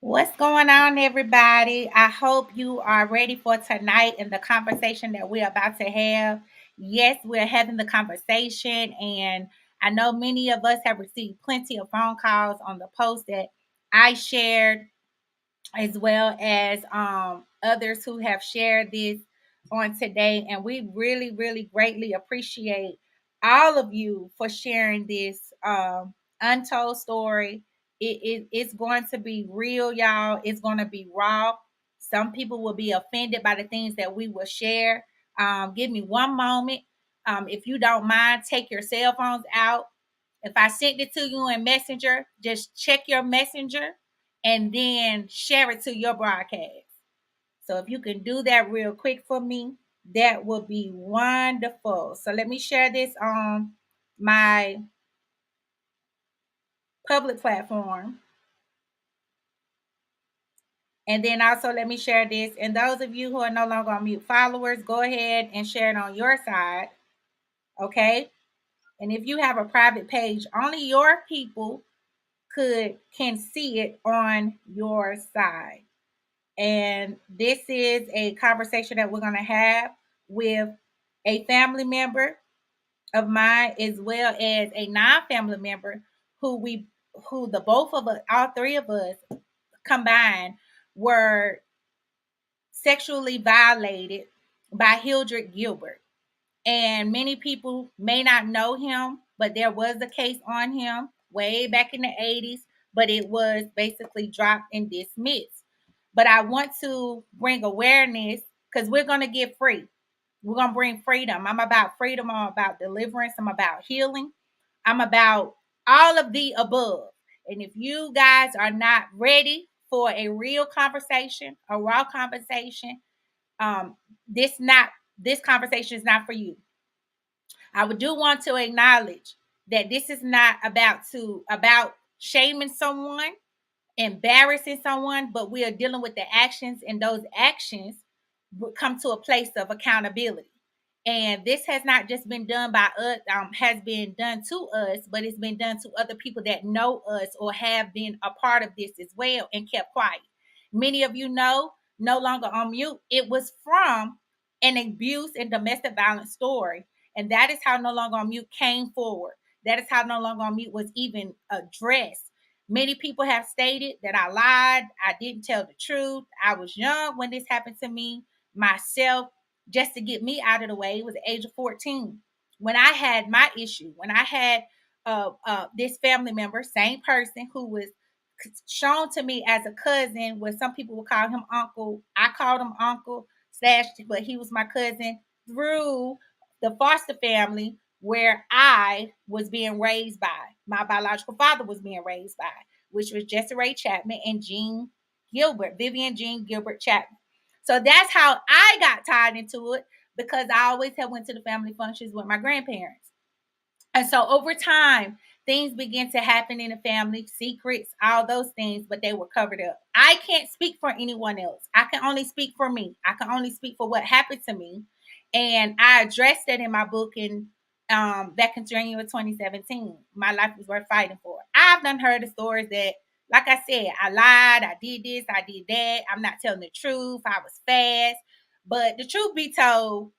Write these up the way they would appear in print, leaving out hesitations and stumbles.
What's going on, everybody? I hope you are ready for tonight and the conversation that we're about to have. Yes, we're having the conversation, and I know many of us have received plenty of phone calls on the post that I shared as well as others who have shared this on today. And we really, really greatly appreciate all of you for sharing this untold story. It's going to be real, y'all. It's going to be raw. Some people will be offended by the things that we will share. Give me one moment. If you don't mind, take your cell phones out. If I sent it to you in Messenger, just check your Messenger and then share it to your broadcast. So if you can do that real quick for me, that would be wonderful. So let me share this on my public platform. And then also let me share this. And those of you who are no longer on mute followers, go ahead and share it on your side. Okay. And if you have a private page, only your people can see it on your side. And this is a conversation that we're going to have with a family member of mine as well as a non-family member who the both of us, all three of us combined, were sexually violated by Hildred Gilbert. And many people may not know him, but there was a case on him way back in the 80s, but it was basically dropped and dismissed. But I want to bring awareness because we're going to get free. We're going to bring freedom. I'm about freedom. I'm about deliverance. I'm about healing. I'm about all of the above. And if you guys are not ready for a real conversation, a raw conversation, um, this conversation is not for you. I would do want to acknowledge that this is not about shaming someone, embarrassing someone, but we are dealing with the actions, and those actions will come to a place of accountability. And this has not just been done by us, has been done to us, but it's been done to other people that know us or have been a part of this as well and kept quiet. Many of you know, no longer on mute. It was from an abuse and domestic violence story. And that is how No Longer on Mute came forward. That is how No Longer on Mute was even addressed. Many people have stated that I lied. I didn't tell the truth. I was young when this happened to me myself. Just to get me out of the way, it was the age of 14. When I had my issue, when I had this family member, same person who was shown to me as a cousin, where some people would call him uncle. I called him uncle slash, but he was my cousin through the foster family where I was being raised by. My biological father was being raised by, which was Jesse Ray Chapman and Vivian Jean Gilbert Chapman. So that's how I got tied into it because I always had went to the family functions with my grandparents. And so over time, things began to happen in the family, secrets, all those things, but they were covered up. I can't speak for anyone else. I can only speak for me. I can only speak for what happened to me. And I addressed that in my book in back in January 2017. My life was worth fighting for. I've done heard the stories that, like I said, I lied, I did this, I did that. I'm not telling the truth. I was fast. But the truth be told,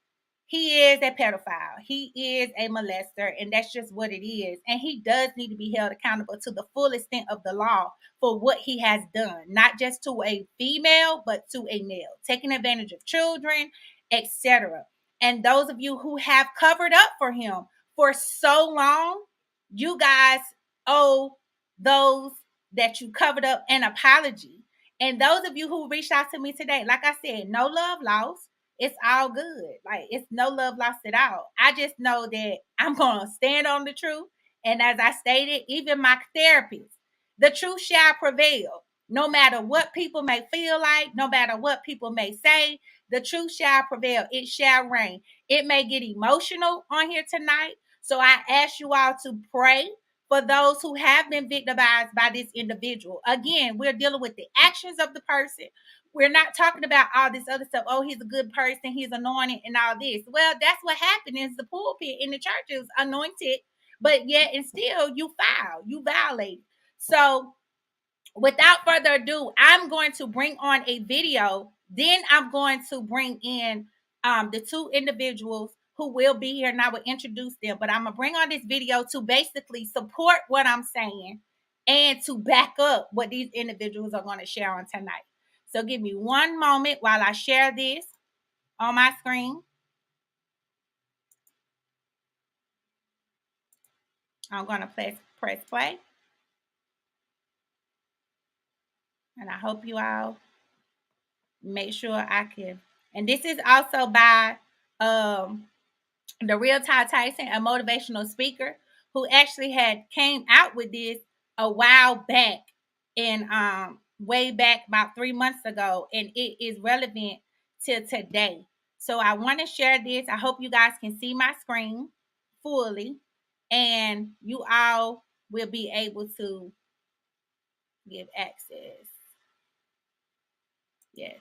he is a pedophile. He is a molester, and that's just what it is. And he does need to be held accountable to the full extent of the law for what he has done, not just to a female, but to a male, taking advantage of children, etc. And those of you who have covered up for him for so long, you guys owe those that you covered up an apology. And those of you who reached out to me today, like I said, no love lost, it's all good. Like, it's no love lost at all. I just know that I'm going to stand on the truth. And as I stated, even my therapist, the truth shall prevail. No matter what people may feel like, no matter what people may say, the truth shall prevail. It shall reign. It may get emotional on here tonight. So I ask you all to pray for those who have been victimized by this individual. Again, we're dealing with the actions of the person. We're not talking about all this other stuff. Oh, he's a good person, he's anointed, and all this. Well, that's what happened is the pulpit in the church is anointed, but yet and still you foul, you violate. So without further ado, I'm going to bring on a video. Then I'm going to bring in the two individuals who will be here, and I will introduce them. But I'm going to bring on this video to basically support what I'm saying and to back up what these individuals are going to share on tonight. So give me one moment while I share this on my screen. I'm going to press play. And I hope you all make sure I can. And this is also by the real Todd Tyson, a motivational speaker who actually had came out with this a while back, and way back about 3 months ago, and it is relevant to today. So I want to share this. I hope you guys can see my screen fully, and you all will be able to give access. Yes.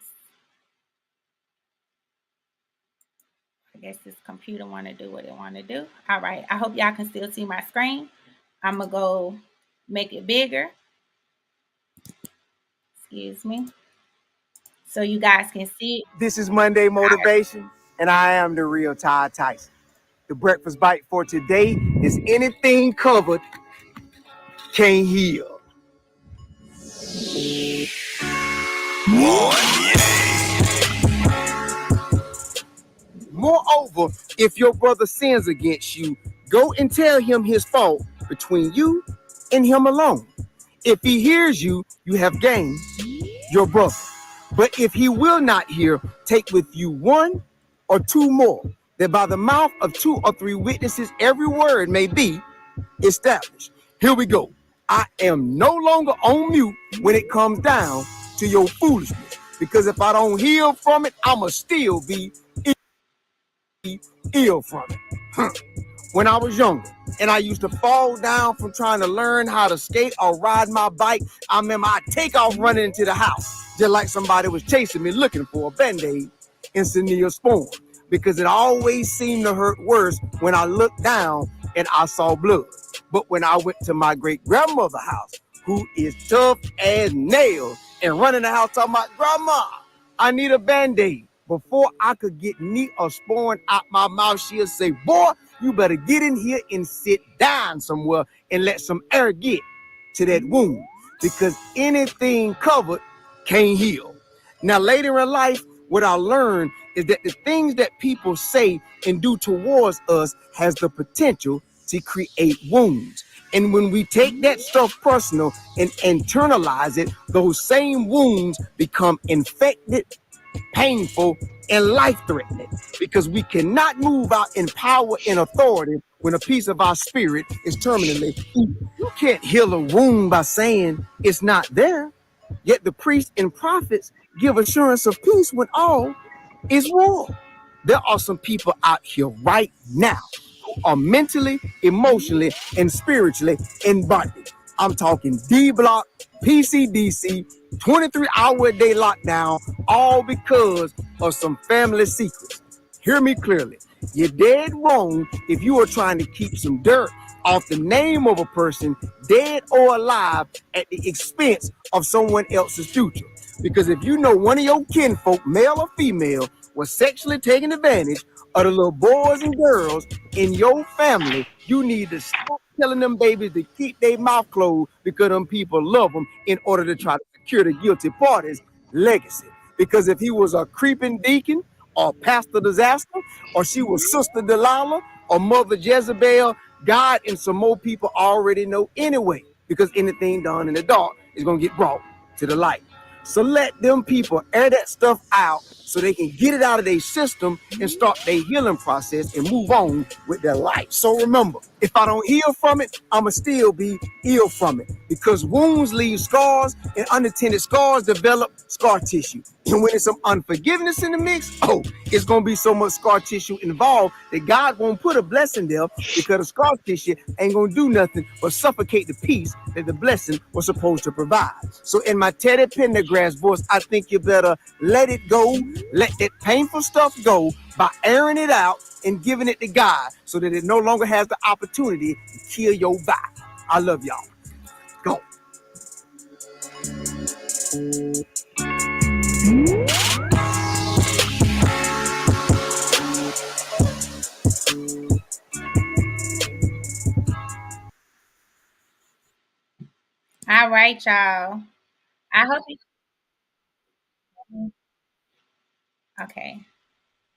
I guess this computer want to do what it want to do. All right. I hope y'all can still see my screen. I'm going to go make it bigger. Excuse me. So you guys can see it. This is Monday Motivation, and I am the real Todd Tyson. The breakfast bite for today is anything covered can't heal. Moreover, if your brother sins against you, go and tell him his fault between you and him alone. If he hears you, you have gained your brother. But if he will not hear, take with you one or two more, that by the mouth of 2 or 3 witnesses every word may be established. Here we go. I am no longer on mute when it comes down to your foolishness, because if I don't heal from it, I'ma still be ill from it. When I was younger and I used to fall down from trying to learn how to skate or ride my bike, I remember I'd take off running into the house just like somebody was chasing me looking for a Band-Aid in Neosporin, because it always seemed to hurt worse when I looked down and I saw blood. But when I went to my great-grandmother's house, who is tough as nails, and running the house talking about, Grandma, I need a Band-Aid. Before I could get Neosporin out my mouth, she'll say, boy, you better get in here and sit down somewhere and let some air get to that wound, because anything covered can't heal. Now, later in life, what I learned is that the things that people say and do towards us has the potential to create wounds. And when we take that stuff personal and internalize it, those same wounds become infected, painful, and life-threatening, because we cannot move out in power and authority when a piece of our spirit is terminally evil. You can't heal a wound by saying it's not there, yet the priests and prophets give assurance of peace when all is war. There are some people out here right now who are mentally, emotionally, and spiritually in bondage. I'm talking D-Block, PCDC, 23-hour-a-day lockdown, all because of some family secrets. Hear me clearly. You're dead wrong if you are trying to keep some dirt off the name of a person, dead or alive, at the expense of someone else's future. Because if you know one of your kinfolk, male or female, was sexually taking advantage of the little boys and girls in your family, you need to stop telling them babies to keep their mouth closed, because them people love them, in order to try to secure the guilty party's legacy. Because if he was a creeping deacon or Pastor Disaster, or she was Sister Delilah or Mother Jezebel, God and some more people already know anyway, because anything done in the dark is going to get brought to the light. So let them people air that stuff out so they can get it out of their system and start their healing process and move on with their life. So remember, if I don't heal from it, I'ma still be ill from it, because wounds leave scars, and unattended scars develop scar tissue. And when there's some unforgiveness in the mix, it's gonna be so much scar tissue involved that God won't put a blessing there, because the scar tissue ain't gonna do nothing but suffocate the peace that the blessing was supposed to provide. So in my Teddy Pendergrass voice, I think you better let it go, let that painful stuff go by airing it out and giving it to God, so that it no longer has the opportunity to kill your vibe. I love y'all. Go. All right, y'all. I hope you. Okay.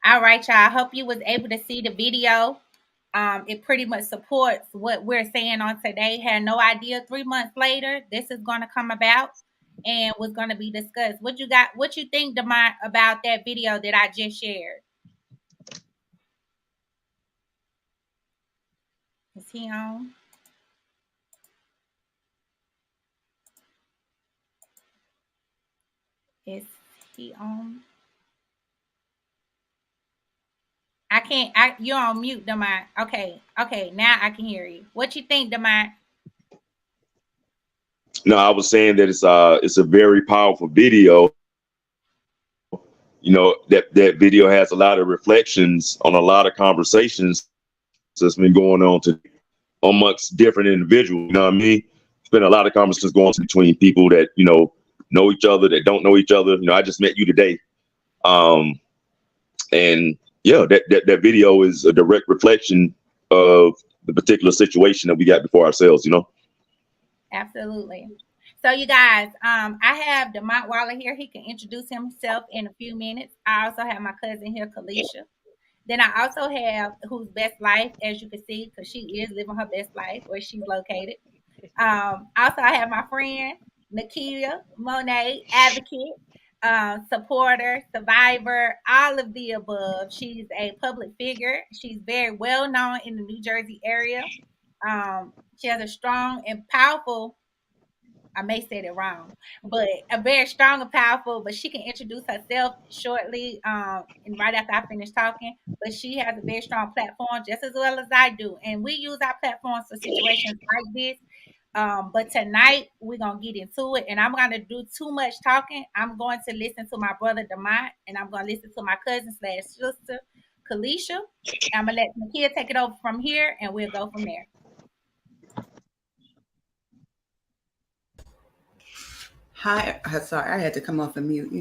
All right, y'all. I hope you was able to see the video. It pretty much supports what we're saying on today. Had no idea 3 months later this is going to come about and was going to be discussed. What you got? What you think, Demont, about that video that I just shared? Is he on? Is he on? I can't. You're on mute, Demont. Okay. Okay. Now I can hear you. What you think, Demont? No, I was saying that it's a very powerful video. You know, that video has a lot of reflections on a lot of conversations that's been going on to amongst different individuals. You know what I mean? It's been a lot of conversations going on between people that, know each other, that don't know each other. You know, I just met you today. And yeah, that video is a direct reflection of the particular situation that we got before ourselves, Absolutely. So you guys, I have Demont Waller here. He can introduce himself in a few minutes. I also have my cousin here, Kelisha. Then I also have whose best life, as you can see, because she is living her best life where she's located. Also, I have my friend Nakia Monet, advocate, supporter, survivor, all of the above. She's a public figure. She's very well known in the New Jersey area. She has a strong and powerful, I may say it wrong, but a very strong and powerful. But she can introduce herself shortly, and right after I finish talking. But she has a very strong platform, just as well as I do, and we use our platforms for situations like this. But tonight we're gonna get into it, and I'm gonna do too much talking. I'm going to listen to my brother Demont, and I'm gonna listen to my cousin slash sister, Kelisha. I'm gonna let Nakia take it over from here, and we'll go from there. Hi, sorry, I had to come off of mute.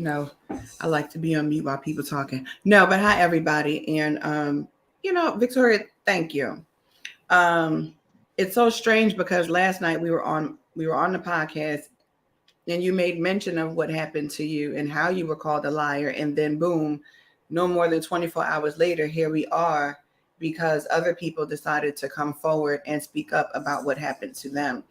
I like to be on mute while people talking. No, but hi everybody, and Victoria, thank you. It's so strange because last night we were on the podcast, and you made mention of what happened to you and how you were called a liar, and then boom, no more than 24 hours later, here we are because other people decided to come forward and speak up about what happened to them.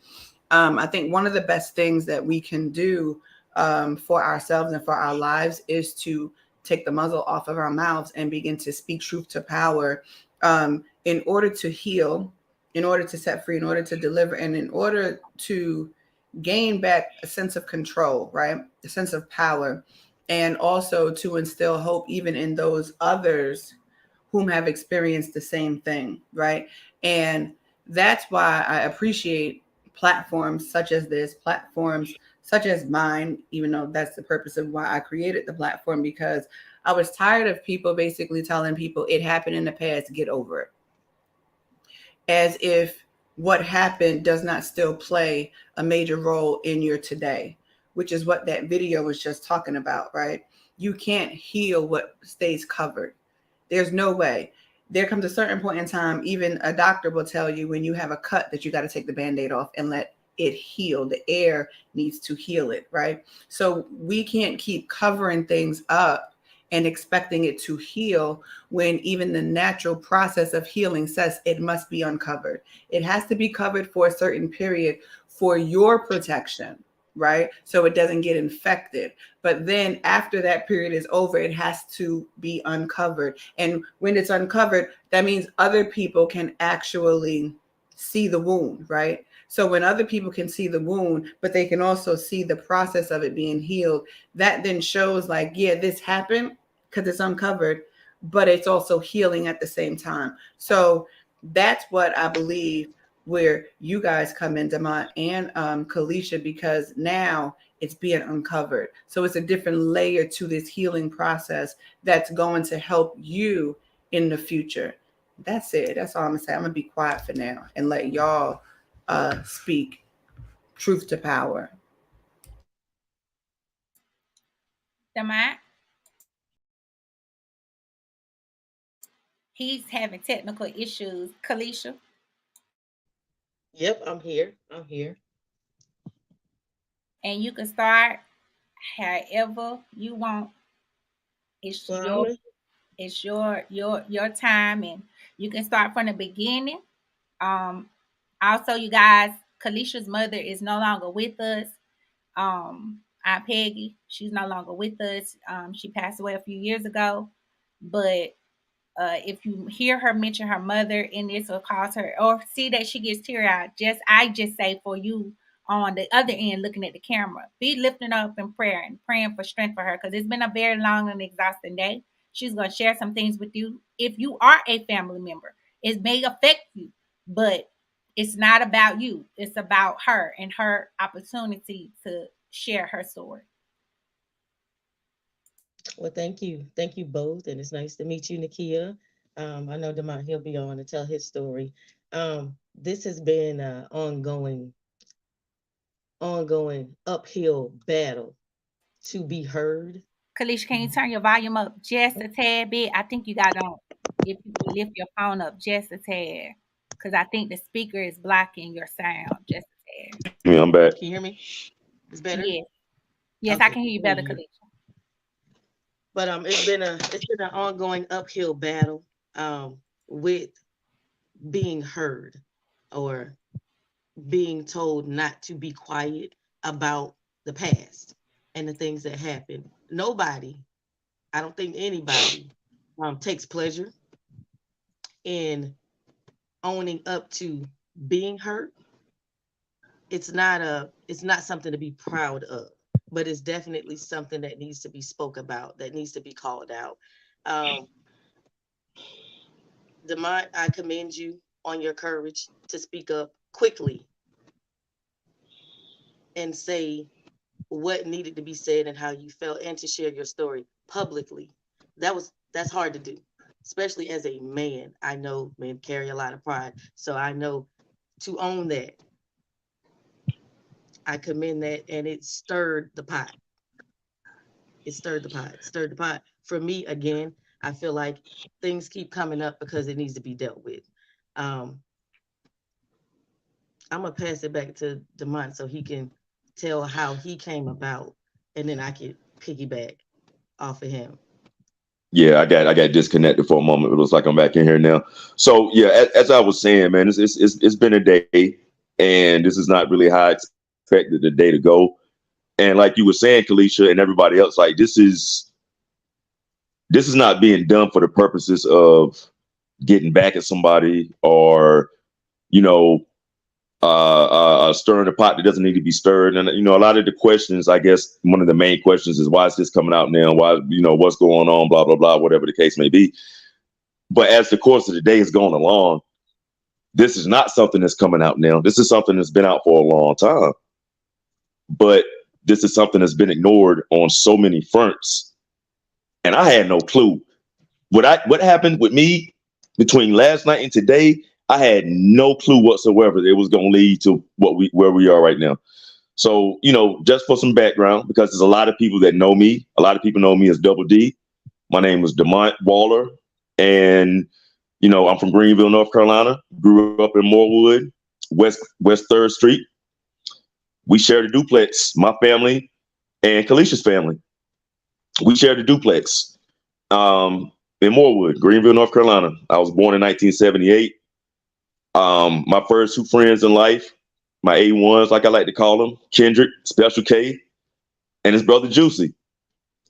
I think one of the best things that we can do for ourselves and for our lives is to take the muzzle off of our mouths and begin to speak truth to power, in order to heal, in order to set free, in order to deliver, and in order to gain back a sense of control, right? A sense of power, and also to instill hope even in those others whom have experienced the same thing, right? And that's why I appreciate platforms such as this, platforms such as mine, even though that's the purpose of why I created the platform, because I was tired of people basically telling people it happened in the past, get over it. As if what happened does not still play a major role in your today, which is what that video was just talking about, right? You can't heal what stays covered. There's no way. There comes a certain point in time, even a doctor will tell you when you have a cut that you got to take the Band-Aid off and let it heal. The air needs to heal it, right? So we can't keep covering things up and expecting it to heal when even the natural process of healing says it must be uncovered. It has to be covered for a certain period for your protection, right? So it doesn't get infected. But then after that period is over, it has to be uncovered. And when it's uncovered, that means other people can actually see the wound, right? So when other people can see the wound, but they can also see the process of it being healed, that then shows like, yeah, this happened because it's uncovered, but it's also healing at the same time. So that's what I believe where you guys come in, Demont and Kelisha, because now it's being uncovered. So it's a different layer to this healing process that's going to help you in the future. That's it. That's all I'm gonna say. I'm gonna be quiet for now and let y'all speak truth to power. Demont. He's having technical issues. Kelisha. Yep, I'm here. I'm here. And you can start however you want. It's Well, your your time, and you can start from the beginning. Um, Also, you guys, Kelisha's mother is no longer with us. Aunt Peggy, she's no longer with us. She passed away a few years ago, but if you hear her mention her mother in this or cause her or see that she gets teary eyed, I just say for you on the other end looking at the camera, be lifting up in prayer and praying for strength for her because it's been a very long and exhausting day. She's gonna share some things with you. If you are a family member, it may affect you, but it's not about you. It's about her and her opportunity to share her story. well, thank you. Thank you both. And it's nice to meet you, Nakia. I know Demont, he'll be on to tell his story. This has been an ongoing uphill battle to be heard. Kelisha, can you turn your volume up just a tad bit? I think you got on. If you can lift your phone up just a tad, because I think the speaker is blocking your sound just a tad. Yeah, I'm back. Can you hear me? It's better? Yes, yes, I Okay. can hear you better, Kelisha. But it's been an ongoing uphill battle with being heard or being told not to be quiet about the past and the things that happened. Nobody, I don't think anybody, takes pleasure in owning up to being hurt. It's not something to be proud of, but it's definitely something that needs to be spoke about, that needs to be called out. Um, Demont, I commend you on your courage to speak up quickly and say what needed to be said and how you felt and to share your story publicly. That's hard to do, especially as a man. I know men carry a lot of pride, so I know to own that. I commend that, and it stirred the pot. It stirred the pot. It stirred the pot. For me, again, I feel like things keep coming up because it needs to be dealt with. Um, I'm gonna pass it back to Demont so he can tell how he came about, and then I can piggyback off of him. Yeah, I got disconnected for a moment. It looks like I'm back in here now. So yeah, as I was saying, man, it's been a day, and this is not really how I expected the day to go. And like you were saying, Kelisha, and everybody else, like this is not being done for the purposes of getting back at somebody or you know stirring a pot that doesn't need to be stirred. And a lot of the questions, I guess one of the main questions is why is this coming out now? Why, what's going on? Blah blah blah, whatever the case may be. But as the course of the day is going along, this is not something that's coming out now. This is something that's been out for a long time. But this is something that's been ignored on so many fronts, and I had no clue what happened with me between last night and today. I had no clue whatsoever that it was going to lead to where we are right now. So, just for some background, because there's a lot of people that know me. A lot of people know me as Double D. My name is Demont Waller, and I'm from Greenville, North Carolina. Grew up in Morewood, West 3rd Street. We shared a duplex. My family and Kelisha's family. We shared a duplex in Morewood, Greenville, North Carolina. I was born in 1978. My first two friends in life, my A1s, like I like to call them, Kendrick, Special K, and his brother Juicy,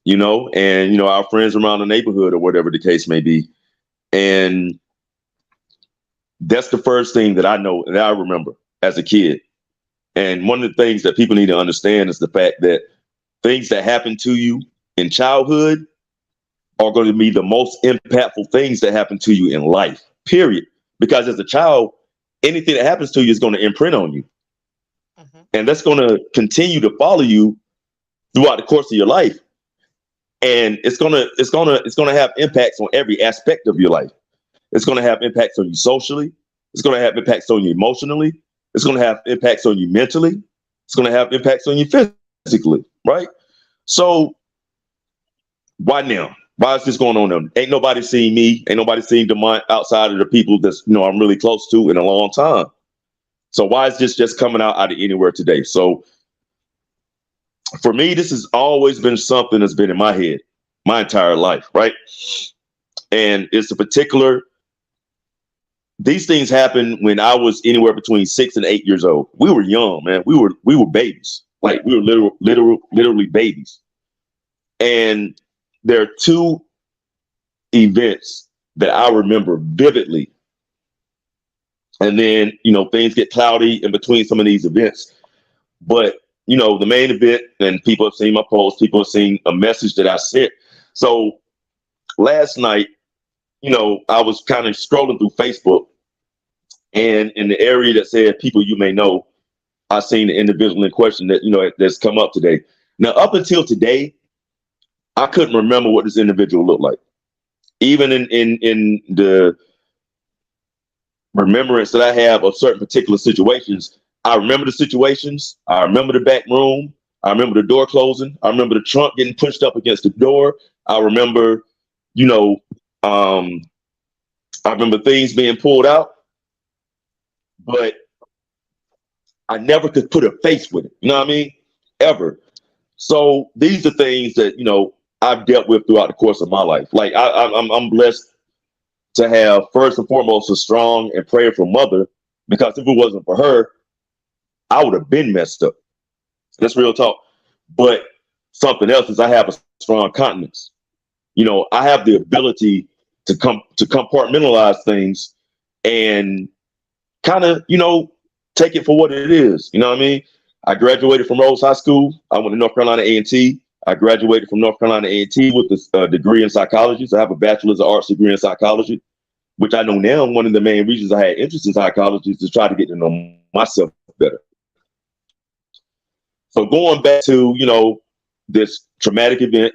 and our friends around the neighborhood or whatever the case may be. And that's the first thing that I know and I remember as a kid. And one of the things that people need to understand is the fact that things that happen to you in childhood are going to be the most impactful things that happen to you in life, period. Because as a child, anything that happens to you is going to imprint on you. Mm-hmm. And that's going to continue to follow you throughout the course of your life. And it's going to have impacts on every aspect of your life. It's going to have impacts on you socially. It's going to have impacts on you emotionally. It's going to have impacts on you mentally. It's going to have impacts on you physically, right? So Why now? Why is this going on now? Ain't nobody seen me. Ain't nobody seen Demont outside of the people that's, I'm really close to in a long time. So why is this just coming out of anywhere today? So for me, this has always been something that's been in my head my entire life, right? And it's a particular, these things happened when I was anywhere between 6 and 8 years old. We were young, man. We were babies. Like we were literally babies. And there are two events that I remember vividly. And then, things get cloudy in between some of these events. But, the main event, and people have seen my post, people have seen a message that I sent. So last night, I was kind of scrolling through Facebook, and in the area that said people you may know, I seen the individual in question that, that's come up today. Now, up until today, I couldn't remember what this individual looked like. Even in the remembrance that I have of certain particular situations, I remember the situations. I remember the back room. I remember the door closing. I remember the trunk getting pushed up against the door. I remember, I remember things being pulled out, but I never could put a face with it. You know what I mean? Ever. So these are things that, I've dealt with throughout the course of my life. Like I'm blessed to have, first and foremost, a strong and prayerful mother, because if it wasn't for her, I would have been messed up. That's real talk. But something else is I have a strong continence. I have the ability to compartmentalize things and kind of, take it for what it is. You know what I mean? I graduated from Rose High School. I went to North Carolina A&T. I graduated from North Carolina A&T with a degree in psychology. So I have a bachelor's of arts degree in psychology, which I know now one of the main reasons I had interest in psychology is to try to get to know myself better. So going back to, this traumatic event,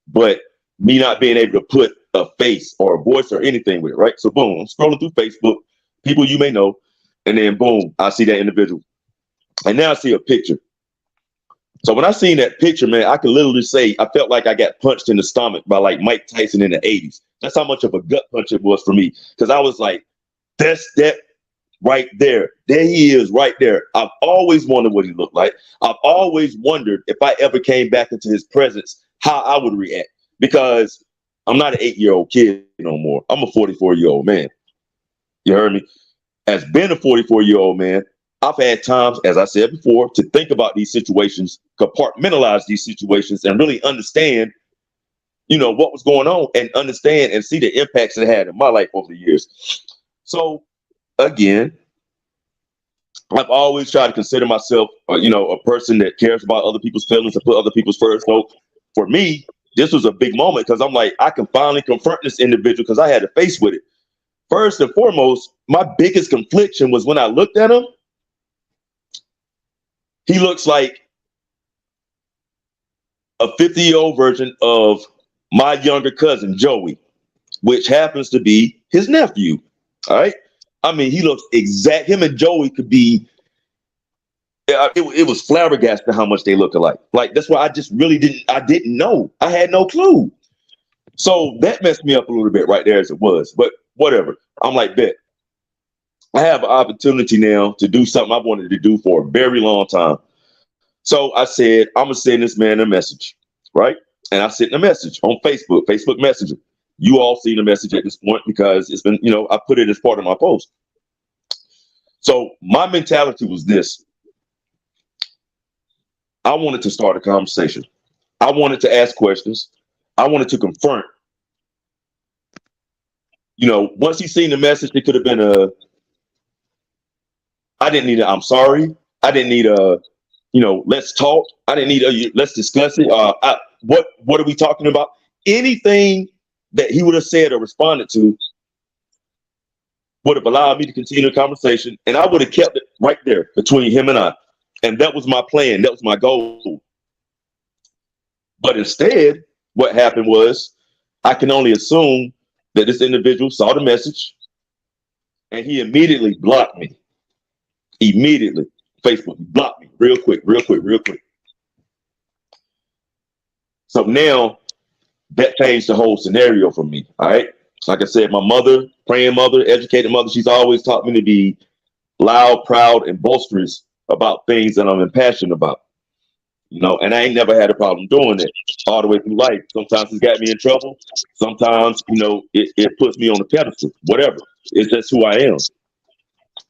but me not being able to put a face or a voice or anything with it, right? So boom, I'm scrolling through Facebook, people you may know, and then boom, I see that individual. And now I see a picture. So when I seen that picture, man, I could literally say I felt like I got punched in the stomach by like Mike Tyson in the 80s. That's how much of a gut punch it was for me. Because I was like, that's that right there. There he is right there. I've always wondered what he looked like. I've always wondered if I ever came back into his presence, how I would react. Because I'm not an 8-year-old kid no more. I'm a 44-year-old man. You heard me? As being a 44-year-old man, I've had times, as I said before, to think about these situations, compartmentalize these situations, and really understand, what was going on, and understand and see the impacts it had in my life over the years. So, again, I've always tried to consider myself, a person that cares about other people's feelings and put other people's first. So, for me, this was a big moment because I'm like, I can finally confront this individual because I had to face with it. First and foremost, my biggest confliction was when I looked at him. He looks like a 50-year-old version of my younger cousin, Joey, which happens to be his nephew. All right. I mean, he looks him and Joey could be, it was flabbergasted how much they look alike. Like, that's why I just really didn't know. I had no clue. So that messed me up a little bit right there as it was, but whatever. I'm like, bet. I have an opportunity now to do something I've wanted to do for a very long time. So I said, I'm going to send this man a message, right? And I sent a message on Facebook Messenger. You all seen the message at this point because it's been, I put it as part of my post. So my mentality was this. I wanted to start a conversation. I wanted to ask questions. I wanted to confront. Once he seen the message, it could have been I didn't need I'm sorry. I didn't need let's talk. I didn't need let's discuss it. What are we talking about? Anything that he would have said or responded to would have allowed me to continue the conversation, and I would have kept it right there between him and I. And that was my plan. That was my goal. But instead, what happened was, I can only assume that this individual saw the message and he immediately blocked me. Immediately. Facebook blocked me real quick. So now that changed the whole scenario for me. All right. Like I said, my mother, praying mother, educated mother, she's always taught me to be loud, proud, and boisterous about things that I'm passionate about. You know, and I ain't never had a problem doing it all the way through life. Sometimes it's got me in trouble. Sometimes, you know, it puts me on a pedestal, whatever. It's just who I am.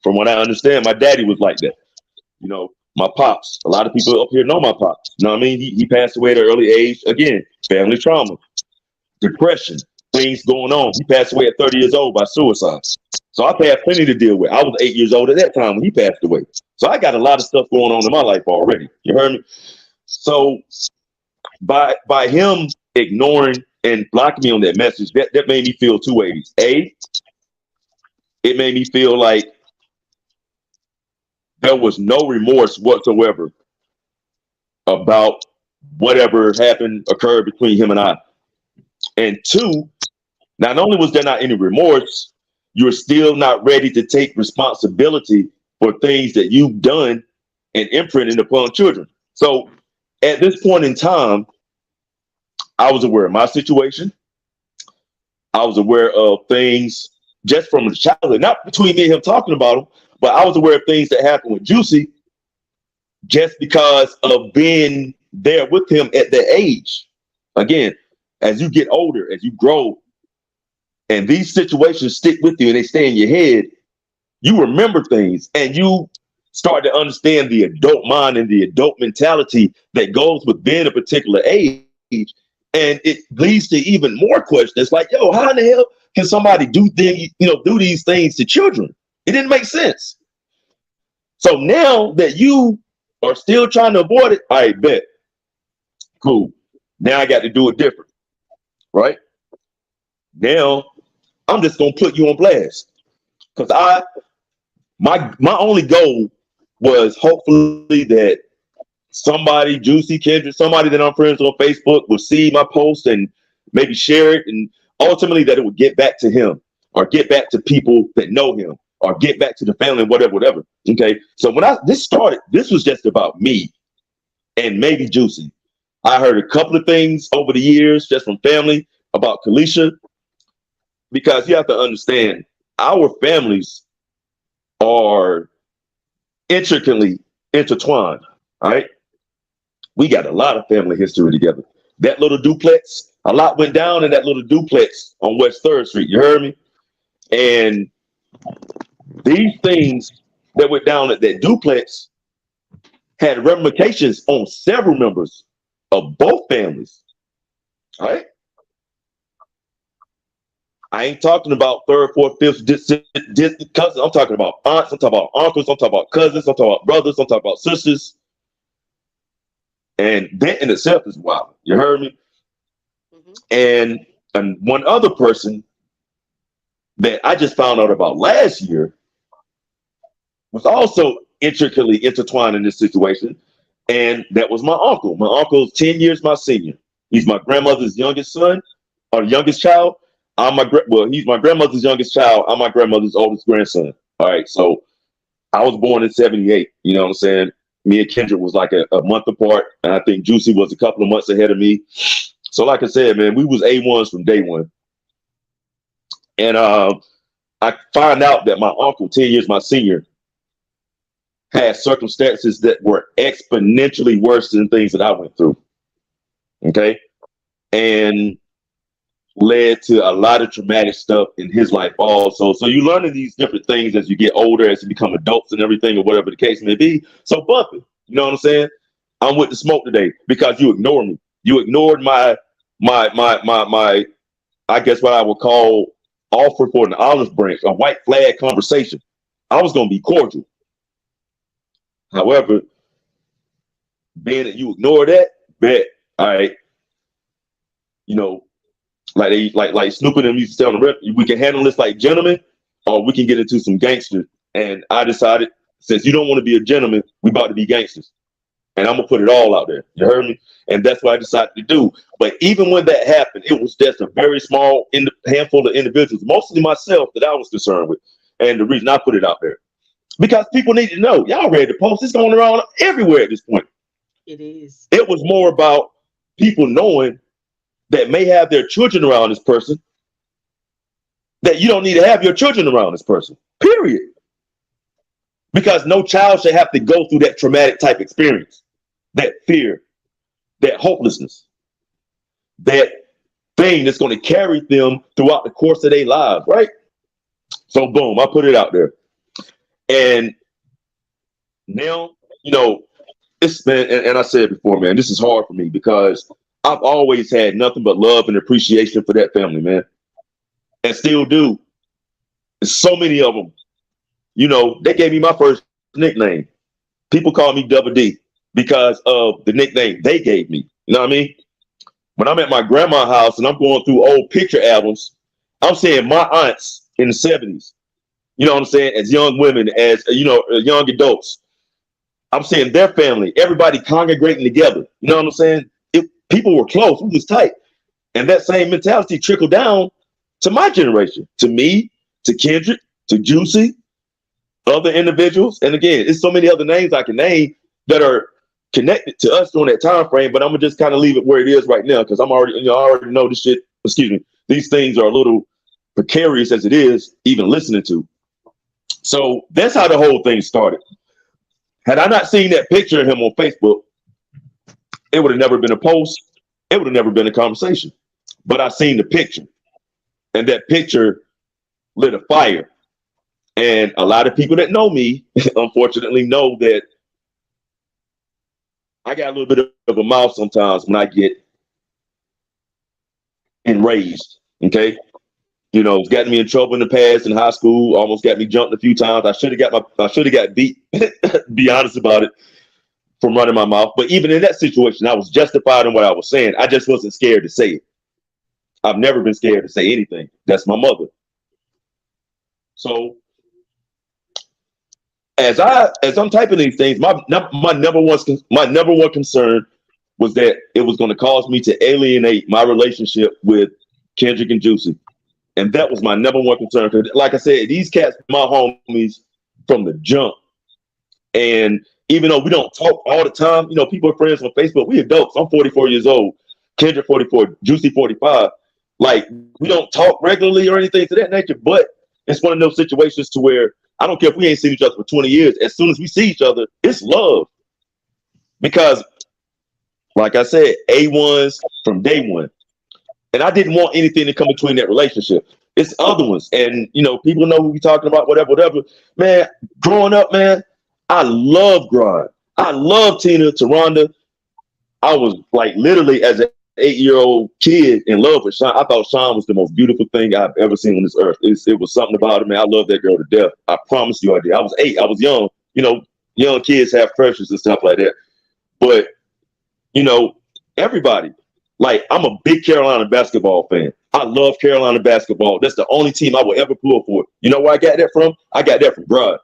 From what I understand, my daddy was like that. You know, my pops, a lot of people up here know my pops. You know what I mean? He passed away at an early age. Again, family trauma, depression, things going on. He passed away at 30 years old by suicide. So I had plenty to deal with. I was 8 years old at that time when he passed away. So I got a lot of stuff going on in my life already. You heard me? So by him ignoring and blocking me on that message, that made me feel two ways. A, it made me feel like there was no remorse whatsoever about whatever occurred between him and I. And two, not only was there not any remorse, you're still not ready to take responsibility for things that you've done and imprinted upon children. So at this point in time, I was aware of my situation. I was aware of things just from the childhood, not between me and him talking about them, but I was aware of things that happened with Juicy just because of being there with him at that age. Again, as you get older, as you grow, and these situations stick with you and they stay in your head, you remember things and you start to understand the adult mind and the adult mentality that goes with being a particular age. And it leads to even more questions like, yo, how in the hell can somebody do these things to children? It didn't make sense. So now that you are still trying to avoid it, I bet. Cool. Now I got to do it different. Right? Now I'm just gonna put you on blast. Because my only goal was hopefully that somebody, Juicy, Kendrick, somebody that I'm friends with on Facebook will see my post and maybe share it, and ultimately that it would get back to him or get back to people that know him or get back to the family, whatever. Okay. So when this started, this was just about me and maybe Juicy. I heard a couple of things over the years just from family about Kelisha, because you have to understand our families are intricately intertwined. All right. We got a lot of family history together. That little duplex, a lot went down in that little duplex on West 3rd Street. You heard me? And these things that went down at that duplex had ramifications on several members of both families. All right. I ain't talking about third, fourth, fifth, distant cousins. I'm talking about aunts. I'm talking about uncles. I'm talking about cousins. I'm talking about brothers. I'm talking about sisters. And that in itself is wild. You heard me? Mm-hmm. And one other person that I just found out about last year was also intricately intertwined in this situation. And that was my uncle. My uncle's 10 years my senior. He's my grandmother's youngest son or youngest child. He's my grandmother's youngest child. I'm my grandmother's oldest grandson. All right. So I was born in 78. You know what I'm saying? Me and Kendrick was like a month apart. And I think Juicy was a couple of months ahead of me. So like I said, man, we was A1s from day one. And I find out that my uncle, 10 years my senior, had circumstances that were exponentially worse than things that I went through. Okay. And led to a lot of traumatic stuff in his life also. So you learning these different things as you get older, as you become adults and everything, or whatever the case may be. So bump it. You know what I'm saying? I'm with the smoke today because you ignored me. You ignored my I guess what I would call offer for an olive branch, a white flag conversation. I was gonna be cordial. However, being that you ignore that, bet, all right, you know, like Snoop and them used to say on the rep, we can handle this like gentlemen, or we can get into some gangsters. And I decided, since you don't want to be a gentleman, we about to be gangsters. And I'm gonna put it all out there. You heard me? And that's what I decided to do. But even when that happened, it was just a very small handful of individuals, mostly myself, that I was concerned with. And the reason I put it out there, because people need to know. Y'all read the post. It's going around everywhere at this point. It is. It was more about people knowing that may have their children around this person, that you don't need to have your children around this person, period. Because no child should have to go through that traumatic type experience, that fear, that hopelessness, that thing that's going to carry them throughout the course of their lives, right? So boom, I put it out there. And now, you know, it's been, and I said before, man, this is hard for me because I've always had nothing but love and appreciation for that family, man. And still do. There's so many of them. You know, they gave me my first nickname. People call me Double D because of the nickname they gave me. You know what I mean? When I'm at my grandma's house and I'm going through old picture albums, I'm seeing my aunts in the 70s, you know what I'm saying, as young women, as, you know, young adults. I'm seeing their family, everybody congregating together. You know what I'm saying? People were close. We was tight. And that same mentality trickled down to my generation, to me, to Kendrick, to Juicy, other individuals. And again, it's so many other names I can name that are connected to us during that time frame, but I'm gonna just kind of leave it where it is right now because I'm already, you know, I already know this shit, excuse me, these things are a little precarious as it is, even listening to. So that's how the whole thing started. Had I not seen that picture of him on Facebook, it would have never been a post. It would have never been a conversation. But I seen the picture, and that picture lit a fire. And a lot of people that know me, unfortunately, know that I got a little bit of a mouth sometimes when I get enraged. Okay, you know, it's gotten me in trouble in the past in high school. Almost got me jumped a few times. I should have got beat. Be honest about it, from running my mouth. But even in that situation, I was justified in what I was saying. I just wasn't scared to say it. I've never been scared to say anything. That's my mother. So as I'm typing these things, my number one concern was that it was going to cause me to alienate my relationship with Kendrick and Juicy. And that was my number one concern. Because like I said, these cats are my homies from the jump. And even though we don't talk all the time, you know, people are friends on Facebook. We adults. I'm 44 years old. Kendrick 44, Juicy 45. Like, we don't talk regularly or anything to that nature, but it's one of those situations to where I don't care if we ain't seen each other for 20 years. As soon as we see each other, it's love. Because, like I said, A1s from day one. And I didn't want anything to come between that relationship. It's other ones. And, you know, people know who we're talking about, whatever. Man, growing up, man, I love grind. I love Tina, Taronda. I was like literally as an 8-year-old kid in love with Sean. I thought Sean was the most beautiful thing I've ever seen on this earth. It was something about it, man. I love that girl to death. I promise you I did. I was 8. I was young. You know, young kids have pressures and stuff like that. But, you know, everybody. Like, I'm a big Carolina basketball fan. I love Carolina basketball. That's the only team I will ever pull for. You know where I got that from? I got that from Broad.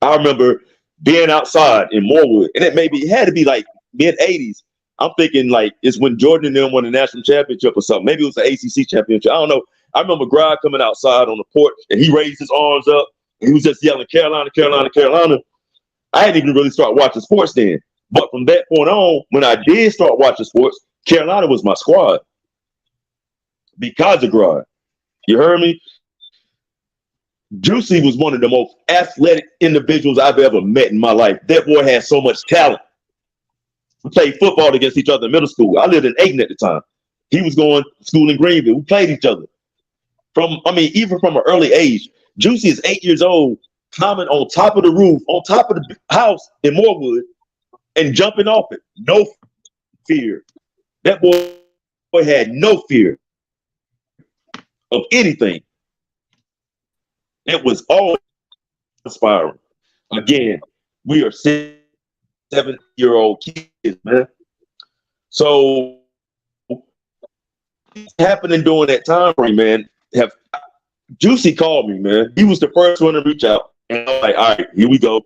I remember being outside in Morewood, and it had to be like mid-'80s. I'm thinking like it's when Jordan and them won the national championship or something. Maybe it was the ACC championship. I don't know. I remember Grod coming outside on the porch, and he raised his arms up, and he was just yelling, Carolina, Carolina, Carolina. I hadn't even really started watching sports then. But from that point on, when I did start watching sports, Carolina was my squad because of Grod. You heard me? Juicy was one of the most athletic individuals I've ever met in my life. That boy had so much talent. We played football against each other in middle school. I lived in Aiken at the time. He was going to school in Greenville. We played each other. Even from an early age. Juicy is 8 years old, climbing on top of the roof, on top of the house in Morewood, and jumping off it. No fear. That boy had no fear of anything. It was all inspiring. Again, we are 7-year-old kids, man. So happening during that time frame, man. Juicy called me, man. He was the first one to reach out. And I'm like, all right, here we go.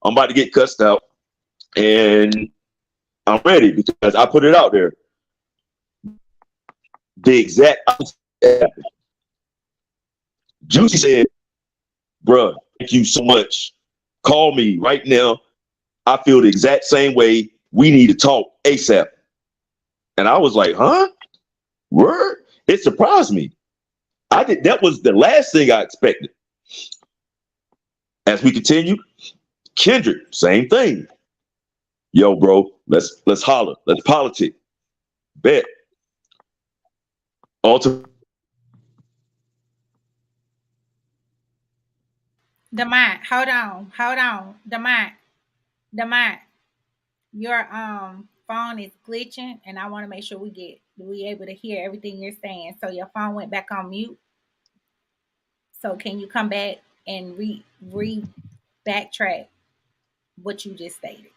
I'm about to get cussed out. And I'm ready because I put it out there. The exact opposite happened. Juicy said, bruh, thank you so much. Call me right now. I feel the exact same way. We need to talk ASAP. And I was like, huh? Word? It surprised me. That was the last thing I expected. As we continue, Kendrick, same thing. Yo, bro, let's holler. Let's politic. Bet. On to Demont, hold on. Demont, your phone is glitching, and I want to make sure we able to hear everything you're saying. So your phone went back on mute. So can you come back and re backtrack what you just stated?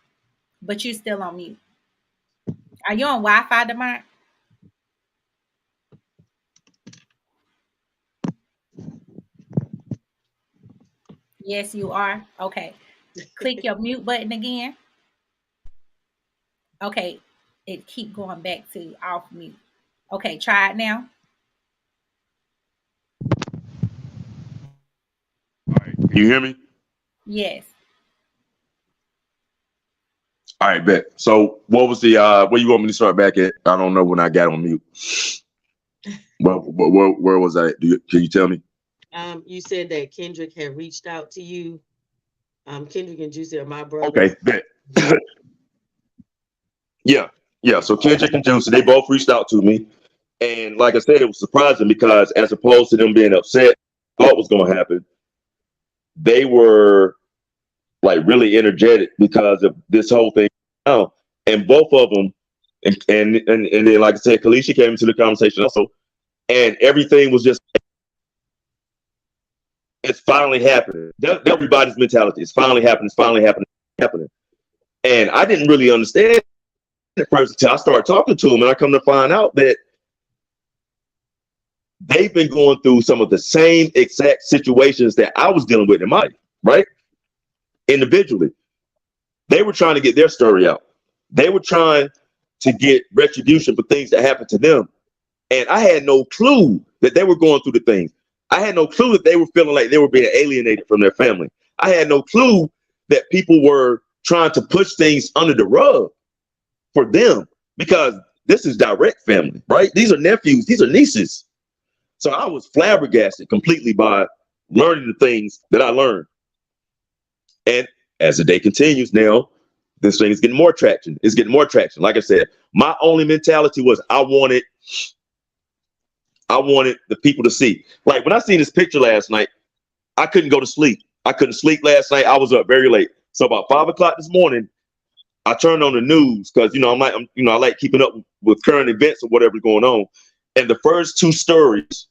But you still on mute. Are you on Wi-Fi, Demont? Yes, you are. Okay. Click your mute button again. Okay. It keep going back to off mute. Okay, try it now. Can you hear me? Yes. All right, bet. So what was the where you want me to start back at? I don't know when I got on mute. Where was I? Can you tell me? You said that Kendrick had reached out to you. Kendrick and Juicy are my brother. Okay, bet. Yeah. So Kendrick and Juicy, they both reached out to me. And like I said, it was surprising because as opposed to them being upset, thought was gonna happen, they were like really energetic because of this whole thing now. And both of them, and then like I said, Kelisha came into the conversation also, and everything was just, it's finally happening. That's everybody's mentality. It's finally happening. It's finally happening. And I didn't really understand at first until I started talking to them, and I come to find out that they've been going through some of the same exact situations that I was dealing with in my life, right? Individually. They were trying to get their story out. They were trying to get retribution for things that happened to them. And I had no clue that they were going through the things. I had no clue that they were feeling like they were being alienated from their family. I had no clue that people were trying to push things under the rug for them, because this is direct family, right? These are nephews, these are nieces. So I was flabbergasted completely by learning the things that I learned. And as the day continues now, this thing is getting more traction. It's getting more traction. Like I said, my only mentality was I wanted the people to see. Like when I seen this picture last night, I couldn't go to sleep. I couldn't sleep last night. I was up very late. So about 5 o'clock this morning, I turned on the news because I like keeping up with current events or whatever's going on. And the first two stories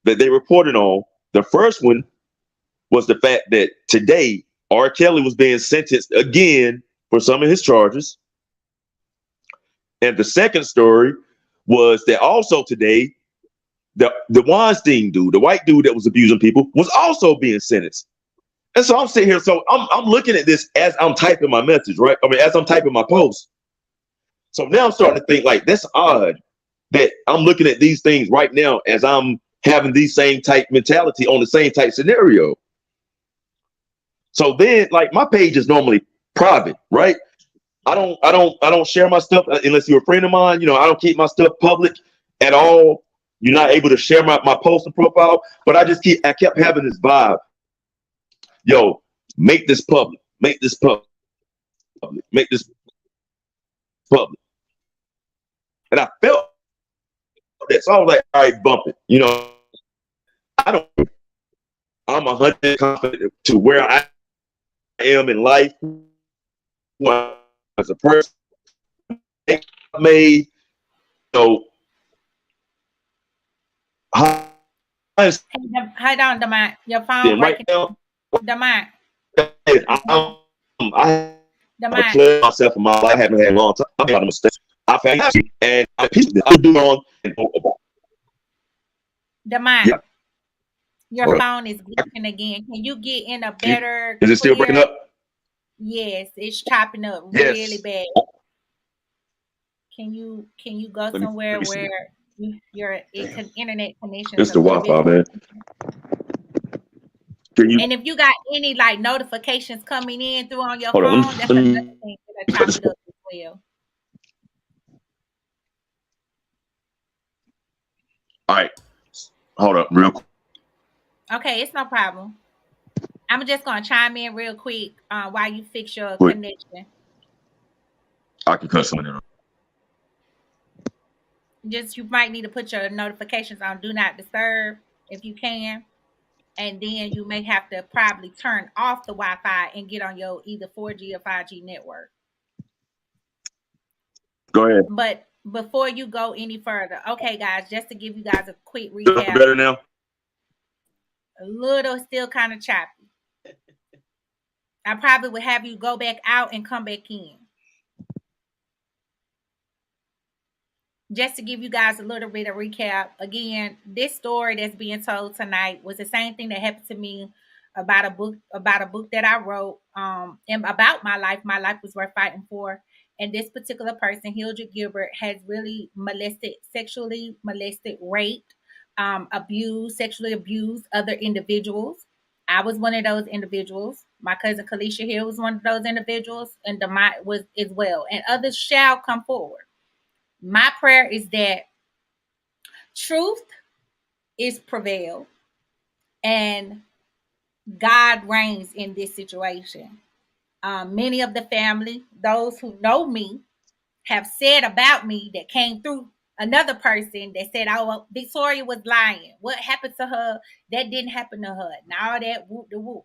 that they reported on, the first one was the fact that today R. Kelly was being sentenced again for some of his charges. And the second story was that also today, the Weinstein dude, the white dude that was abusing people, was also being sentenced. And so I'm sitting here, so I'm looking at this as I'm typing my message, right? I mean, as I'm typing my post. So now I'm starting to think like, that's odd that I'm looking at these things right now as I'm having these same type mentality on the same type scenario. So then, like, my page is normally private, right? I don't share my stuff unless you're a friend of mine. I don't keep my stuff public at all. You're not able to share my post and profile, but I kept having this vibe. Yo, make this public, make this public, make this public. And I felt that. So I was like, all right, bump it. I'm 100% confident to where I am in life as a person. I made, Hold on, Demont. Your phone right breaking. now, Demont. I Demont. cleared myself in my life. I haven't had a long time. I've made a mistake. I've had and I do on. Demont. Yeah. Your phone is glitching again. Can you get in a better? Is it still breaking up? Yes, it's chopping up really bad. Can you go somewhere where your internet connection? It's the Wi-Fi, man. And if you got any like notifications coming in through on your phone, that's another thing that chop it up as well. All right. Hold up real quick. Okay, it's no problem. I'm just gonna chime in real quick while you fix your connection. I can cut someone in. Just you might need to put your notifications on do not disturb if you can. And then you may have to probably turn off the Wi-Fi and get on your either 4G or 5G network. Go ahead. But before you go any further, okay, guys, just to give you guys a quick recap. Better now? A little still kind of choppy. I probably would have you go back out and come back in. Just to give you guys a little bit of recap, again, this story that's being told tonight was the same thing that happened to me about a book that I wrote and about my life. My life was worth fighting for. And this particular person, Hildred Gilbert, has really sexually molested, raped, sexually abused other individuals. I was one of those individuals. My cousin Kelisha here was one of those individuals, and Demont was as well. And others shall come forward. My prayer is that truth is prevailed and God reigns in this situation. Many of the family, those who know me, have said about me that came through another person that said, oh, Victoria was lying. What happened to her? That didn't happen to her. And all that whoop de whoop.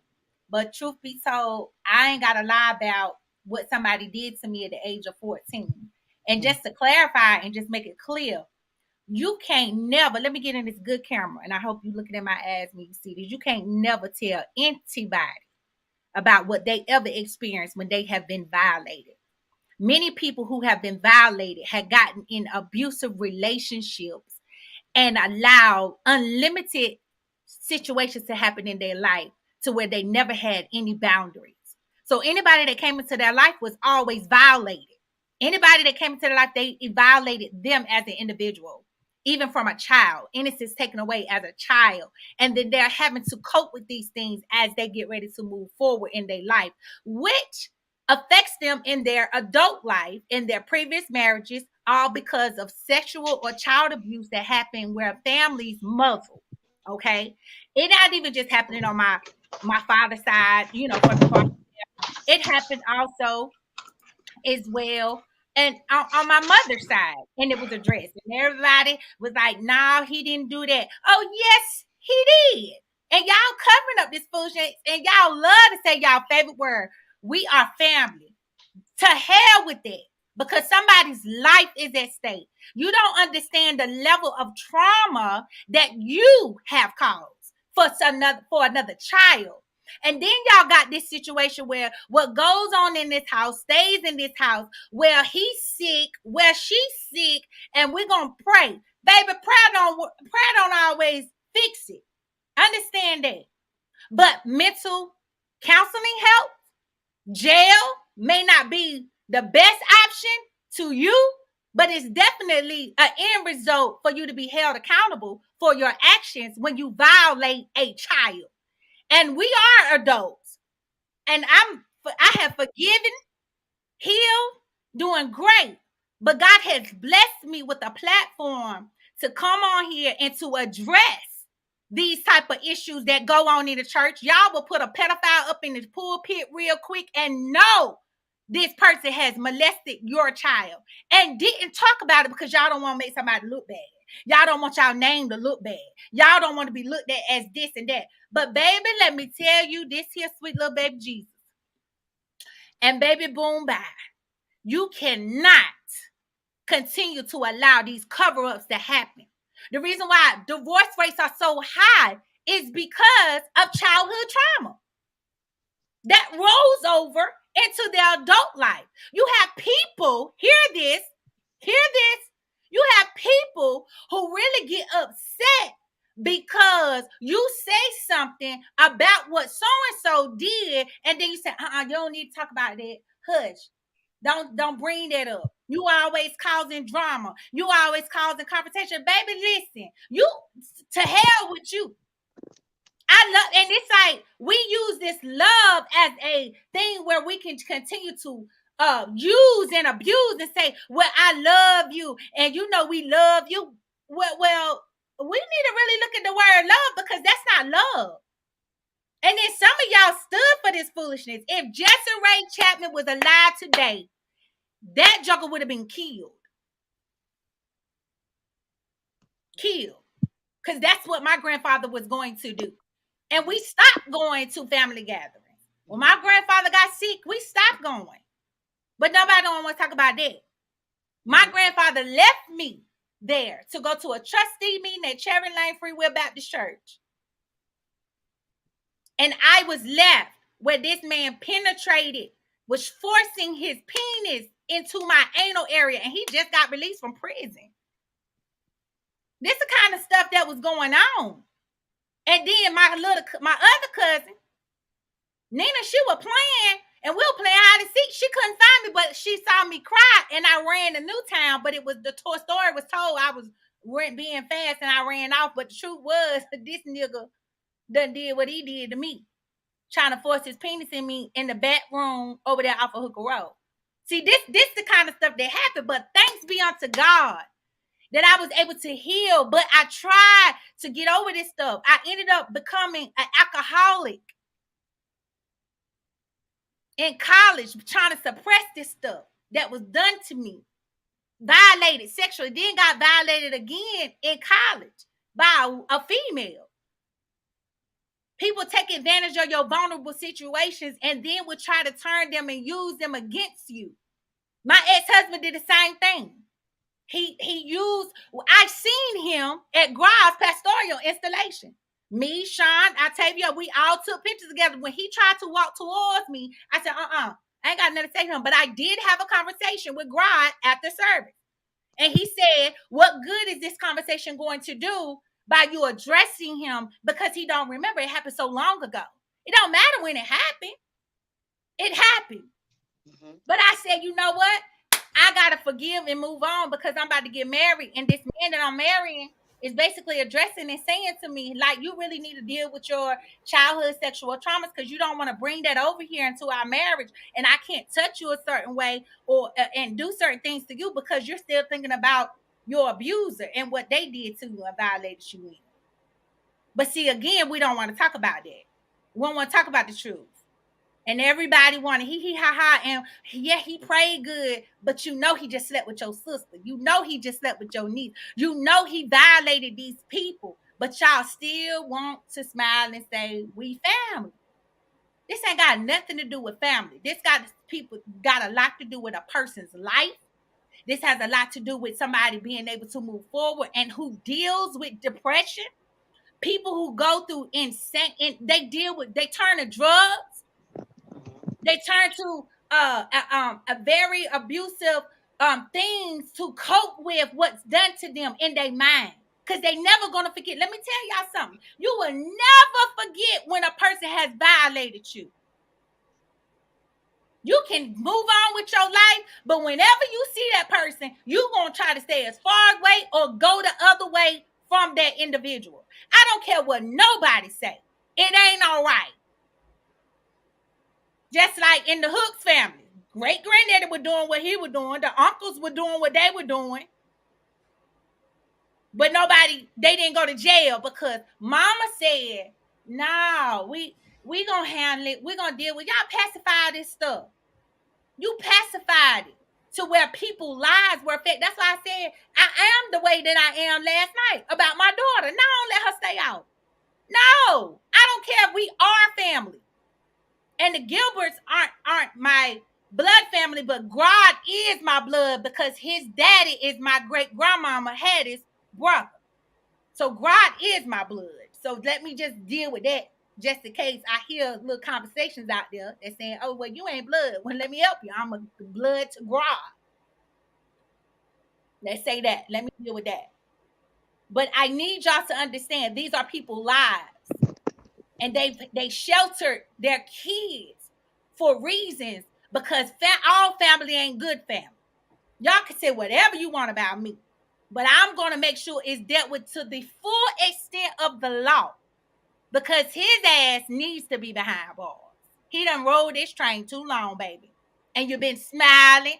But truth be told, I ain't got to lie about what somebody did to me at the age of 14. And just to clarify and just make it clear, you can't never, let me get in this good camera, and I hope you're looking at my ass when you see this. You can't never tell anybody about what they ever experienced when they have been violated. Many people who have been violated had gotten in abusive relationships and allowed unlimited situations to happen in their life to where they never had any boundaries. So anybody that came into their life was always violated. Anybody that came into their life, they violated them as an individual, even from a child. Innocence taken away as a child. And then they're having to cope with these things as they get ready to move forward in their life, which affects them in their adult life, in their previous marriages, all because of sexual or child abuse that happened where families muzzle. Okay. It not even just happening on my father's side, from the father. It happened also as well and on my mother's side, and it was addressed, and everybody was like, "No, he didn't do that." Oh, yes, he did. And y'all covering up this foolishness, and y'all love to say y'all favorite word. We are family. To hell with that, because somebody's life is at stake. You don't understand the level of trauma that you have caused for another child. And then y'all got this situation where what goes on in this house stays in this house, where he's sick, where she's sick, and we're gonna pray. Baby, prayer don't always fix it. Understand that. But mental counseling help, jail may not be the best option to you, but it's definitely an end result for you to be held accountable for your actions when you violate a child. And we are adults. And I have forgiven, healed, doing great. But God has blessed me with a platform to come on here and to address these type of issues that go on in the church. Y'all will put a pedophile up in the pulpit real quick and know this person has molested your child and didn't talk about it because y'all don't want to make somebody look bad. Y'all don't want y'all name to look bad. Y'all don't want to be looked at as this and that. But baby, let me tell you, this here sweet little baby Jesus and baby boom bye. You cannot continue to allow these cover-ups to happen. The reason why divorce rates are so high is because of childhood trauma that rolls over into their adult life. You have people, hear this, you have people who really get upset because you say something about what so-and-so did, and then you say, you don't need to talk about that. Hush. Don't bring that up. You always causing drama. You always causing confrontation. Baby, listen. You to hell with you. I love, and it's like we use this love as a thing where we can continue to use and abuse and say, well, I love you, and we love you. Well, we need to really look at the word love, because that's not love. And then some of y'all stood for this foolishness. If Jesse Ray Chapman was alive today, that joker would have been killed. Because that's what my grandfather was going to do. And we stopped going to family gatherings. When my grandfather got sick, we stopped going. But nobody don't want to talk about that. My grandfather left me there to go to a trustee meeting at Cherry Lane Free Will Baptist Church. And I was left where this man penetrated, was forcing his penis into my anal area, and he just got released from prison. This is the kind of stuff that was going on. And then my other cousin, Nina, she was playing, and we were playing hide and seek. She couldn't find me, but she saw me cry, and I ran to Newtown. But it was the story was told. I was being fast, and I ran off. But the truth was, this nigga done did what he did to me, trying to force his penis in me in the back room over there off of Hooker Road. See, this the kind of stuff that happened. But thanks be unto God that I was able to heal. But I tried to get over this stuff. I ended up becoming an alcoholic in college, trying to suppress this stuff that was done to me. Violated sexually, then got violated again in college by a female. People take advantage of your vulnerable situations and then will try to turn them and use them against you. My ex-husband did the same thing. I seen him at Gra's pastoral installation. Me, Sean, Octavia, we all took pictures together. When he tried to walk towards me, I said, I ain't got nothing to say to him. But I did have a conversation with Grod after service. And he said, what good is this conversation going to do by you addressing him, because he don't remember? It happened so long ago. It don't matter when it happened. It happened. Mm-hmm. But I said, you know what? I got to forgive and move on, because I'm about to get married. And this man that I'm marrying is basically addressing and saying to me, like, you really need to deal with your childhood sexual traumas, because you don't want to bring that over here into our marriage. And I can't touch you a certain way or and do certain things to you, because you're still thinking about your abuser and what they did to you and violated you in. But see, again, we don't want to talk about that. We don't want to talk about the truth. And everybody wanted he ha ha, and yeah, he prayed good, but you know he just slept with your sister. You know he just slept with your niece. You know he violated these people, but y'all still want to smile and say we family. This ain't got nothing to do with family. This got a lot to do with a person's life. This has a lot to do with somebody being able to move forward and who deals with depression. People who go through they turn to drugs. They turn to a very abusive things to cope with what's done to them in their mind, because they never gonna forget. Let me tell y'all something. You will never forget when a person has violated you. You can move on with your life, but whenever you see that person, you're gonna try to stay as far away or go the other way from that individual. I don't care what nobody say. It ain't all right. Just like in the Hooks family, great granddaddy was doing what he was doing. The uncles were doing what they were doing. But they didn't go to jail, because mama said, no, we gonna handle it. We're gonna deal with y'all. Pacify this stuff. You pacified it to where people's lives were affected. That's why I said I am the way that I am last night about my daughter. No, don't let her stay out. No, I don't care if we are family. And the Gilberts aren't my blood family, but God is my blood, because his daddy is my great grandmama Hattie's brother. So God is my blood. So let me just deal with that, just in case I hear little conversations out there that saying, oh, well, you ain't blood. Well, let me help you. I'm a blood to God. Let's say that. Let me deal with that. But I need y'all to understand, these are people's lives. And they sheltered their kids for reasons, because all family ain't good family. Y'all can say whatever you want about me, but I'm going to make sure it's dealt with to the full extent of the law, because his ass needs to be behind bars. He done rode this train too long, baby. And you've been smiling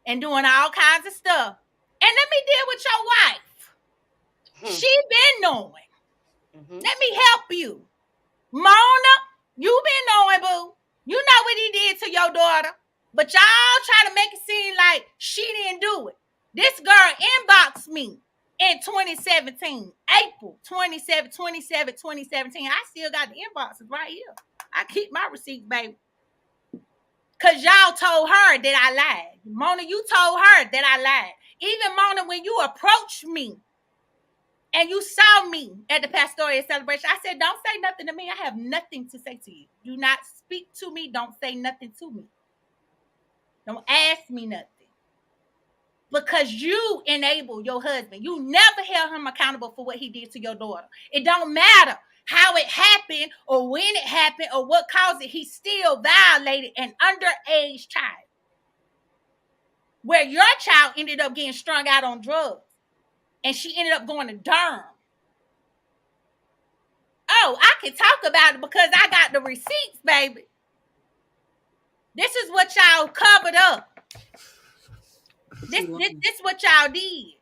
and doing all kinds of stuff. And let me deal with your wife. She been knowing. Mm-hmm. Let me help you. Mona, you been knowing, boo. You know what he did to your daughter. But y'all try to make it seem like she didn't do it. This girl inboxed me in 2017, April 2017. I still got the inboxes right here. I keep my receipts, baby. Because y'all told her that I lied. Mona, you told her that I lied. Even Mona, when you approached me and you saw me at the pastoral celebration, I said, don't say nothing to me. I have nothing to say to you. Do not speak to me. Don't say nothing to me. Don't ask me nothing. Because you enable your husband. You never held him accountable for what he did to your daughter. It don't matter how it happened or when it happened or what caused it. He still violated an underage child. Where your child ended up getting strung out on drugs. And she ended up going to Durham. Oh, I can talk about it because I got the receipts, baby. This is what y'all covered up. This what y'all did.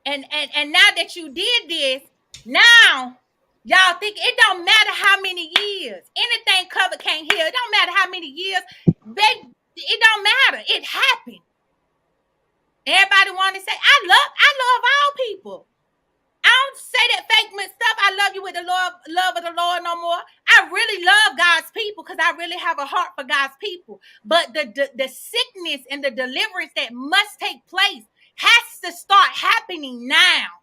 And now that you did this, now y'all think it don't matter how many years. Anything covered can't heal. It don't matter how many years. It don't matter. It happened. Everybody want to say, I love all people. I don't say that fake stuff. I love you with the love of the Lord no more. I really love God's people because I really have a heart for God's people. But the sickness and the deliverance that must take place has to start happening now.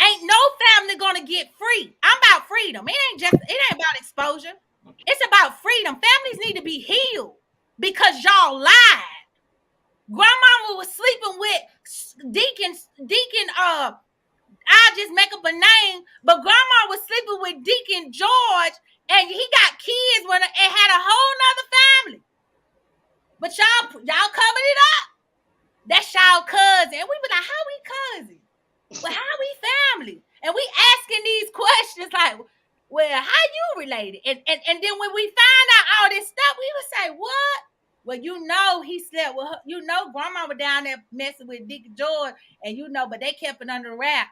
Ain't no family gonna get free. I'm about freedom. It ain't about exposure. It's about freedom. Families need to be healed because y'all lied. Grandmama was sleeping with Deacon, I just make up a name, but grandma was sleeping with Deacon George, and he got kids and had a whole nother family. But y'all covered it up. That's y'all cousin. And we be like, how we cousins? Well, how we family? And we asking these questions like, well, how you related? And then when we find out all this stuff, we would say, what? Well, you know he slept with her. You know grandma was down there messing with Deacon George, and you know, but they kept it under wraps.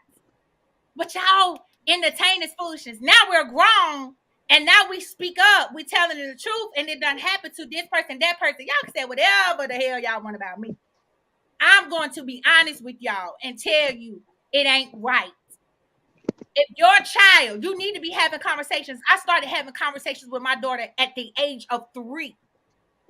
But y'all entertain this foolishness. Now we're grown, and now we speak up. We telling the truth, and it done happened to this person, that person. Y'all can say whatever the hell y'all want about me. I'm going to be honest with y'all and tell you it ain't right. If your child, you need to be having conversations. I started having conversations with my daughter at the age of 3.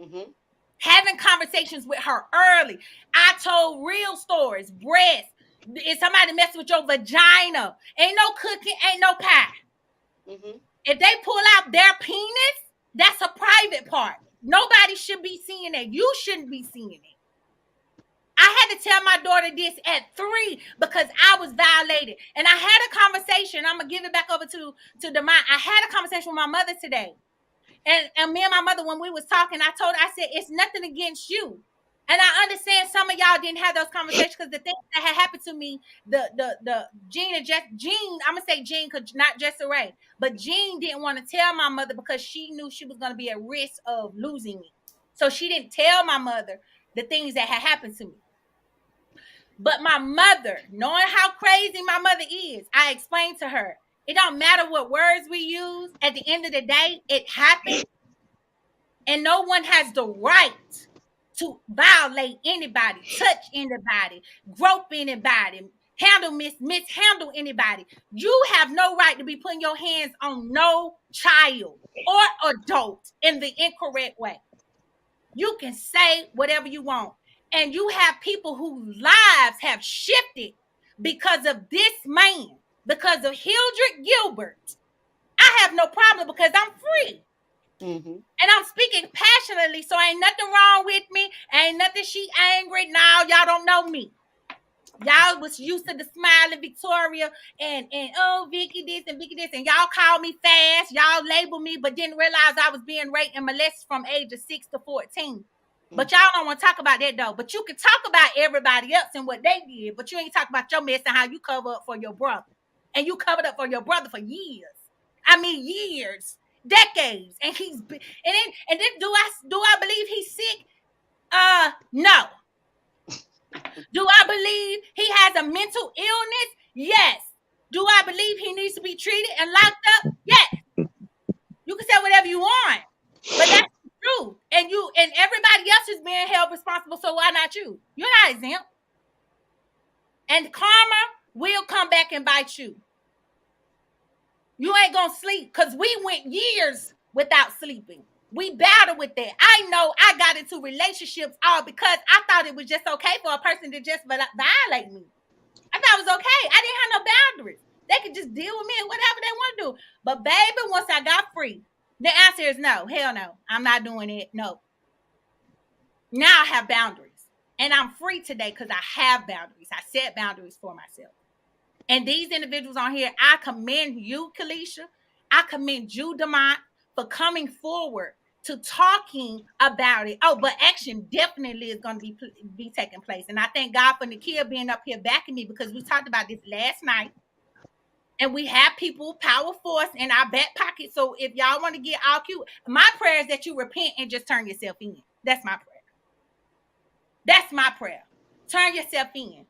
Mm-hmm. Having conversations with her early. I told real stories. Breast. If somebody messing with your vagina, ain't no cooking, ain't no pie. Mm-hmm. If they pull out their penis, that's a private part. Nobody should be seeing that. You shouldn't be seeing it. I had to tell my daughter this at 3 because I was violated. And I had a conversation. I'm going to give it back over to Demont. I had a conversation with my mother today. And me and my mother, when we was talking, I told her, I said, it's nothing against you. And I understand some of y'all didn't have those conversations because the things that had happened to me, the Jean, I'm going to say Jean, because not Jessa Ray, but Jean didn't want to tell my mother because she knew she was going to be at risk of losing me. So she didn't tell my mother the things that had happened to me. But my mother, knowing how crazy my mother is, I explained to her, it don't matter what words we use. At the end of the day, it happened. And no one has the right to violate anybody, touch anybody, grope anybody, mishandle anybody. You have no right to be putting your hands on no child or adult in the incorrect way. You can say whatever you want. And you have people whose lives have shifted because of this man, because of Hildred Gilbert. I have no problem because I'm free. Mm-hmm. And I'm speaking passionately, so ain't nothing wrong with me. Ain't nothing she angry. Now y'all don't know me. Y'all was used to the smiling Victoria and oh, Vicky this and Vicky this. And y'all call me fast. Y'all label me, but didn't realize I was being raped and molested from age of 6 to 14. But y'all don't want to talk about that, though. But you can talk about everybody else and what they did, but you ain't talk about your mess and how you cover up for your brother. And you covered up for your brother for years. I mean, years, decades. And then do I believe he's sick? No. Do I believe he has a mental illness, yes. Do I believe he needs to be treated and locked up? Yes. You can say whatever you want, but that's the truth. And everybody else is being held responsible, so why not you? You're not exempt. And karma will come back and bite you. You ain't gonna sleep, because we went years without sleeping. We battled with that. I know I got into relationships all because I thought it was just okay for a person to just violate me. I thought it was okay. I didn't have no boundaries. They could just deal with me and whatever they want to do. But baby, once I got free, the answer is no. Hell no. I'm not doing it. No. Now I have boundaries. And I'm free today because I have boundaries. I set boundaries for myself. And these individuals on here, I commend you, Kelisha. I commend you, Demont, for coming forward to talking about it. Oh, but action definitely is going to be taking place. And I thank God for Nakia being up here backing me, because we talked about this last night. And we have people, power force in our back pocket. So if y'all want to get all cute, my prayer is that you repent and just turn yourself in. That's my prayer. That's my prayer. Turn yourself in.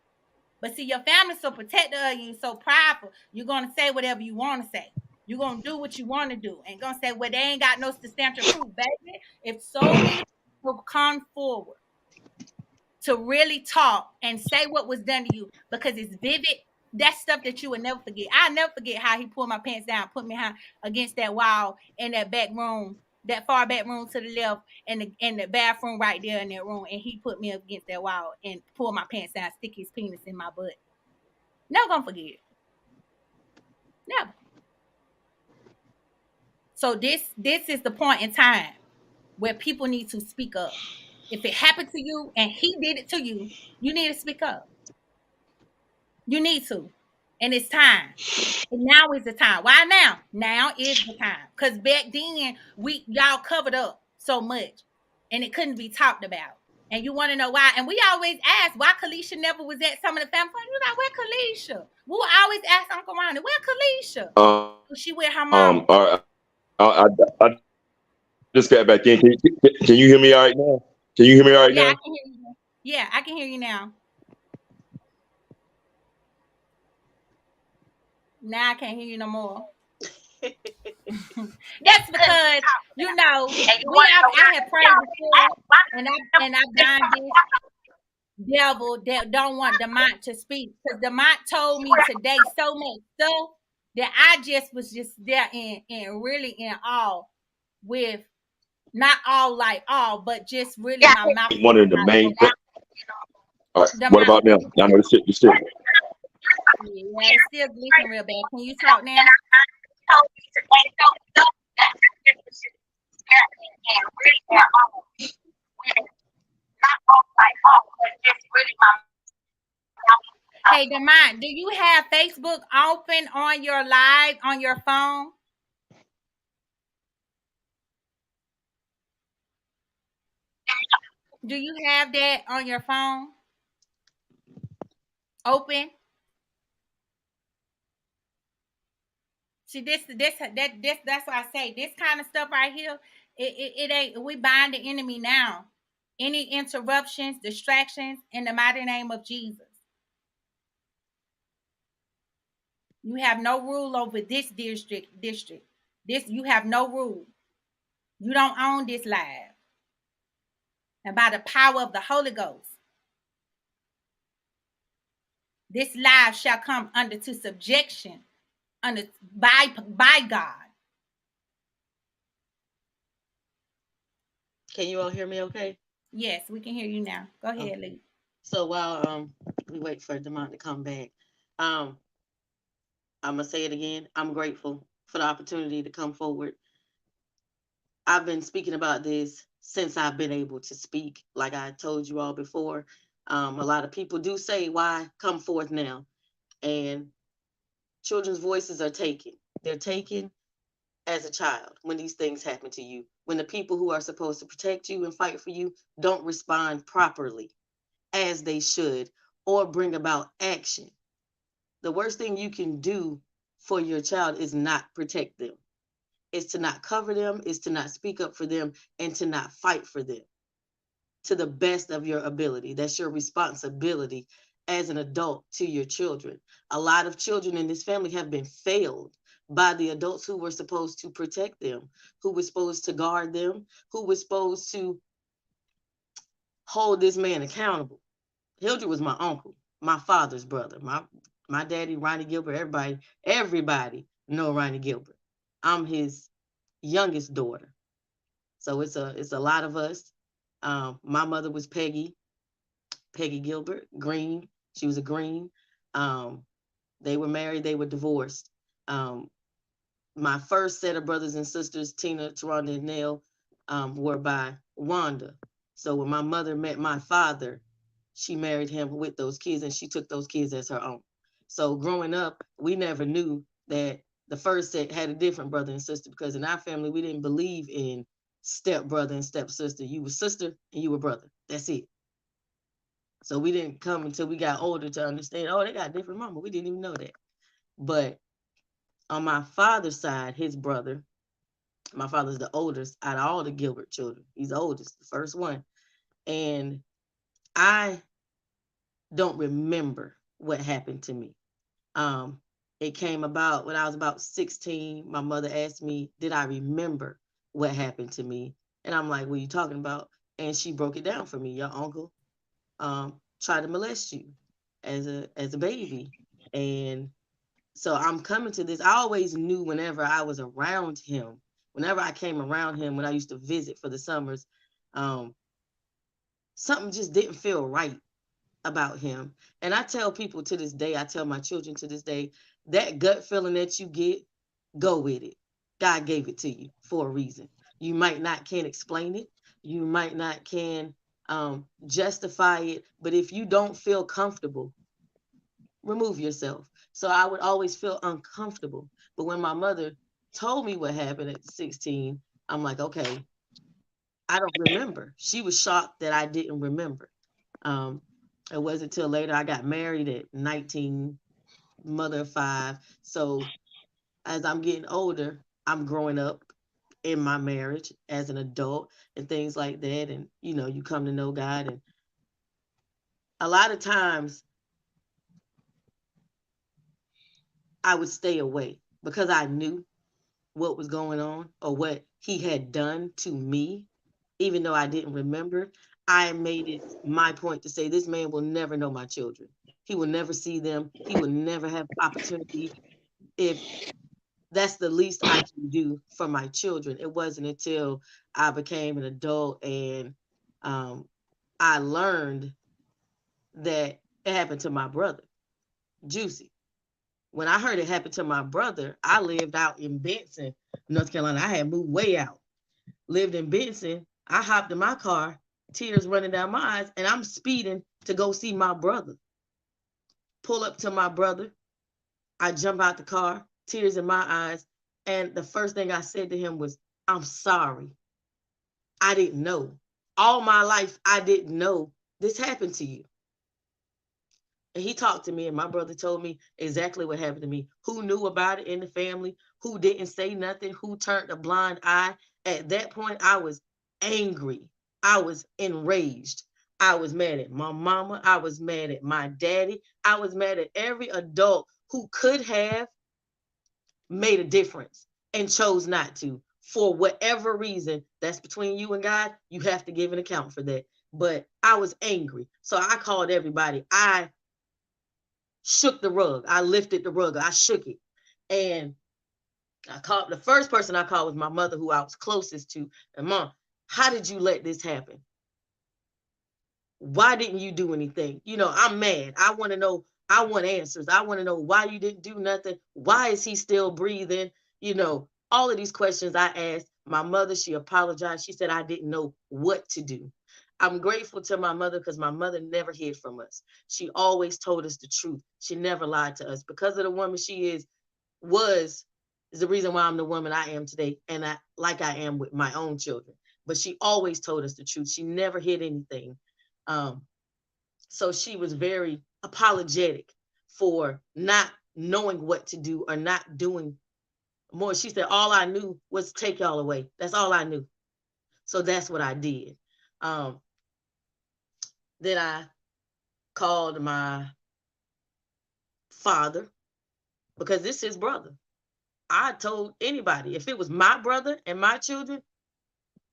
But see, your family's so protective of you, so prideful, you're going to say whatever you want to say. You're going to do what you want to do. And going to say, well, they ain't got no substantial proof, baby. If so many people come forward to really talk and say what was done to you, because it's vivid, that's stuff that you will never forget. I'll never forget how he pulled my pants down, put me against that wall in that back room, that far back room to the left, and the bathroom right there in that room. And he put me up against that wall and pulled my pants down, stick his penis in my butt. Never gonna forget it. Never. So this is the point in time where people need to speak up. If it happened to you and he did it to you, you need to speak up. You need to. And it's time. And now is the time. Why now? Now is the time. Because back then, y'all covered up so much. And it couldn't be talked about. And you want to know why? And we always ask why Kelisha never was at some of the family functions. We're like, where Kelisha? We'll always ask Uncle Ronnie, where Kelisha? She with her mom. I just got back in. Can you hear me all right now? Can you hear me all right now? I can hear you. Yeah, I can hear you now. Now I can't hear you no more. That's because I have prayed before, and I've done this devil that don't want Demont to speak, because Demont told me today so much stuff that I just was just there and really in awe with, not all like all, but just really my mouth. One of the main. All right. What about now? I know the shit. Yeah, it's still glitching real bad. Can you talk now? Hey, Demont, do you have Facebook open on your live on your phone? Do you have that on your phone open? See, that's why I say this kind of stuff right here. It ain't. We bind the enemy now. Any interruptions, distractions, in the mighty name of Jesus. You have no rule over this district. This, you have no rule. You don't own this live. And by the power of the Holy Ghost, this live shall come under to subjection by God. Can you all hear me okay? Yes, we can hear you now. Go ahead, okay. Lee. So while we wait for Demont to come back, I'm gonna say it again. I'm grateful for the opportunity to come forward. I've been speaking about this since I've been able to speak. Like I told you all before, a lot of people do say, why come forth now? And children's voices are taken. They're taken as a child when these things happen to you, when the people who are supposed to protect you and fight for you don't respond properly as they should or bring about action. The worst thing you can do for your child is not protect them. Is to not cover them, is to not speak up for them, and to not fight for them to the best of your ability. That's your responsibility as an adult to your children. A lot of children in this family have been failed by the adults who were supposed to protect them, who were supposed to guard them, who were supposed to hold this man accountable. Hildred was my uncle, my father's brother. My daddy, Ronnie Gilbert, everybody know Ronnie Gilbert. I'm his youngest daughter. So it's a lot of us. My mother was Peggy Gilbert, Green. She was a Green. They were married, they were divorced. My first set of brothers and sisters, Tina, Taronda, and Nell, were by Wanda. So when my mother met my father, she married him with those kids, and she took those kids as her own. So growing up, we never knew that the first set had a different brother and sister, because in our family, we didn't believe in step brother and step sister. You were sister and you were brother. That's it. So we didn't come until we got older to understand, oh, they got different mama. We didn't even know that. But on my father's side, his brother, my father's the oldest out of all the Gilbert children. He's the oldest, the first one. And I don't remember what happened to me. It came about when I was about 16. My mother asked me, did I remember what happened to me? And I'm like, what are you talking about? And she broke it down for me. Your uncle tried to molest you as a baby. And so I'm coming to this. I always knew whenever I was around him, whenever I came around him, when I used to visit for the summers, something just didn't feel right about him. And I tell people to this day, I tell my children to this day, that gut feeling that you get, go with it. God gave it to you for a reason. You might not can explain it. You might not can justify it. But if you don't feel comfortable, remove yourself. So I would always feel uncomfortable. But when my mother told me what happened at 16, I'm like, okay, I don't remember. She was shocked that I didn't remember. It wasn't until later I got married at 19, mother of 5. So as I'm getting older, I'm growing up in my marriage as an adult and things like that. And, you come to know God. And a lot of times I would stay away because I knew what was going on or what he had done to me, even though I didn't remember. I made it my point to say, this man will never know my children. He will never see them. He will never have opportunity. If that's the least I can do for my children. It wasn't until I became an adult and I learned that it happened to my brother, Juicy. When I heard it happened to my brother, I lived out in Benson, North Carolina. I had moved way out, lived in Benson. I hopped in my car, tears running down my eyes, and I'm speeding to go see my brother. Pull up to my brother. I jump out the car, tears in my eyes. And the first thing I said to him was, I'm sorry. I didn't know. All my life, I didn't know this happened to you. And he talked to me, and my brother told me exactly what happened to me. Who knew about it in the family? Who didn't say nothing? Who turned a blind eye? At that point, I was angry. I was enraged. I was mad at my mama. I was mad at my daddy. I was mad at every adult who could have made a difference and chose not to. For whatever reason, that's between you and God. You have to give an account for that. But I was angry. So I called everybody. I shook the rug. I lifted the rug. I shook it. And I called, the first person I called was my mother, who I was closest to. And Mom, how did you let this happen? Why didn't you do anything? I'm mad. I want to know. I want answers. I want to know why you didn't do nothing. Why is he still breathing? All of these questions I asked. My mother, she apologized. She said I didn't know what to do. I'm grateful to my mother because my mother never hid from us. She always told us the truth. She never lied to us. Because of the woman she is the reason why I'm the woman I am today, and I am with my own children. But she always told us the truth. She never hid anything. So she was very apologetic for not knowing what to do or not doing more. She said, all I knew was take y'all away. That's all I knew. So that's what I did. Then I called my father, because this is his brother. I told anybody, if it was my brother and my children,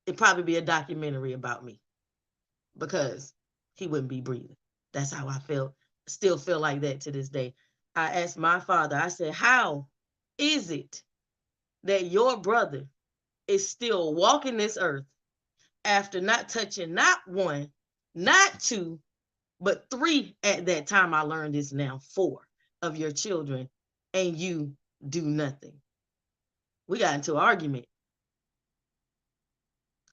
it'd probably be a documentary about me, because he wouldn't be breathing. That's how I feel. Still feel like that to this day. I asked my father, I said, how is it that your brother is still walking this earth after not touching not one, not two, but three at that time? I learned this now, 4 of your children, and you do nothing. We got into an argument.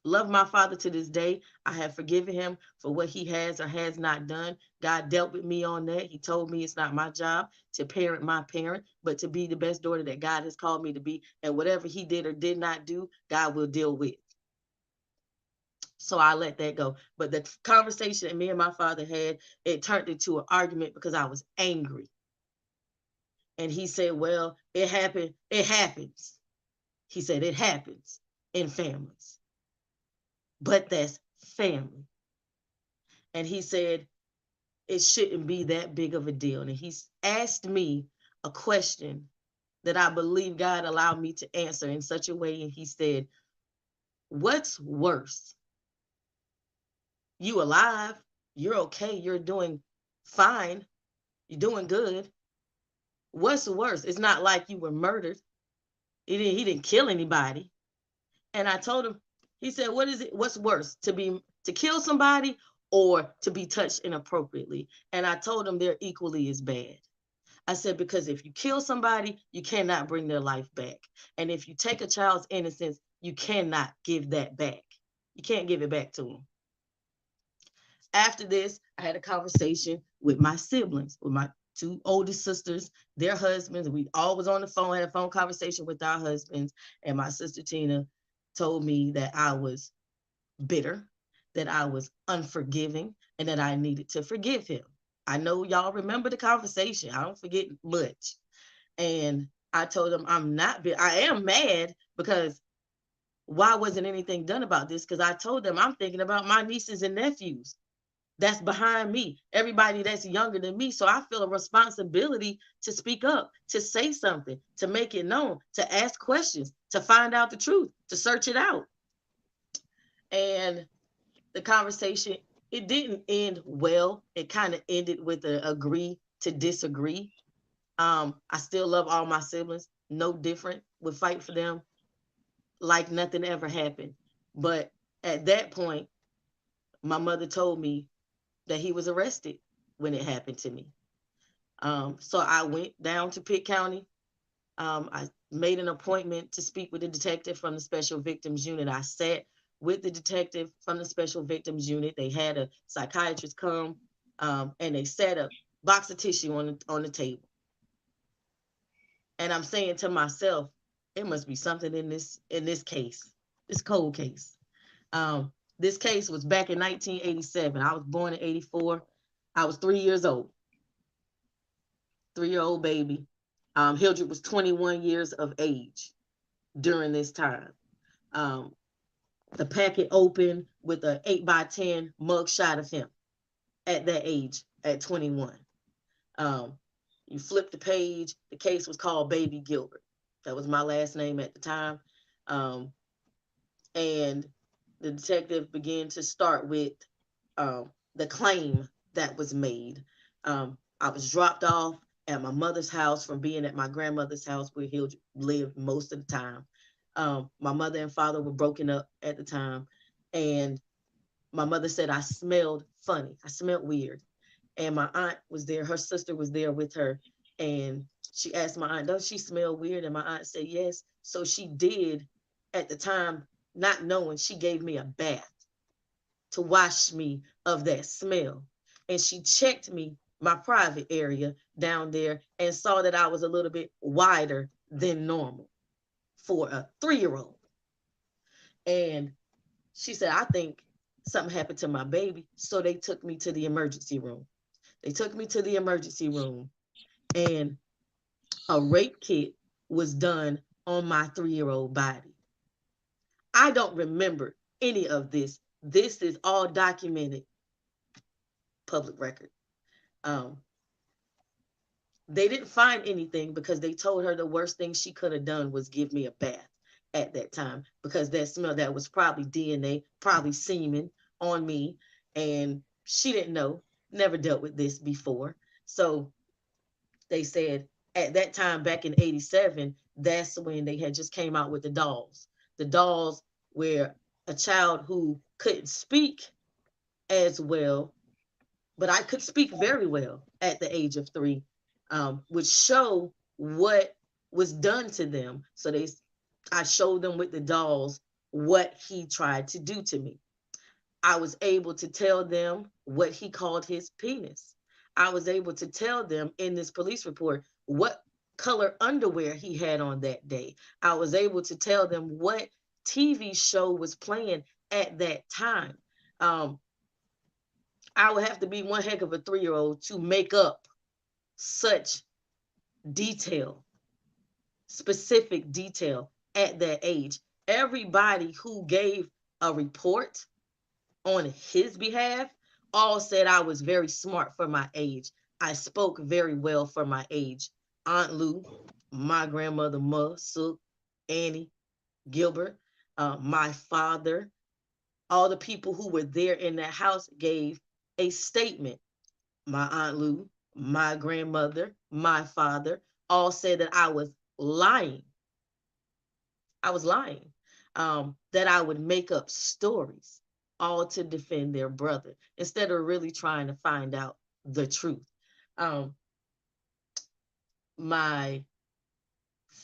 Love my father to this day. I have forgiven him for what he has or has not done. God dealt with me on that. He told me it's not my job to parent my parent, but to be the best daughter that God has called me to be. And whatever he did or did not do, God will deal with. So I let that go. But the conversation that me and my father had, it turned into an argument because I was angry. And he said, well, it happened. It happens. He said, it happens in families. But that's family. And he said, it shouldn't be that big of a deal. And he's asked me a question that I believe God allowed me to answer in such a way. And he said, what's worse? You alive, you're okay, you're doing fine, you're doing good. What's worse? It's not like you were murdered. He didn't kill anybody. And I told him, he said, what is it? What's worse? To kill somebody or to be touched inappropriately? And I told him they're equally as bad. I said, because if you kill somebody, you cannot bring their life back. And if you take a child's innocence, you cannot give that back. You can't give it back to them. After this, I had a conversation with my siblings, with my 2 oldest sisters, their husbands. We all was on the phone, had a phone conversation with our husbands. And my sister Tina told me that I was bitter, that I was unforgiving, and that I needed to forgive him. I know y'all remember the conversation. I don't forget much. And I told him I'm not bitter. I am mad because why wasn't anything done about this? Because I told them I'm thinking about my nieces and nephews that's behind me, everybody that's younger than me. So I feel a responsibility to speak up, to say something, to make it known, to ask questions, to find out the truth, to search it out. And the conversation, it didn't end well. It kind of ended with an agree to disagree. I still love all my siblings, no different, would fight for them like nothing ever happened. But at that point, my mother told me that he was arrested when it happened to me. So I went down to Pitt County. I made an appointment to speak with the detective from the Special Victims Unit. I sat with the detective from the Special Victims Unit. They had a psychiatrist come, and they set a box of tissue on the table. And I'm saying to myself, it must be something in this case, this cold case. This case was back in 1987. I was born in 84. I was 3 years old. 3-year-old baby. Hildred was 21 years of age during this time. The packet opened with an 8x10 mug shot of him at that age, at 21. You flip the page. The case was called Baby Gilbert. That was my last name at the time. And the detective began to start with the claim that was made. I was dropped off at my mother's house from being at my grandmother's house where he lived most of the time. My mother and father were broken up at the time. And my mother said I smelled funny. I smelled weird. And my aunt was there. Her sister was there with her. And she asked my aunt, does she smell weird? And my aunt said, yes. So she did at the time, not knowing, she gave me a bath to wash me of that smell. And she checked me, my private area down there, and saw that I was a little bit wider than normal for a 3-year-old. And she said, I think something happened to my baby. So they took me to the emergency room. They took me to the emergency room, and a rape kit was done on my 3-year-old body. I don't remember any of this. This is all documented, public record. They didn't find anything because they told her the worst thing she could have done was give me a bath at that time, because that smell, that was probably DNA, probably semen on me. And she didn't know, never dealt with this before. So they said at that time back in 87, that's when they had just came out with the dolls. The dolls where a child who couldn't speak as well, but I could speak very well at the age of 3, would show what was done to them. So I showed them with the dolls what he tried to do to me. I was able to tell them what he called his penis. I was able to tell them in this police report what color underwear he had on that day. I was able to tell them what TV show was playing at that time. I would have to be one heck of a 3-year-old to make up such detail, specific detail at that age. Everybody who gave a report on his behalf all said I was very smart for my age. I spoke very well for my age. Aunt Lou, my grandmother, Ma, Sook, Annie, Gilbert, my father, all the people who were there in that house gave a statement. My Aunt Lou, my grandmother, my father all said that I was lying. I was lying. That I would make up stories, all to defend their brother, instead of really trying to find out the truth. Um, my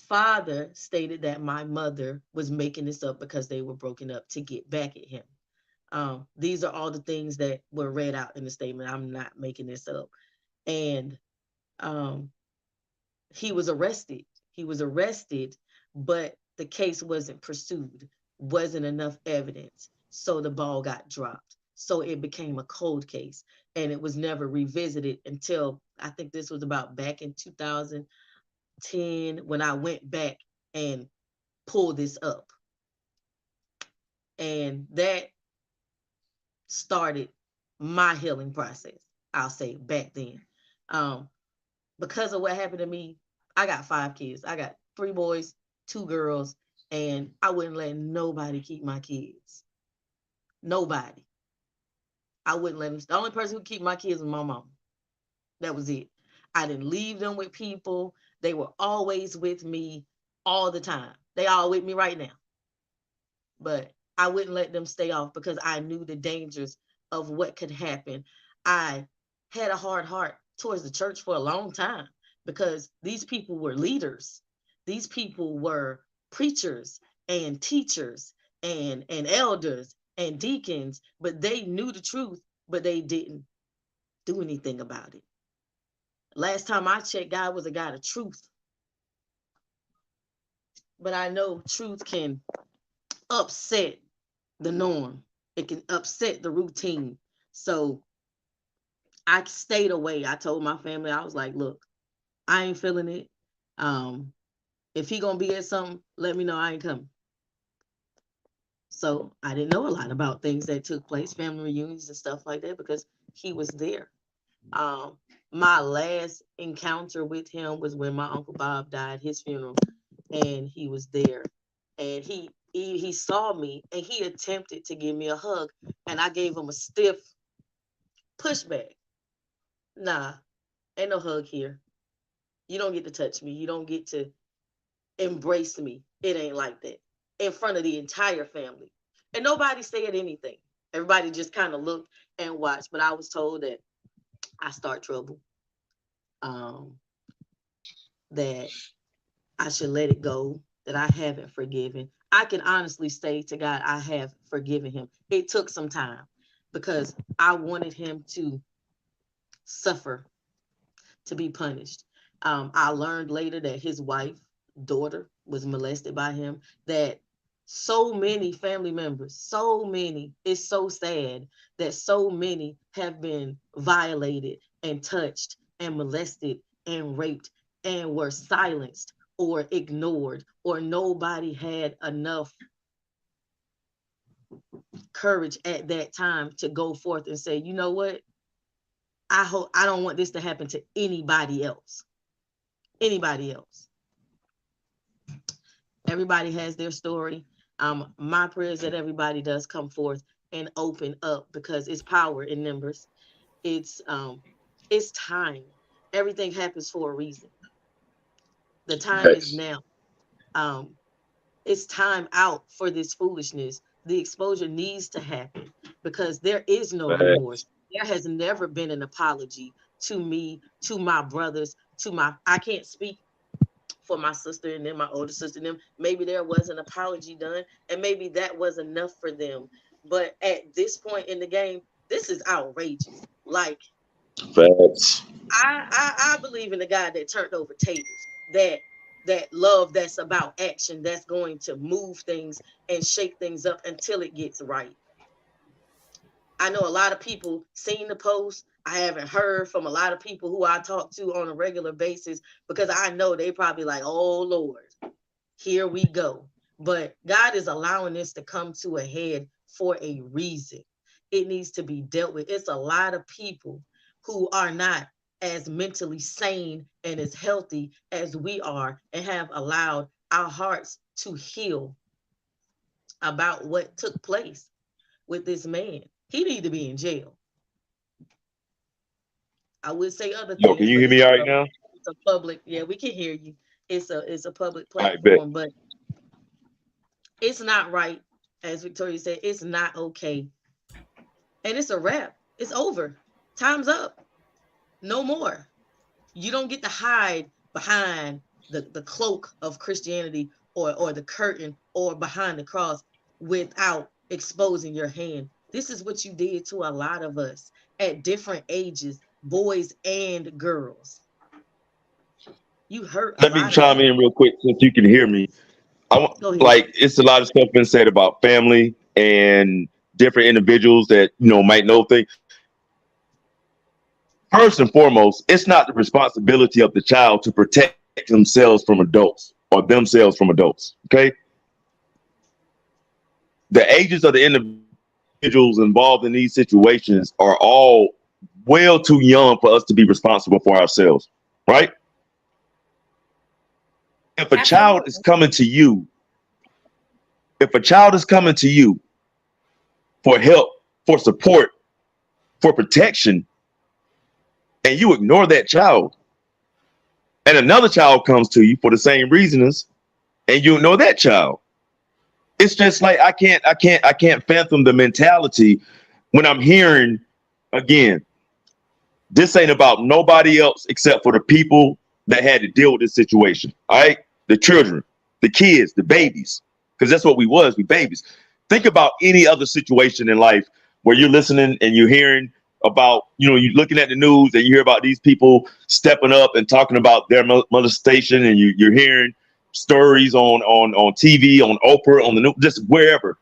father stated that my mother was making this up because they were broken up to get back at him. These are all the things that were read out in the statement. I'm not making this up. And he was arrested. He was arrested, but the case wasn't pursued, wasn't enough evidence. So the ball got dropped. So it became a cold case, and it was never revisited until I think this was about back in 2010 when I went back and pulled this up. And that started my healing process, I'll say, back then. Because of what happened to me, I got 5 kids. I got 3 boys, 2 girls, and I wouldn't let nobody keep my kids. Nobody. I wouldn't let them. The only person who keep my kids was my mom. That was it. I didn't leave them with people. They were always with me all the time. They all with me right now. But I wouldn't let them stay off because I knew the dangers of what could happen. I had a hard heart towards the church for a long time because these people were leaders. These people were preachers and teachers and elders and deacons, but they knew the truth, but they didn't do anything about it. Last time I checked, God was a God of truth. But I know truth can upset the norm. It can upset the routine. So I stayed away. I told my family, I was like, look, I ain't feeling it. If he gonna be at something, let me know. I ain't coming. So I didn't know a lot about things that took place, family reunions and stuff like that, because he was there. My last encounter with him was when my Uncle Bob died, his funeral, and he was there. And he saw me and he attempted to give me a hug, and I gave him a stiff pushback. Nah, ain't no hug here. You don't get to touch me. You don't get to embrace me. It ain't like that. In front of the entire family. And nobody said anything. Everybody just kind of looked and watched. But I was told that I start trouble. That I should let it go, that I haven't forgiven. I can honestly say to God, I have forgiven him. It took some time because I wanted him to suffer, to be punished. I learned later that his wife, daughter, was molested by him, that so many family members, so many, it's so sad that so many have been violated and touched and molested and raped and were silenced or ignored, or nobody had enough courage at that time to go forth and say, you know what? I don't want this to happen to anybody else. anybody else. Everybody has their story. My prayer is that everybody does come forth and open up, because it's power in numbers. It's um it's time. Everything happens for a reason. The time is Facts. now. Um, it's time out for this foolishness. The exposure needs to happen, because there is no remorse. Facts. There has never been an apology to me, to my brothers, to my, I can't speak for my sister and then my older sister and them. Maybe there was an apology done, and maybe that was enough for them. But at this point in the game, this is outrageous. Like, Facts. I believe in the God that turned over tables, that love that's about action, that's going to move things and shake things up until it gets right. I know a lot of people seen the post. I haven't heard from a lot of people who I talk to on a regular basis, because I know they probably like, oh Lord, here we go. But God is allowing this to come to a head for a reason. It needs to be dealt with. It's a lot of people who are not as mentally sane and as healthy as we are, and have allowed our hearts to heal about what took place with this man. He need to be in jail. I would say other Yo, can things, you but hear me all right now? it's a public, yeah, we can hear you. It's a public I bet. platform, but it's not right. As Victoria said, it's not okay. And it's a wrap. It's over. Time's up. No more. You don't get to hide behind the cloak of Christianity, or the curtain, or behind the cross, without exposing your hand. This is what you did to a lot of us at different ages, boys and girls. You hurt a Let me lot of chime people. in real quick since you can hear me. I want, Go ahead. like, it's a lot of stuff been said about family and different individuals that might know things. First and foremost, it's not the responsibility of the child to protect themselves from adults or themselves from adults. Okay, the ages of the individuals involved in these situations are all well too young for us to be responsible for ourselves, right? If a child is Absolutely. coming to you, if a child is coming to you for help, for support, for protection, and you ignore that child, and another child comes to you for the same reasons, and you ignore that child, it's just like I can't fathom the mentality when I'm hearing, again, this ain't about nobody else except for the people that had to deal with this situation. All right, the children, the kids, the babies, because that's what we babies. Think about any other situation in life where you're listening and you're hearing about, you're looking at the news and you hear about these people stepping up and talking about their molestation, and you're hearing stories on TV, on Oprah, on the news, just wherever.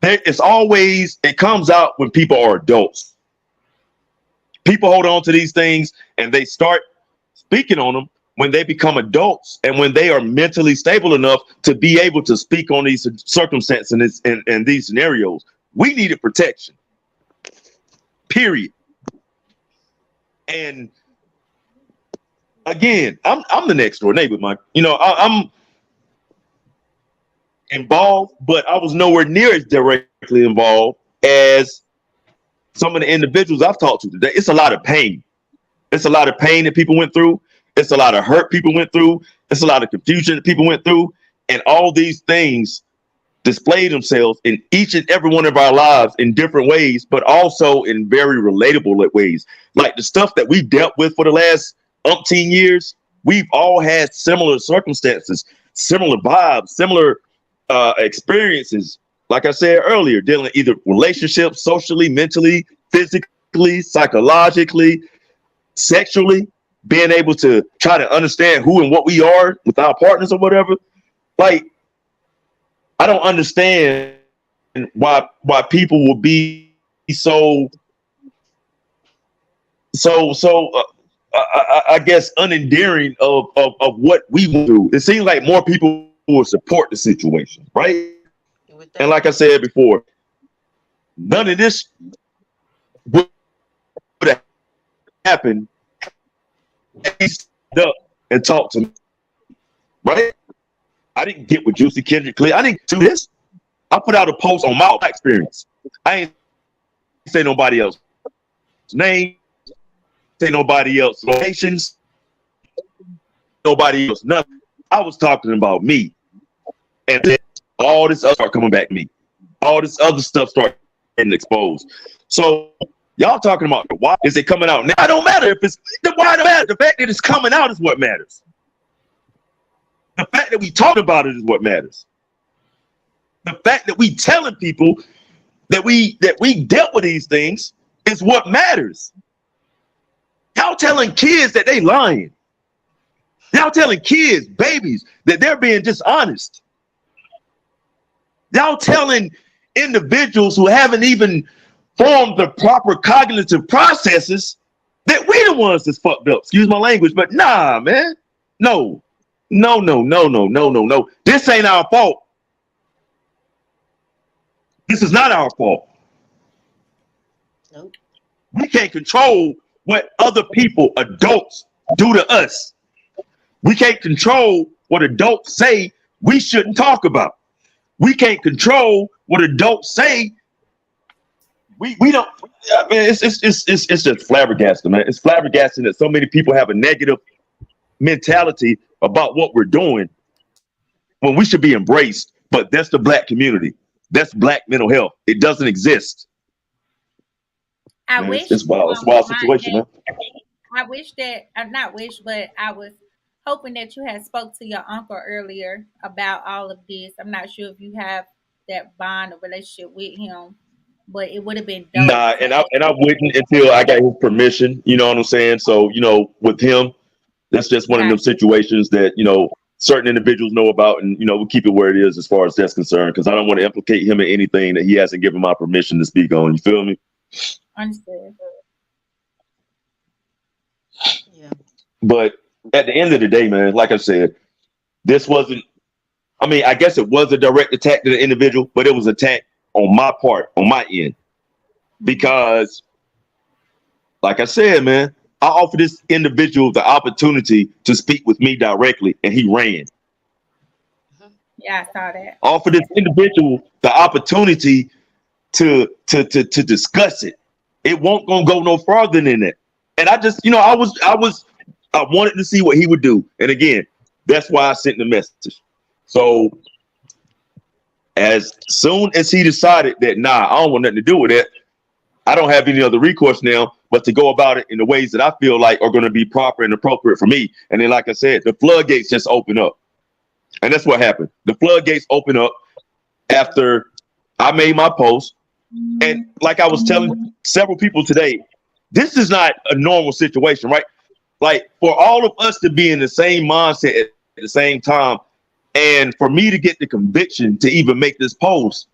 It comes out when people are adults. People hold on to these things and they start speaking on them when they become adults, and when they are mentally stable enough to be able to speak on these circumstances and these scenarios. We needed protection, period. And again, I'm the next door neighbor, Mike. I'm involved, but I was nowhere near as directly involved as some of the individuals I've talked to today. It's a lot of pain. It's a lot of pain that people went through. It's a lot of hurt people went through. It's a lot of confusion that people went through. And all these things display themselves in each and every one of our lives in different ways, but also in very relatable ways. Like the stuff that we dealt with for the last umpteen years, we've all had similar circumstances, similar vibes, similar experiences. Like I said earlier, dealing either relationships, socially, mentally, physically, psychologically, sexually, being able to try to understand who and what we are with our partners or whatever. Like, I don't understand why people will be I guess unendearing of what we will do. It seems like more people will support the situation, right? With And that, like I said before, none of this would have happened he stood up and talked to me, right? I didn't get with Juicy Kendrick clear. I didn't do this. I put out a post on my experience. I ain't say nobody else name, say nobody else locations, nobody else nothing. I was talking about me, and then all this other started coming back to me. All this other stuff started getting exposed. So y'all talking about why is it coming out now? It don't matter if it's the why don't matter. The fact that it's coming out is what matters. The fact that we talk about it is what matters. The fact that we telling people that we dealt with these things is what matters. Y'all telling kids that they lying. Y'all telling kids, babies, that they're being dishonest. Y'all telling individuals who haven't even formed the proper cognitive processes that we the ones that's fucked up. Excuse my language, but nah, man. No. This ain't our fault. This is not our fault. Nope. We can't control what other people, adults, do to us. We can't control what adults say we shouldn't talk about. We can't control what adults say. We don't. I mean, it's just flabbergasting, man. It's flabbergasting that so many people have a negative mentality about what we're doing when we should be embraced. But that's the Black community. That's Black mental health. It doesn't exist. I Man, wish it's wild. It's a wild situation, man. I wish that I'm not wish, but I was hoping that you had spoke to your uncle earlier about all of this. I'm not sure if you have that bond or relationship with him, but it would have been dope. Nah, and I wouldn't until I got his permission. You know what I'm saying? So with him, that's just one of them situations that certain individuals know about, and we'll keep it where it is as far as that's concerned, because I don't want to implicate him in anything that he hasn't given my permission to speak on. You feel me? Understood. Yeah. But at the end of the day, man, like I said, this wasn't. I mean, I guess it was a direct attack to the individual, but it was attack on my part, on my end, because, like I said, man, I offered this individual the opportunity to speak with me directly, and he ran. Yeah, I saw that. Offered this individual the opportunity to discuss it. It won't gonna go no farther than that. And I just, I wanted to see what he would do. And again, that's why I sent the message. So as soon as he decided that, nah, I don't want nothing to do with it, I don't have any other recourse now but to go about it in the ways that I feel like are going to be proper and appropriate for me. And then, like I said, the floodgates just open up. And that's what happened. The floodgates open up after I made my post. And like I was telling several people today, this is not a normal situation, right? Like, for all of us to be in the same mindset at the same time, and for me to get the conviction to even make this post,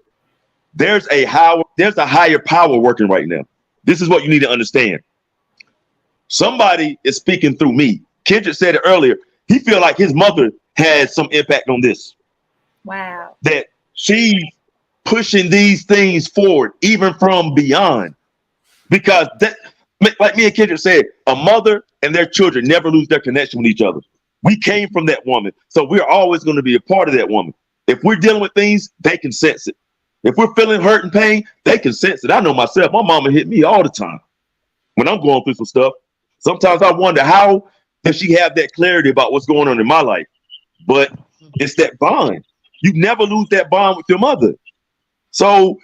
there's a higher power working right now. This is what you need to understand. Somebody is speaking through me. Kendrick said it earlier. He feel like his mother had some impact on this. Wow. That she's pushing these things forward, even from beyond. Because that, like me and Kendrick said, a mother and their children never lose their connection with each other. We came from that woman, so we're always going to be a part of that woman. If we're dealing with things, they can sense it. If we're feeling hurt and pain, they can sense it. I know myself. My mama hit me all the time when I'm going through some stuff. Sometimes I wonder, how does she have that clarity about what's going on in my life? But it's that bond. You never lose that bond with your mother. So,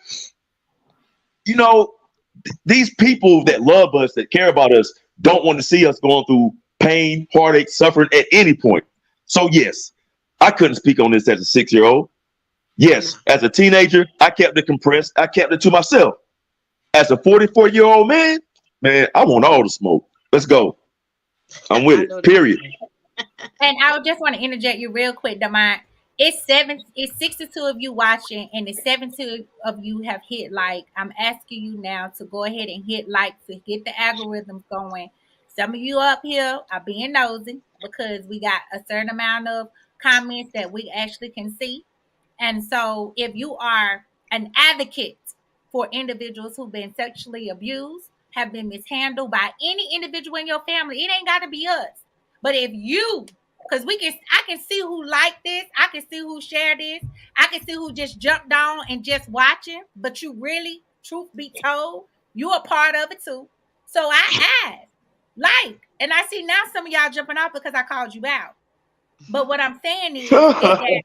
these people that love us, that care about us, don't want to see us going through pain, heartache, suffering at any point. So yes, I couldn't speak on this as a 6-year-old. Yes, as a teenager, I kept it compressed. I kept it to myself. As a 44-year-old man, I want all the smoke. Let's go. I'm with it. Period. And I just want to interject you real quick, Demont. It's 62 of you watching, and the 72 of you have hit like. I'm asking you now to go ahead and hit like to get the algorithms going. Some of you up here are being nosy because we got a certain amount of comments that we actually can see. And so if you are an advocate for individuals who've been sexually abused, have been mishandled by any individual in your family, it ain't got to be us. But if you, because I can see who liked this, I can see who shared this, I can see who just jumped on and just watching, but you really, truth be told, you're a part of it too. So I asked, and I see now some of y'all jumping off because I called you out. But what I'm saying is that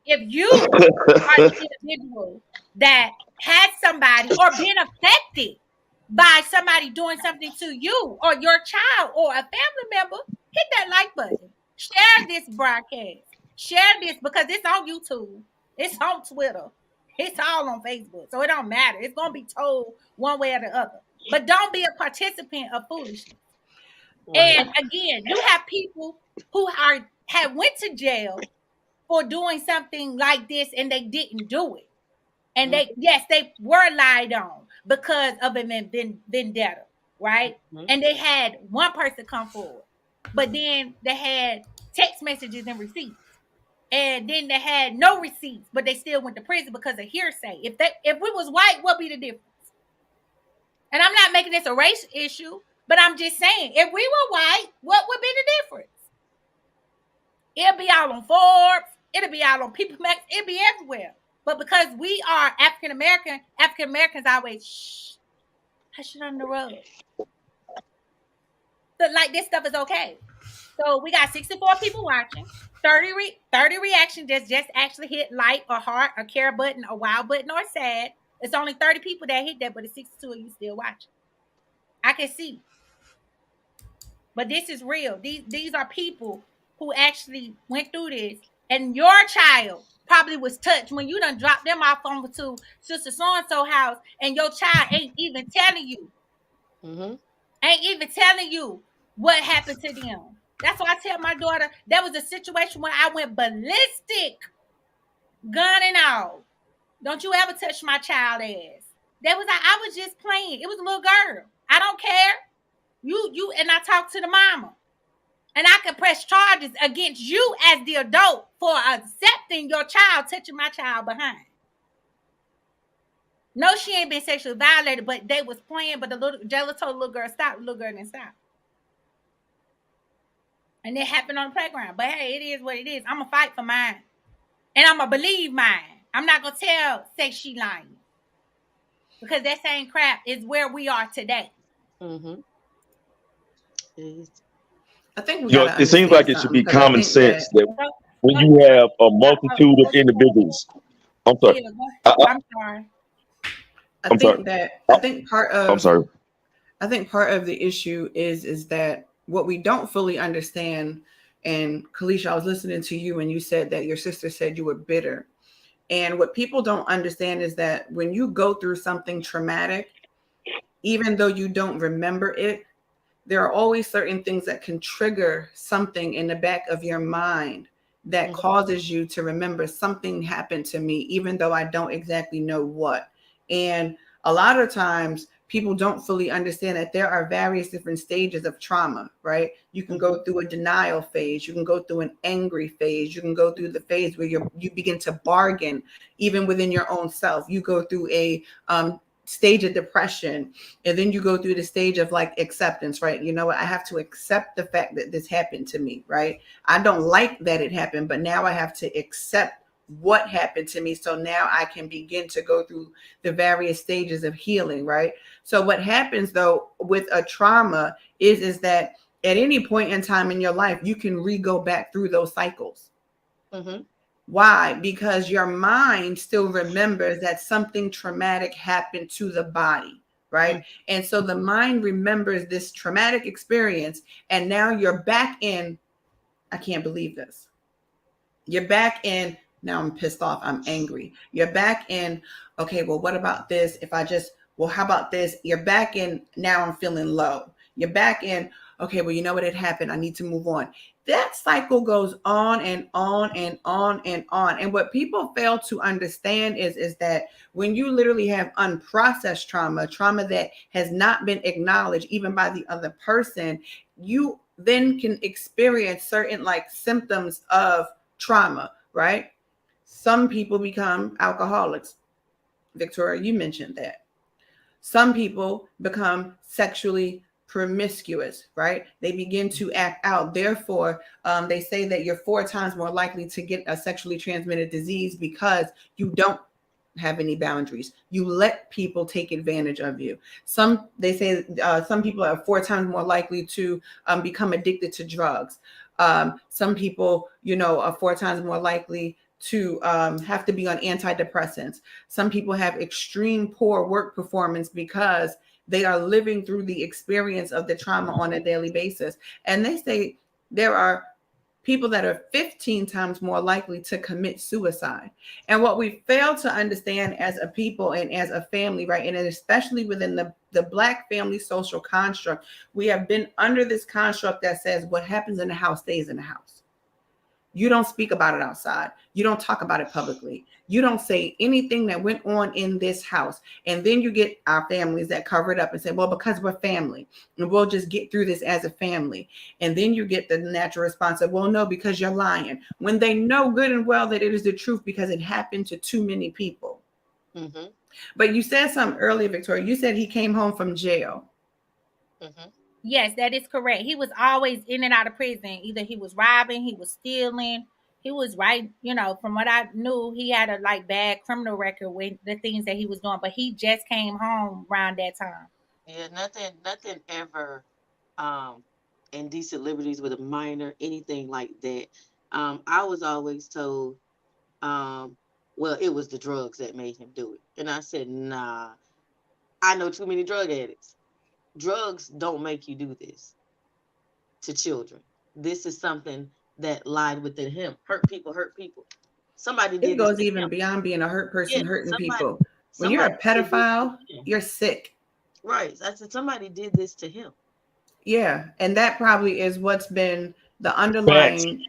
if you are the individual that had somebody or been affected by somebody doing something to you or your child or a family member, hit that like button. Share this broadcast. Share this because it's on YouTube. It's on Twitter. It's all on Facebook. So it don't matter. It's going to be told one way or the other. But don't be a participant of foolishness. Right. And again, you have people who have went to jail for doing something like this and they didn't do it. And they were lied on because of a vendetta, right? And they had one person come forward, but then they had text messages and receipts. And then they had no receipts, but they still went to prison because of hearsay. If we was white, what would be the difference? And I'm not making this a race issue, but I'm just saying, if we were white, what would be the difference? It'll be all on Forbes. It'll be all on People Max. It'll be everywhere. But because we are African Americans always hush it on the road. So like this stuff is okay. So we got 64 people watching, 30 reactions that just actually hit like or heart or care button or wow button or sad. It's only 30 people that hit that, but it's 62 of you still watching. I can see. But this is real. These are people who actually went through this, and your child probably was touched when you done dropped them off over to Sister So-and-so house, and your child ain't even telling you. Ain't even telling you what happened to them. That's why I tell my daughter, there was a situation where I went ballistic, gun and all. Don't you ever touch my child ass. I was just playing. It was a little girl. I don't care. You and I talked to the mama. And I could press charges against you as the adult for accepting your child touching my child behind. No, she ain't been sexually violated, but they was playing, but the little Jella told the little girl stop, the little girl didn't stop. And it happened on the playground. But hey, it is what it is. I'm going to fight for mine. And I'm going to believe mine. I'm not going to say she lying. Because that same crap is where we are today. I think it seems like it should be common sense that when you have a multitude of individuals. I'm sorry. I'm sorry. I think part of I'm sorry. I think part of the issue is that what we don't fully understand, and Kelisha, I was listening to you and you said that your sister said you were bitter. And what people don't understand is that when you go through something traumatic, even though you don't remember it, there are always certain things that can trigger something in the back of your mind that causes you to remember something happened to me, even though I don't exactly know what. And a lot of times people don't fully understand that there are various different stages of trauma, right? You can go through a denial phase. You can go through an angry phase. You can go through the phase where you begin to bargain even within your own self. You go through a stage of depression, and then you go through the stage of like acceptance, right? You know what? I have to accept the fact that this happened to me, right? I don't like that it happened, but now I have to accept what happened to me. So now I can begin to go through the various stages of healing, right? So what happens though with a trauma is that at any point in time in your life, you can re-go back through those cycles. Why? Because your mind still remembers that something traumatic happened to the body, right? And so the mind remembers this traumatic experience, and now you're back in, I can't believe this. You're back in, now I'm pissed off, I'm angry. You're back in, okay, well, what about this? How about this? You're back in, now I'm feeling low. You're back in, okay, well, you know what had happened? I need to move on. That cycle goes on and on and on and on. And what people fail to understand is that when you literally have unprocessed trauma that has not been acknowledged even by the other person, you then can experience certain like symptoms of trauma, right? Some people become alcoholics. Victoria, you mentioned that. Some people become sexually promiscuous, right? They begin to act out. Therefore, they say that you're 4 times more likely to get a sexually transmitted disease because you don't have any boundaries. You let people take advantage of you. They say some people are 4 times more likely to become addicted to drugs. Some people, are 4 times more likely to have to be on antidepressants. Some people have extreme poor work performance because they are living through the experience of the trauma on a daily basis. And they say there are people that are 15 times more likely to commit suicide. And what we fail to understand as a people and as a family, right, and especially within the Black family social construct, we have been under this construct that says what happens in the house stays in the house. You don't speak about it outside. You don't talk about it publicly. You don't say anything that went on in this house. And then you get our families that cover it up and say, well, because we're family and we'll just get through this as a family. And then you get the natural response of, well, no, because you're lying, when they know good and well that it is the truth because it happened to too many people. Mm-hmm. But you said something earlier, Victoria. You said he came home from jail. Mm-hmm. Yes, that is correct. He was always in and out of prison. Either he was robbing, he was stealing. He was right, from what I knew, he had a bad criminal record with the things that he was doing. But he just came home around that time. Yeah, nothing ever indecent liberties with a minor, anything like that. I was always told, well, it was the drugs that made him do it. And I said, nah, I know too many drug addicts. Drugs don't make you do this to children. This is something that lied within him. Hurt people. Somebody did. It goes even beyond being a hurt person, hurting people. When you're a pedophile, you're sick. Right. I said somebody did this to him. Yeah, and that probably is what's been the underlying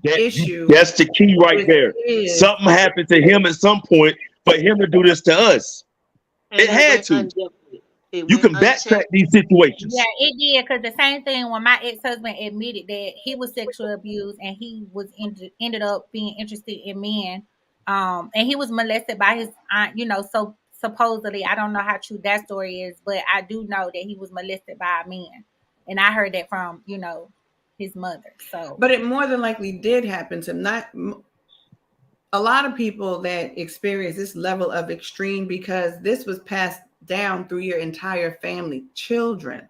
issue. That's the key right there. Something happened to him at some point for him to do this to us. And it had to. You can backtrack these situations. Yeah, it did, because the same thing when my ex-husband admitted that he was sexually abused and he was ended up being interested in men, and he was molested by his aunt. So supposedly, I don't know how true that story is, but I do know that he was molested by a man, and I heard that from his mother. So, but it more than likely did happen to not a lot of people that experience this level of extreme, because this was passed down through your entire family, children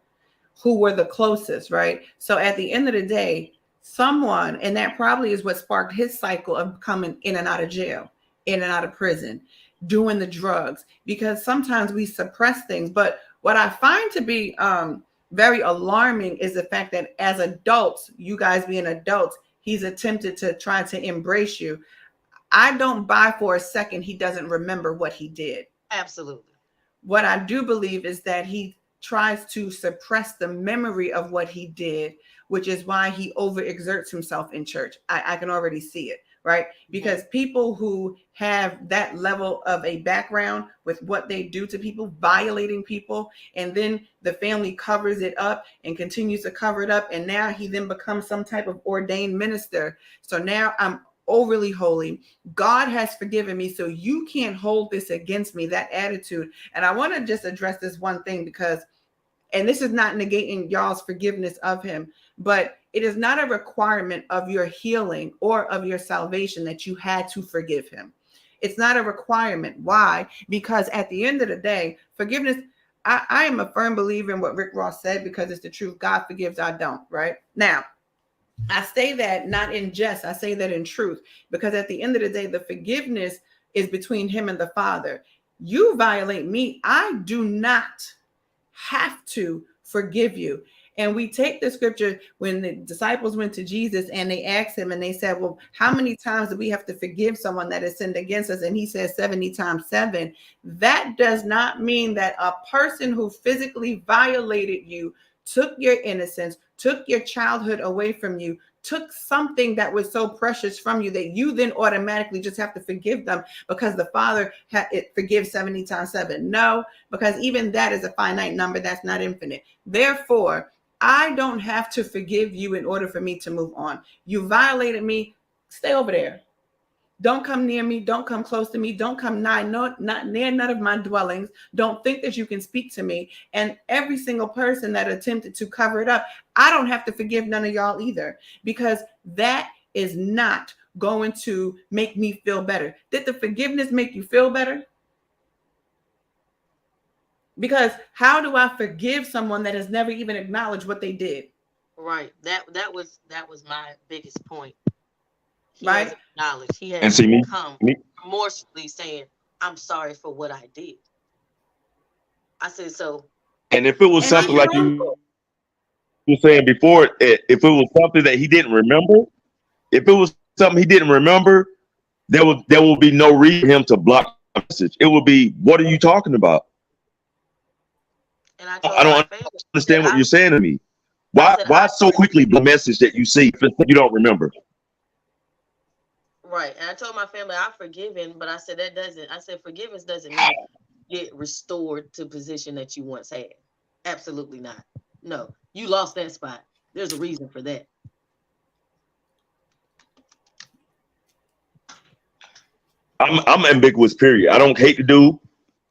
who were the closest, right? So at the end of the day, someone, and that probably is what sparked his cycle of coming in and out of jail, in and out of prison, doing the drugs, because sometimes we suppress things. But what I find to be very alarming is the fact that as adults, you guys being adults, he's attempted to try to embrace you. I don't buy for a second he doesn't remember what he did. Absolutely. What I do believe is that he tries to suppress the memory of what he did, which is why he overexerts himself in church. I can already see it, right? Because people who have that level of a background with what they do to people, violating people, and then the family covers it up and continues to cover it up, and now he then becomes some type of ordained minister. So now I'm overly holy. God has forgiven me, so you can't hold this against me, that attitude. And I want to just address this one thing, because, and this is not negating y'all's forgiveness of him, but it is not a requirement of your healing or of your salvation that you had to forgive him. It's not a requirement. Why? Because at the end of the day, forgiveness, I am a firm believer in what Rick Ross said, because it's the truth. God forgives, I don't, right? Now, I say that not in jest, I say that in truth, because at the end of the day, the forgiveness is between him and the Father. You violate me, I do not have to forgive you. And we take the scripture when the disciples went to Jesus and they asked him and they said, well, how many times do we have to forgive someone that has sinned against us? And he says 70 times 7. That does not mean that a person who physically violated you, took your innocence, took your childhood away from you, took something that was so precious from you, that you then automatically just have to forgive them because the Father forgives 70 times 7. No, because even that is a finite number. That's not infinite. Therefore, I don't have to forgive you in order for me to move on. You violated me. Stay over there. Don't come near me. Don't come close to me. Don't come nigh, not near none of my dwellings. Don't think that you can speak to me. And every single person that attempted to cover it up, I don't have to forgive none of y'all either, because that is not going to make me feel better. Did the forgiveness make you feel better? Because how do I forgive someone that has never even acknowledged what they did? Right. That was my biggest point. He Right. has acknowledged. He And has see come me, remorsefully saying, "I'm sorry for what I did." I said so. and if it was And something you like know, you were saying before, if it was something that he didn't remember, if it was something he didn't remember, there will be no reason for him to block the message. It will be, what are you talking about? And I I told my don't family that understand what you're saying to me. Why I so quickly the message that you see if you don't remember? right. And I told my family I've forgiven, but I said forgiveness doesn't mean get restored to position that you once had. Absolutely not. No, you lost that spot. There's a reason for that. I'm ambiguous. Period. I don't hate the dude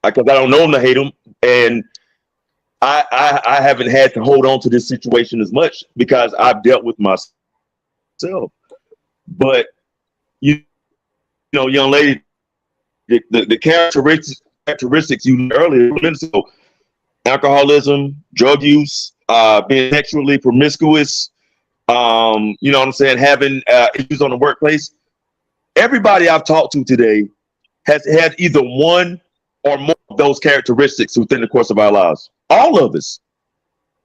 because I don't know him to hate him, and I haven't had to hold on to this situation as much because I've dealt with myself. But you know, young lady, the characteristics you earlier minutes ago, alcoholism, drug use, being sexually promiscuous, you know what I'm saying, having issues on the workplace. Everybody I've talked to today has had either one or more of those characteristics within the course of our lives. All of us,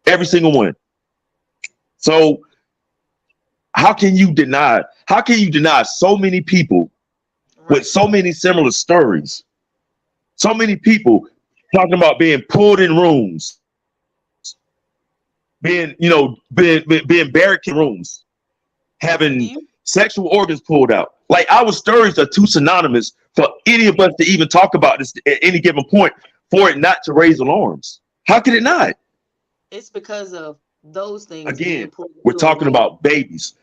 every single one. So how can you deny? How can you deny so many people with so many similar stories? So many people talking about being pulled in rooms, being, you know, being barricaded in rooms, having sexual organs pulled out. Like, our stories are too synonymous for any of us to even talk about this at any given point for it not to raise alarms. How could it not? It's because of those things. Again, we're talking about babies.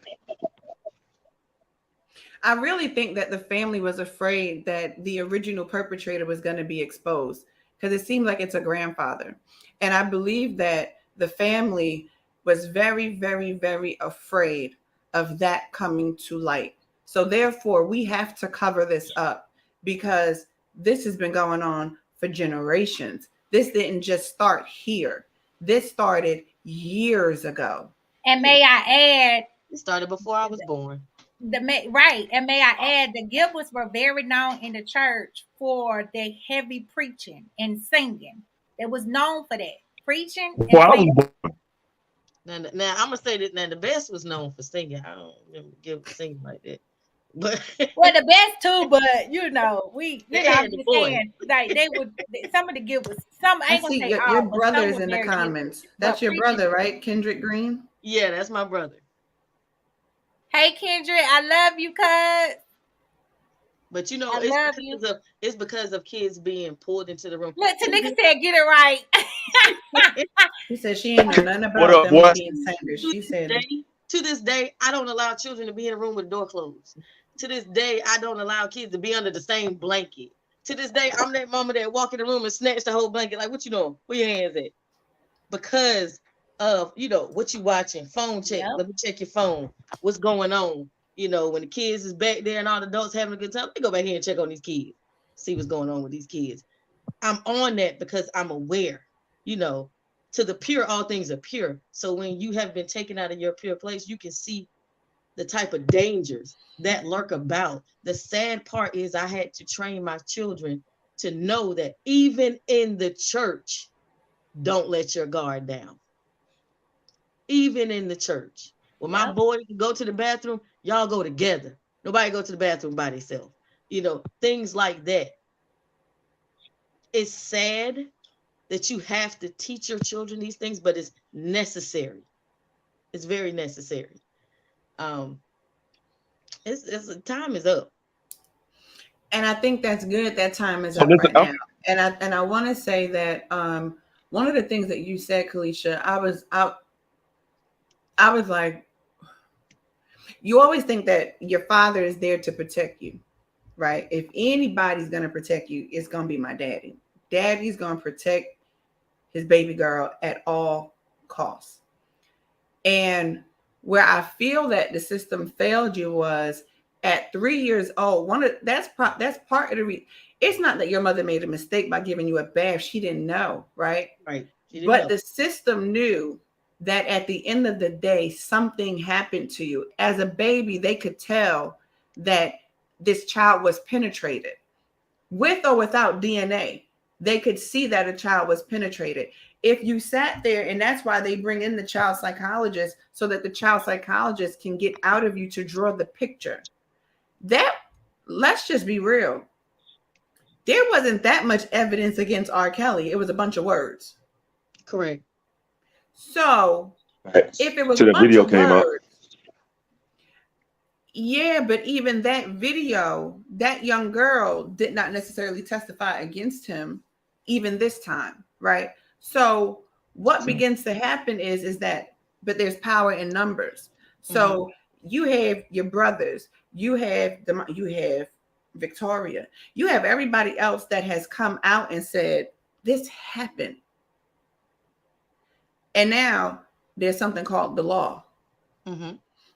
I really think that the family was afraid that the original perpetrator was going to be exposed, because it seems like it's a grandfather. And I believe that the family was very, very, very afraid of that coming to light. So therefore, we have to cover this up, because this has been going on for generations. This didn't just start here. This started years ago. And may I add, it started before I was born. Right, and may I add, the Gilberts were very known in the church for their heavy preaching and singing. It was known for that, preaching and singing. Now I'm gonna say that now the best was known for singing. I don't remember Gilbert singing like that, but well, the best too. But you know, I'm just voice. saying, like they would. Some of the Gilberts, some I I ain't gonna see say your all, but some brother's were in the very comments. gifted. That's But your preaching, brother, right? Kendrick Green? Yeah, that's my brother. hey Kendrick, I love you, cuz. But you know, I love you. it's because of kids being pulled into the room. Look, Tanika said, "Get it right." She said she ain't know nothing What about up, them boy? being singers. She said, to this day, I don't allow children to be in a room with the door closed. To this day, I don't allow kids to be under the same blanket. To this day, I'm that mama that walk in the room and snatch the whole blanket. Like, what you doing? Where your hands at? Because of, you know, what you watching. Phone check. Yep. Let me check your phone. What's going on? You know, when the kids is back there and all the adults having a good time, let me go back here and check on these kids. See what's going on with these kids. I'm on that because I'm aware, you know, to the pure, all things are pure. So when you have been taken out of your pure place, you can see the type of dangers that lurk about. The sad part is I had to train my children to know that even in the church, don't let your guard down. Even in the church. When my boys go to the bathroom, y'all go together. Nobody go to the bathroom by themselves. You know, things like that. It's sad that you have to teach your children these things, but it's necessary. It's very necessary. It's time is up. and I think that's good. That time is up right now. And I want to say that one of the things that you said, Kelisha, I was like, you always think that your father is there to protect you. right? If anybody's going to protect you, it's going to be my daddy. Daddy's going to protect his baby girl at all costs. And where I feel that the system failed you was at 3 years old. That's part of the reason. It's not that your mother made a mistake by giving you a bath. She didn't know, right? Right. But the system knew that at the end of the day, something happened to you. As a baby, they could tell that this child was penetrated with or without DNA. They could see that a child was penetrated. If you sat there, and that's why they bring in the child psychologist, so that the child psychologist can get out of you to draw the picture. That, let's just be real, there wasn't that much evidence against R. Kelly. It was a bunch of words. Correct. So if it was so a the bunch video of came words, out. yeah, but even that video, that young girl did not necessarily testify against him, even this time, right? So what begins to happen is that, but there's power in numbers. So you have your brothers, you have Victoria, you have everybody else that has come out and said this happened, and now there's something called the law.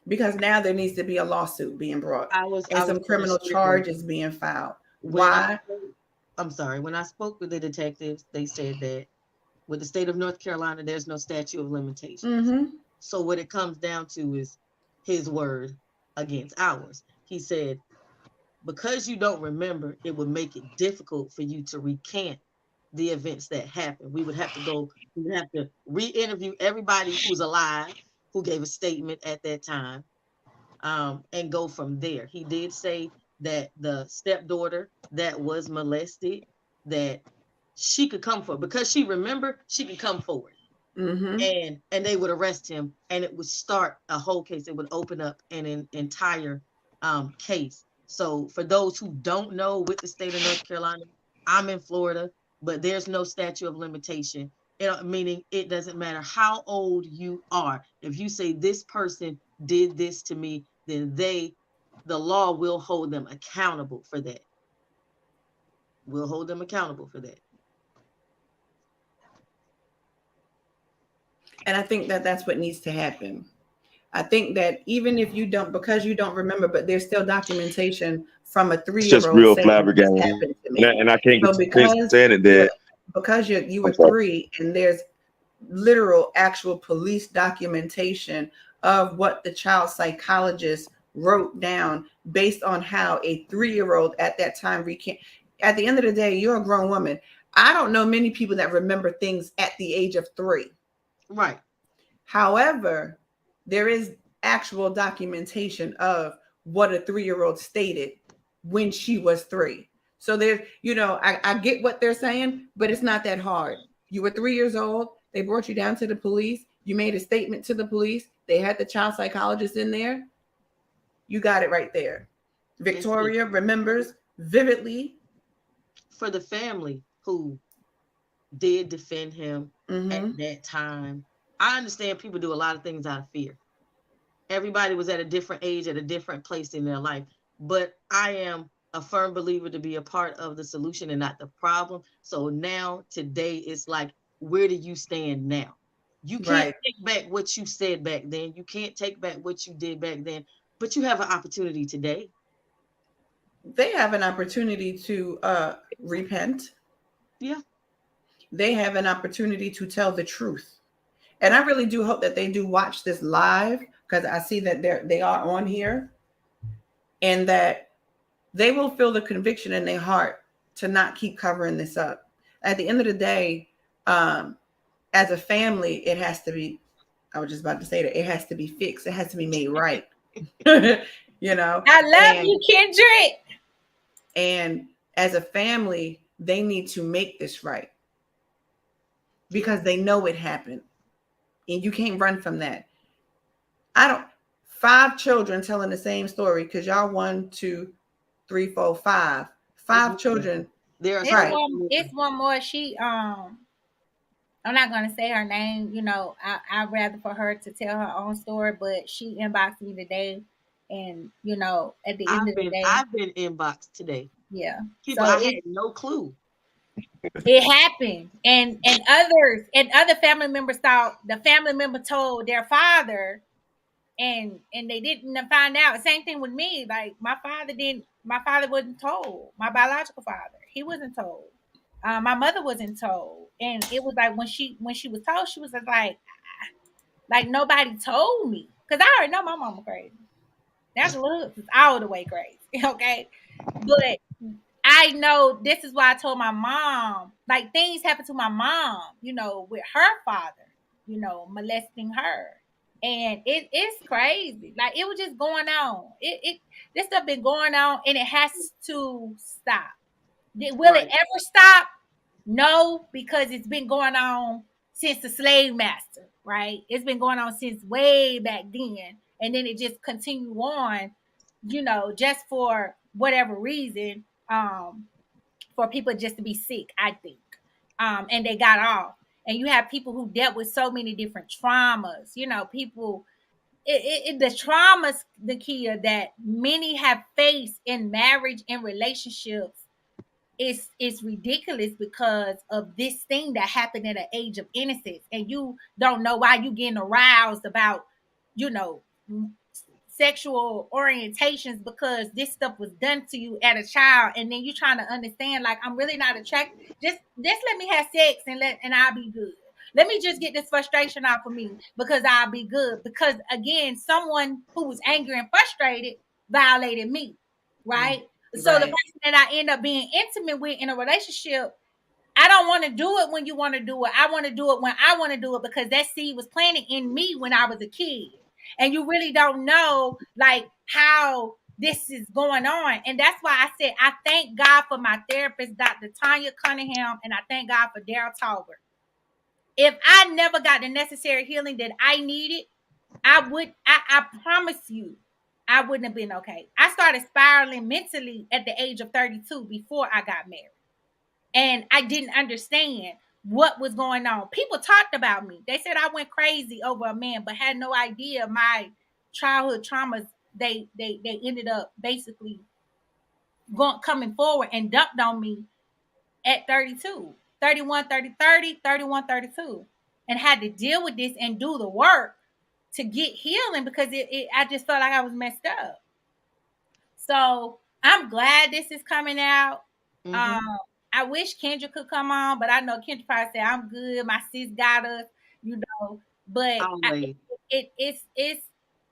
Because now there needs to be a lawsuit being brought and some criminal charges being filed. Why? I'm sorry. When I spoke with the detectives, they said that with the state of North Carolina, there's no statute of limitations. So what it comes down to is his word against ours. He said, because you don't remember, it would make it difficult for you to recant the events that happened. We would have to re-interview everybody who's alive who gave a statement at that time, and go from there. He did say that the stepdaughter that was molested, that she could come forward because she remembered, she could come forward. And they would arrest him, and it would start a whole case. It would open up an entire case. So for those who don't know, with the state of North Carolina, I'm in Florida, but there's no statute of limitation. Meaning it doesn't matter how old you are. If you say this person did this to me, then the law will hold them accountable for that. We'll hold them accountable for that. And I think that that's what needs to happen. I think that even if you don't, because you don't remember, but there's still documentation from a 3-year-old It's just real saying this flabbergasted, happened to me. and I can't So get saying it that because you were 3, and there's literal actual police documentation of what the child psychologist wrote down based on how a 3-year-old at that time recant. At the end of the day, you're a grown woman. I don't know many people that remember things at the age of 3. Right. However, there is actual documentation of what a 3-year-old stated when she was 3. So there, I get what they're saying, but it's not that hard. You were 3 years old. They brought you down to the police. You made a statement to the police. They had the child psychologist in there. You got it right there. Victoria remembers vividly. For the family who did defend him at that time, I understand people do a lot of things out of fear. Everybody was at a different age, at a different place in their life. But I am a firm believer to be a part of the solution and not the problem. So now, today, it's like, where do you stand now? You can't take back what you said back then. You can't take back what you did back then. But you have an opportunity today. They have an opportunity to repent. Yeah. They have an opportunity to tell the truth. And I really do hope that they do watch this live, because I see that they are on here, and that they will feel the conviction in their heart to not keep covering this up. At the end of the day, as a family, it has to be, I was just about to say that, it has to be fixed. It has to be made right. I love you, Kendrick. And as a family, they need to make this right, because they know it happened. And you can't run from that. 5 children telling the same story, because y'all 1, 2, 3, 4, 5. 5 children. It's one more. She I'm not gonna say her name. I'd rather for her to tell her own story, but she inboxed me today, And at the end of the day, I've been inboxed today. yeah. People So I had no clue. it happened, and other family members thought the family member told their father, and they didn't find out. Same thing with me. Like my father wasn't told. My biological father, he wasn't told. My mother wasn't told, and it was like when she was told, she was just like nobody told me, because I already know my mama crazy. That's a little it's all the way crazy, okay? But I know this is why I told my mom, like things happened to my mom, with her father, molesting her. And it's crazy. Like it was just going on. This stuff been going on, and it has to stop. Will it Right. ever stop? No, because it's been going on since the slave master, right? It's been going on since way back then. And then it just continue on, just for whatever reason, for people just to be sick, I think. And they got off. And you have people who dealt with so many different traumas, people the traumas, the Kia, that many have faced in marriage and relationships, it's ridiculous because of this thing that happened at an age of innocence, and you don't know why you getting aroused about you know sexual orientations, because this stuff was done to you at a child, and then you trying to understand, like, I'm really not attracted. Just let me have sex, and I'll be good. Let me just get this frustration off of me, because I'll be good. Because again, someone who was angry and frustrated violated me, right? So the Right. person that I end up being intimate with in a relationship, I don't want to do it when you want to do it. I want to do it when I want to do it, because that seed was planted in me when I was a kid. And you really don't know, like, how this is going on. And that's why I said I thank God for my therapist, Dr. Tanya Cunningham, and I thank God for Daryl Talbert. If I never got the necessary healing that I needed, I promise you, I wouldn't have been okay. I started spiraling mentally at the age of 32 before I got married. And I didn't understand what was going on. People talked about me. They said I went crazy over a man, but had no idea my childhood traumas. They ended up basically coming forward and dumped on me at 32, 31, 30, 30, 31, 32, and had to deal with this and do the work to get healing, because I just felt like I was messed up. So I'm glad this is coming out. Um, Mm-hmm. I wish Kendrick could come on, but I know Kendrick probably said I'm good. My sis got us, you know. But Always. it's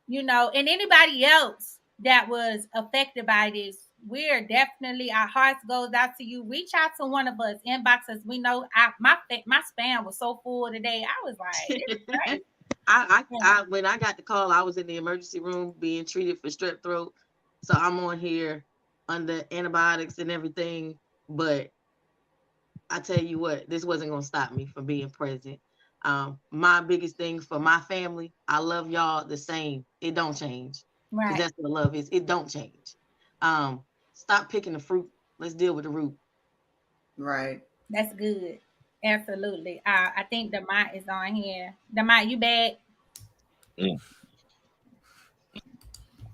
and anybody else that was affected by this, we're definitely, our hearts goes out to you. Reach out to one of us, inbox us. We know my spam was so full today. I was like, this is crazy. When I got the call, I was in the emergency room being treated for strep throat. So I'm on here under antibiotics and everything. But I tell you what, this wasn't gonna stop me from being present. My biggest thing for my family, I love y'all the same. It don't change. Because Right. that's what love is. It don't change. Um, Stop picking the fruit. Let's deal with the root. Right. That's good. Absolutely. I think the mic is on here. The mic, you back? Mm.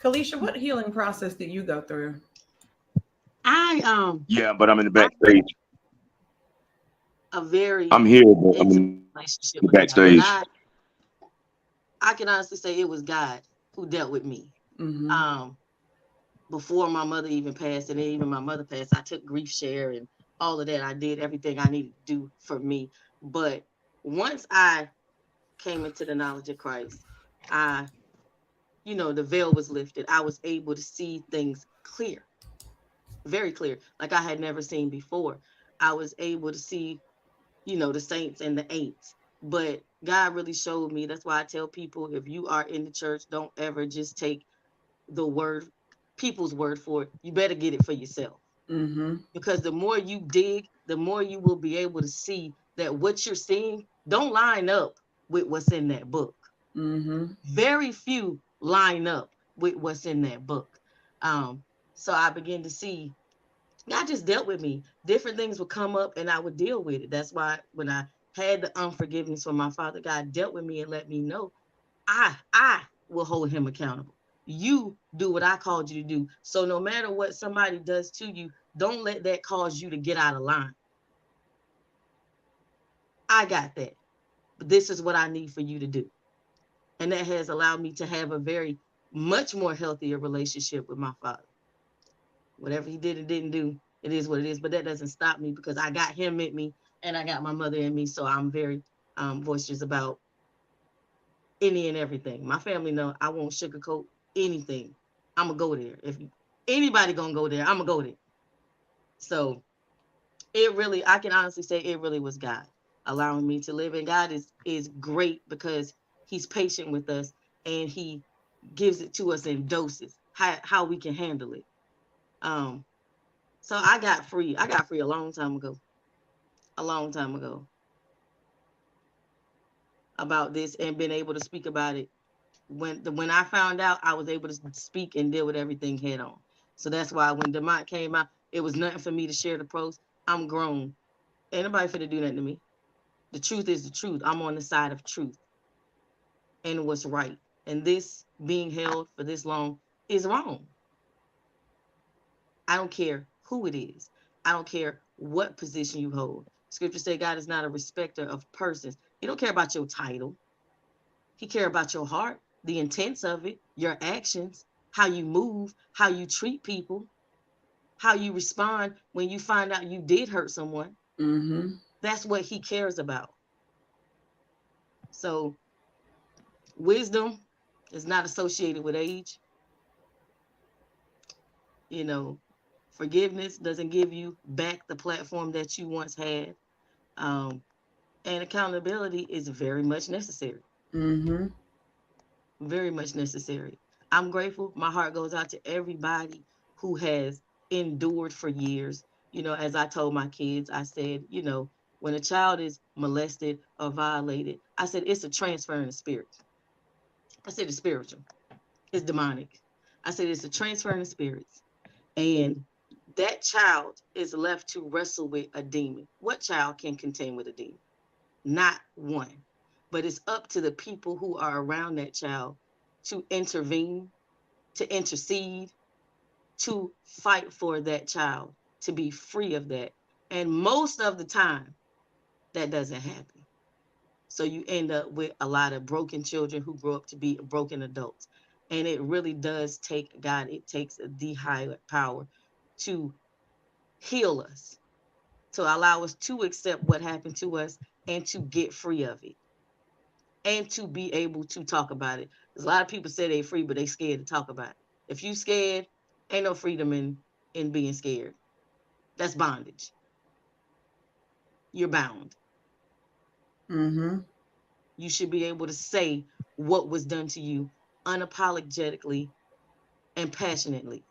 Kelisha, what healing process did you go through? I Yeah, but I'm in the I backstage. a very I'm here, but I'm intimate in relationship the with God. And backstage. I can honestly say it was God who dealt with me. Mm-hmm. Um, Before my mother even passed, and then even my mother passed, I took grief share and all of that. I did everything I needed to do for me. But once I came into the knowledge of Christ, I, the veil was lifted. I was able to see things clear, very clear, like I had never seen before. I was able to see, the saints and the ain'ts. But God really showed me. That's why I tell people, if you are in the church, don't ever just take the word, people's word for it. You better get it for yourself. Mm-hmm. Because the more you dig, the more you will be able to see that what you're seeing don't line up with what's in that book. Mm-hmm. Very few line up with what's in that book. Um, so I began to see God just dealt with me. Different things would come up and I would deal with it. That's why when I had the unforgiveness from my father, God dealt with me and let me know I will hold him accountable. You do what I called you to do. So no matter what somebody does to you, don't let that cause you to get out of line. I got that. But this is what I need for you to do. And that has allowed me to have a very much more healthier relationship with my father. Whatever he did and didn't do, it is what it is. But that doesn't stop me because I got him in me and I got my mother in me. So I'm very boisterous about any and everything. My family know I won't sugarcoat anything. I'm gonna go there. If anybody gonna go there, I'm gonna go there. So it really, I can honestly say it really was God allowing me to live. And God is great because He's patient with us and He gives it to us in doses, how we can handle it. Um, so I got free. I got free a long time ago. A long time ago about this and been able to speak about it. When I found out, I was able to speak and deal with everything head on. So that's why when Demont came out, it was nothing for me to share the post. I'm grown. Ain't nobody finna do nothing to me. The truth is the truth. I'm on the side of truth and what's right. And this being held for this long is wrong. I don't care who it is. I don't care what position you hold. Scripture say God is not a respecter of persons. He don't care about your title. He care about your heart, the intents of it, your actions, how you move, how you treat people, how you respond when you find out you did hurt someone. Mm-hmm. That's what he cares about. So wisdom is not associated with age. You know, forgiveness doesn't give you back the platform that you once had. Um, and accountability is very much necessary. Mm-hmm. Very much necessary. I'm grateful. My heart goes out to everybody who has endured for years. You know, as I told my kids, I said, you know, when a child is molested or violated, I said it's a transfer in the spirit. I said it's spiritual, it's demonic. I said it's a transfer in the spirits. And that child is left to wrestle with a demon. What child can contend with a demon? Not one. But it's up to the people who are around that child to intervene, to intercede, to fight for that child to be free of that. And most of the time, that doesn't happen. So you end up with a lot of broken children who grow up to be broken adults. And it really does take God, it takes the higher power to heal us, to allow us to accept what happened to us and to get free of it and to be able to talk about it. Because a lot of people say they're free, but they scared to talk about it. If you scared, ain't no freedom in being scared. That's bondage. You're bound. Mm-hmm. You should be able to say what was done to you unapologetically and passionately.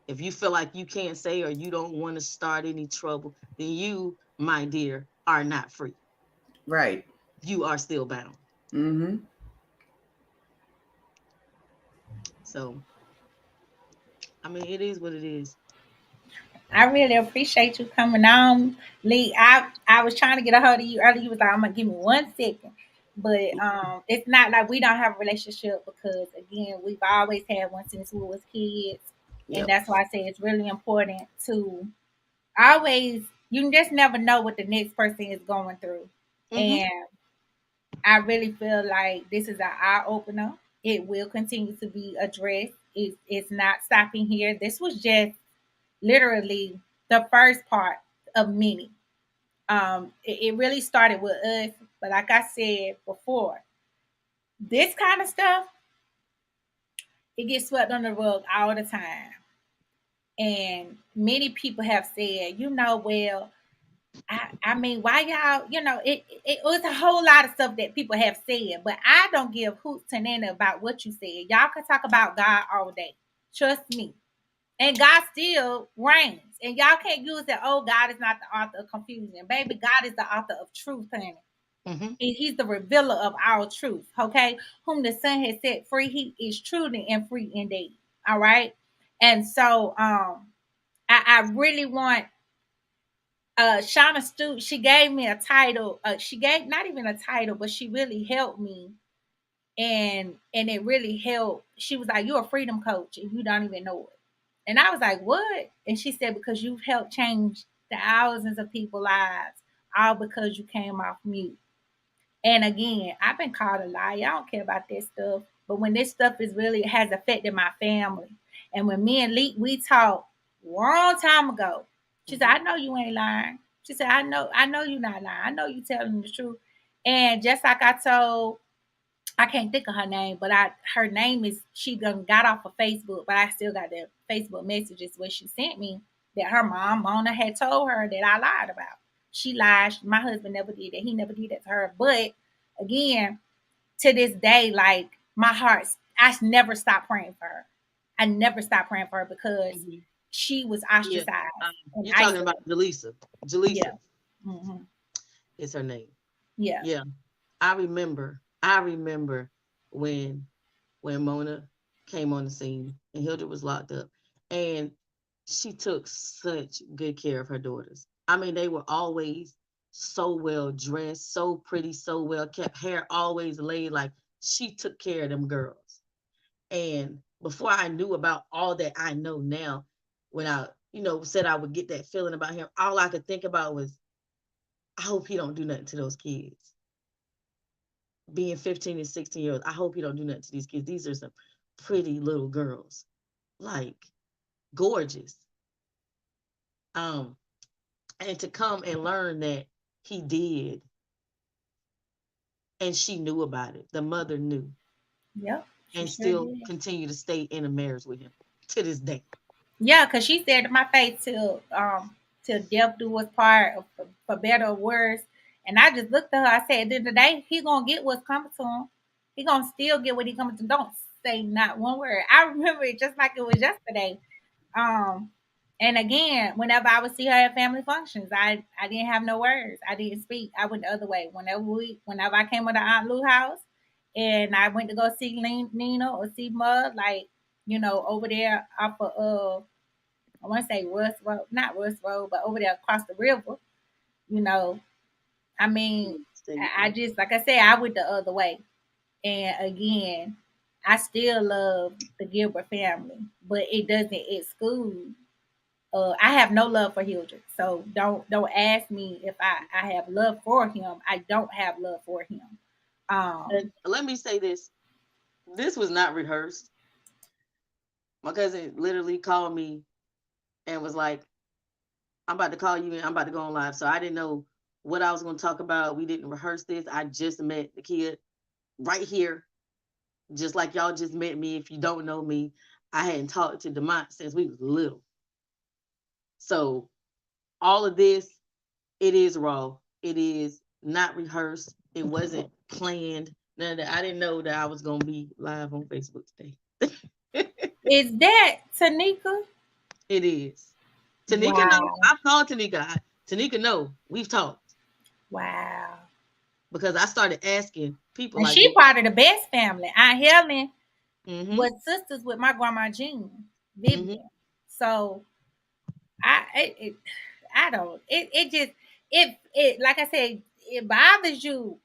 If you feel like you can't say or you don't want to start any trouble, then you, my dear, are not free. Right. You are still bound. Mm-hmm. So, I mean, it is what it is. I really appreciate you coming on, Lee. I was trying to get a hold of you earlier. You was like, "I'm gonna give me 1 second," but it's not like we don't have a relationship because again, we've always had one since we was kids, and Yep. that's why I say it's really important to always. You just never know what the next person is going through, Mm-hmm. and I really feel like this is an eye opener. It will continue to be addressed. It's not stopping here. This was just literally the first part of many. It really started with us, but like I said before, this kind of stuff it gets swept under the rug all the time, and many people have said, well, I mean, why y'all, it was a whole lot of stuff that people have said, but I don't give hoots and any about what you said. Y'all can talk about God all day. Trust me. And God still reigns. And y'all can't use that, oh, God is not the author of confusion. Baby, God is the author of truth, honey. Mm-hmm. He's the revealer of our truth, okay? Whom the Son has set free, he is truly and free indeed. All right. And so I really want Shauna Stu, she gave me a title. She gave not even a title, but she really helped me and it really helped. She was like, "You're a freedom coach and you don't even know it." And I was like, "What?" And she said, "Because you've helped change thousands of people's lives, all because you came off mute." And again, I've been called a liar. I don't care about this stuff. But when this stuff is really has affected my family, and when me and Lee we talked long time ago, she said, "I know you ain't lying." She said, I know you not lying. I know you telling the truth." And just like I told, I can't think of her name, but her name is she done got off of Facebook, but I still got the Facebook messages where she sent me that her mom Mona had told her that I lied about. She lied. My husband never did that. He never did that to her. But again, to this day, like my heart, I never stopped praying for her. I never stopped praying for her because she was Yeah. ostracized and You're talking isolated. about Jaleesa. Yeah. Jaleesa Hmm. is her name. Yeah. Yeah. I remember when Mona came on the scene and Hilda was locked up. And she took such good care of her daughters. I mean, they were always so well dressed, so pretty, so well kept, hair always laid. Like she took care of them girls. And before I knew about all that I know now, when I, said I would get that feeling about him, all I could think about was, I hope he don't do nothing to those kids. Being 15 and 16 years old, I hope he don't do nothing to these kids. These are some pretty little girls, like gorgeous. Um, and to come and learn that he did, and she knew about it. The mother knew, Yep. She and sure still did. continue to stay in a marriage with him to this day. Yeah, because she said to my face till death do us part for better or worse. And I just looked at her, I said, at the end of the day, he gonna get what's coming to him. He gonna still get what he coming to. Don't say not one word. I remember it just like it was yesterday. Um and again, whenever I would see her at family functions, I didn't have no words. I didn't speak. I went the other way. Whenever I came to the Aunt Lou house and I went to go see Nina or see Mud, like, over there off of I want to say Russ Road, not Russ Road, but over there across the river. You know, I mean, I just like I said, I went the other way, and again, I still love the Gilbert family, but it doesn't exclude. I have no love for Hildred, so don't ask me if I have love for him. I don't have love for him. And let me say this: this was not rehearsed. My cousin literally called me and was like, "I'm about to call you and I'm about to go on live." So I didn't know what I was going to talk about. We didn't rehearse this. I just met the kid right here, just like y'all just met me. If you don't know me, I hadn't talked to Demont since we was little. So all of this, it is raw. It is not rehearsed. It wasn't planned. None of that. I didn't know that I was gonna be live on Facebook today. Is that Tanika? It is. Tanika know. Wow, I've called Tanika. Tanika know. We've talked wow. because I started asking people And like, she part of the best family. Aunt Helen mm-hmm, was sisters with my grandma Jean mm-hmm, Vivian. So I don't it just it like I said, it bothers you.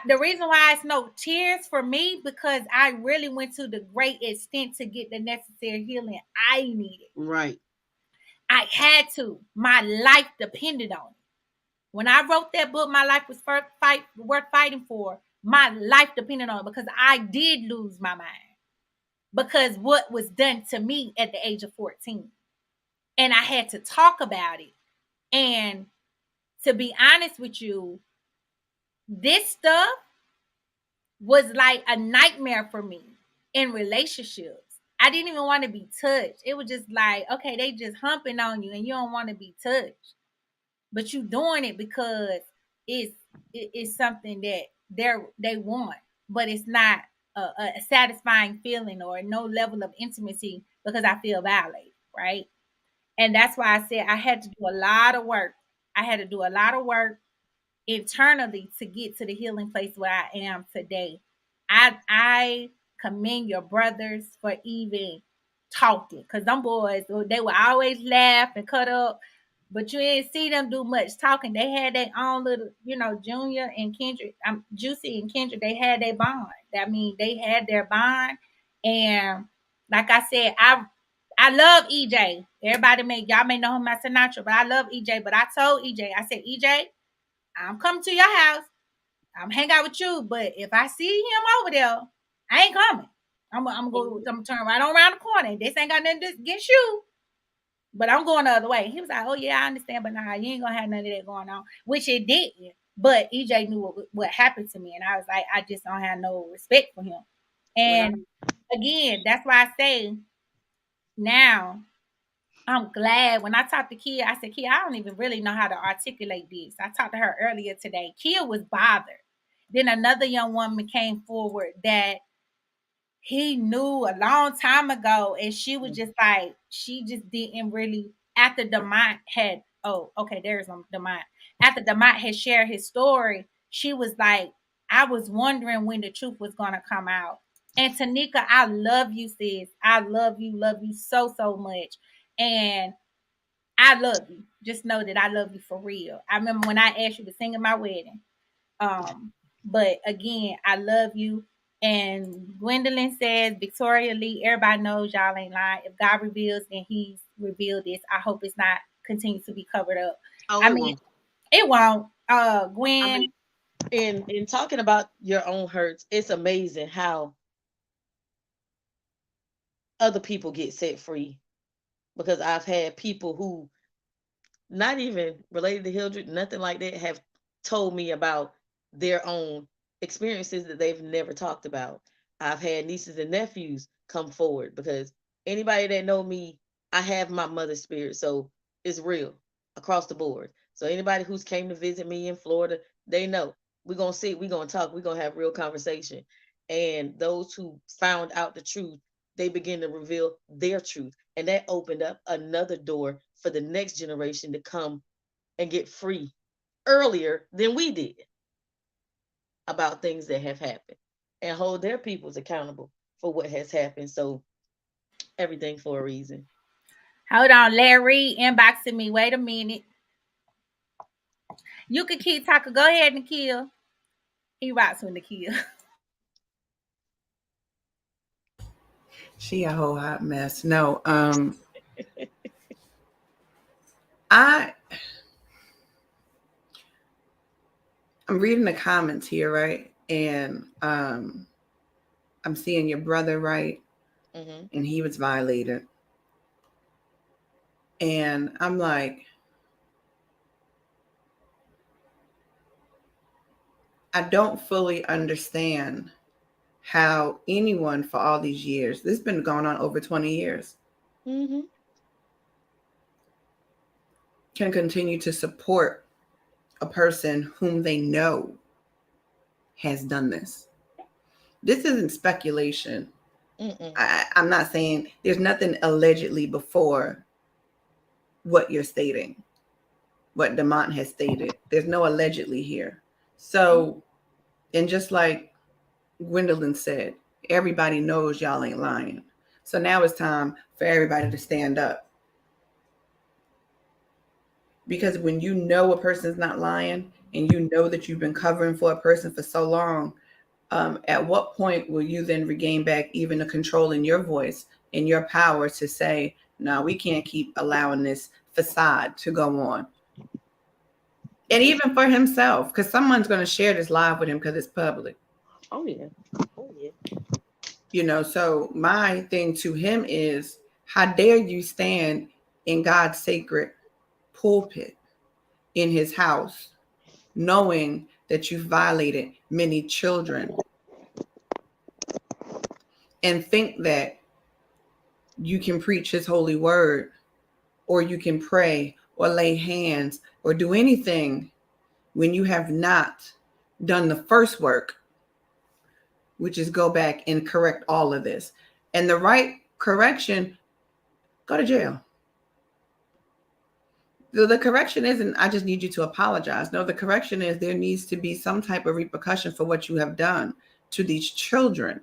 The reason why it's no tears for me because I really went to the great extent to get the necessary healing I needed. right, I had to. My life depended on it. When I wrote that book, my life was worth fighting for. My life depended on it because I did lose my mind because what was done to me at the age of 14. And I had to talk about it. And to be honest with you, this stuff was like a nightmare for me in relationships. I didn't even want to be touched. It was just like, okay, they just humping on you and you don't want to be touched. But you doing it because it's it's something that they want, but it's not a satisfying feeling or no level of intimacy because I feel violated, right? And that's why I said I had to do a lot of work. I had to do a lot of work internally to get to the healing place where I am today. I commend your brothers for even talking because them boys they would always laugh and cut up, but you didn't see them do much talking. They had their own little, Junior and Kendrick, Juicy and Kendrick, they had their bond. I mean, they had their bond. And like I said, I love EJ. Y'all may know him as Sinatra, but I love EJ. But I told EJ, I said, EJ, I'm coming to your house. I'm hang out with you. But if I see him over there, I ain't coming. I'm going to turn right on around the corner. This ain't got nothing to against you. But I'm going the other way. He was like, oh, yeah, I understand. But nah, you ain't going to have none of that going on. Which it didn't. But EJ knew what happened to me. And I was like, I just don't have no respect for him. And again, that's why I say now, I'm glad when I talked to Kia, I said, Kia, I don't even really know how to articulate this. I talked to her earlier today. Kia was bothered. Then another young woman came forward that he knew a long time ago, and she was just like, she just didn't really, after Demont had, oh, okay, there's Demont. After Demont had shared his story, she was like, I was wondering when the truth was going to come out. And Tanika, I love you, sis. I love you so, so much. And I love you. Just know that I love you for real. I remember when I asked you to sing at my wedding. But again, I love you. And Gwendolyn says, Victoria Lee, everybody knows y'all ain't lying. If God reveals, then he's revealed this. I hope it's not continues to be covered up. Oh, I mean, it won't. Gwen. I mean, in talking about your own hurts, it's amazing how other people get set free. Because I've had people who not even related to Hildred, nothing like that, have told me about their own experiences that they've never talked about. I've had nieces and nephews come forward because anybody that know me, I have my mother's spirit, so it's real across the board. So anybody who's came to visit me in Florida, they know we're gonna sit, we're gonna talk, we're gonna have real conversation. And those who found out the truth, they begin to reveal their truth, and that opened up another door for the next generation to come and get free earlier than we did about things that have happened and hold their peoples accountable for what has happened. So everything for a reason. Hold on, Larry inboxing me. Wait a minute. You can keep talking. Go ahead, Nikhil. He rocks with Nikhil. She a whole hot mess. No, I'm reading the comments here, right? And I'm seeing your brother, right? Mm-hmm. And he was violated. And I'm like, I don't fully understand how anyone for all these years, this has been going on over 20 years, mm-hmm. can continue to support a person whom they know has done this. This isn't speculation. I'm not saying there's nothing allegedly before what you're stating, what Demont has stated. There's no allegedly here. So, and just like Gwendolyn said, everybody knows y'all ain't lying. So now it's time for everybody to stand up. Because when you know a person's not lying and you know that you've been covering for a person for so long, at what point will you then regain back even the control in your voice and your power to say, no, we can't keep allowing this facade to go on? And even for himself, because someone's going to share this live with him because it's public. Oh, yeah. Oh, yeah. You know, so my thing to him is, how dare you stand in God's sacred pulpit in his house, knowing that you've violated many children, and think that you can preach his holy word, or you can pray or lay hands or do anything when you have not done the first work, which is go back and correct all of this. And the right correction, go to jail. The correction isn't, I just need you to apologize. No, the correction is there needs to be some type of repercussion for what you have done to these children.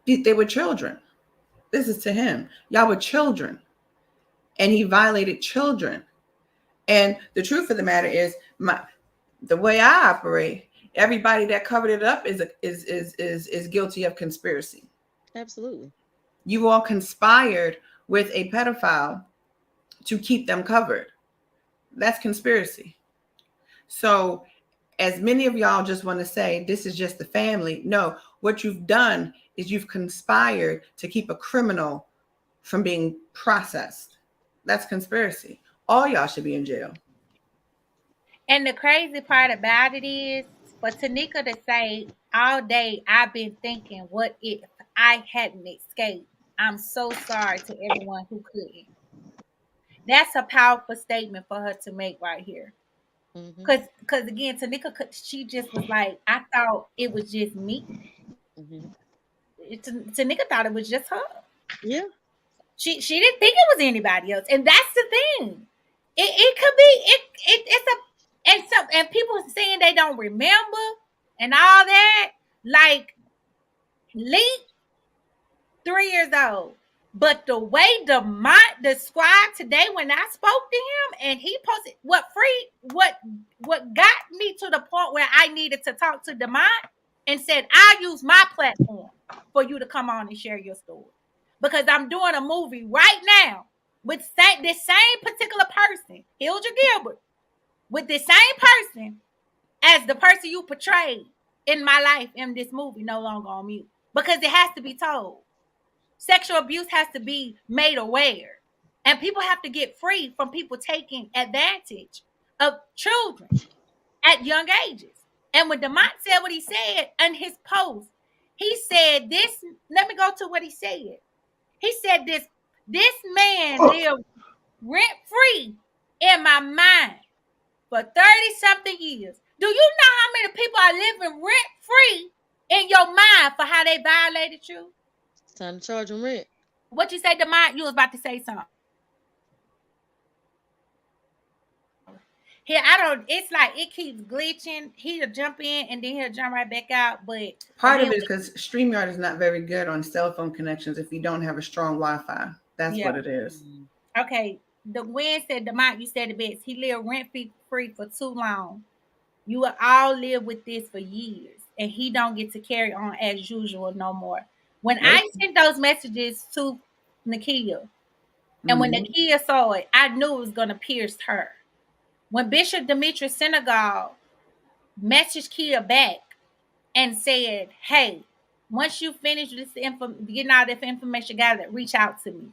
They were children. This is to him. Y'all were children. and he violated children. And the truth of the matter is, the way I operate, everybody that covered it up is guilty of conspiracy. Absolutely. You all conspired with a pedophile to keep them covered. That's conspiracy. So, as many of y'all just want to say this is just the family, no, what you've done is you've conspired to keep a criminal from being processed. That's conspiracy. All y'all should be in jail. And the crazy part about it is for Tanika to say all day, I've been thinking, what if I hadn't escaped? I'm so sorry to everyone who couldn't. That's a powerful statement for her to make right here. Mm-hmm. Cause again, Tanika, she just was like, I thought it was just me. Mm-hmm. Tanika thought it was just her. Yeah. She didn't think it was anybody else, and that's the thing. It could be it's a and people saying they don't remember and all that. Like Lee, 3 years old. But the way Demont described today when I spoke to him and he posted what got me to the point where I needed to talk to Demont and said, I use my platform for you to come on and share your story. Because I'm doing a movie right now with this same particular person, Hilda Gilbert, with the same person as the person you portrayed in my life in this movie, No Longer on Mute. Because it has to be told. Sexual abuse has to be made aware. And people have to get free from people taking advantage of children at young ages. And when Demont said what he said in his post, he said this, let me go to what he said. He said this man lived rent free in my mind for 30 something years. Do you know how many people are living rent free in your mind for how they violated you? It's time to charge them rent. What you say, Demont? You was about to say something. Here, I don't. It's like it keeps glitching. He'll jump in and then he'll jump right back out. But Part of again, it is because StreamYard is not very good on cell phone connections if you don't have a strong Wi-Fi. That's yeah. what it is. Okay. The Gwen said, Demont, you said the best. He lived rent free for too long. You will all live with this for years, and he don't get to carry on as usual no more. When Nope. I sent those messages to Nakia, and when Mhm. Nakia saw it, I knew it was gonna pierce her. When Bishop Demetrius Senegal messaged Kia back and said, "Hey, once you finish this getting all this information gathered, reach out to me."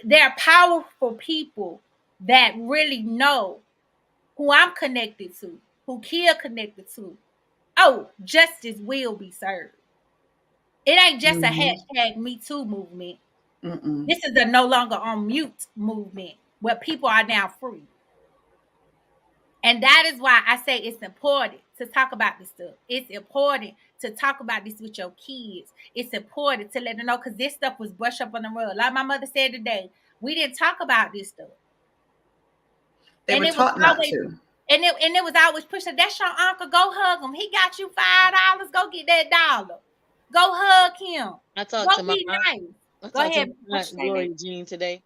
There are powerful people that really know who I'm connected to, who Kia connected to. Oh, justice will be served. It ain't just a Mhm. hashtag Me Too movement. Mm-mm. This is a no longer on mute movement where people are now free. And that is why I say it's important to talk about this stuff. It's important to talk about this with your kids. It's important to let them know because this stuff was brushed up on the rug. Like my mother said today, we didn't talk about this stuff. They And were it was taught not always to. and it was always pushed. That's your uncle. Go hug him. He got you $5. Go get that dollar. Go hug him. I talked to Go my be aunt. nice. I Go talked to ahead. my What you aunt say, Lee? Gloria Jean today.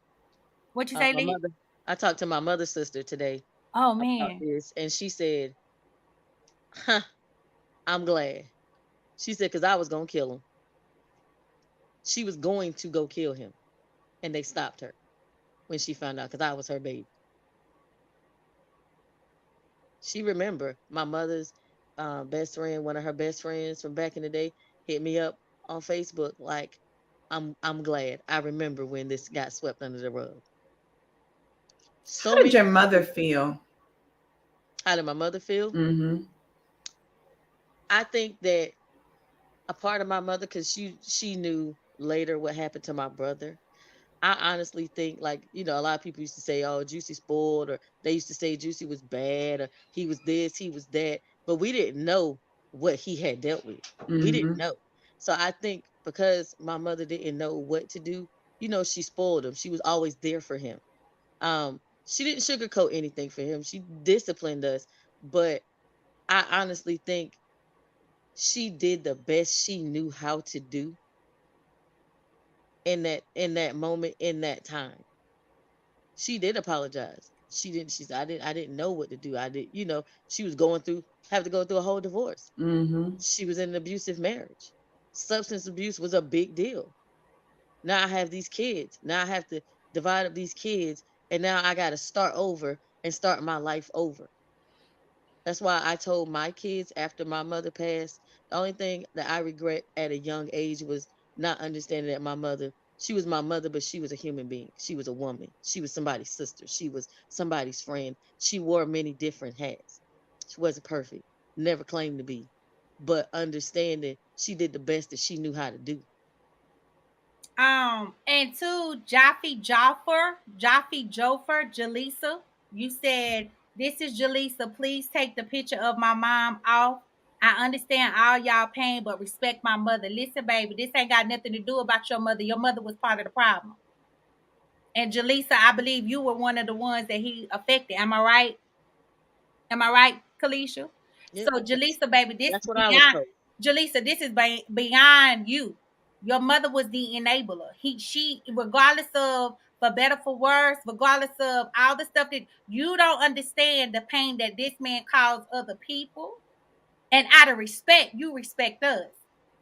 What you say, My Lee? mother. I talked to my mother's sister today Oh about man. this, and she said, "Huh, I'm glad." She said, "Cause I was gonna kill him. She was going to go kill him, and they stopped her when she found out, cause I was her baby." She remember my mother's best friend, one of her best friends from back in the day, hit me up on Facebook like, I'm glad. I remember when this got swept under the rug. How So did many your mother people. feel? How did my mother feel? Mm-hmm. I think that a part of my mother, because she knew later what happened to my brother. I honestly think, like, a lot of people used to say, oh, Juicy spoiled, or they used to say Juicy was bad, or he was this, he was that. But we didn't know what he had dealt with. We didn't Mm-hmm. know. So I think because my mother didn't know what to do, she spoiled him. She was always there for him. She didn't sugarcoat anything for him. She disciplined us. But I honestly think she did the best she knew how to do in that moment, in that time. She did apologize. She didn't. She said, I didn't know what to do. I did. She was going through, have to go through a whole divorce. Mm-hmm. She was in an abusive marriage. Substance abuse was a big deal. Now I have these kids. Now I have to divide up these kids, and now I got to start over and start my life over. That's why I told my kids after my mother passed, the only thing that I regret at a young age was not understanding that my mother, she was my mother, but she was a human being. She was a woman. She was somebody's sister. She was somebody's friend. She wore many different hats. She wasn't perfect, never claimed to be, but understanding she did the best that she knew how to do. And to Jaffer, Jaleesa, you said, "This is Jaleesa. Please take the picture of my mom off. I understand all y'all pain, but respect my mother. Listen, baby, this ain't got nothing to do about your mother. Your mother was part of the problem. And Jaleesa, I believe you were one of the ones that he affected. Am I right? Am I right, Kelisha? Yep, So, Jaleesa, baby, this that's what I was beyond told. Jaleesa, this is beyond you. Your mother was the enabler. She, regardless of, for better for worse, regardless of all the stuff that you don't understand, the pain that this man caused other people, and out of respect, you respect us.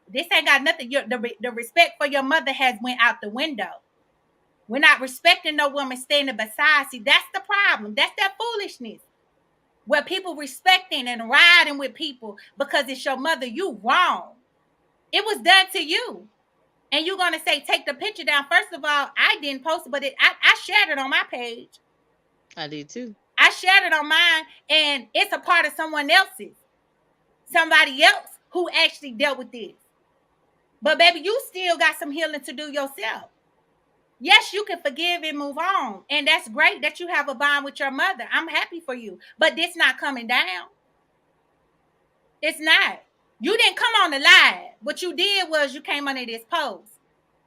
This ain't got nothing. The respect for your mother has went out the window. We're not respecting no woman standing beside. See, that's the problem. That's that foolishness where people respecting and riding with people because it's your mother. You wrong. It was done to you. And you're going to say, take the picture down. First of all, I didn't post it, but I shared it on my page. I did too. I shared it on mine, and it's a part of someone else's. Somebody else who actually dealt with this. But baby, you still got some healing to do yourself. Yes, you can forgive and move on. And that's great that you have a bond with your mother. I'm happy for you. But this not coming down. It's not. You didn't come on the live. What you did was you came under this post.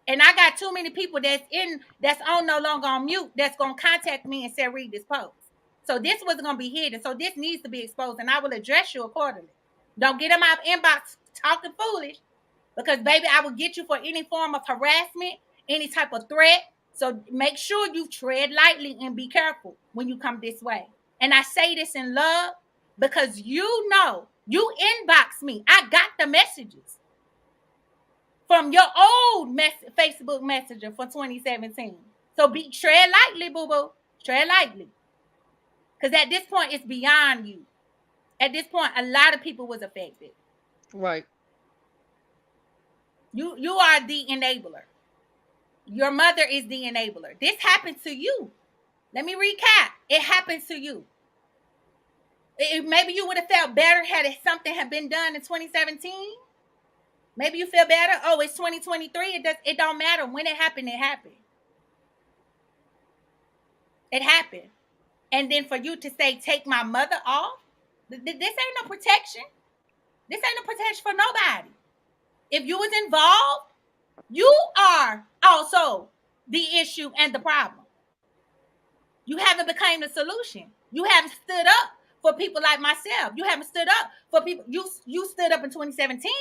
And I got too many people that's on no longer on mute that's gonna contact me and say, read this post. So this wasn't gonna be hidden. So this needs to be exposed, and I will address you accordingly. Don't get in my inbox talking foolish, because baby, I will get you for any form of harassment, any type of threat. So make sure you tread lightly and be careful when you come this way. And I say this in love because you know you inbox me. I got the messages from your old Facebook Messenger for 2017. So tread lightly, boo boo. Tread lightly, because at this point it's beyond you. At this point, a lot of people was affected. Right. You are the enabler. Your mother is the enabler. This happened to you. Let me recap. It happened to you. Maybe you would have felt better had something had been done in 2017. Maybe you feel better. Oh, it's 2023. It don't matter when it happened. It happened. It happened. And then for you to say, take my mother off, this ain't no protection. This ain't no protection for nobody. If you was involved, you are also the issue and the problem. You haven't become the solution. You haven't stood up for people like myself. You haven't stood up for people. You stood up in 2017,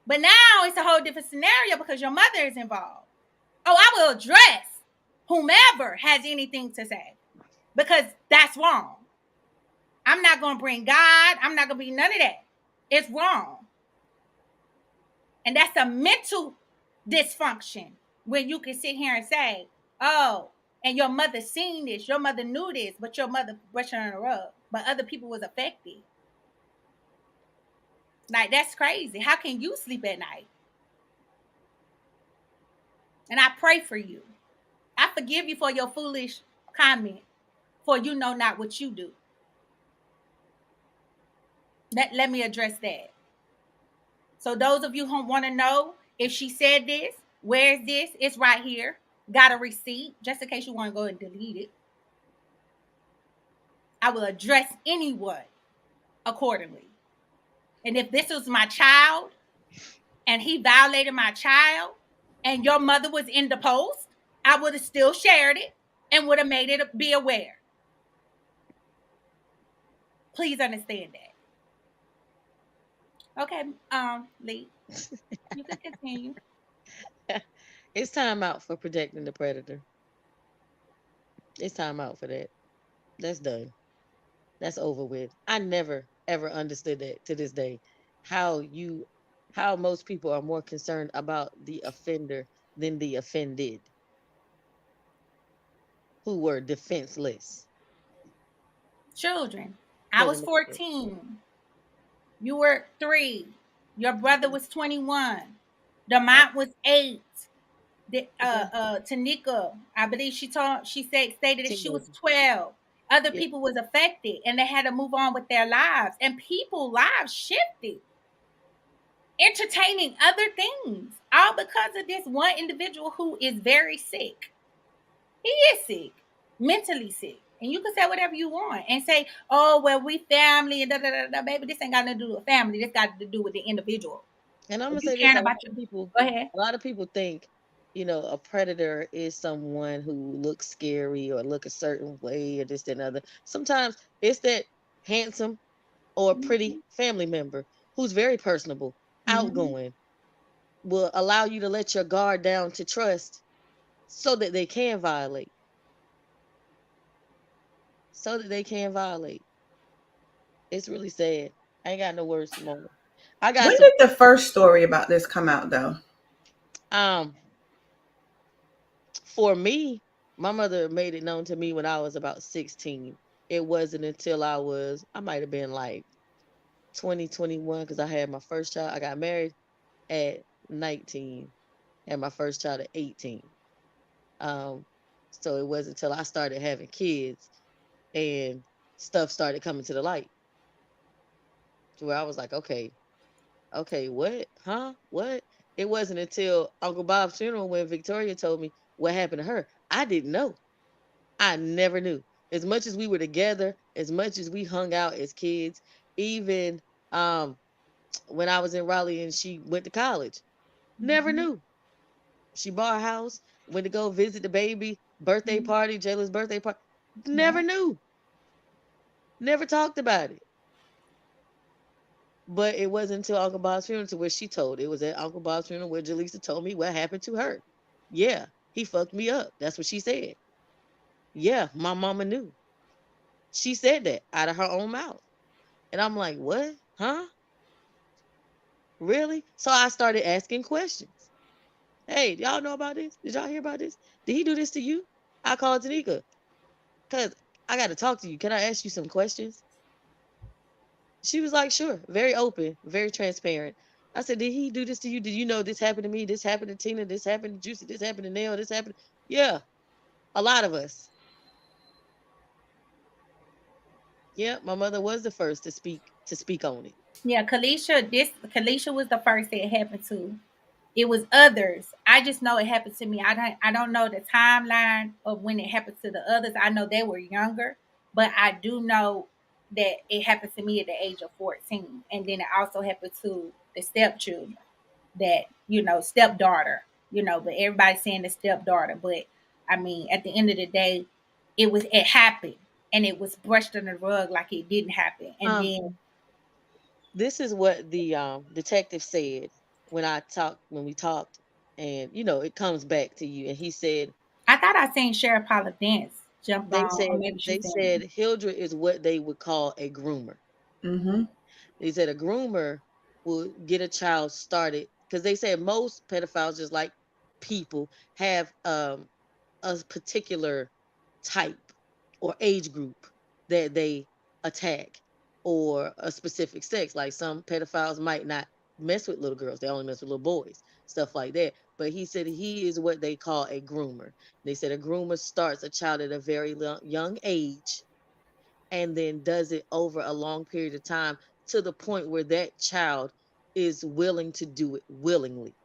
but now it's a whole different scenario because your mother is involved. Oh, I will address whomever has anything to say because that's wrong. I'm not going to bring God. I'm not going to be none of that. It's wrong. And that's a mental dysfunction when you can sit here and say, oh, and your mother seen this, your mother knew this, but your mother brushed her on the rug. But other people was affected. Like, that's crazy. How can you sleep at night? And I pray for you. I forgive you for your foolish comment, for you know not what you do. Let me address that. So those of you who want to know if she said this, where is this? It's right here. Got a receipt, just in case you want to go and delete it. I will address anyone accordingly. And if this was my child and he violated my child and your mother was in the post, I would have still shared it and would have made it be aware. Please understand that. Okay, Lee, you can continue. It's time out for protecting the predator. It's time out for that. That's done. That's over with. I never ever understood that to this day. How you how most people are more concerned about the offender than the offended who were defenseless. Children. I was Doesn't make sense. 14. You were 3. Your brother Okay. was 21. Uh, Demont was 8. okay. Tanika, I believe she said stated that she was Teenager. 12. Other Yep. people was affected and they had to move on with their lives. And people lives shifted, entertaining other things, all because of this one individual who is very sick. He is sick, mentally sick. And you can say whatever you want and say, oh, well, we family and da da da da. Baby, this ain't got nothing to do with family. This got to do with the individual. And I'm If gonna you say this: caring about your, go ahead. a lot of people think, a predator is someone who looks scary or look a certain way or this that, and other. Sometimes it's that handsome or pretty family member who's very personable, Mm-hmm. outgoing, will allow you to let your guard down to trust so that they can violate, so that they can violate. It's really sad. I ain't got no words for more. I got When some. did the first story about this come out, though? Um, for me, my mother made it known to me when I was about 16. It wasn't until I might have been like 2021 because I had my first child. I got married at 19, had my first child at 18. Um, so it wasn't until I started having kids and stuff started coming to the light to where I was like, okay, okay, what? Huh? What? It wasn't until Uncle Bob's funeral when Victoria told me what happened to her. I didn't know. I never knew. As much as we were together, as much as we hung out as kids, even um when I was in Raleigh and she went to college, never Mm-hmm. knew. She bought a house, went to go visit the baby, birthday party, Jayla's birthday party. Yeah. Never knew. Never talked about it. But it wasn't until Uncle Bob's funeral to where she told. It was at Uncle Bob's funeral where Jaleesa told me what happened to her. Yeah, he fucked me up. That's what she said. Yeah, my mama knew. She said that out of her own mouth. And I'm like, what? Huh? Really? So I started asking questions. Hey, do y'all know about this? Did y'all hear about this? Did he do this to you? I called Tanika because I got to talk to you. Can I ask you some questions? She was like, sure. Very open, very transparent. I said, did he do this to you? Did you know this happened to me? This happened to Tina. This happened to Juicy. This happened to Nail. This happened. Yeah, a lot of us. Yeah, my mother was the first to speak on it. Yeah, Kelisha was the first that it happened to. It was others. I just know it happened to me. I don't know the timeline of when it happened to the others. I know they were younger, but I do know that it happened to me at the age of 14. And then it also happened to the stepchildren, that, stepdaughter, but everybody's saying the stepdaughter. But I mean, at the end of the day, it happened and it was brushed under the rug like it didn't happen. And Um, then this is what the detective said when we talked, and it comes back to you. And he said I thought I seen Sheriff Paula Dance jumped they on, or said maybe they she's said in. Hildred is what they would call a groomer. Mm-hmm. They said a groomer will get a child started because they said most pedophiles, just like people, have a particular type or age group that they attack, or a specific sex. Like some pedophiles might not mess with little girls, they only mess with little boys, stuff like that. But he said he is what they call a groomer. They said a groomer starts a child at a very young age and then does it over a long period of time to the point where that child is willing to do it willingly,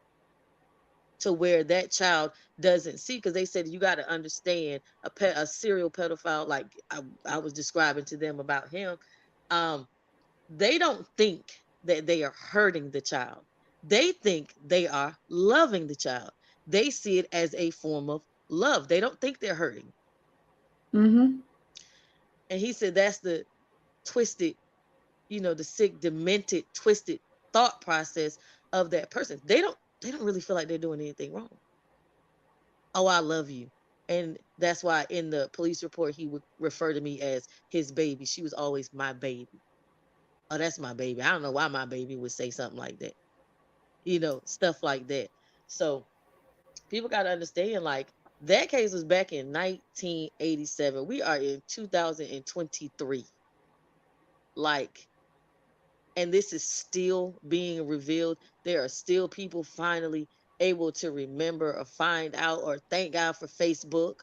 to where that child doesn't see, because they said you got to understand a serial pedophile, like I was describing to them about him. um they don't think that they are hurting the child. They think they are loving the child. They see it as a form of love. They don't think they're hurting. Mm-hmm. And he said that's the twisted, the sick, demented, twisted thought process of that person. They don't really feel like they're doing anything wrong. Oh, I love you. And that's why in the police report, he would refer to me as his baby. She was always my baby. Oh, that's my baby. I don't know why my baby would say something like that. Stuff like that. So people got to understand, like, that case was back in 1987. We are in 2023. Like, and this is still being revealed. There are still people finally able to remember or find out, or thank God for Facebook,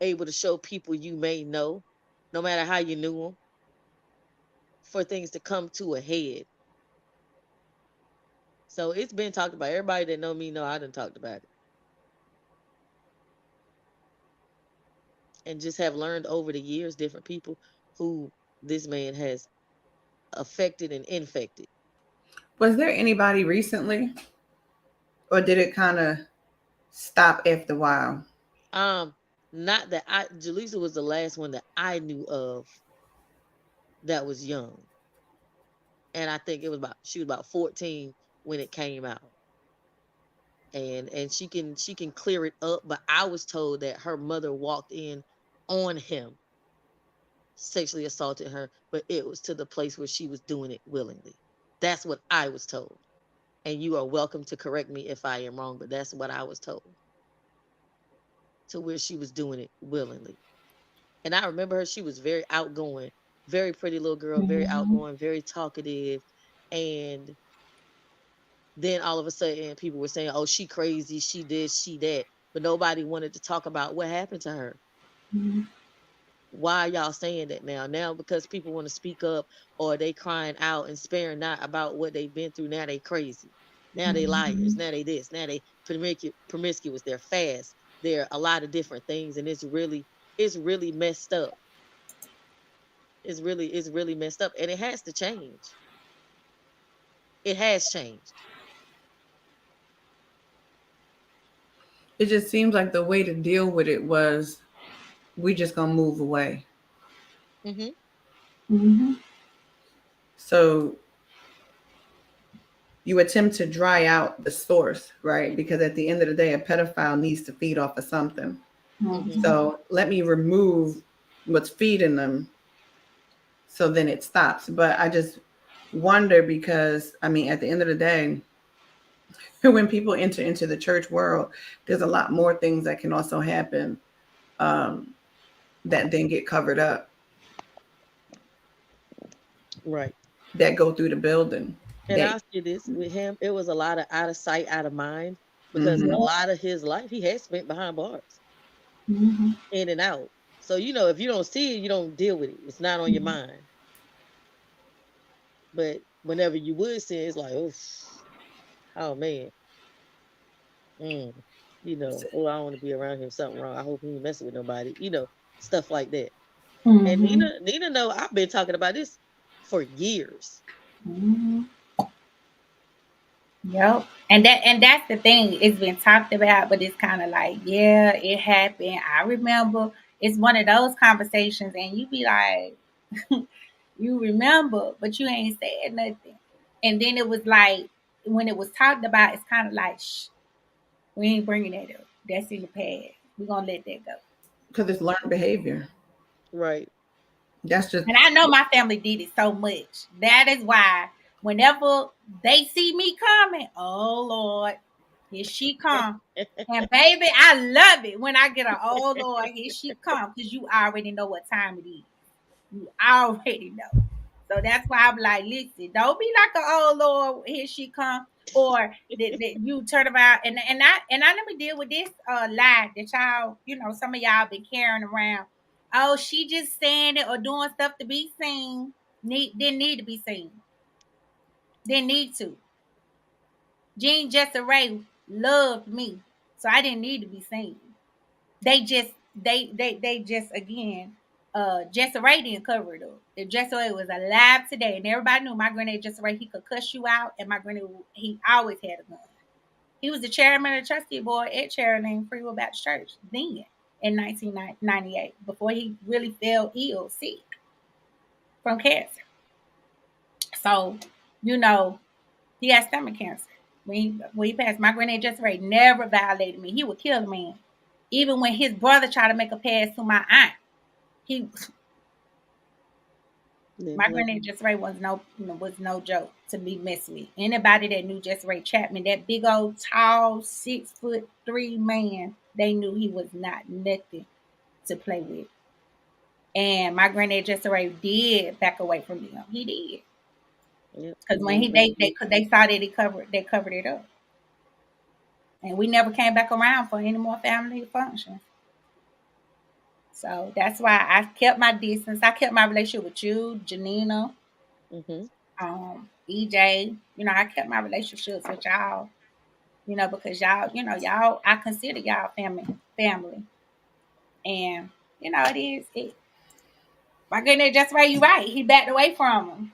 able to show people you may know, no matter how you knew them, for things to come to a head. So it's been talked about. Everybody that know me know I done talked about it. And just have learned over the years different people who this man has affected and infected. Was there anybody recently, or did it kind of stop after a while? Not that Jaleesa was the last one that I knew of that was young. And I think she was about 14 when it came out. And she can clear it up, but I was told that her mother walked in on him, sexually assaulted her, but it was to the place where she was doing it willingly. That's what I was told. And you are welcome to correct me if I am wrong, but that's what I was told. To where she was doing it willingly. And I remember her, she was very outgoing, very pretty little girl, very outgoing, very talkative. And then all of a sudden people were saying, oh, she crazy, she this, she that. But nobody wanted to talk about what happened to her. Why are y'all saying that now? Now because people want to speak up, or they crying out and sparing not about what they've been through. Now they crazy. Now they liars. Now they this. Now they promiscuous. They're fast. They're a lot of different things, and it's really messed up. It's really messed up, and it has to change. It has changed. It just seems like the way to deal with it was, we just gonna move away. So you attempt to dry out the source, right? Because at the end of the day, a pedophile needs to feed off of something. So let me remove what's feeding them, so then it stops. But I just wonder, because I mean, at the end of the day, when people enter into the church world, there's a lot more things that can also happen, that then get covered up, Right. that go through the building. And I'll say this with him, it was a lot of out of sight, out of mind, because a lot of his life he had spent behind bars, in and out. So, if you don't see it, you don't deal with it. It's not on your mind. But whenever you would see it, it's like, oh man, oh, I don't want to be around him. Something wrong. I hope he ain't messing with nobody. Stuff like that. And Nina know I've been talking about this for years. Yep. And that's the thing. It's been talked about, but it's kind of like, yeah, it happened. I remember. It's one of those conversations, and you be like, you remember, but you ain't said nothing. And then it was like, when it was talked about, it's kind of like, shh, we ain't bringing that up. That's in the past. We're gonna let that go. Because it's learned behavior. Right. That's just. And I know my family did it so much. That is why whenever they see me coming, oh Lord, here she come. And baby, I love it when I get a oh Lord, here she come, because you already know what time it is. You already know. So that's why I'm like, listen, don't be like a oh Lord, here she come. Or that you turn around and I let me deal with this lie that y'all, some of y'all been carrying around. Oh, she just saying it or doing stuff to be seen. Didn't need to be seen. Didn't need to. Jean Jessa Ray loved me, so I didn't need to be seen. They just again, Jessa Ray didn't cover it up. If Jessa Ray was alive today, and everybody knew my granddad Jessa Ray, he could cuss you out, and my granddad, he always had a gun. He was the chairman of the trustee board at Cherry Free Will Baptist Church then in 1998, before he really fell ill, sick from cancer. So, he had stomach cancer. When he passed, my granddad Jessa Ray never violated me. He would kill a man. Even when his brother tried to make a pass to my aunt, my granddad Just Ray was no joke to be messed with. Anybody that knew Just Ray Chapman, that big old tall 6'3" man, they knew he was not nothing to play with. And my granddad Just Ray did back away from them. He did. Because when they saw that they covered it up. And we never came back around for any more family functions. So that's why I kept my distance. I kept my relationship with you, Janina, EJ. I kept my relationships with y'all. Because y'all, I consider y'all family. And it is. My goodness, Just Ray, you right. He backed away from him.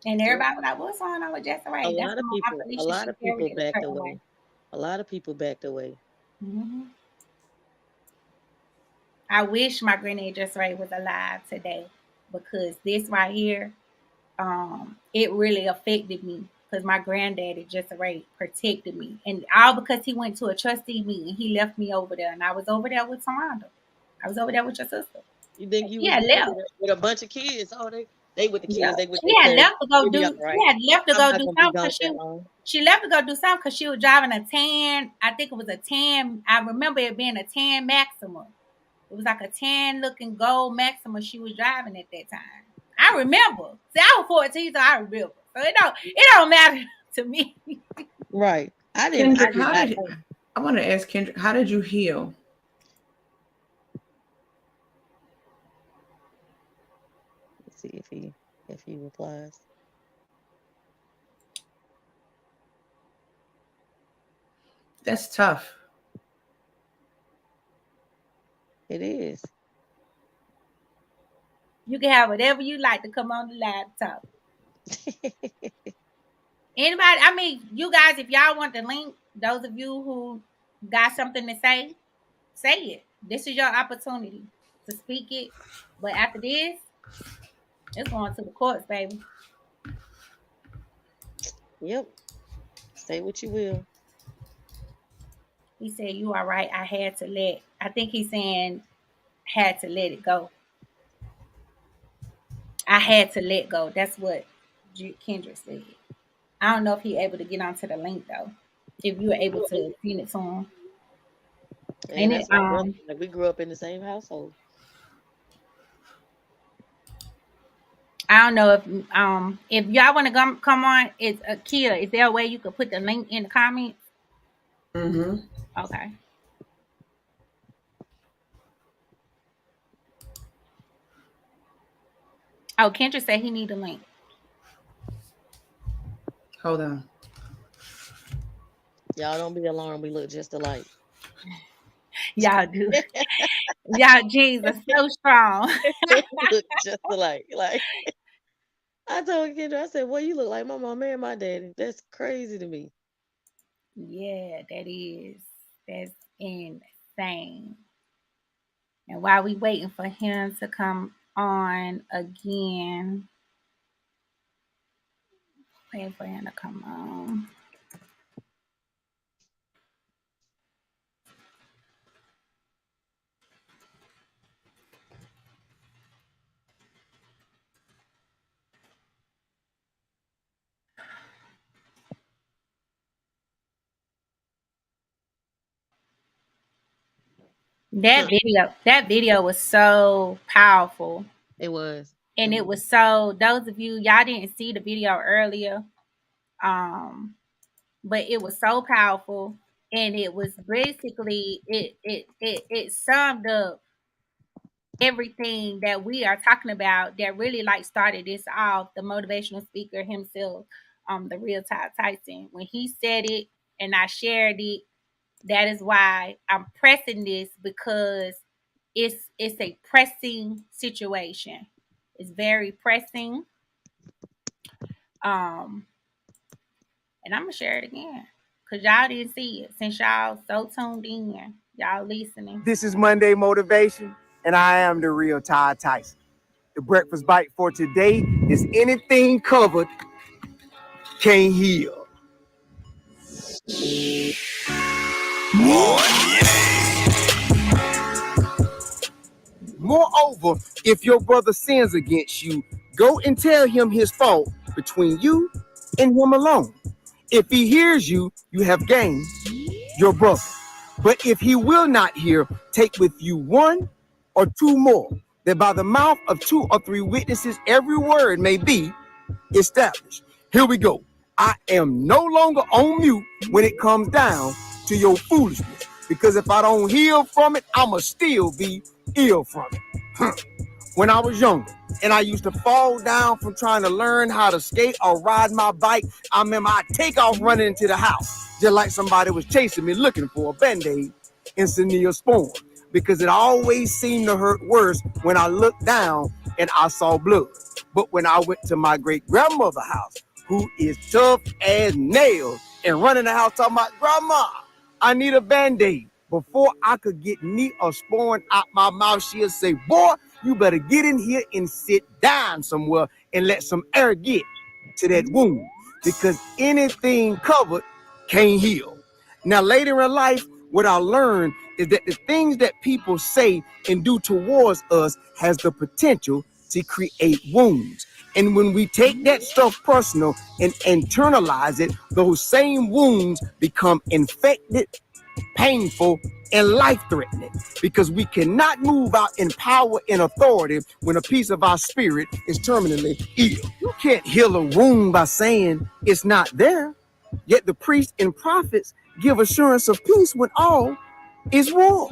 And everybody was like, what's going on with Just Ray? A lot of people backed away. A lot of people backed away. Mm-hmm. I wish my granddad Just Ray was alive today, because this right here, it really affected me, because my granddaddy Just Ray protected me, and all because he went to a trustee meeting. He left me over there, and I was over there with Taronda. I was over there with your sister. You think you was left with a bunch of kids? Oh, they with the kids. Yeah. They with she had left to go do. Right. She had left to go do something. She left to go do something because she was driving a 10. I think it was a 10. I remember it being a 10 Maxima. It was like a 10 looking gold Maxima she was driving at that time. I remember. See, I was 14, so I remember. So it don't matter to me. Right. I want to ask Kendrick, how did you heal? Let's see if he replies. That's tough. It is. You can have whatever you like to come on the laptop. Anybody, I mean, you guys, if y'all want the link, those of you who got something to say it. This is your opportunity to speak it. But after this, it's going to the courts, baby. Yep. Say what you will. He said, you are right. I think he's saying had to let it go. I had to let go. That's what Kendrick said. I don't know if he's able to get onto the link, though. If you were able to send it to him. And it's like we grew up in the same household. I don't know if y'all want to come on. It's Kia. Is there a way you could put the link in the comments? Mm-hmm. Okay. Oh, Kendrick said he need a link. Hold on. Y'all don't be alarmed. We look just alike. Y'all do. Y'all jeans are so strong. Look just alike. Like I told Kendra, I said, "Well, you look like my mom and my daddy." That's crazy to me. Yeah, that is. That's insane. And while we waiting for him to come on again, waiting for him to come on. That video was so powerful. It was. And it was so, those of you, y'all didn't see the video earlier. But it was so powerful, and it was basically it summed up everything that we are talking about that really like started this off. The motivational speaker himself, the real Todd Tyson, when he said it and I shared it, that is why I'm pressing this, because it's a pressing situation. It's very pressing. And I'm gonna share it again, because y'all didn't see it. Since y'all so tuned in, y'all listening. This is Monday Motivation, and I am the real Todd Tyson. The breakfast bite for today is anything covered can't heal. Moreover, if your brother sins against you, go and tell him his fault between you and him alone. If he hears you, you have gained your brother. But if he will not hear, take with you one or two more, that by the mouth of two or three witnesses every word may be established. Here we go. I am no longer on mute when it comes down to your foolishness. Because if I don't heal from it, I'ma still be ill from it. When I was younger and I used to fall down from trying to learn how to skate or ride my bike, I remember I'd take off running into the house, just like somebody was chasing me looking for a band-aid in Neosporin, because it always seemed to hurt worse when I looked down and I saw blood. But when I went to my great-grandmother's house, who is tough as nails, and running the house talking about, Grandma, I need a band-aid. Before I could get Neosporin out my mouth, she'll say, boy, you better get in here and sit down somewhere and let some air get to that wound, because anything covered can't heal. Now, later in life, what I learned is that the things that people say and do towards us has the potential to create wounds. And when we take that stuff personal and internalize it, those same wounds become infected, painful, and life-threatening, because we cannot move out in power and authority when a piece of our spirit is terminally ill. You can't heal a wound by saying it's not there. Yet the priests and prophets give assurance of peace when all is war.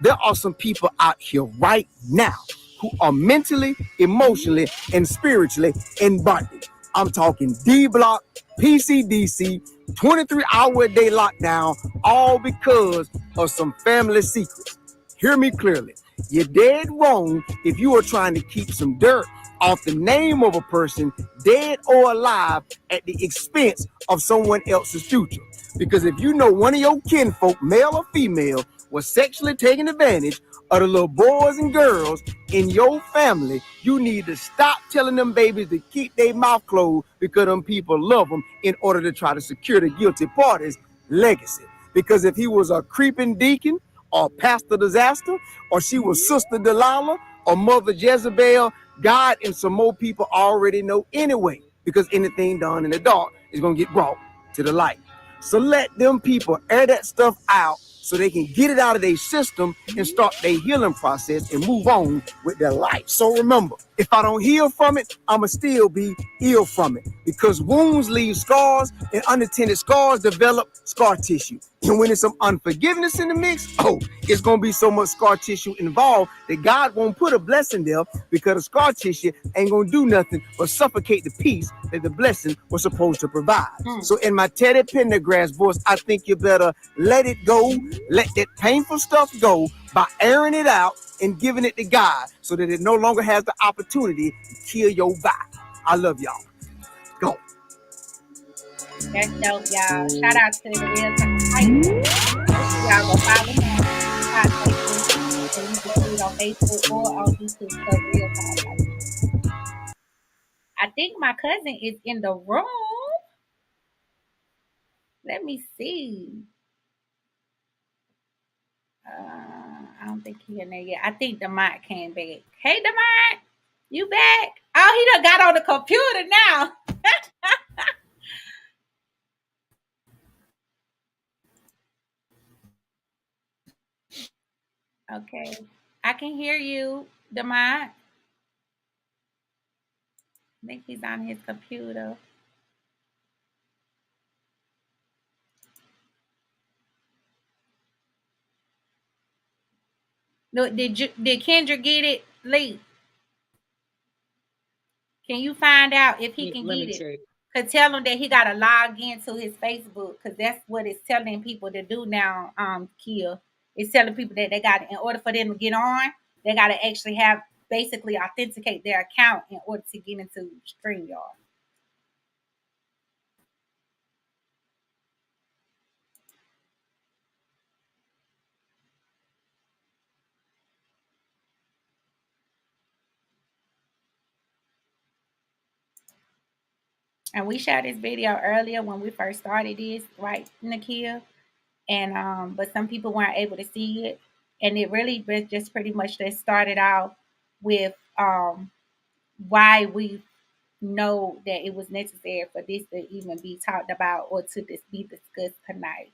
There are some people out here right now who are mentally, emotionally, and spiritually in bondage. I'm talking D-Block, PCDC, 23-hour-a-day lockdown, all because of some family secrets. Hear me clearly. You're dead wrong if you are trying to keep some dirt off the name of a person, dead or alive, at the expense of someone else's future. Because if you know one of your kinfolk, male or female, was sexually taking advantage of the little boys and girls in your family, you need to stop telling them babies to keep their mouth closed, because them people love them in order to try to secure the guilty party's legacy. Because if he was a creeping deacon or Pastor Disaster, or she was Sister Delilah or Mother Jezebel, God and some more people already know anyway, because anything done in the dark is going to get brought to the light. So let them people air that stuff out so they can get it out of their system and start their healing process and move on with their life. So remember, if I don't heal from it, I'ma still be ill from it, because wounds leave scars and unattended scars develop scar tissue. And when there's some unforgiveness in the mix, it's gonna be so much scar tissue involved that God won't put a blessing there, because the scar tissue ain't gonna do nothing but suffocate the peace that the blessing was supposed to provide. So in my Teddy Pendergrass voice, I think you better let it go, let that painful stuff go by airing it out and giving it to God, so that it no longer has the opportunity to kill your vibe. I love y'all. Go. That's dope, y'all. Shout out to the Real Time Hype. Make sure y'all go follow him on TikTok, Facebook, and you can see it on Facebook or on YouTube. So Real Time Hype. I think my cousin is in the room. Let me see. I don't think he in there yet. I think Demont came back. Hey, Demont, you back? Oh, he done got on the computer now. Okay, I can hear you, Demont. I think he's on his computer. No, did Kendrick get it late? Can you find out if he Yeah, can let get me it? check. Cause tell him that he gotta log into his Facebook, cause that's what it's telling people to do now. Kia, it's telling people that they got, in order for them to get on, they gotta actually have basically authenticate their account in order to get into StreamYard. And we shot this video earlier when we first started this, right, Nakia? And but some people weren't able to see it, and it really just pretty much just started out with why we know that it was necessary for this to even be talked about or to be discussed tonight.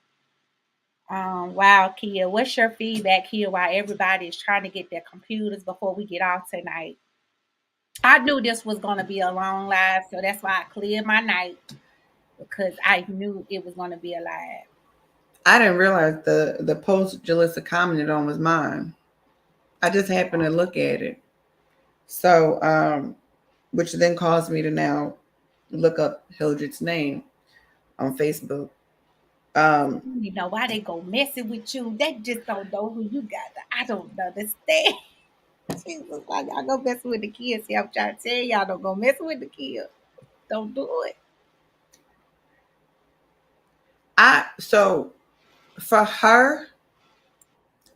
Wow, Kia, what's your feedback here while everybody is trying to get their computers before we get off tonight? I knew this was going to be a long live, so that's why I cleared my night because I knew it was going to be a live. I didn't realize the post Jalissa commented on was mine. I just happened to look at it. So, which then caused me to now look up Hildred's name on Facebook. You know why they go messing with you? They just don't know who you got. I don't understand. Jesus, why y'all go messing with the kids? See, I'm trying to tell y'all, don't go messing with the kids. Don't do it. So for her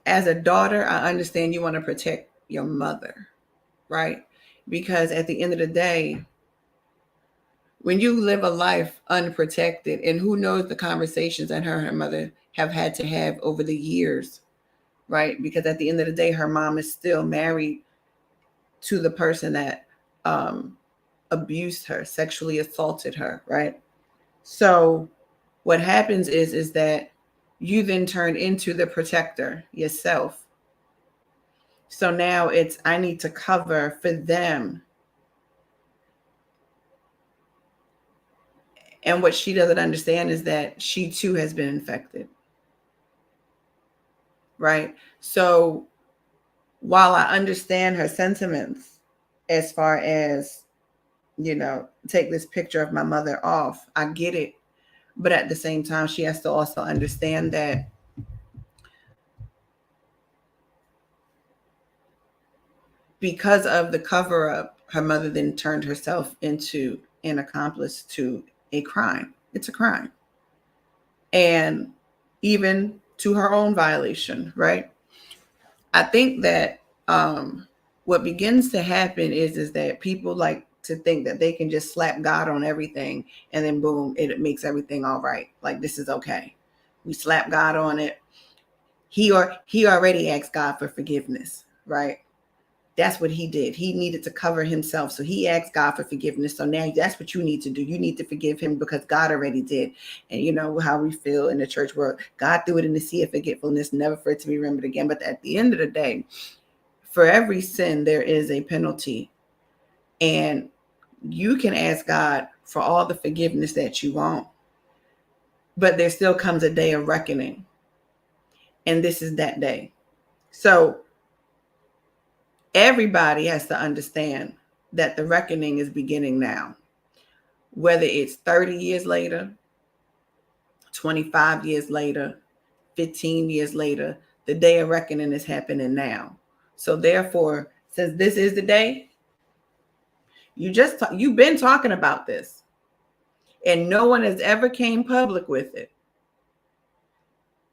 as a daughter, I understand you want to protect your mother, right? Because at the end of the day, when you live a life unprotected, and who knows the conversations that her and her mother have had to have over the years, right? Because at the end of the day, her mom is still married to the person that abused her, sexually assaulted her, right? So what happens is that you then turn into the protector yourself. So now it's I need to cover for them. And what she doesn't understand is that she too has been infected. Right? So while I understand her sentiments as far as, take this picture of my mother off, I get it. But at the same time, she has to also understand that because of the cover up, her mother then turned herself into an accomplice to a crime. It's a crime. And even to her own violation, right? I think that what begins to happen is that people like to think that they can just slap God on everything and then boom, it makes everything all right. Like this is okay. We slap God on it. He already asked God for forgiveness, right? That's what he did. He needed to cover himself. So he asked God for forgiveness. So now that's what you need to do. You need to forgive him because God already did. And you know how we feel in the church world. God threw it in the sea of forgetfulness, never for it to be remembered again. But at the end of the day, for every sin, there is a penalty. And you can ask God for all the forgiveness that you want. But there still comes a day of reckoning. And this is that day. So everybody has to understand that the reckoning is beginning now. Whether it's 30 years later, 25 years later, 15 years later, the day of reckoning is happening now. So therefore, since this is the day, you've been talking about this and no one has ever came public with it.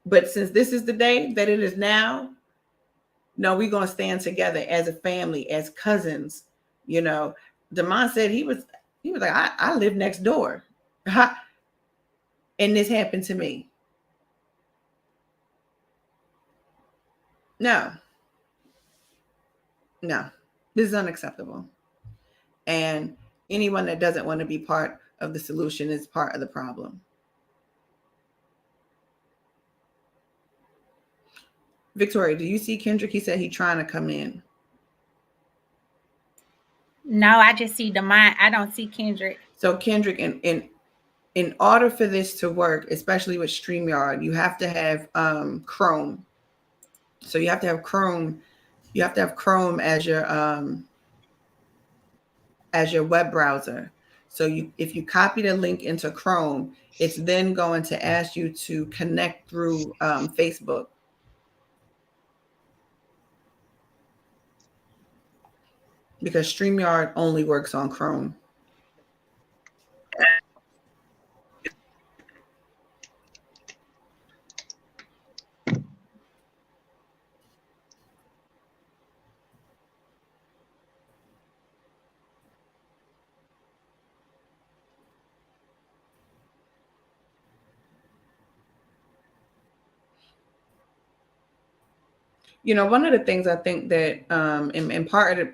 But since this is the day that it is now, no, we're going to stand together as a family, as cousins. Demont said he was like, I live next door. And this happened to me. No, this is unacceptable. And anyone that doesn't want to be part of the solution is part of the problem. Victoria, do you see Kendrick? He said he's trying to come in. No, I just see Demont. I don't see Kendrick. So Kendrick, in order for this to work, especially with StreamYard, you have to have Chrome. So you have to have Chrome. You have to have Chrome as your web browser. So if you copy the link into Chrome, it's then going to ask you to connect through Facebook. Because StreamYard only works on Chrome. One of the things I think that, and part of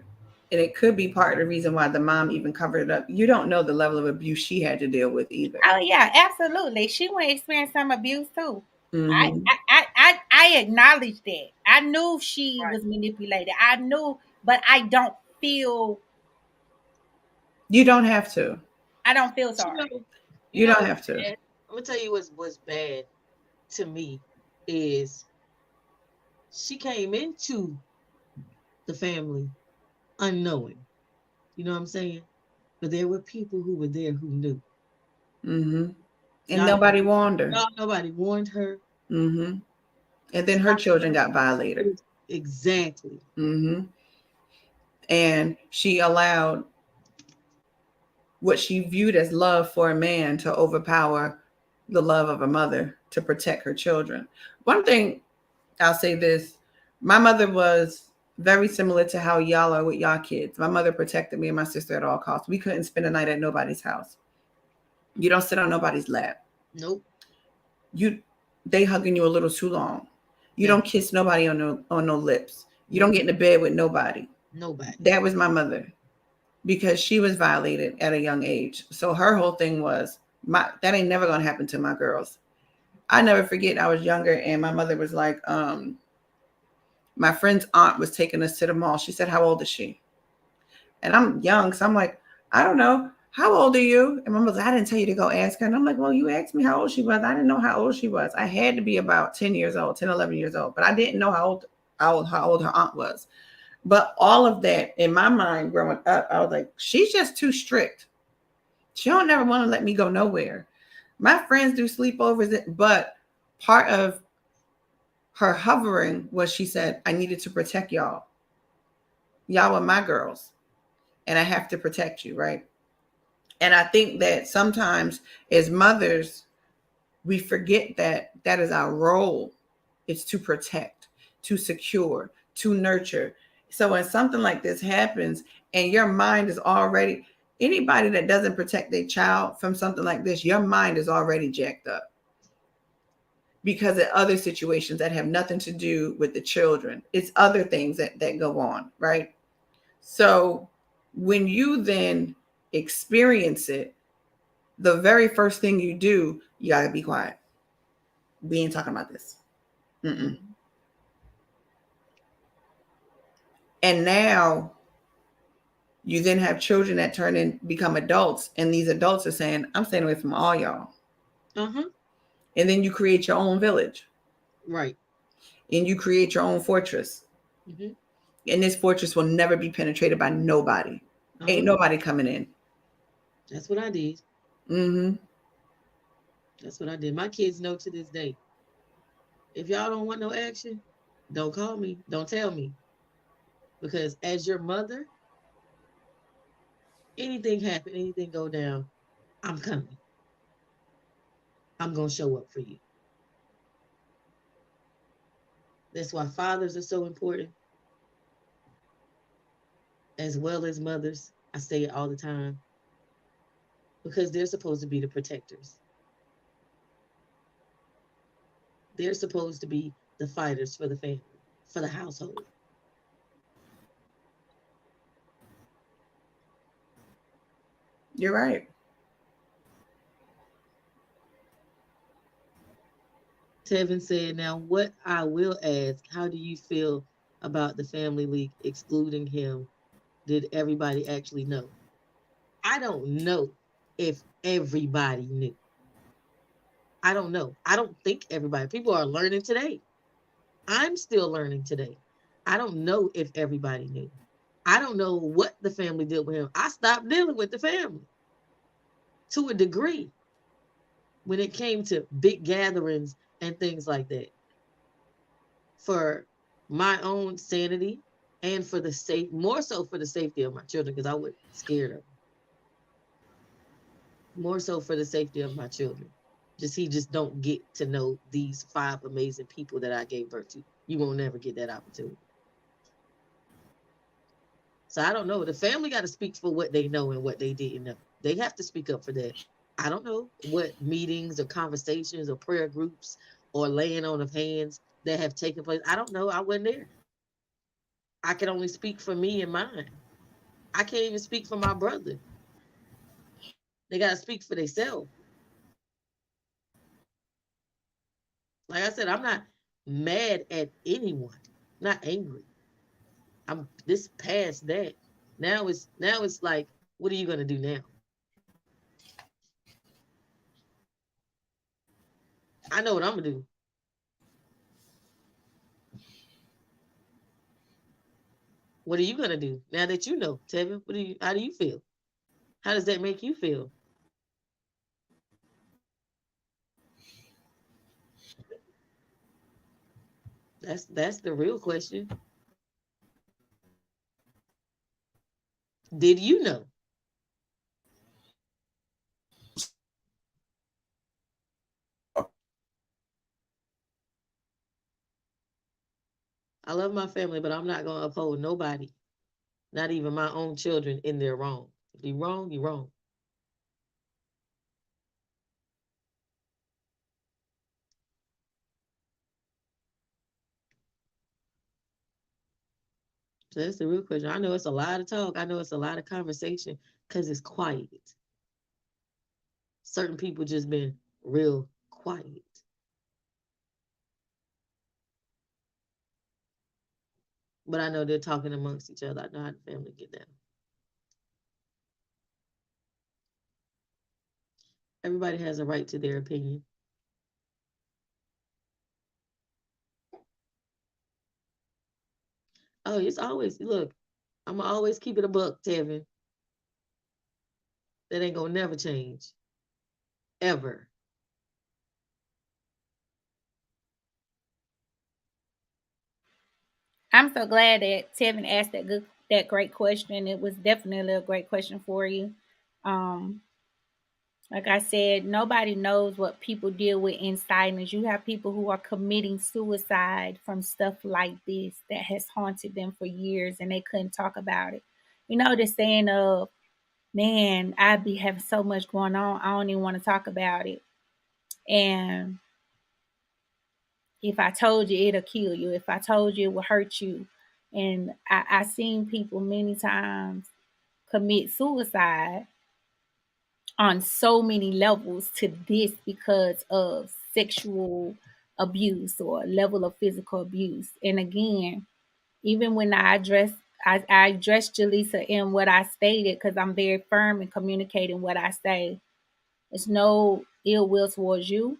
And it could be part of the reason why the mom even covered it up. You don't know the level of abuse she had to deal with either. Oh yeah, absolutely. She went experience some abuse too. I, Mm-hmm. I acknowledge that. I knew she Right. was manipulated. I knew, but I don't feel. You don't have to. I don't feel But sorry. You don't what's have to. bad? I'm gonna tell you what's bad to me is she came into the family unknowing. You know what I'm saying? But there were people who were there who knew. Mm-hmm. And Y'all, nobody warned her. nobody warned her. Mm-hmm. And then her Stopped children her. got violated. Exactly. Mm-hmm. And she allowed what she viewed as love for a man to overpower the love of a mother to protect her children. One thing I'll say this, my mother was very similar to how y'all are with y'all kids. My mother protected me and my sister at all costs. We couldn't spend a night at nobody's house. You don't sit on nobody's lap. Nope. You they hugging you a little too long. You Yeah. don't kiss nobody on no lips. You don't Nope. get into bed with nobody. Nobody. That was my mother because she was violated at a young age. So her whole thing was that ain't never gonna happen to my girls. I never forget I was younger and my mother was like, my friend's aunt was taking us to the mall. She said, "How old is she?" And I'm young, so I'm like, "I don't know. How old are you?" And my mother's like, "I didn't tell you to go ask her." And I'm like, "Well, you asked me how old she was. I didn't know how old she was. I had to be about 10 years old, 10, 11 years old. But I didn't know how old her aunt was." But all of that in my mind growing up, I was like, she's just too strict. She don't never want to let me go nowhere. My friends do sleepovers, but part of her hovering was she said, I needed to protect y'all. Y'all are my girls, and I have to protect you, right? And I think that sometimes as mothers, we forget that that is our role. It's to protect, to secure, to nurture. So when something like this happens and your mind is already, anybody that doesn't protect their child from something like this, your mind is already jacked up because of other situations that have nothing to do with the children. It's other things that go on, right? So when you then experience it, the very first thing you do, you got to be quiet. We ain't talking about this. Mm-mm. And now you then have children that turn and become adults, and these adults are saying, I'm staying away from all y'all. Uh-huh. And then you create your own village. Right. And you create your own fortress. Mm-hmm. And this fortress will never be penetrated by nobody. Uh-huh. Ain't nobody coming in. That's what I did. Mm-hmm. That's what I did. My kids know to this day. If y'all don't want no action, don't call me. Don't tell me. Because as your mother, anything happen, anything go down, I'm coming. I'm gonna show up for you. That's why fathers are so important, as well as mothers. I say it all the time because they're supposed to be the protectors. They're supposed to be the fighters for the family, for the household. You're right. Tevin said, now what I will ask, how do you feel about the family league excluding him? Did everybody actually know? I don't know if everybody knew. I don't know. I don't think everybody, people are learning today. I'm still learning today. I don't know if everybody knew. I don't know what the family did with him. I stopped dealing with the family to a degree when it came to big gatherings and things like that for my own sanity and for the safe, more so for the safety of my children because I was scared of them. More so for the safety of my children. Just he just don't get to know these 5 amazing people that I gave birth to. You won't never get that opportunity. So I don't know. The family got to speak for what they know and what they didn't know. They have to speak up for that. I don't know what meetings or conversations or prayer groups or laying on of hands that have taken place. I don't know. I wasn't there. I can only speak for me and mine. I can't even speak for my brother. They gotta speak for themselves. Like I said, I'm not mad at anyone. Not angry. I'm this past that. Now it's like, what are you gonna do now? I know what I'm gonna do. What are you gonna do now that you know, Tevin? How do you feel? How does that make you feel? That's the real question. Did you know? I love my family, but I'm not gonna uphold nobody, not even my own children, in their wrong. If you're wrong, you're wrong. So that's the real question. I know it's a lot of talk. I know it's a lot of conversation because it's quiet. Certain people just been real quiet. But I know they're talking amongst each other. I know how the family get down. Everybody has a right to their opinion. Oh, it's always, look, I'm gonna always keep it a buck, Tevin. That ain't gonna never change. Ever. I'm so glad that Tevin asked that great question. It was definitely a great question for you. Um, like I said, nobody knows what people deal with inside. And you have people who are committing suicide from stuff like this that has haunted them for years and they couldn't talk about it. You know, the saying of, man, I be having so much going on, I don't even want to talk about it. And if I told you, it'll kill you. If I told you, it will hurt you. And I seen people many times commit suicide on so many levels to this because of sexual abuse or level of physical abuse. And again, even when I address Jaleesa in what I stated because I'm very firm in communicating what I say. It's no ill will towards you,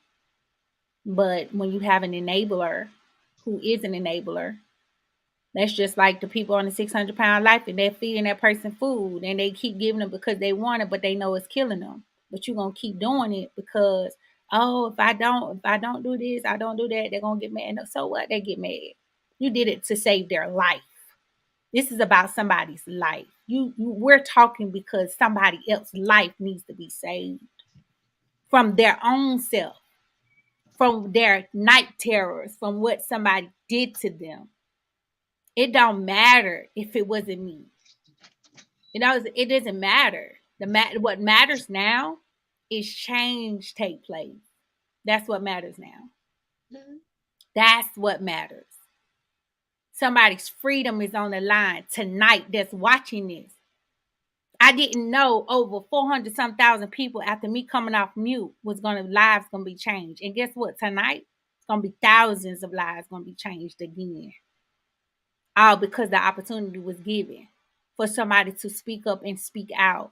but when you have an enabler who is an enabler, that's just like the people on the 600-pound life and they're feeding that person food and they keep giving them because they want it, but they know it's killing them. But you're gonna keep doing it because, oh, if I don't do this, I don't do that, they're gonna get mad. No, so what? They get mad. You did it to save their life. This is about somebody's life. We're talking because somebody else's life needs to be saved from their own self, from their night terrors, from what somebody did to them. It don't matter if it wasn't me. It doesn't matter. What matters now is change take place. That's what matters now. Mhm. That's what matters. Somebody's freedom is on the line tonight that's watching this. I didn't know over 400 some thousand people after me coming off mute lives gonna be changed. And guess what? Tonight, it's gonna be thousands of lives gonna be changed again. All because the opportunity was given for somebody to speak up and speak out.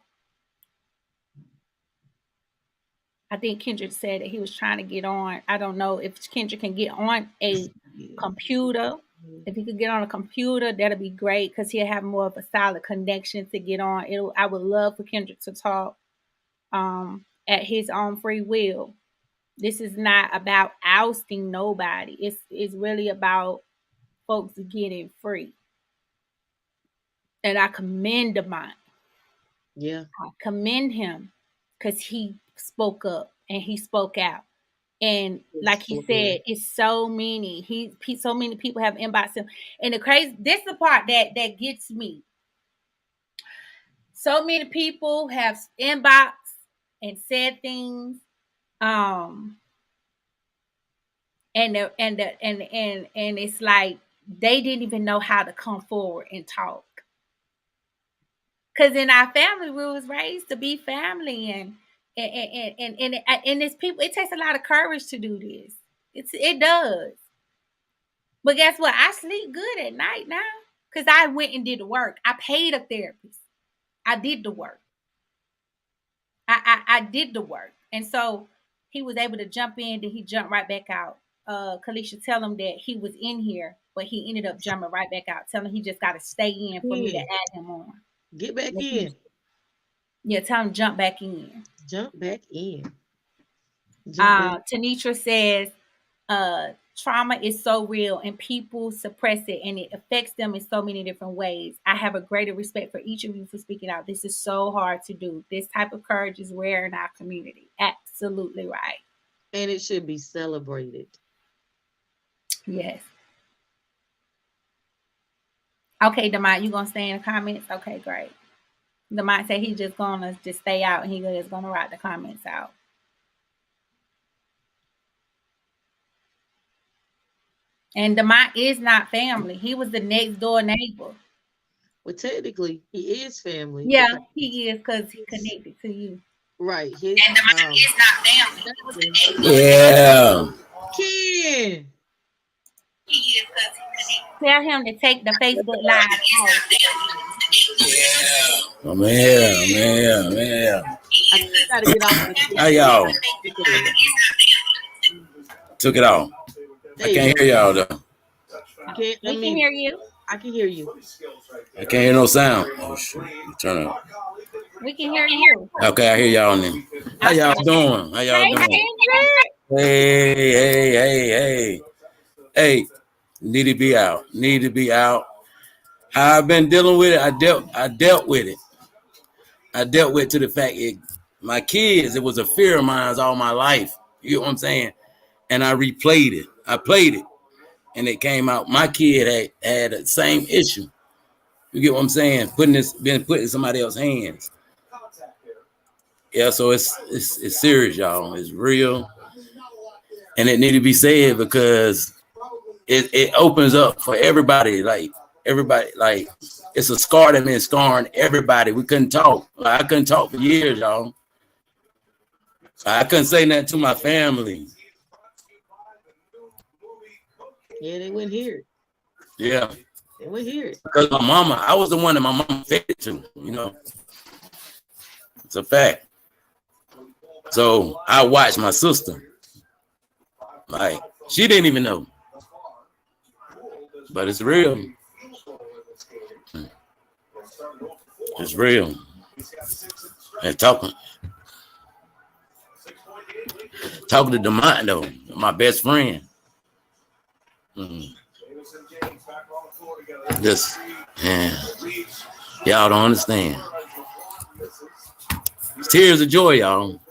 I think Kendrick said that he was trying to get on. I don't know if Kendrick can get on a computer. If he could get on a computer, that'd be great because he'll have more of a solid connection to get on. I would love for Kendrick to talk at his own free will. This is not about ousting nobody. It's really about folks getting free. And I commend Demont. Yeah. I commend him because he spoke up and he spoke out. And It's like he for real. said, it's so many. So many people have inboxed him. And this is the part that gets me. So many people have inboxed and said things. Um, and it's like they didn't even know how to come forward and talk. Because in our family, we was raised to be family, and it's people. It takes a lot of courage to do this. It does. But guess what? I sleep good at night now because I went and did the work. I paid a therapist. I did the work. I did the work, and so he was able to jump in. Then he jumped right back out. Kelisha tell him that he was in here, but he ended up jumping right back out. Tell him he just got to stay in for me to add him on. Get back in. Yeah, tell him jump back in. Jump back in. Tanitra says, trauma is so real and people suppress it and it affects them in so many different ways. I have a greater respect for each of you for speaking out. This is so hard to do. This type of courage is rare in our community. Absolutely right. And it should be celebrated. Yes. Okay, Demont, you gonna stay in the comments? Okay, great. Demont said he's just gonna just stay out and he's just gonna write the comments out. And Demont is not family. He was the next door neighbor. Well, technically, he is family. Yeah, he is because he connected to you. Right. And Demont is not family. He was the next door Yeah. Ken. He is because he connected. Tell him to take the Facebook Live off. Yeah. I'm here. I gotta get off. How y'all? Took it off. I can't hear y'all though. We can hear you. I can hear you. I can't hear no sound. Oh shit! Turn it up. We can hear you. Okay, I hear y'all now. How y'all doing? How y'all doing? Hey. Need to be out. How I've been dealing with it. I dealt with it. I dealt with it to the fact my kids. It was a fear of mine all my life. You know what I'm saying? And I replayed it. I played it, and it came out. My kid had the same issue. You get what I'm saying? Been put in somebody else's hands. Yeah, so it's serious, y'all. It's real, and it need to be said because it opens up for everybody. Like it's a scar that been scarring everybody. We couldn't talk. I couldn't talk for years, y'all. I couldn't say nothing to my family. Yeah, they wouldn't hear it. Yeah. They wouldn't hear it. Because my mama, I was the one that my mama fed it to, you know. It's a fact. So I watched my sister. Like, she didn't even know. But it's real. It's real. And talking to Demont, though, my best friend. Just, man, y'all don't understand. It's tears of joy, y'all.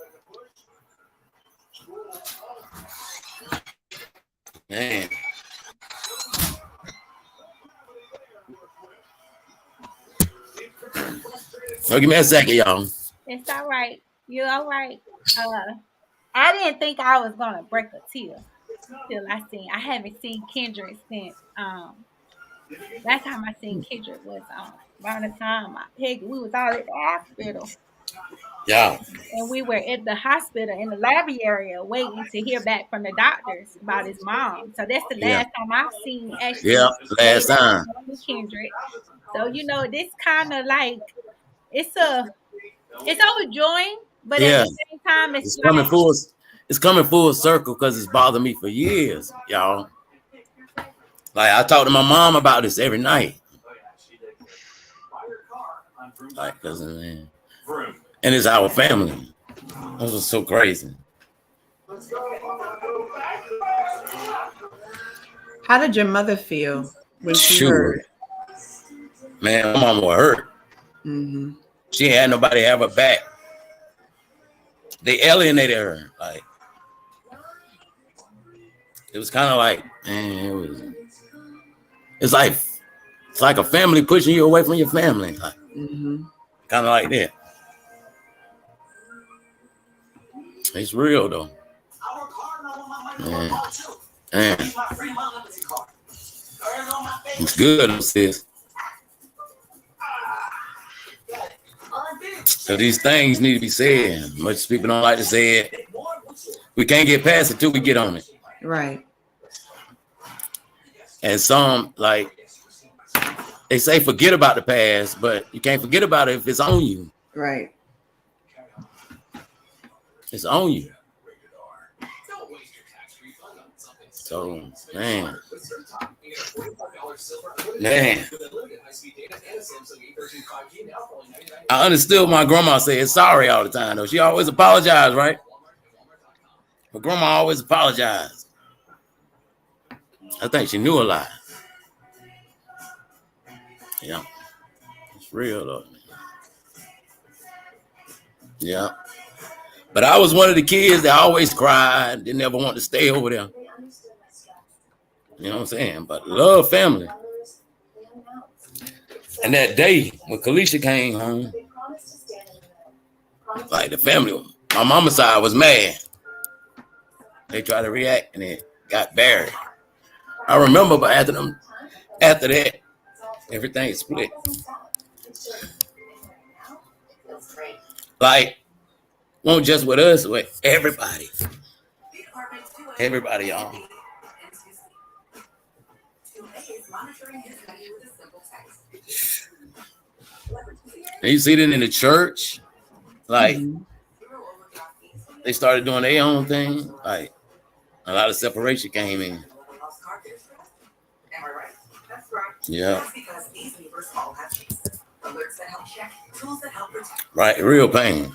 Man. So give me a second, y'all. It's all right. You're all right. I didn't think I was gonna break a tear till I haven't seen Kendrick since last time I seen Kendrick was around the time we was all at the hospital. Yeah. And we were at the hospital in the lobby area waiting to hear back from the doctors about his mom. So that's the last time I've seen actually. Yeah, last time. Kendrick. So you know, this kind of like it's overjoying, but at the same time it's coming full. It's coming full circle because it's bothered me for years, y'all. Like I talk to my mom about this every night. Like, and it's our family. This was so crazy. How did your mother feel when she heard? Man, my mom was hurt. Mm-hmm. She had nobody to have her back. They alienated her. Like it was kind of like, man, it's like a family pushing you away from your family. Like, kind of like that. It's real though. Man. It's good, sis. So these things need to be said. Much people don't like to say it. We can't get past it till we get on it. Right. And some, like, they say forget about the past, but you can't forget about it if it's on you. Right. It's on you. So, man. I understood my grandma saying sorry all the time, though. She always apologized, right? My grandma always apologized. I think she knew a lot. Yeah. It's real, though. Yeah. But I was one of the kids that always cried, didn't ever want to stay over there. You know what I'm saying? But love family. And that day when Kelisha came home, like the family, my mama's side was mad. They tried to react and it got buried. I remember, but after that, everything split. Like, won't just with us, with everybody. Everybody, y'all. And you see it in the church, like they started doing their own thing. Like a lot of separation came in. Yeah. Right, real pain.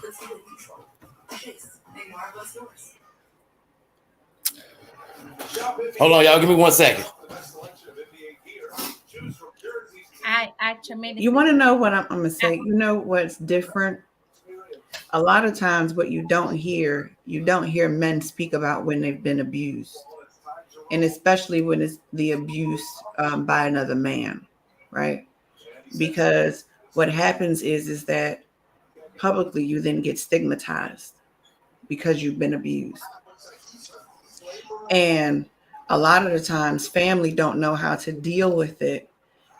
Hold on, y'all. Give me 1 second. I tremendously. You want to know what I'm gonna say? You know what's different? A lot of times, what you don't hear men speak about when they've been abused, and especially when it's the abuse by another man, right? Because what happens is that publicly you then get stigmatized because you've been abused, and a lot of the times, family don't know how to deal with it.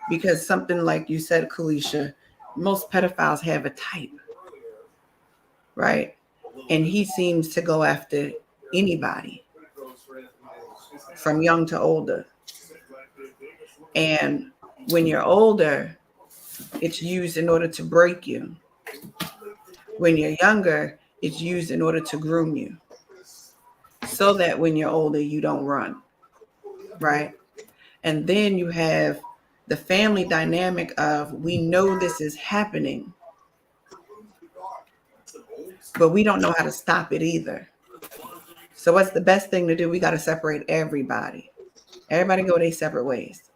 Because something like you said, Kelisha, most pedophiles have a type, right? And he seems to go after anybody from young to older. And when you're older, it's used in order to break you. When you're younger, it's used in order to groom you. So that when you're older, you don't run, right? And then you have the family dynamic of we know this is happening, but we don't know how to stop it either. So what's the best thing to do? We got to separate everybody. Everybody go their separate ways.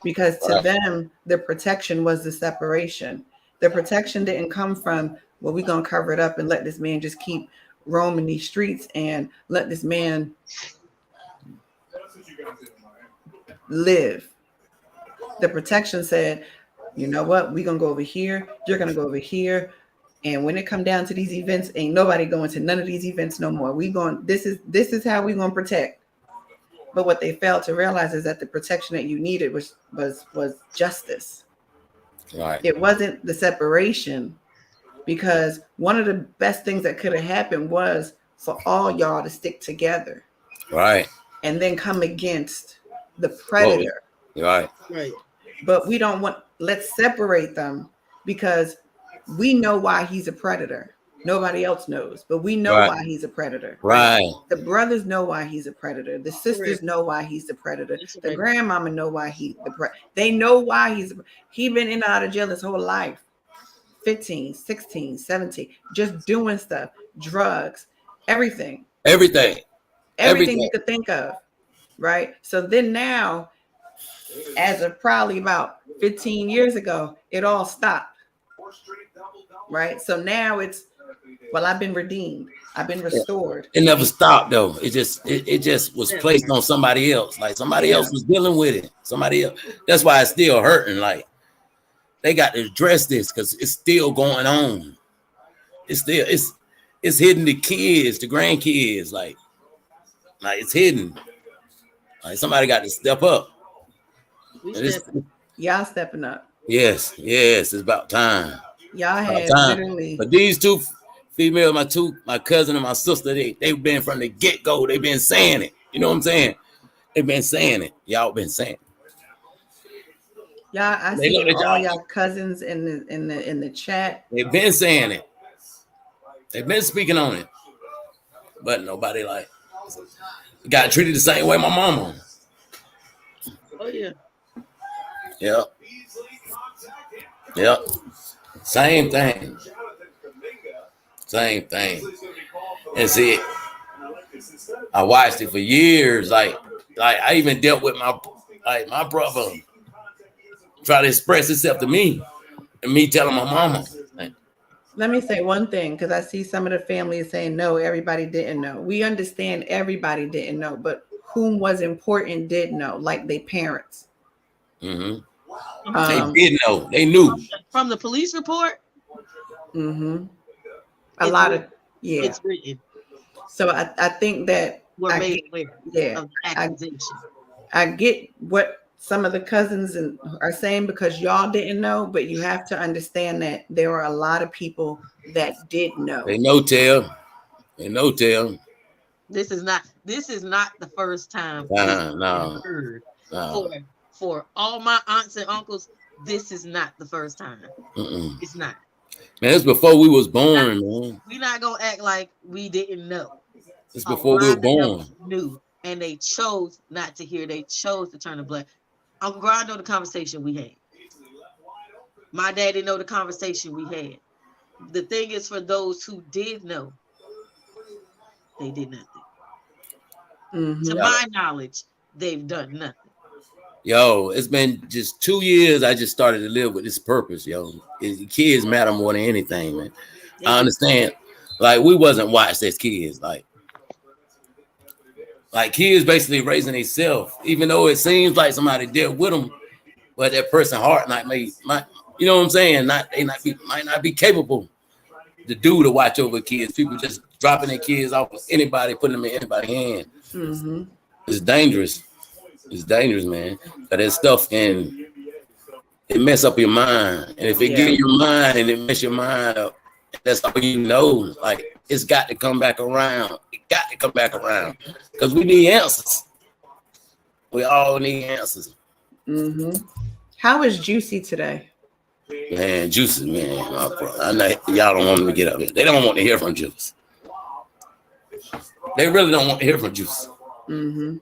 Because to them, the protection was the separation. The protection didn't come from, well, we're going to cover it up and let this man just keep roaming these streets and let this man live. The protection said, you know what, we're going to go over here. You're going to go over here. And when it come down to these events, ain't nobody going to none of these events no more. This is how we're going to protect. But what they failed to realize is that the protection that you needed was justice. Right. It wasn't the separation, because one of the best things that could have happened was for all y'all to stick together. Right. And then come against the predator. Whoa. Right. Right. But we don't want, let's separate them because we know why he's a predator. Nobody else knows, but we know why he's a predator. Right. The brothers know why he's a predator. The sisters know why he's the predator. The grandmama know why they know why he been in and out of jail his whole life. 15, 16, 17, just doing stuff, drugs, everything you could think of. Right. So then now, as of probably about 15 years ago, it all stopped. Right. So now it's, well, I've been redeemed. I've been restored. It never stopped though. It just was placed on somebody else. Like somebody else was dealing with it. Somebody else. That's why it's still hurting. Like they got to address this because it's still going on. It's hitting the kids, the grandkids. Like it's hidden. Like somebody got to step up. Y'all stepping up. Yes, it's about time. Y'all had Time. literally. But these two females, my cousin and my sister, they've been from the get-go. They've been saying it. You know what I'm saying? They've been saying it. Y'all been saying it. Y'all, I see all y'all cousins in the chat. They've been saying it. They've been speaking on it. But nobody like got treated the same way my mama. Oh yeah. Yep. Yep. Same thing. Same thing. And see, I watched it for years. Like I even dealt with my brother try to express himself to me, and me telling my mama. Let me say one thing, because I see some of the families saying no, everybody didn't know. We understand everybody didn't know, but whom was important did know, like their parents. Mm-hmm. They did know. They knew. From the police report? Mm-hmm. A lot of, yeah. It's written. So I think that we're made aware of accusation. I get what some of the cousins are saying because y'all didn't know, but you have to understand that there were a lot of people that did know. They know tell. They know tell. This is not the first time no. heard. No. For all my aunts and uncles, this is not the first time. Mm-mm. It's not. Man, it's before we was born, man. We're not gonna act like we didn't know. It's before we were born. Knew, and they chose not to hear. They chose to turn a blind. Uncle Grind know the conversation we had. My daddy know the conversation we had. The thing is, for those who did know, they did nothing. Mm-hmm. To my knowledge, they've done nothing. Yo, it's been just 2 years. I just started to live with this purpose, yo. Kids matter more than anything, man. I understand. Like, we wasn't watched as kids. Like kids basically raising themselves, even though it seems like somebody dealt with them, but that person heart might, you know what I'm saying? Might not be capable to watch over kids. People just dropping their kids off with anybody, putting them in anybody's hand. Mm-hmm. It's dangerous. It's dangerous, man. But that stuff it mess up your mind. And if it get in your mind and it mess your mind up, that's all you know. Like, it's got to come back around. It got to come back around. Because we need answers. We all need answers. Mm-hmm. How is Juicy today? Man, Juicy, man. I know y'all don't want me to get up here. They don't want to hear from Juice. They really don't want to hear from Juice. Mm-hmm.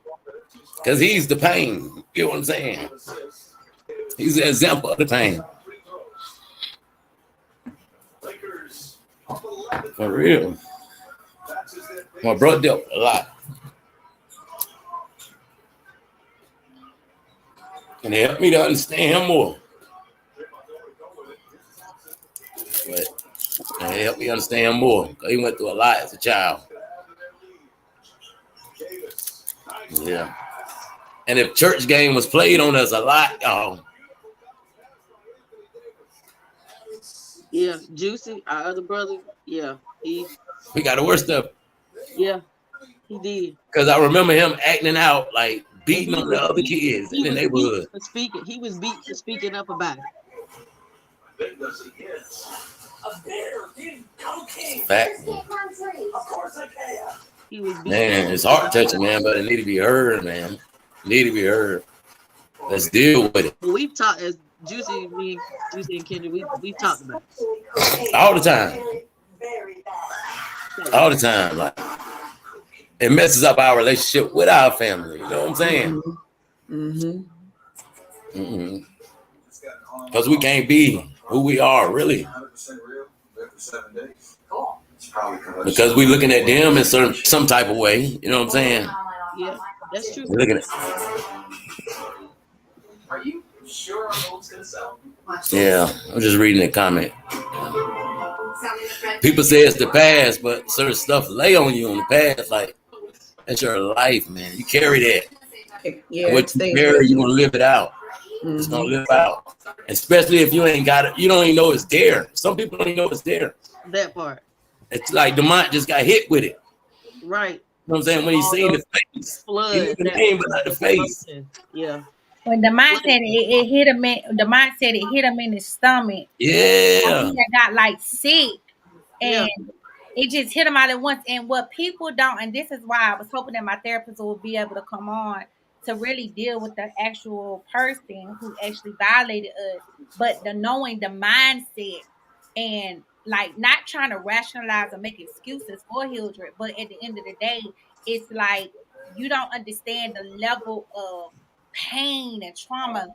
Because he's the pain. You know what I'm saying? He's an example of the pain. For real. My brother dealt a lot. And it helped me to understand him more. But it helped me understand more. Because he went through a lot as a child. Yeah. And if church game was played on us a lot, yeah, Juicy, our other brother, yeah, we got the worst of it. Yeah, he did. Because I remember him acting out, like beating on the other kids in the neighborhood. He was beat for speaking up about it. Fact. Man, it's heart touching, man, but it need to be heard, man. Need to be heard. Let's deal with it. We've talked as Juicy and Kendrick. We've talked about it all the time. All the time. Like, it messes up our relationship with our family. You know what I'm saying? Mm-hmm. Mm-hmm. Because we can't be who we are, really. Because we're looking at them in some type of way. You know what I'm saying? Yeah, that's true. We're looking at. Are you sure our home's gonna sell? Yeah, I'm just reading the comment. People say it's the past, but certain stuff lay on you in the past. Like, that's your life, man. You carry that. Yeah, what you carry, you're gonna live it out. Mm-hmm. It's gonna live out. Especially if you ain't got it, you don't even know it's there. Some people don't even know it's there. That part. It's like Demont just got hit with it. Right. You know what I'm saying? When he seen the face, flood, he the name, but not the face. Yeah. When Demont said it hit him in, Demont said it hit him in his stomach. Yeah. He got like sick, Yeah. and it just hit him all at once. And what people don't, and this is why I was hoping that my therapist will be able to come on to really deal with the actual person who actually violated us, but the knowing the mindset and like not trying to rationalize or make excuses for Hildred, but at the end of the day, it's like you don't understand the level of pain and trauma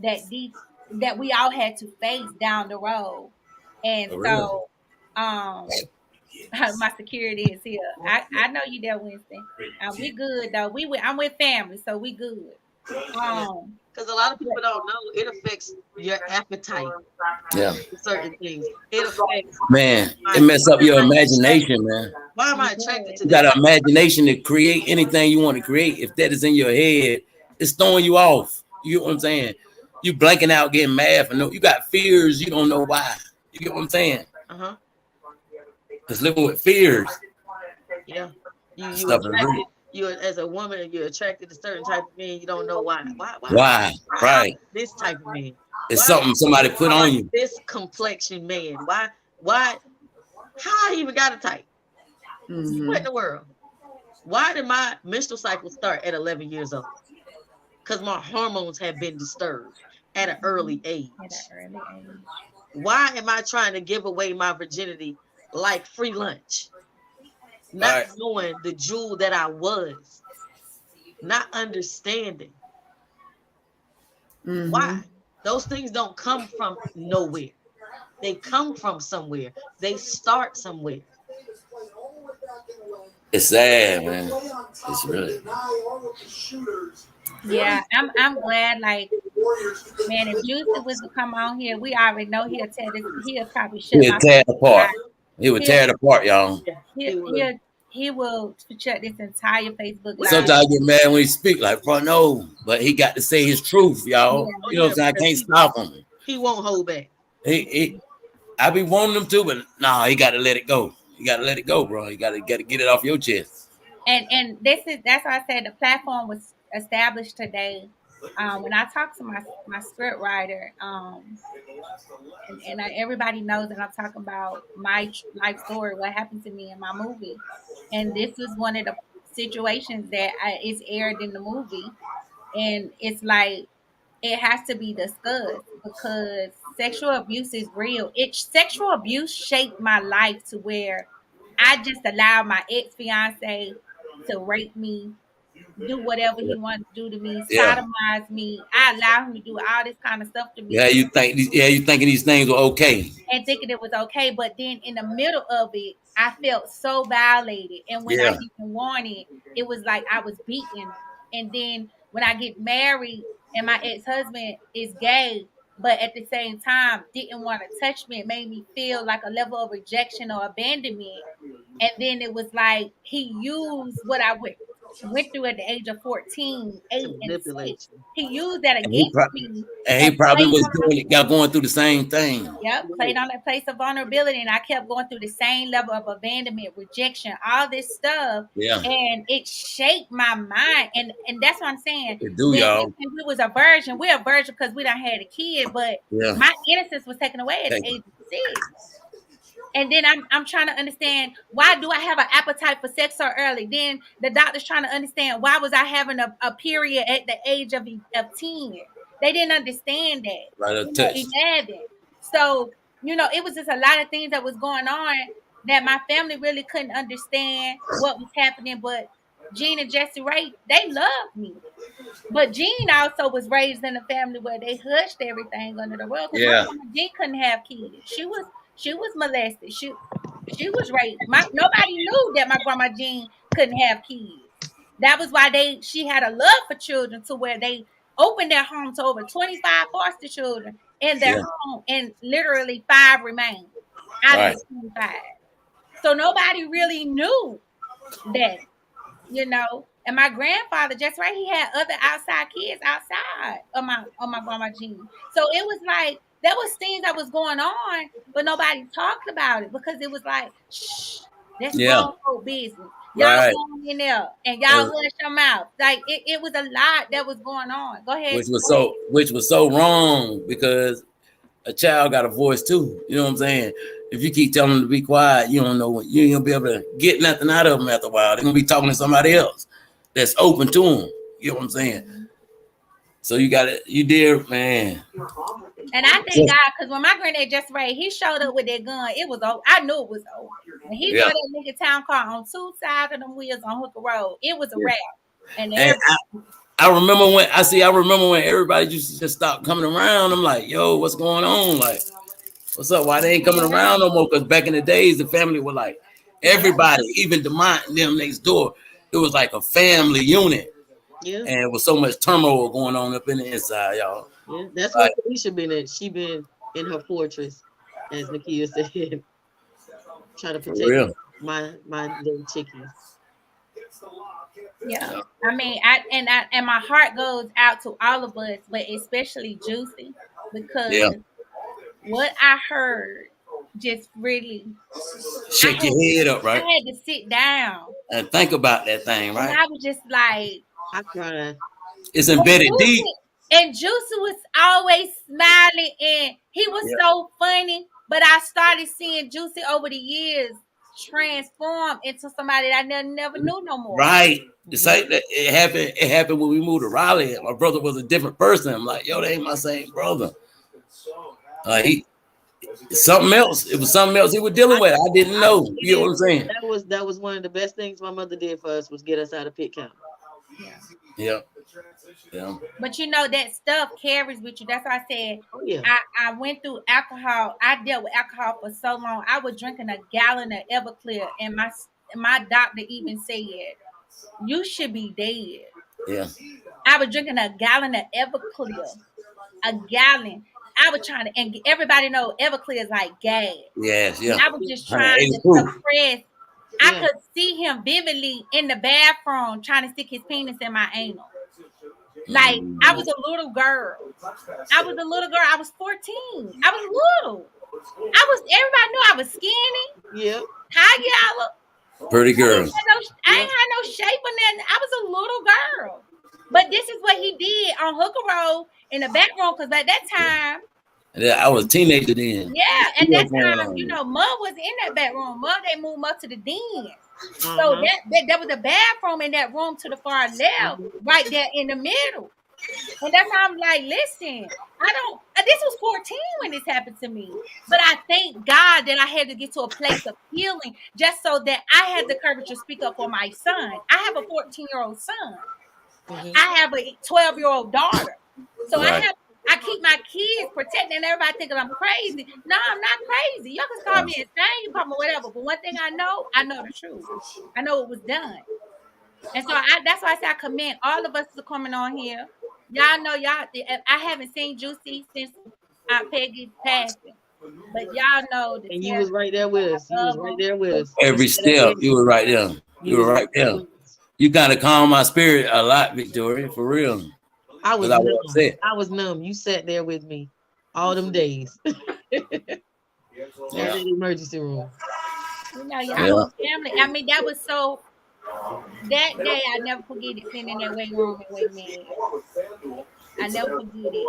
that these that we all had to face down the road. And For real. so my security is here. I know you there, Winston. We good though. I'm with family, so we good. Yeah. Um Because a lot of people don't know it affects your appetite Yeah. for certain things. It affects Man, why, it mess why up your am I imagination, attracted? man. Why am I it attracted to You does. got this? an imagination to create anything you want to create. If that is in your head, it's throwing you off. You get what I'm saying? You blanking out, getting mad for no. You got fears. You don't know why. You get what I'm saying? Uh-huh. Because living with fears, Yeah. You stuff is real. attracted. You as a woman, you're attracted to certain type of men. You don't know why. Why? Why I'm Right. this type of man? It's Why something somebody put I on like you. this complexion man? Why how I even got a type? What in the world? Why did my menstrual cycle start at 11 years old? Because my hormones have been disturbed at an early age. At an early age. Why am I trying to give away my virginity like free lunch? Not Right. knowing the jewel that I was, not understanding why. Those things don't come from nowhere. They come from somewhere. They start somewhere. It's sad, man. It's really. Yeah, I'm glad. Like, man, if Juicy was to come on here, we already know he'll tell this. He'll probably shut He'll my tear it out. apart. He would He'll tear it apart, y'all. Yeah, he'll he would. he'll he will shut this entire Facebook live. Sometimes I get mad when he speak, like, bro, no. But he got to say his truth, y'all. Yeah. Oh You know what yeah, I'm saying? I because can't stop him. he won't hold back. I be wanting him to, but nah, he got to let it go. You got to let it go, bro. You got to get it off your chest. And that's why I said the platform was established today. When I talked to my script writer, and everybody knows that I'm talking about my life story, what happened to me in my movie, and this was one of the situations that is aired in the movie, and it's like it has to be discussed because sexual abuse is real. Sexual abuse shaped my life to where I just allowed my ex fiance to rape me, do whatever he wanted to do to me, Yeah. sodomize me. I allowed him to do all this kind of stuff to me. Yeah, you thinking these things were okay. And thinking it was okay, but then in the middle of it, I felt so violated. And when I Yeah. didn't want it, it was like I was beaten. And then when I get married and my ex-husband is gay, but at the same time didn't want to touch me, it made me feel like a level of rejection or abandonment. And then it was like he used what I went through at the age of 14, To 8, and 6. manipulate you. He used that And he, against pro- me and he and probably played was on my going through the same thing. Yep, played on that place of vulnerability, and I kept going through the same level of abandonment, rejection, all this stuff, Yeah. and it shaped my mind. And that's what I'm saying. It do, When y'all. we was a virgin, we're a virgin because we done had a kid, but Yeah. my innocence was taken away at the age of 6. And then I'm trying to understand, why do I have an appetite for sex so early? Then the doctor's trying to understand, why was I having a period at the age of 10? They didn't understand that. Right, a touch. 11. So, it was just a lot of things that was going on that my family really couldn't understand what was happening. But Gene and Jesse Ray, they loved me. But Jean also was raised in a family where they hushed everything under the rug. Because my Yeah. grandma Jean couldn't have kids. She was molested. She was raped. Nobody knew that my grandma Jean couldn't have kids. That was why she had a love for children to where they opened their home to over 25 foster children in their Yeah. home, and literally 5 remained out of Right. the 25. So nobody really knew that, And my grandfather, just right, he had other outside kids outside of my grandma Jean. So it was like there was things that was going on, but nobody talked about it because it was like, shh, that's Yeah. grown folk business. Y'all Right. going in there and y'all hush your mouth. Like it was a lot that was going on. Go ahead. Which was so wrong because a child got a voice too. You know what I'm saying? If you keep telling them to be quiet, you don't know when you ain't gonna be able to get nothing out of them after a while. They're gonna be talking to somebody else that's open to them. You know what I'm saying? So you got it. You did, man. And I thank God because when my granddad just raised, he showed up with that gun. It was over. I knew it was over. When he drove that nigga town car on 2 sides of them wheels on Hooker Road, it was a wrap. And I remember when everybody used to just stop coming around. I'm like, yo, what's going on? Like, what's up? Why they ain't coming around no more? Because back in the days, the family were like everybody, even Demont and them next door. It was like a family unit. Yeah. And it was so much turmoil going on up in the inside, y'all. Yeah, that's what Kelisha been at. She been in her fortress, as Nakia said, trying to protect my little chickies. Yeah, I mean, and my heart goes out to all of us, but especially Juicy, because what I heard just really shake your head up, right? I had to sit down and think about that thing, right? And I was just like, I cried. It's embedded deep. And Juicy was always smiling, and he was so funny. But I started seeing Juicy over the years transform into somebody that I never knew no more. Right. It's like that. It happened when we moved to Raleigh. My brother was a different person. I'm like, yo, they ain't my same brother. Something else. It was something else he was dealing with. I didn't know. You know what I'm saying? That was one of the best things my mother did for us was get us out of Pitt County. Yeah. But you know that stuff carries with you. That's why I said I went through alcohol. I dealt with alcohol for so long. I was drinking a gallon of Everclear, and my doctor even said, "You should be dead." Yeah. I was drinking a gallon of Everclear. A gallon. I was trying to, and everybody know Everclear is like gas. Yes, yeah. And I was just trying to suppress. I could see him vividly in the bathroom trying to stick his penis in my anal. Like, I was a little girl. I was 14. I was little. Everybody knew I was skinny. Yeah. Hi, y'all. Pretty girl. I ain't had no shape or nothing. I was a little girl. But this is what he did on Hooker Road in the back room, because at that time, I was a teenager then. Yeah, at that time, you know, Mud was in that back room. Mud, they moved up to the den. So that was a bathroom in that room to the far left, right there in the middle. And that's how I'm like, listen, this was 14 when this happened to me. But I thank God that I had to get to a place of healing just so that I had the courage to speak up for my son. I have a 14-year-old son. I have a 12-year-old daughter. So I keep my kids protected, and everybody thinking I'm crazy. No, I'm not crazy. Y'all can call me insane, you call me whatever. But one thing I know the truth. I know it was done. And so that's why I say I commend all of us for coming on here. Y'all know I haven't seen Juicy since Aunt Peggy's passing. But y'all know that. And you was right there with us. You was right there with us. Every step, you were right there. You were right there. You kind of calmed my spirit a lot, Victoria, for real. I was numb. You sat there with me all them days. In the emergency room. You know, y'all family. I mean, that was so. That day, I never forget it. Sitting in that waiting room and waiting man. I never forget it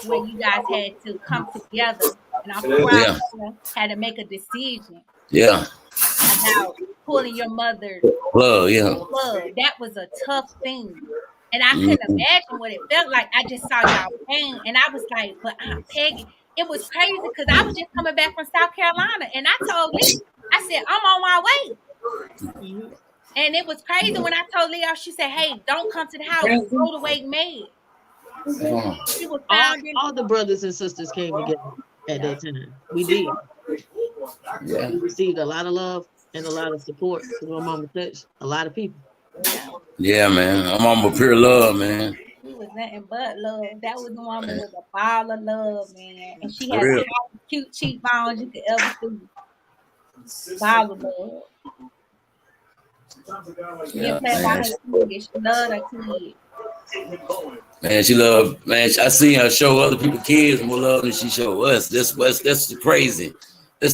when you guys had to come together, and I'm proud had to make a decision. Yeah. About pulling your mother's blood. That was a tough thing. And I couldn't imagine what it felt like. I just saw y'all pain. And I was like, but Aunt Peggy, it was crazy because I was just coming back from South Carolina. And I told Lee, I said, I'm on my way. And it was crazy when I told Leo, she said, hey, don't come to the house. Go to Wake Med. She was all the brothers and sisters came together at that time. We did. Yeah. We received a lot of love and a lot of support from my mama touched a lot of people. Yeah, man. My mama pure love, man. She was nothing but love. That was the woman with a ball of love, man. And she had the cute cheekbones you could ever see. Ball of love. Yeah, she loved her kids. Man, she loved, I seen her show other people kids more love than she showed us. That's crazy. I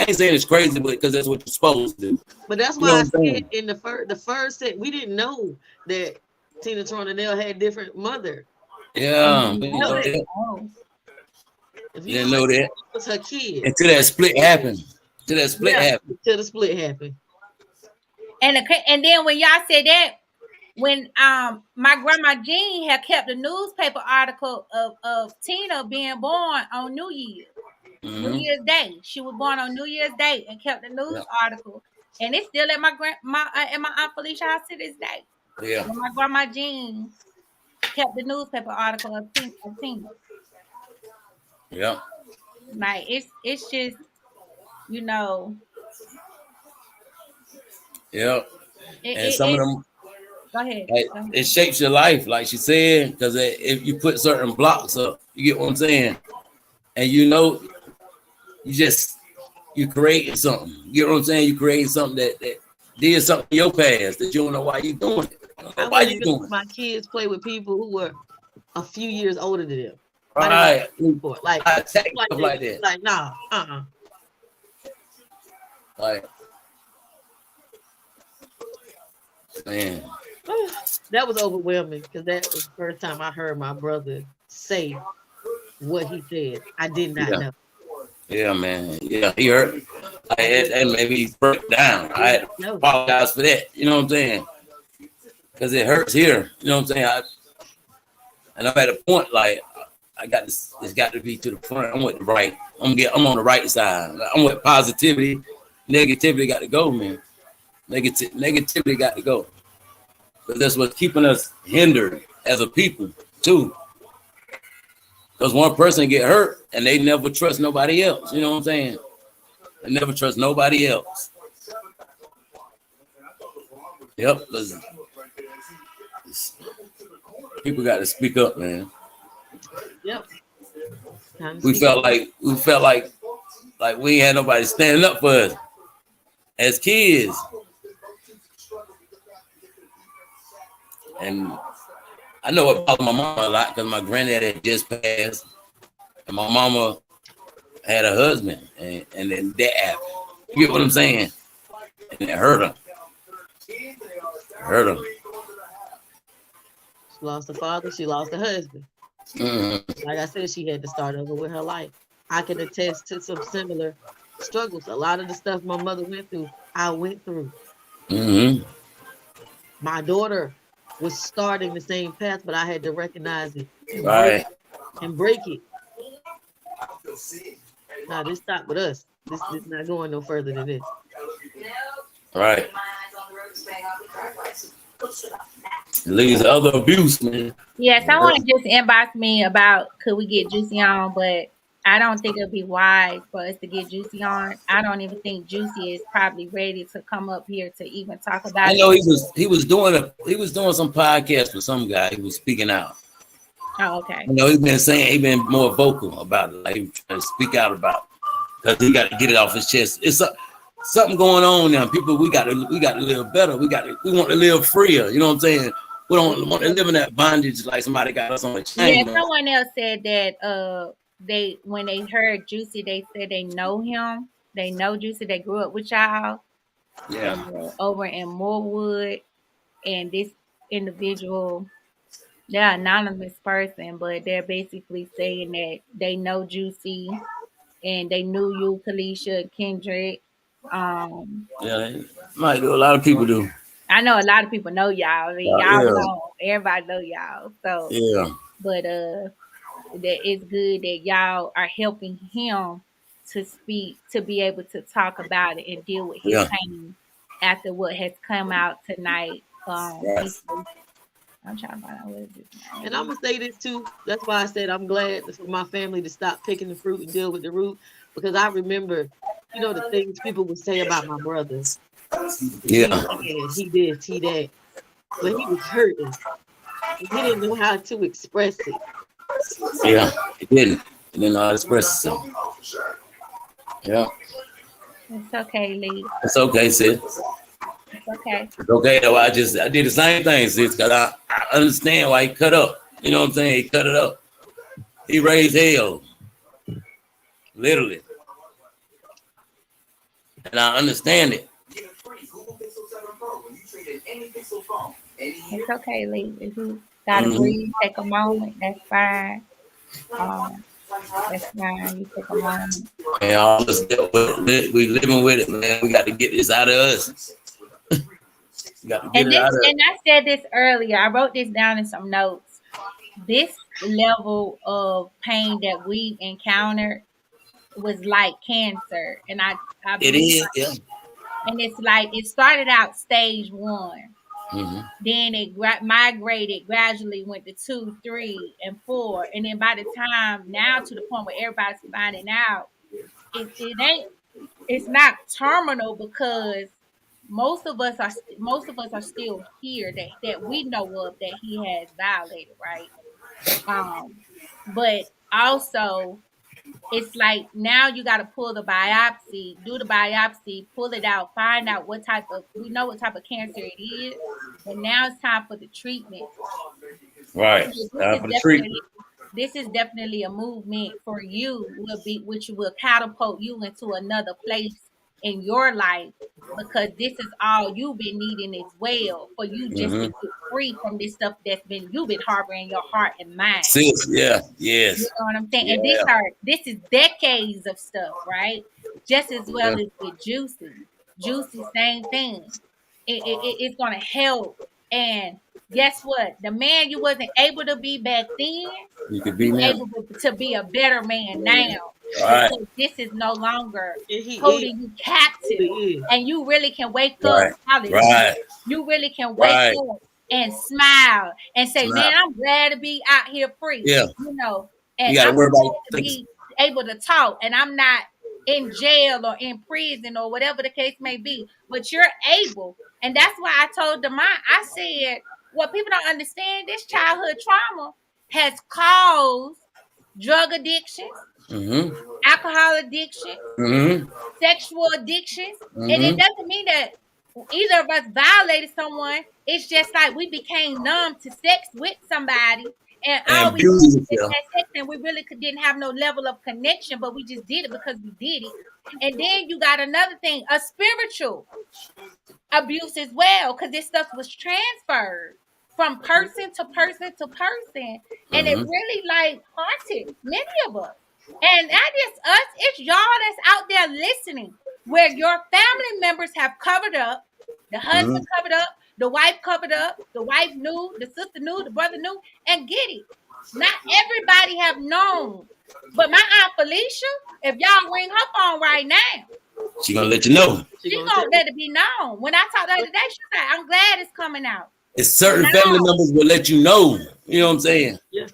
ain't saying it's crazy, but because that's what you're supposed to do. But that's why I said in the first set, we didn't know that Tina Tornadell had different mother. Yeah, we didn't know that. If you didn't know that, it was her kid. Until that split happened. Until the split happened. And then when y'all said that, when my grandma Jean had kept a newspaper article of Tina being born on New Year's. New Year's Day. She was born on New Year's Day and kept the news article. And it's still at my Aunt Felicia house to this day. Yeah. When my grandma Jean kept the newspaper article of Tina. Yeah. Like it's just, you know. Yeah. And some of them. Go ahead. Like, it shapes your life, like she said, because if you put certain blocks up, you get what I'm saying, and you know, you creating something. You get what I'm saying? You creating something that did something in your past that you don't know why you doing it. Why you doing it? My kids play with people who were a few years older than them. Right. Like that. Like nah. Like, man. That was overwhelming because that was the first time I heard my brother say what he said. I did not know. Yeah, man. Yeah, he hurt. And maybe he broke down. I had to apologize for that. You know what I'm saying? Because it hurts here. You know what I'm saying? And I'm at a point like I got this. It's got to be to the front. I'm with the right. I'm on the right side. I'm with positivity. Negativity got to go, man. Negativity got to go. Because that's what's keeping us hindered as a people too. Because one person get hurt and they never trust nobody else. You know what I'm saying? They never trust nobody else. Yep. People got to speak up, man. Yep. We felt like we ain't had nobody standing up for us as kids. And I know it bothered my mama a lot because my granddad had just passed, and my mama had a husband, and then that happened. You get what I'm saying? And it hurt her. She lost her father. She lost her husband. Mm-hmm. Like I said, she had to start over with her life. I can attest to some similar struggles. A lot of the stuff my mother went through, I went through. Mm-hmm. My daughter was starting the same path, but I had to recognize it and break it. Now this stopped with us. This is not going no further than this. Right. It leads to other abuse, man. Yeah, someone just inboxed me about could we get Juicy on, but I don't think it'd be wise for us to get Juicy on. I don't even think Juicy is probably ready to come up here to even talk about it. I know he was doing some podcast with some guy. He was speaking out. Oh, okay. You know, he's been more vocal about it. Like he was trying to speak out about it because he got to get it off his chest. It's something going on now. People, we got to live better. We want to live freer. You know what I'm saying? We don't want to live in that bondage like somebody got us on a chain. Yeah, someone else said that when they heard Juicy, they said they know him. They know Juicy. They grew up with y'all. Yeah. Over in Morewood, and this individual, they're an anonymous person, but they're basically saying that they know Juicy, and they knew you, Kelisha, Kendrick. Yeah, might do. A lot of people do. I know a lot of people know y'all. I mean, y'all know. Everybody know y'all. So yeah. But that it's good that y'all are helping him to speak, to be able to talk about it and deal with his pain after what has come out tonight. I'm trying to find out what is this. And I'm gonna say this too. That's why I said I'm glad for my family to stop picking the fruit and deal with the root, because I remember, the things people would say about my brother. Yeah. He this, he that. But he was hurting. He didn't know how to express it. Yeah, he didn't. He didn't know how to express himself. Yeah. It's okay, Lee. It's okay, sis. It's okay. It's okay, though. I did the same thing, sis, because I understand why he cut up. You know what I'm saying? He cut it up. He raised hell. Literally. and I understand it. It's okay, Lee. If you gotta breathe, take a moment. That's fine. That's fine. You take a moment. Man, all this dealt with it. We living with it, man. We got to get this out of us. We got to get And it out of us. and I said this earlier. I wrote this down in some notes. This level of pain that we encountered was like cancer, and I It believe, is, yeah. and it's like it started out stage 1. Mm-hmm. Then it migrated gradually, went to 2, 3, and 4, and then by the time now to the point where everybody's finding out, it's not terminal because most of us are still here that we know of that he has violated, right? But also it's like now you got to pull the biopsy, do the biopsy, pull it out, find out we know what type of cancer it is, but now it's time for the treatment. Right. This is definitely a movement for you, which will catapult you into another place in your life, because this is all you've been needing as well, for you just to get free from this stuff you've been harboring in your heart and mind. Sis, yeah, yes. You know what I'm saying? Yeah. And this is decades of stuff, right? Just as well as with Juicy. Juicy, same thing. It's gonna help. And guess what? The man you wasn't able to be back then, you could be now. Able to be a better man now. Right. Because this is no longer holding you captive. And you really can wake up. Right. You really can wake up and smile and say, man, I'm glad to be out here free. Yeah. You know, and you gotta worry about to be able to talk, and I'm not in jail or in prison or whatever the case may be, but you're able. And that's why I told Demont, I said, what people don't understand, this childhood trauma has caused drug addictions, alcohol addiction, sexual addictions. And it doesn't mean that either of us violated someone. It's just like we became numb to sex with somebody, and all we did was sex, and we really didn't have no level of connection, but we just did it because we did it. And then you got another thing, a spiritual abuse as well, because this stuff was transferred from person to person to person, and it really like haunted many of us. And not just us, it's y'all that's out there listening, where your family members have covered up, the husband covered up, the wife covered up, the wife knew, the sister knew, the brother knew, and get it. Not everybody have known. But my Aunt Felicia, if y'all ring her phone right now, she gonna let you know. She gonna let it be known. When I talked to her today, she said, I'm glad it's coming out. It's certain family members will let you know. You know what I'm saying? Yeah.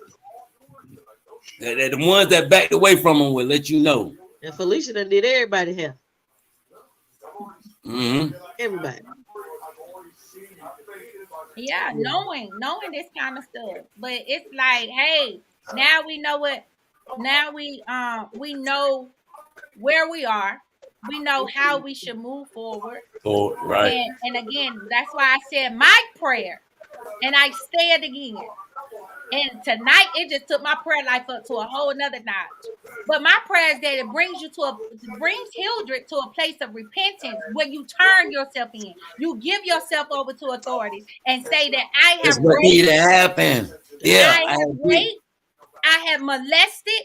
The ones that backed away from them will let you know. And Felicia done did everybody here. Everybody. Yeah, knowing this kind of stuff. But it's like, hey, now we know we know where we are. We know how we should move forward. Oh, right. And again, that's why I said my prayer. And I say it again. And tonight it just took my prayer life up to a whole nother notch. But my prayer is that it brings Hildred to a place of repentance where you turn yourself in. You give yourself over to authorities and say that I have That's what needed to happen. Yeah. I have raped, I have molested,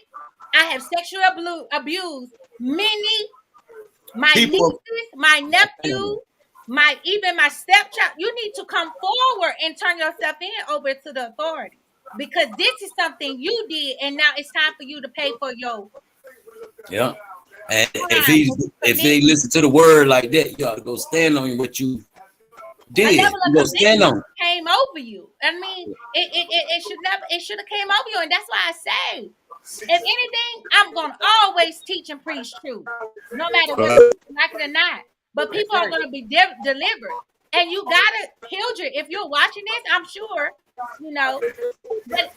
I have sexually abused many, my nieces, my nephews, even my stepchild. You need to come forward and turn yourself in over to the authorities. Because this is something you did, and now it's time for you to pay for your. Yeah, and if they listen to the word like that, you ought to go stand on what you did. You go stand on. Came over you. I mean, it should have came over you, and that's why I say, if anything, I'm gonna always teach and preach truth, no matter whether you like it or not. But people are gonna be delivered, and you gotta, Hildred, if you're watching this, I'm sure. You know, but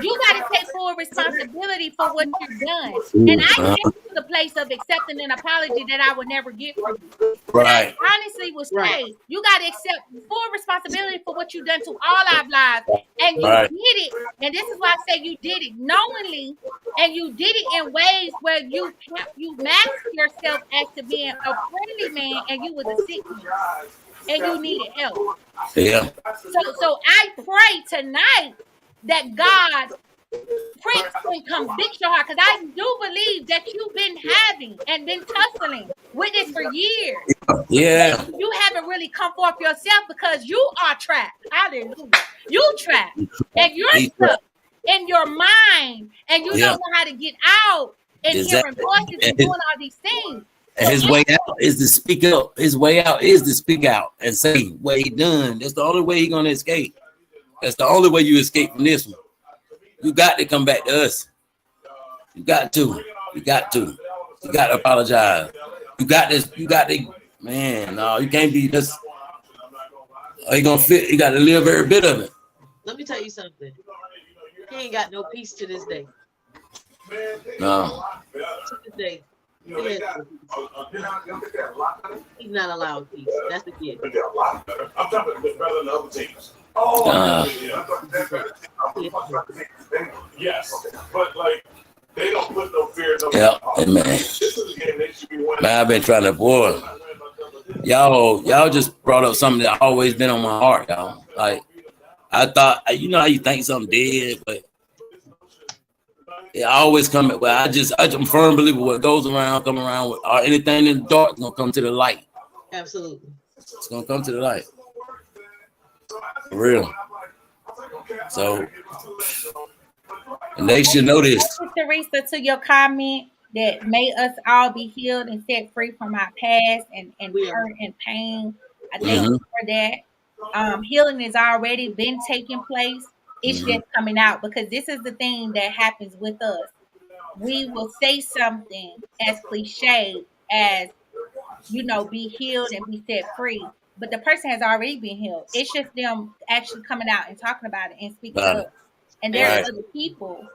you got to take full responsibility for what you've done. And I came to the place place of accepting an apology that I would never get from you. Right. I honestly would say you got to accept full responsibility for what you've done to all our lives, and you did it. And this is why I say you did it knowingly, and you did it in ways where you masked yourself as to being a friendly man, and you was a sick man, and you needed help. Yeah. So I pray tonight that God pricks and convicts your heart, because I do believe that you've been having and been tussling with this for years. Yeah. You haven't really come forth yourself because you are trapped. Hallelujah. You trapped. And you're stuck in your mind, and you don't know how to get out and hearing voices and doing all these things. And his way out is to speak up. His way out is to speak out and say what he done. That's the only way he's gonna escape. That's the only way you escape from this one. You got to come back to us. You got to. You got to. You got to apologize. You got this. You got to. Man, no, you can't be just. You gonna fit? You got to live every bit of it. Let me tell you something. He ain't got no peace to this day. No. To this day. He's not allowed peace. That's the gift. I'm talking better than other teams. Yes, but like they don't put no fear. Yeah, man. Man, I've been trying to avoid. Y'all just brought up something that always been on my heart, y'all. Like I thought, you know how you think something dead, but it always come. Well, I'm a firm believer what goes around, come around. With anything in the dark is gonna come to the light. Absolutely, it's gonna come to the light. For real. So, and they should know this. Teresa, to your comment that may us all be healed and set free from our past and hurt and pain. I thank you for that. Healing has already been taking place. It's just coming out, because this is the thing that happens with us. We will say something as cliche as, be healed and be set free. But the person has already been healed. It's just them actually coming out and talking about it and speaking up. And there are other people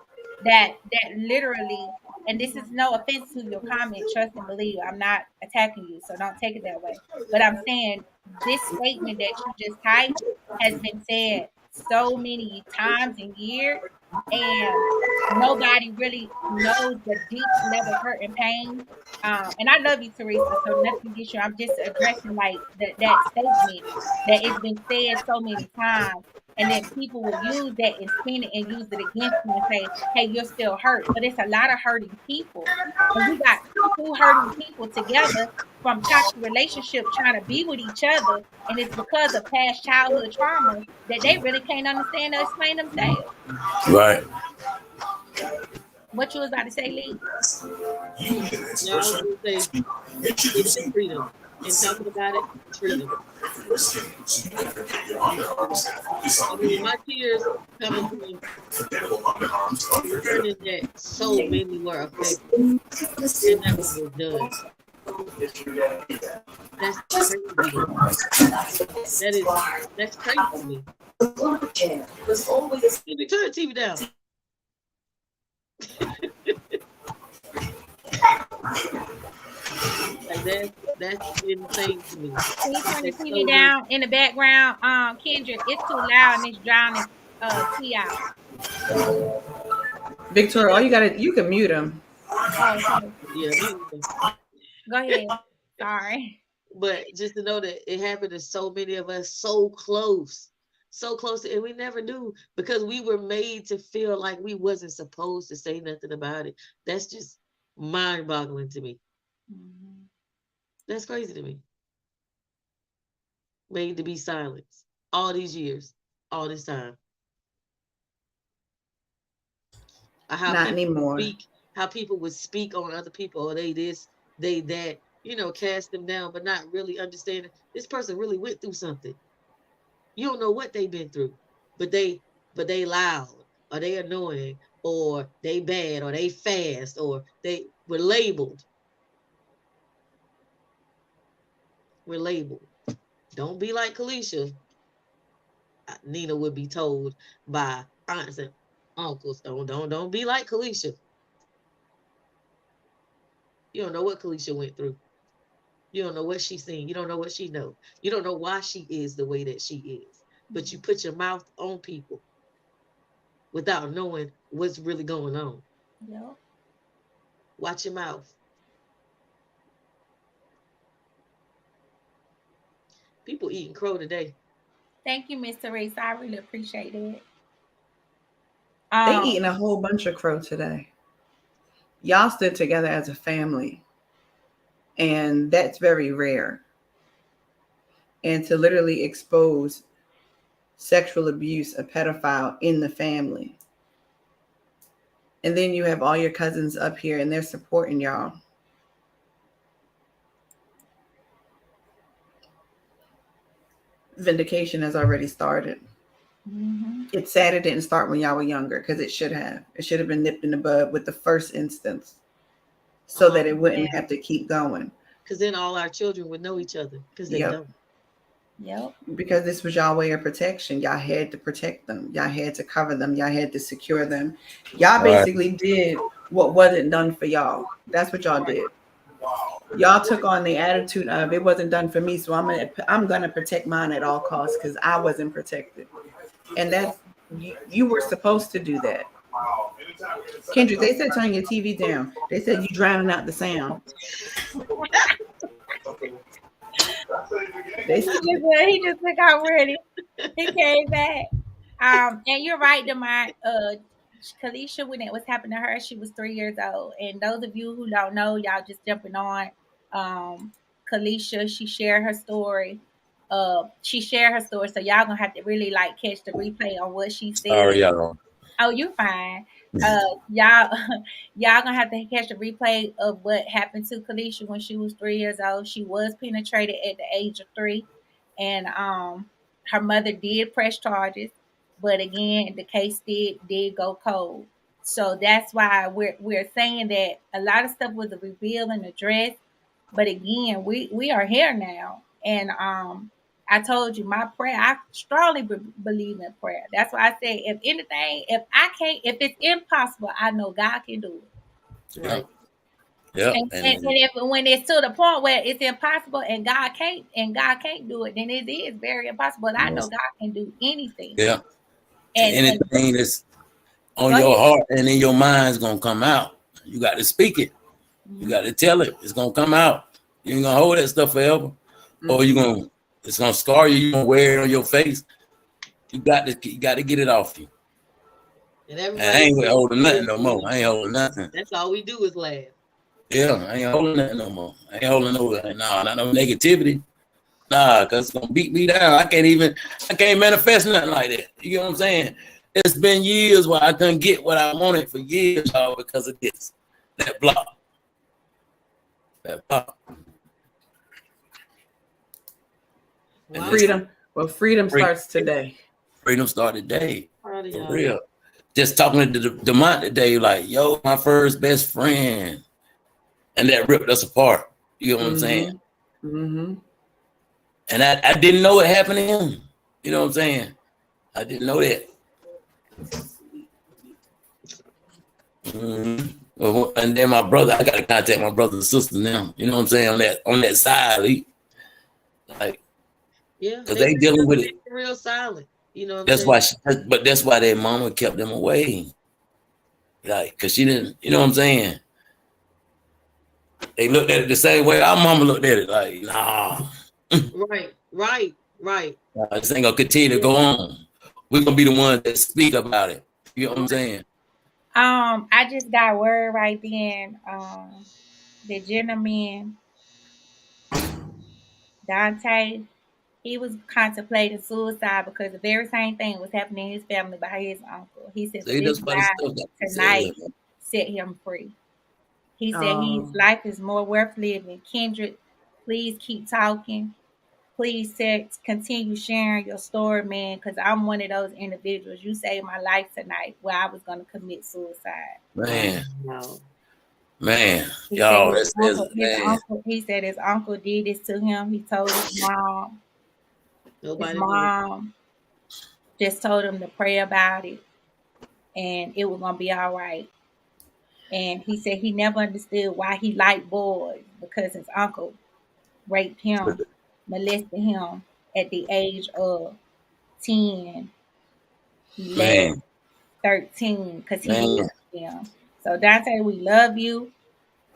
that literally, and this is no offense to your comment, trust and believe. I'm not attacking you, so don't take it that way. But I'm saying this statement that you just typed has been said so many times and years, and nobody really knows the deep level hurt and pain. And I love you, Teresa, so nothing against you. I'm just addressing like that statement that it's been said so many times, and then people will use that and spin it and use it against you and say, hey, you're still hurt. But it's a lot of hurting people, and we got two hurting people together from toxic relationships trying to be with each other, and it's because of past childhood trauma that they really can't understand or explain themselves. Right. What you was about to say, Lee? Yeah, I was going to say, it's freedom. And talking about it, freedom. My tears coming from learning that so many were affected, and that was done. That's crazy to me. Turn the TV down. Like that's insane to me. Can you turn the TV down in the background? Kendrick, it's too loud and it's drowning T out. Victoria, you can mute him. Yeah, go ahead. Sorry. But just to know that it happened to so many of us so close, and we never knew, because we were made to feel like we wasn't supposed to say nothing about it. That's just mind-boggling to me. That's crazy to me. Made to be silenced all these years, all this time. Not anymore. How people would speak on other people, or they this, they that, cast them down, but not really understanding this person really went through something. You don't know what they've been through, but they loud, or they annoying, or they bad, or they fast, or they were labeled. We're labeled. Don't be like Kelisha. Nina would be told by aunts and uncles, don't be like Kelisha. You don't know what Kelisha went through. You don't know what she's seen. You don't know what she knows. You don't know why she is the way that she is. But you put your mouth on people without knowing what's really going on. Yep. Watch your mouth. People eating crow today. Thank you, Miss Teresa. I really appreciate it. They eating a whole bunch of crow today. Y'all stood together as a family, and that's very rare. And to literally expose sexual abuse, a pedophile in the family. And then you have all your cousins up here and they're supporting y'all. Vindication has already started. Mm-hmm. It's sad it didn't start when y'all were younger, because it should have. It should have been nipped in the bud with the first instance, so that it wouldn't have to keep going. Because then all our children would know each other, because they don't. Yep. Because this was y'all way of protection. Y'all had to protect them. Y'all had to cover them. Y'all had to secure them. Y'all basically did what wasn't done for y'all. That's what y'all did. Y'all took on the attitude of, it wasn't done for me, so I'm gonna protect mine at all costs because I wasn't protected. And that's, you were supposed to do that. Kendrick, they said turn your TV down. They said you drowning out the sound. He just took out ready. He came back. And you're right, Demont. Kelisha, when it was happening to her, she was 3 years old. And those of you who don't know, y'all just jumping on. Kelisha, she shared her story. So y'all gonna have to really like catch the replay on what she said. Sorry, y'all. Oh, you're fine. Y'all gonna have to catch the replay of what happened to Kelisha when she was 3 years old. She was penetrated at the age of 3, and her mother did press charges, but again, the case did go cold. So that's why we're saying that a lot of stuff was revealed and addressed, but again, we are here now, and I told you my prayer. I strongly believe in prayer. That's why I say, if anything, if it's impossible, I know God can do it. Right. Yeah. And when it's to the point where it's impossible and God can't do it, then it is very impossible. I know God can do anything. Yeah. And anything that's on your heart and in your mind is gonna come out. You got to speak it. You got to tell it. It's gonna come out. You ain't gonna hold that stuff forever, or it's gonna scar you. You gonna wear it on your face. You got to get it off you. And I ain't holding nothing no more. I ain't holding nothing. That's all we do is laugh. Yeah, I ain't holding nothing no more. I ain't holding not no negativity. Nah, cause it's gonna beat me down. I can't manifest nothing like that. You know what I'm saying? It's been years where I couldn't get what I wanted for years, y'all, because of this. That block. Wow. Freedom. Well, freedom starts today. Freedom started today. For real. Just talking to Demont today, like, yo, my first best friend. And that ripped us apart. You know what I'm saying? Mm-hmm. And I didn't know it happened to him. You know what I'm saying? I didn't know that. Mm-hmm. And then my brother, I got to contact my brother and sister now. You know what I'm saying? On that side, like, yeah, because they dealing with it. Real silent. You know. That's why. But that's why their mama kept them away. Like, because she didn't. You know what I'm saying? They looked at it the same way our mama looked at it. Like, nah. Right. This ain't gonna continue to go on. We're gonna be the ones that speak about it. You know what I'm saying? I just got word right then. The gentleman, Dante, he was contemplating suicide because the very same thing was happening in his family by his uncle. He said, this guy tonight set him free. He said his life is more worth living. Kendrick, please keep talking. Please continue sharing your story, man, because I'm one of those individuals. You saved my life tonight where I was going to commit suicide. Man. No. Man. He Y'all, he said his uncle did this to him. He told his mom. His mom just told him to pray about it and it was going to be all right. And he said he never understood why he liked boys because his uncle raped him, molested him at the age of 10, 11, Man, 13, because he man, loved them. So Dante, we love you.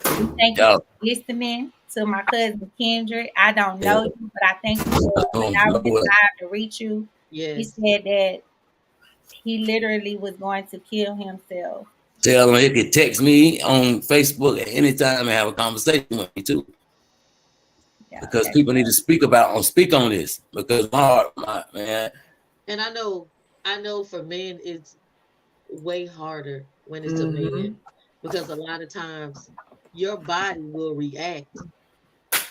We thank you y'all. for listening to my cousin Kendrick. I don't Yeah. know you, but I thank you for allowing No, this live to reach you. He Yes. said that he literally was going to kill himself. tell him he could text me on Facebook at any time and have a conversation with me too. Yeah, Because that's people need to speak on this. Because my man. And I know for men it's way harder when it's a Mhm. man because a lot of times your body will react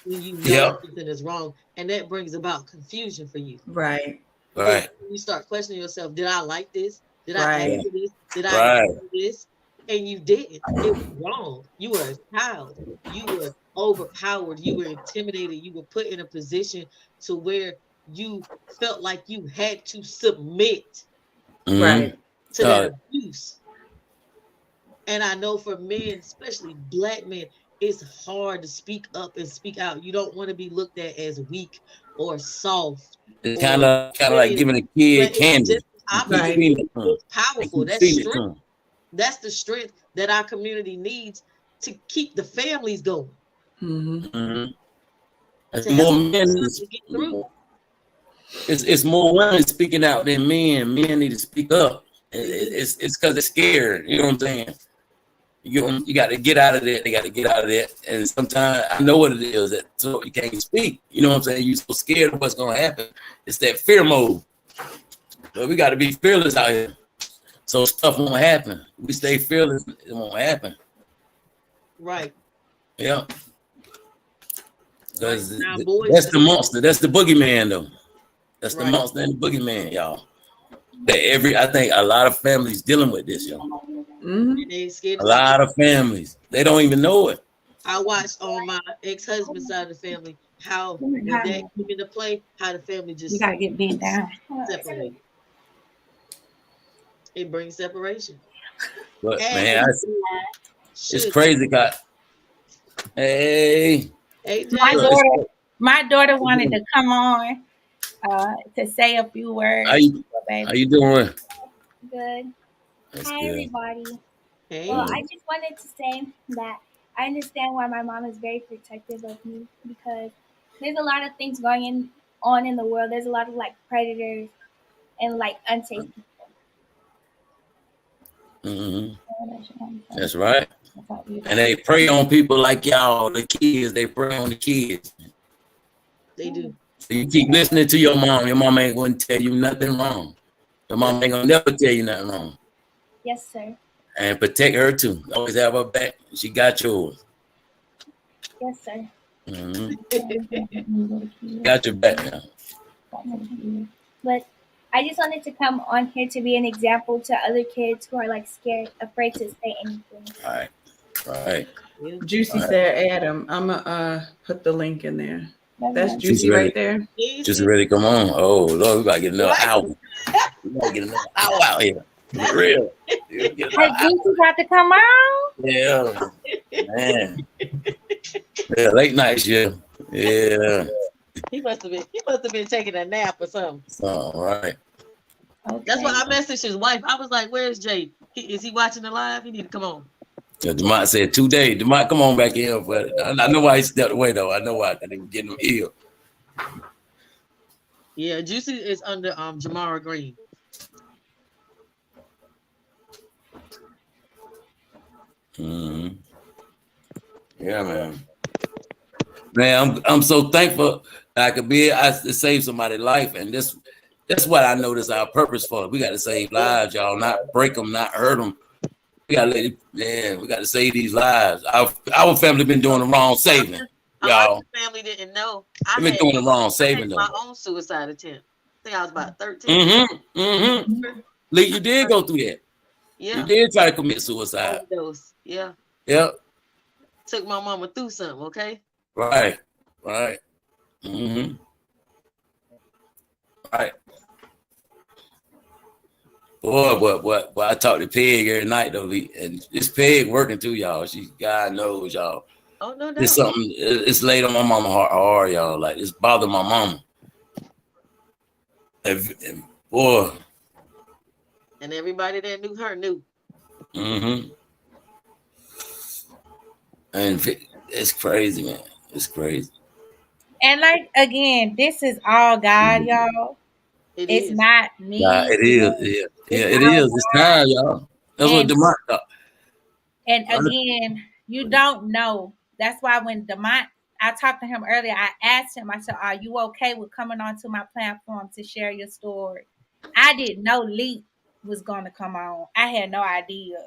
when you know Yep. something is wrong, and that brings about confusion for you Right. because Right. you start questioning yourself. Did I like this? Did I ask Right. Yeah. for this? Did I agree Right. to this? And you didn't. It was wrong. You were a child. You were overpowered. You were intimidated. You were put in a position to where you felt like you had to submit Mm-hmm. Right. to that abuse. And I know for men, especially black men, it's hard to speak up and speak out. You don't want to be looked at as weak or soft It's kind or of like timid, giving a but kid it's candy just the and keep opposite. Right. feeding it to him It's and powerful. keep That's feeding it to strength. him. That's the strength that our community needs to keep the families going, Mhm. Mm-hmm. to It's help more our men. sons to get through. It's more women speaking out than men. Men need to speak up. They do. It's because they're scared. You know what I'm saying? You got to get out of that. They got to get out of that. And sometimes I know what it is that so you can't speak. You know what I'm saying? You're so scared of what's gonna happen. It's that fear mode. But we got to be fearless out here. So stuff won't happen. We stay fearless, it won't happen. Right. Yeah. Right. Because Now, boys, that's the monster. That's the boogeyman, though. That's the right. monster and the boogeyman, y'all. I think a lot of families dealing with this, y'all. Mhm. And they scared A to speak. lot of families. They don't even know it. I watched on my ex-husband's side of the family how when that came into play, how the family You just gotta get bent down. separate. It brings separation. But And man, it's should. crazy, God. Hey. Hey, My Jay. daughter, my daughter wanted to come on to say a few words. How Baby. you doing? Good. That's Hi, good. everybody. Hey. Well, I just wanted to say that I understand why my mom is very protective of me because there's a lot of things on in the world. There's a lot of like predators and like unsafe people. Mm-hmm. So That's right. that's all you And they prey on people like y'all, the kids. They prey on the kids. They do. So you keep listening to your mom. Your mom ain't going to tell you nothing wrong. Your mom ain't gonna never tell you nothing wrong. Yes, sir. And protect her too. Always have her back. She got yours. Yes, sir. Mm-hmm. Got your back now. But I just wanted to come on here to be an example to other kids who are like scared, afraid to say anything. All right. Right. Yeah. Juicy Right. said, Adam, I'm gonna put the link in there. That's She's Juicy ready. right there. She's ready to come on. Oh Lord, we gotta get another Right. hour. We gotta get another hour out here. For real. Get Has Juicy got to come on? Yeah. Man. Yeah, late nights, yeah. Yeah. He must have been taking a nap or something. All right. Okay. That's why I messaged his wife. I was like, "Where's Jay? Is he watching the live? He need to come on." So Demont said 2 days. Demont, come on back in. But I know why he stepped away though. I know why, because they were getting him ill. Yeah, Juicy is under Jamarra Green. Mm-hmm. Yeah, man. Man, I'm so thankful that I could be I to save somebody's life, and that's what I know this our purpose for. We got to save lives, y'all, not break them, not hurt them. We got to save these lives. Our family been doing the wrong saving, y'all. Our family didn't know. They've been doing the wrong saving my though. own suicide attempt. I think I was about 13. Mm-hmm. Mm-hmm. Lee, you did go through that. Yeah. You did try to commit suicide. Overdose. Yeah. Yep. Took my mama through something, okay? Right. Right. Mm-hmm. Right. Boy, what? I talk to Peg every night though, and this Peg working too, y'all. God knows, y'all. Oh, no doubt. It's something. It's laid on my mama hard, y'all. Like it's bothered my mama. And boy. And everybody that knew her knew. Mm-hmm. And it's crazy, man. It's crazy. And like again, this is all God, y'all. It's not me. Nah, it is. Yeah, it is. It's time, y'all. That's what Demont thought. And again, you don't know. That's why when Demont, I talked to him earlier, I asked him, I said, are you okay with coming onto my platform to share your story? I didn't know Lee was going to come on. I had no idea.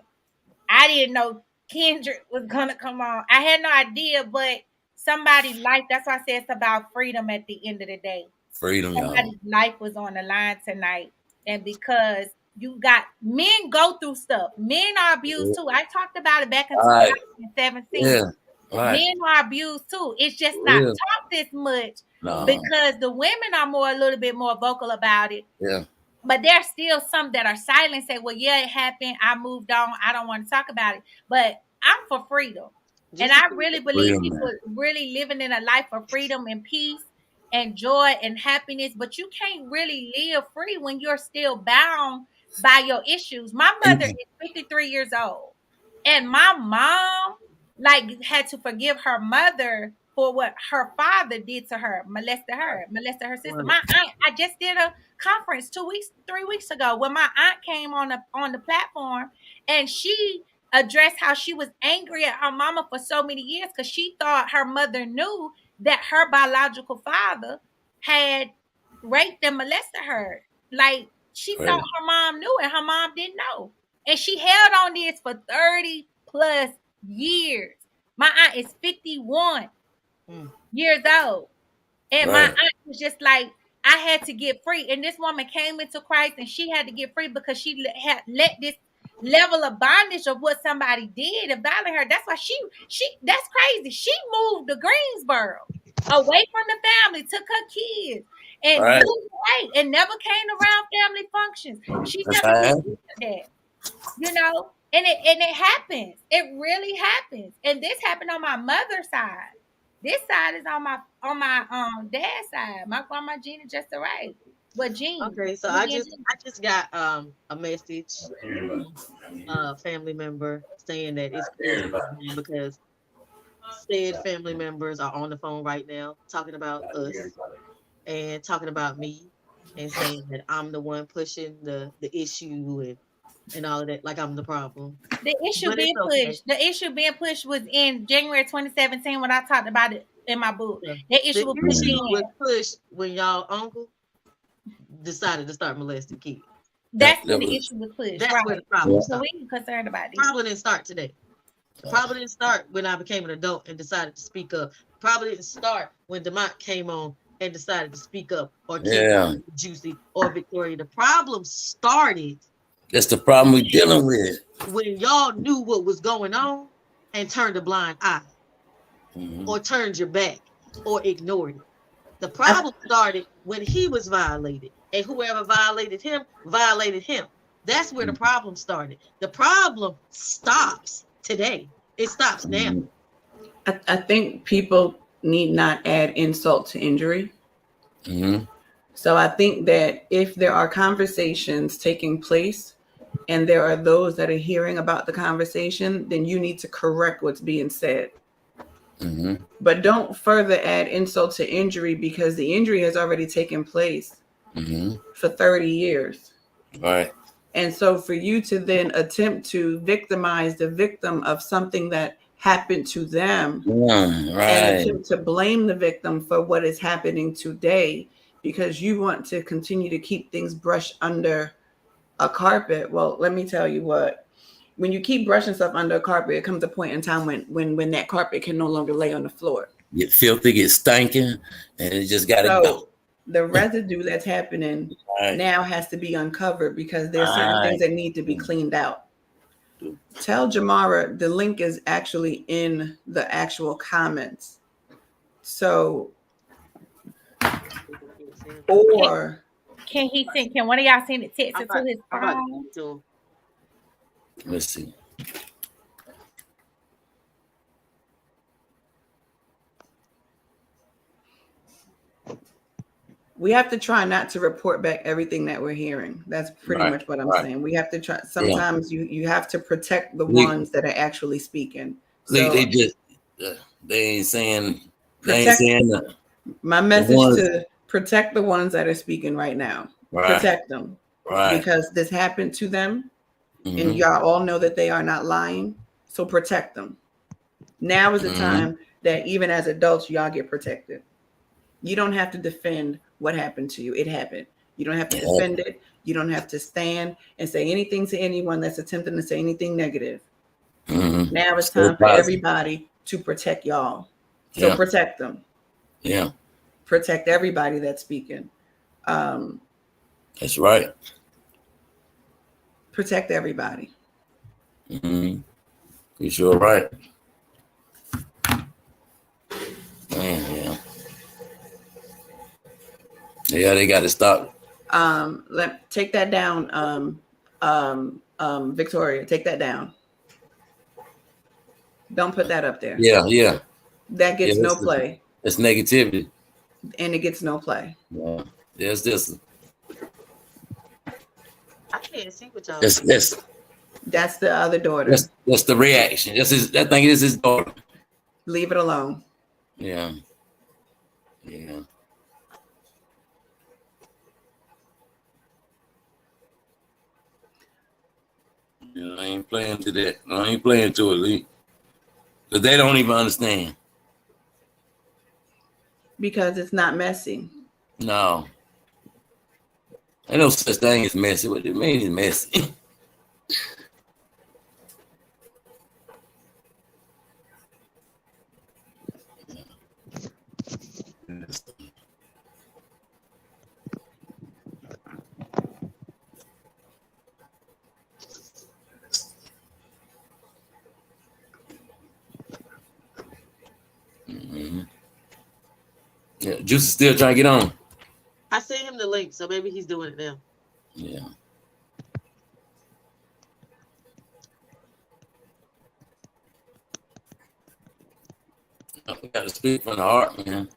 I didn't know Kendrick was going to come on. I had no idea, but somebody's life, that's why I say it's about freedom at the end of the day. Freedom, somebody's life was on the line tonight. And because you got men go through stuff. Men are abused too. I talked about it back in 2017. Yeah. Right. Men are abused too. It's just not talked this much because the women are a little bit more vocal about it. Yeah. But there's still some that are silent, say, well, yeah, it happened. I moved on. I don't want to talk about it. But I'm for freedom. And I really believe people really living in a life of freedom and peace and joy and happiness. But you can't really live free when you're still bound by your issues. My mother is 53 years old. And my mom had to forgive her mother for what her father did to her, molested her sister. My aunt, I just did a conference 3 weeks ago when my aunt came on the platform, and she addressed how she was angry at her mama for so many years because she thought her mother knew that her biological father had raped and molested her. Like she thought her mom knew and her mom didn't know. And she held on this for 30 plus years. My aunt is 51 years old. And my aunt was just like, I had to get free. And this woman came into Christ and she had to get free because she had let this level of bondage of what somebody did and violate her. That's why she that's crazy. She moved to Greensboro away from the family, took her kids and moved away and never came around family functions. She never did that. And it happens. It really happens. And this happened on my mother's side. This side is on my dad's side. My grandma Gina just right. But Jean. Okay, so I just got a message from a family member saying that it's crazy because said family members are on the phone right now talking about us and talking about me and saying that I'm the one pushing the issue and all of that, like I'm the problem. The issue being pushed. The issue being pushed was in January 2017 when I talked about it in my book. The issue was pushed when y'all uncle decided to start molesting kids. That's when the issue was pushed. That's where the problem started. So we ain't concerned about this. Probably didn't start today. Probably didn't start when I became an adult and decided to speak up. Probably didn't start when Demont came on and decided to speak up, or Juicy or Victoria. The problem started. That's the problem we're dealing with. When y'all knew what was going on and turned a blind eye, or turned your back, or ignored it. The problem started when he was violated, and whoever violated him. That's where the problem started. The problem stops today. It stops now. I think people need not add insult to injury. So I think that if there are conversations taking place and there are those that are hearing about the conversation, then you need to correct what's being said. But don't further add insult to injury because the injury has already taken place for 30 years. Right. And so for you to then attempt to victimize the victim of something that happened to them and attempt to blame the victim for what is happening today because you want to continue to keep things brushed under a carpet. Well, let me tell you what. When you keep brushing stuff under a carpet, it comes a point in time when that carpet can no longer lay on the floor. Get filthy, get stinking, and it just got to go. The residue that's happening now has to be uncovered because there's certain things that need to be cleaned out. Tell Jamarra the link is actually in the actual comments. So, or Can one of y'all send it text I'm it to about, his I'm about to phone? give it to him. Let's see. We have to try not to report back everything that we're hearing. That's pretty much what I'm saying. We have to try. Sometimes you have to protect the ones that are actually speaking. So they just they ain't saying protect. that. My message to protect the ones that are speaking right now. Right. Protect them. Right. Because this happened to them, and y'all all know that they are not lying. So protect them. Now is the time that even as adults, y'all get protected. You don't have to defend what happened to you. It happened. You don't have to defend it. You don't have to stand and say anything to anyone that's attempting to say anything negative. Now it's time for everybody to protect y'all. So protect them. Yeah. Protect everybody that's speaking. That's right. Protect everybody. You're sure right. Man, yeah, they got to stop. Take that down. Victoria, take that down. Don't put that up there. Yeah. That gets no play. It's negativity. And it gets no play. Yeah. There's this. I can't see what y'all. That's the other daughter. That's the reaction. That thing is his daughter. Leave it alone. Yeah. I ain't playing to that. I ain't playing to it, Lee. Because they don't even understand. Because it's not messy. No. Ain't no such thing as messy. What it means is messy. Yeah, Juice is still trying to get on. I sent him the link, so maybe he's doing it now. Yeah. We got to speak from the heart, man.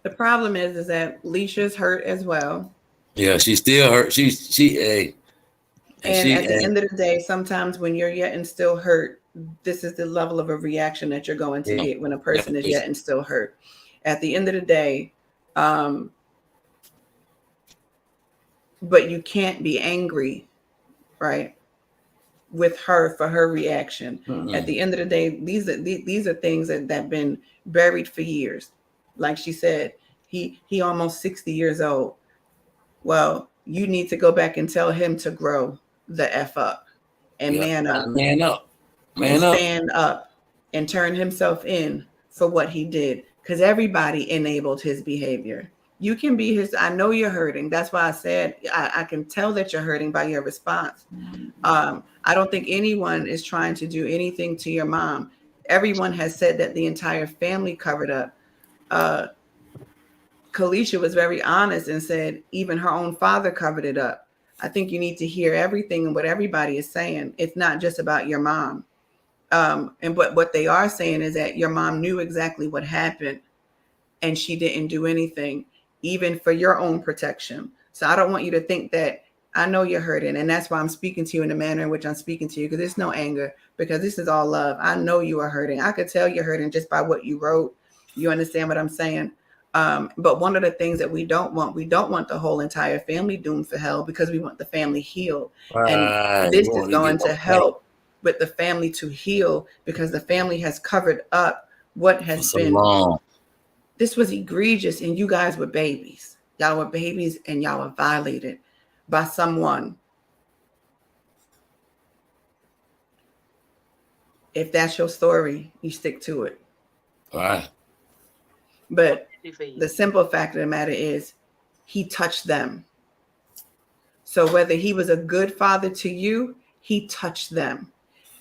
The problem is that Leisha's hurt as well. Yeah, she's still hurt. And at the end of the day, sometimes when you're yet and still hurt, this is the level of a reaction that you're going to get when a person is yet and still hurt. At the end of the day, but you can't be angry, right, with her for her reaction. At the end of the day, these are things that have been buried for years. Like she said, he almost 60 years old. Well, you need to go back and tell him to grow the F up and man up. Stand up and turn himself in for what he did. Because everybody enabled his behavior. You can be his, I know you're hurting. That's why I said, I can tell that you're hurting by your response. I don't think anyone is trying to do anything to your mom. Everyone has said that the entire family covered up. Kelisha was very honest and said even her own father covered it up. I think you need to hear everything and what everybody is saying. It's not just about your mom. But what they are saying is that your mom knew exactly what happened and she didn't do anything, even for your own protection. So I don't want you to think that I know you're hurting. And that's why I'm speaking to you in the manner in which I'm speaking to you, because there's no anger, because this is all love. I know you are hurting. I could tell you're hurting just by what you wrote. You understand what I'm saying? But one of the things that we don't want the whole entire family doomed for hell, because we want the family healed. And this is going to help with the family to heal, because the family has covered up what has been long. This was egregious, and you guys were babies. Y'all were babies, and y'all were violated by someone. If that's your story, you stick to it. All right. But the simple fact of the matter is he touched them. So whether he was a good father to you, he touched them.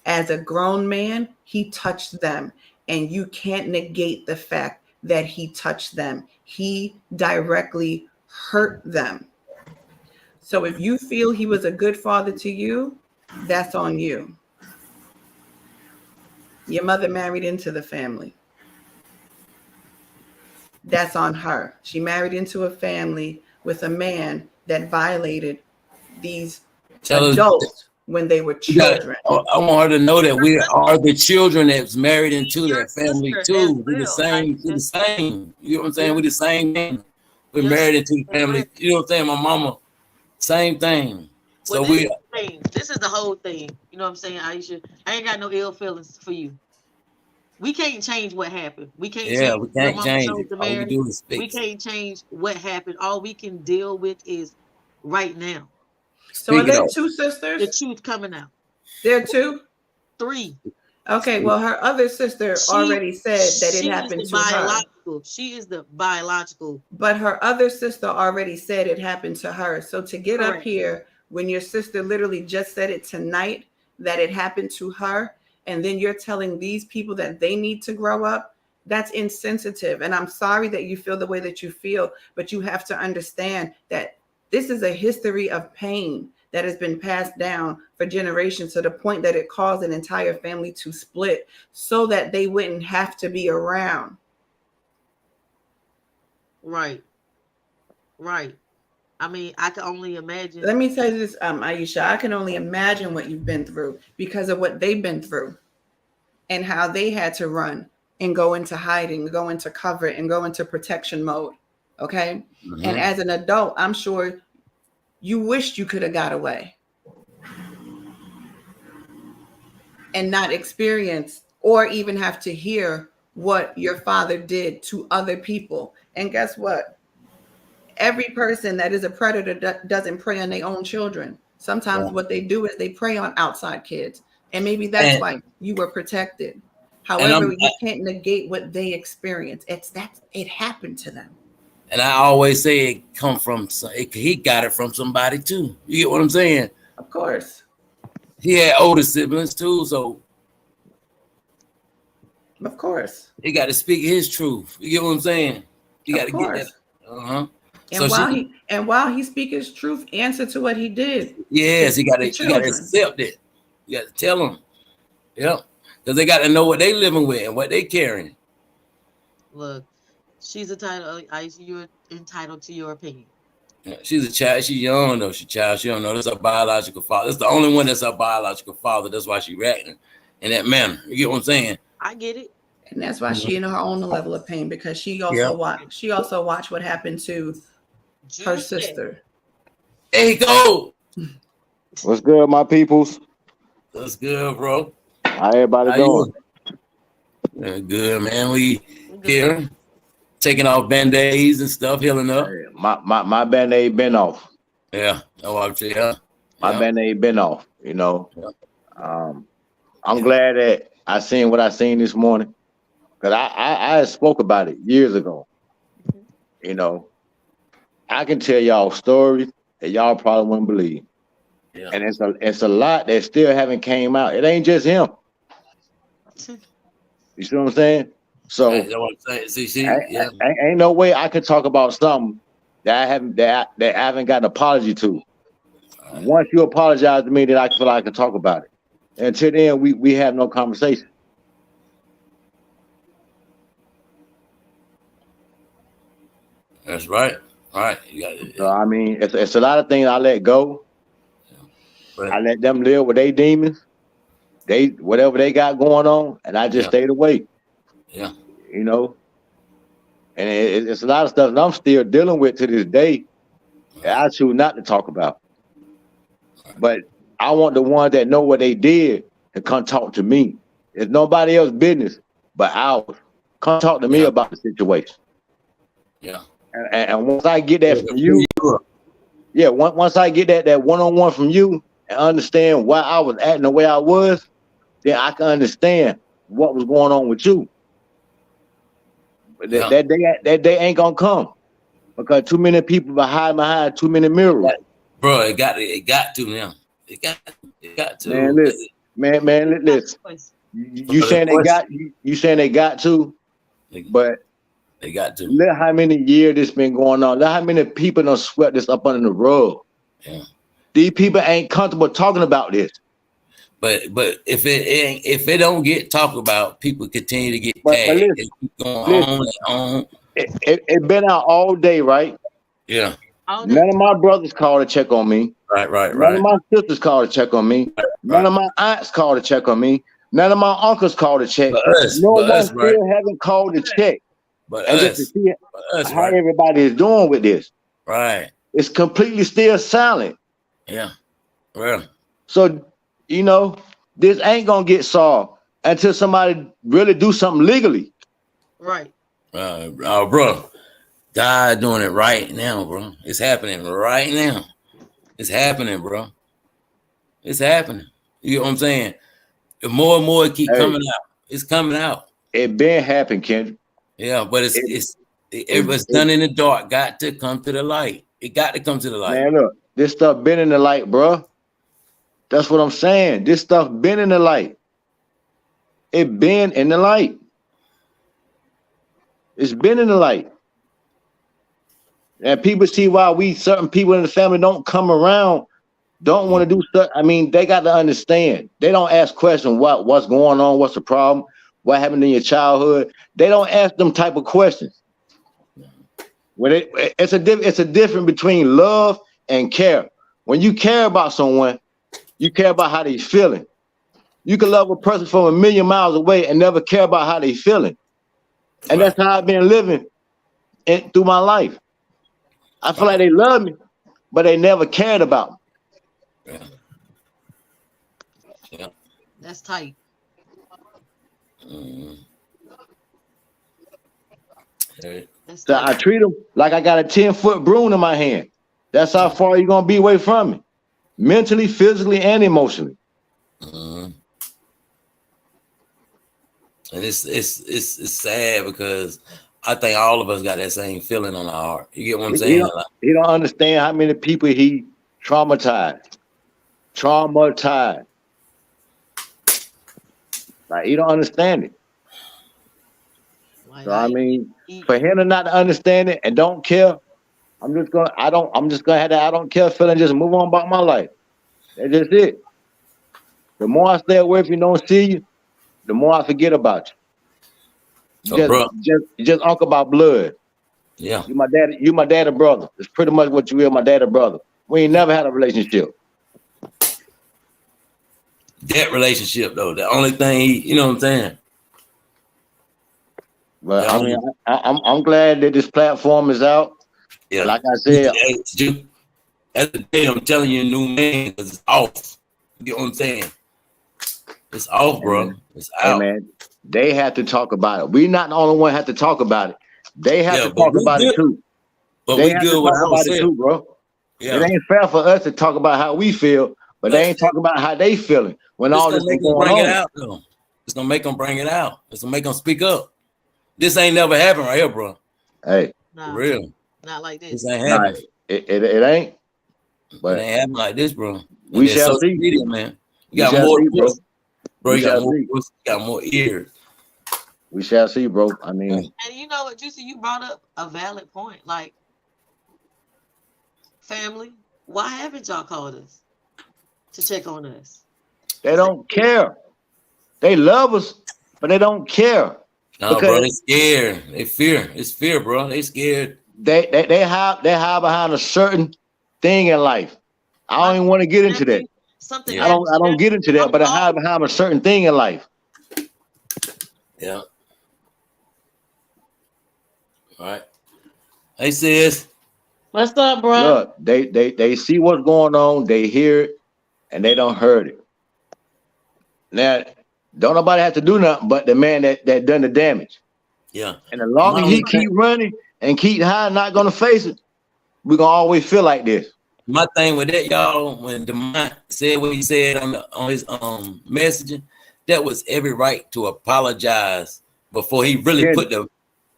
As a grown man, he touched them. And you can't negate the fact that he touched them. He directly hurt them. So if you feel he was a good father to you, that's on you. Your mother married into the family. That's on her. She married into a family with a man that violated these adults when they were children. I want her to know that we are the children that's married into their family too. We're the same. We're the same. You know what I'm saying? We're the same man. We're married into the family. You know what I'm saying? My mama, same thing. So well, this is the whole thing. You know what I'm saying, Aisha? I ain't got no ill feelings for you. We can't change what happened. We can't change we can't change it. All we can do is fix. We can't change what happened. All we can deal with is right now. So are there two sisters? The truth coming out. There are two? Three. Okay, well, her other sister already said that it happened to her. She is the biological. But her other sister already said it happened to her. So to get up here when your sister literally just said it tonight that it happened to her, and then you're telling these people that they need to grow up, that's insensitive. And I'm sorry that you feel the way that you feel, but you have to understand that this is a history of pain that has been passed down for generations to the point that it caused an entire family to split so that they wouldn't have to be around. Right. I mean, I can only imagine. Let me tell you this, Aisha, I can only imagine what you've been through because of what they've been through and how they had to run and go into hiding, go into cover, and go into protection mode. Okay. Mm-hmm. And as an adult, I'm sure you wished you could have got away and not experience or even have to hear what your father did to other people. And guess what? Every person that is a predator doesn't prey on their own children. Sometimes what they do is they prey on outside kids. And maybe that's why you were protected. However, you can't negate what they experience. It happened to them. And I always say it come from, he got it from somebody too. You get what I'm saying? Of course. He had older siblings too, so. Of course. He got to speak his truth. You get what I'm saying? You got to get that. Uh-huh. And while he speaks his truth, answer to what he did. Yes, he got to accept it. You got to tell them. Yeah. Because they got to know what they living with and what they carrying. Look, she's entitled. You're entitled to your opinion. Yeah, she's a child. She's young though. She's a child. She don't know. That's her biological father. That's the only one that's her biological father. That's why she reacting in that manner. You get what I'm saying? I get it. And that's why she in her own level of pain because she also watched what happened to her sister. There you go. What's good, my peoples? What's good, bro? How everybody doing? Good, man. We here taking off band-aids and stuff, healing up. My band-aid been off. Yeah. My band-aid been off, you know. Yeah. I'm glad that I seen what I seen this morning. Because I spoke about it years ago. You know, I can tell y'all stories that y'all probably wouldn't believe. Yeah. And it's a lot that still haven't came out. It ain't just him. You see what I'm saying? So ain't no way I could talk about something that I haven't got an apology to. Right. Once you apologize to me, then I feel like I can talk about it. Until then, we have no conversation. That's right. All right. You got it. So I mean, it's a lot of things I let go. Yeah. I let them live with their demons. Whatever they got going on, and I just stayed away. Yeah. You know. And it's a lot of stuff that I'm still dealing with to this day that I choose not to talk about. But I want the ones that know what they did to come talk to me. It's nobody else's business but ours. Come talk to me about the situation. Yeah. And once I get that from you, once I get that one-on-one from you and understand why I was acting the way I was, then I can understand what was going on with you. But that day ain't gonna come because too many people behind too many mirrors. Bro, it got to now. It got to. Man, listen. You saying they got to, but they got to. Look how many years this been going on. Look how many people done swept this up under the rug. Yeah. These people ain't comfortable talking about this. But if it don't get talked about, people continue to get But tagged. listen, It keep going listen, on and on. it been out all day, right? Yeah. All day. None of my brothers called to check on me. Right. None of my sisters called to check on me. None of my aunts called to check on me. None of my uncles called to check. No one still haven't called to check. And just to see how everybody is doing with this. Right. It's completely still silent. Yeah. Well. So, you know, this ain't gonna get solved until somebody really do something legally. Right. Bro, God doing it right now, bro. It's happening right now. It's happening, bro. It's happening. You know what I'm saying? The more and more it keep coming out. It's coming out. It been happening, Kendrick. Yeah, but it's done in the dark. Got to come to the light. It got to come to the light. Man, look, this stuff been in the light, bro. That's what I'm saying. This stuff been in the light. It been in the light. It's been in the light. And people see why certain people in the family don't come around, don't want to do stuff. I mean, they got to understand. They don't ask questions, what's going on, what's the problem, what happened in your childhood. They don't ask them type of questions. When it's a difference between love and care. When you care about someone, you care about how they feeling. You can love a person from 1,000,000 miles away and never care about how they feeling. And that's how I've been living through my life. I feel like they love me, but they never cared about me. Yeah. That's tight. So I treat them like I got a 10-foot broom in my hand. That's how far you're gonna be away from me, mentally, physically, and emotionally. And it's sad because I think all of us got that same feeling on our heart. You get what I'm saying? He don't understand how many people he traumatized. Like he don't understand it. So I mean, for him to not understand it and don't care, I'm just gonna have that I don't care feeling, just move on about my life. That's just it. The more I stay away from you, don't see you, the more I forget about you. Just uncle by blood. Yeah. You my daddy brother. It's pretty much what you is, my daddy brother. We ain't never had a relationship. That relationship though, the only thing you know what I'm saying. But I mean, I'm glad that this platform is out. Yeah. Like I said, at the day I'm telling you, new man, because it's off. You know what I'm saying? It's off, bro. It's out. Hey man, they have to talk about it. We not the only one have to talk about it. They have to talk about it too. But they we have good to with talk about it too, bro. Yeah. It ain't fair for us to talk about how we feel, but they ain't talking about how they feeling when all this is going on. It out, though. It's gonna make them bring it out. It's gonna make them speak up. This ain't never happened right here, bro. Hey, no, for real. Not like this. This ain't happening. It ain't. But it ain't happening like this, bro. We shall see, media, man. You got more, bro. You got more ears. We shall see, bro. I mean, and you know what, Juicy, you brought up a valid point. Like, family, why haven't y'all called us to check on us? They don't care. They love us, but they don't care. No, bro, they scared. They fear. It's fear, bro. They scared. They hide behind a certain thing in life. I don't even want to get into that. I don't get into that, but I hide behind a certain thing in life. Yeah. All right. Hey, sis. What's up, bro? Look, they see what's going on, they hear it, and they don't heard it. Now, don't nobody have to do nothing but the man that done the damage. Yeah. And as long as he keep running and keep hiding, not gonna face it, we're gonna always feel like this. My thing with that, y'all, when Demont said what he said on his messaging, that was every right to apologize before he really put the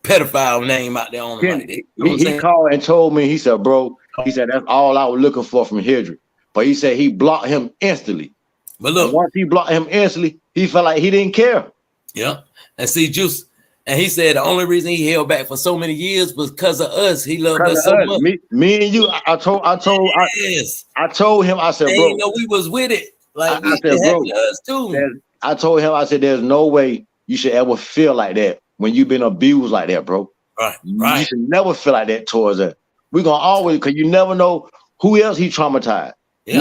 pedophile name out there on him like that. You know he called and told me, he said, bro, he said, that's all I was looking for from Kendrick. But he said he blocked him instantly. But look, and once he blocked him instantly, he felt like he didn't care. Yeah. And see, Juice, And he said the only reason he held back for so many years was because of us. He loved us so much. Me and you. I told him. I said, they bro, didn't know we was with it. Like I said, it bro, happened to us too. I told him. I said, there's no way you should ever feel like that when you've been abused like that, bro. Right. You should never feel like that towards us. We're gonna always, because you never know who else he traumatized. Yeah.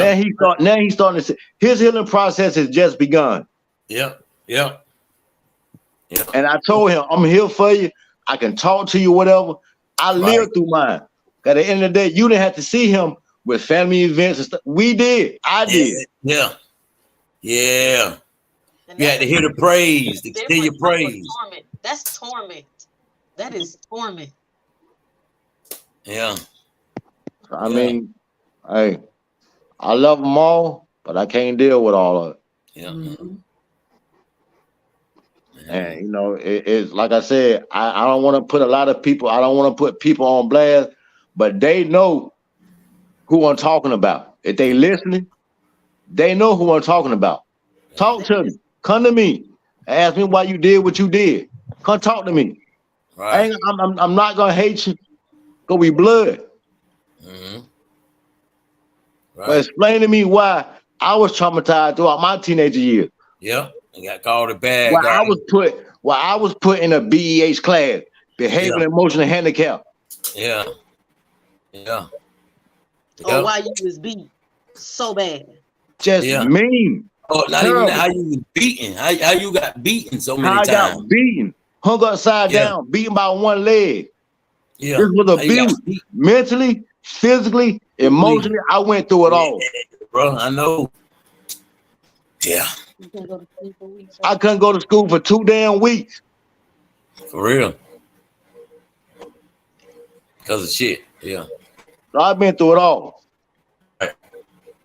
Now he's starting to see his healing process has just begun. Yeah. And I told him, I'm here for you. I can talk to you, whatever. I lived through mine. At the end of the day, you didn't have to see him with family events and stuff. We did. I did. Yeah. You had to hear the praise, to hear your praise. Torment. That's torment. That is torment. Yeah. I mean, hey, I love them all, but I can't deal with all of it. Yeah. And you know, it's like I said, I don't want to put a lot of people, I don't want to put people on blast, but they know who I'm talking about. If they listening, they know who I'm talking about. Talk to me. Come to me. Ask me why you did what you did. Come talk to me. Right. I'm not gonna hate you, because we blood. Right. But explain to me why I was traumatized throughout my teenager years. Yeah. I got called a bad Why guy. I was put in a BEH class, behavioral and emotional handicap. Yeah. Or why you was beat so bad. Just mean. Oh, not even how you was beaten. How you got beaten so many times. I got beaten, hung upside down, beaten by one leg. Yeah. This was abuse. Mentally, physically, emotionally, I went through it all. Bro, I know. Yeah. I couldn't go to school for 2 damn weeks. For real. Because of shit. Yeah. So I've been through it all. Right.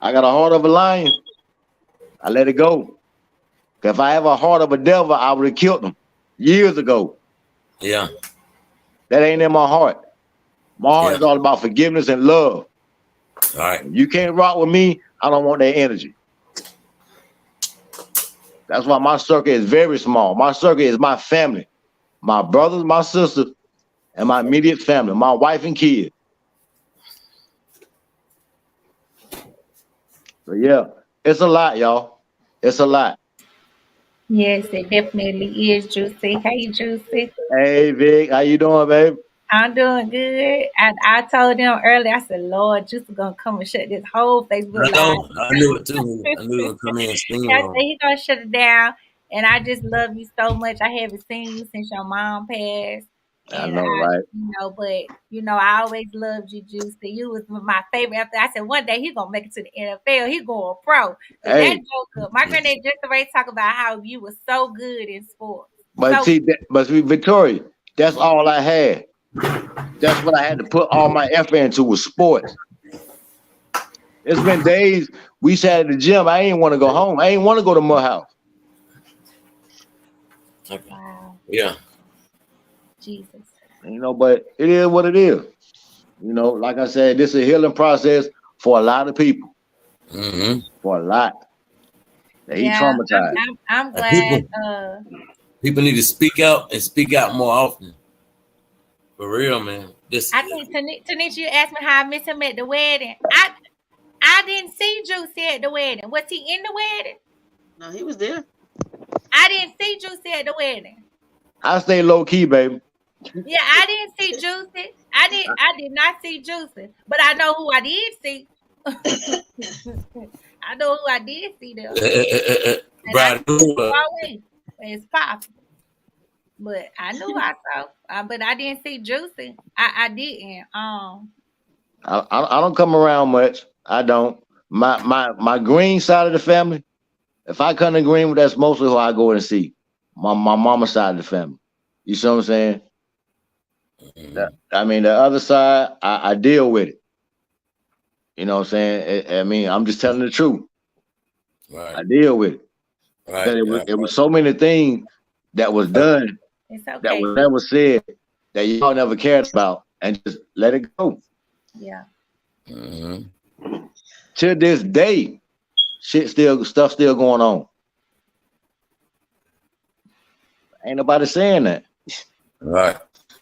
I got a heart of a lion. I let it go. If I have a heart of a devil, I would have killed him years ago. Yeah. That ain't in my heart. My heart is all about forgiveness and love. All right. You can't rock with me, I don't want that energy. That's why my circle is very small. My circle is my family, my brothers, my sisters, and my immediate family, my wife and kids. So yeah, it's a lot, y'all. It's a lot. Yes, it definitely is, Juicy. Hey, Juicy. Hey, Vic, how you doing, babe? I'm doing good. I told them earlier, I said, Lord, Juicy gonna come and shut this whole Facebook live. I knew it too. I knew he would come in and steam I on. said he gonna shut it down. And I just love you so much. I haven't seen you since your mom passed. I know, right? I always loved you, Juicy. You was my favorite. After I said one day he gonna make it to the NFL. He going pro. Hey. That joker, my granddad just already talk about how you were so good in sports. But Victoria, that's all I had. That's what I had to put all my effort into was sports. It's been days we sat at the gym. I ain't want to go home. I ain't want to go to my house. Wow. Yeah. Jesus. But it is what it is. Like I said, this is a healing process for a lot of people. For a lot. He traumatized. I'm glad. People need to speak out and speak out more often. For real, man. I think Tanisha, you asked me how I miss him at the wedding. I didn't see Juicy at the wedding. Was he in the wedding? No, he was there. I didn't see Juicy at the wedding. I stay low key, baby. Yeah, I didn't see Juicy. I did not see Juicy, but I know who I did see. I know who I did see there. It's possible. But I knew I saw, but I didn't see Juicy. I didn't. I don't come around much. I don't. My green side of the family. If I come to Greenwood, that's mostly who I go and see. My mama's side of the family. You see what I'm saying? The other side, I deal with it. You know what I'm saying? I'm just telling the truth. Right. I deal with it. Right. It was so many things that was done that was never said that y'all never cared about, and just let it go. Yeah. To this day, stuff still going on. Ain't nobody saying that. Right.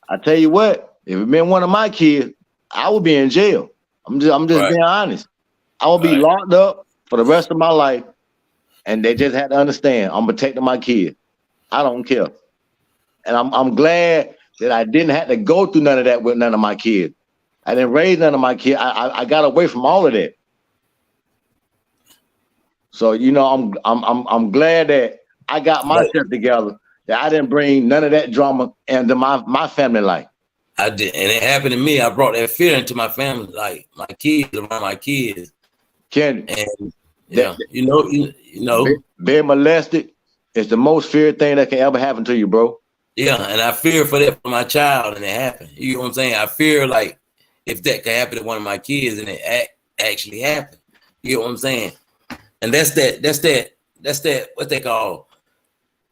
I tell you what, if it been one of my kids, I would be in jail. I'm just being honest. I would be locked up for the rest of my life, and they just had to understand I'm protecting my kid. I don't care, and I'm glad that I didn't have to go through none of that with none of my kids. I didn't raise none of my kids. I got away from all of that. So you know, I'm glad that I got myself together. That I didn't bring none of that drama into my family life. I did, and it happened to me. I brought that fear into my family, like my kids, around my kids. Kendrick, and yeah, you know, being molested is the most feared thing that can ever happen to you, bro. Yeah, and I fear for that for my child, and it happened. You know what I'm saying? I fear like if that could happen to one of my kids, and it actually happened. You know what I'm saying? And that's that what they call,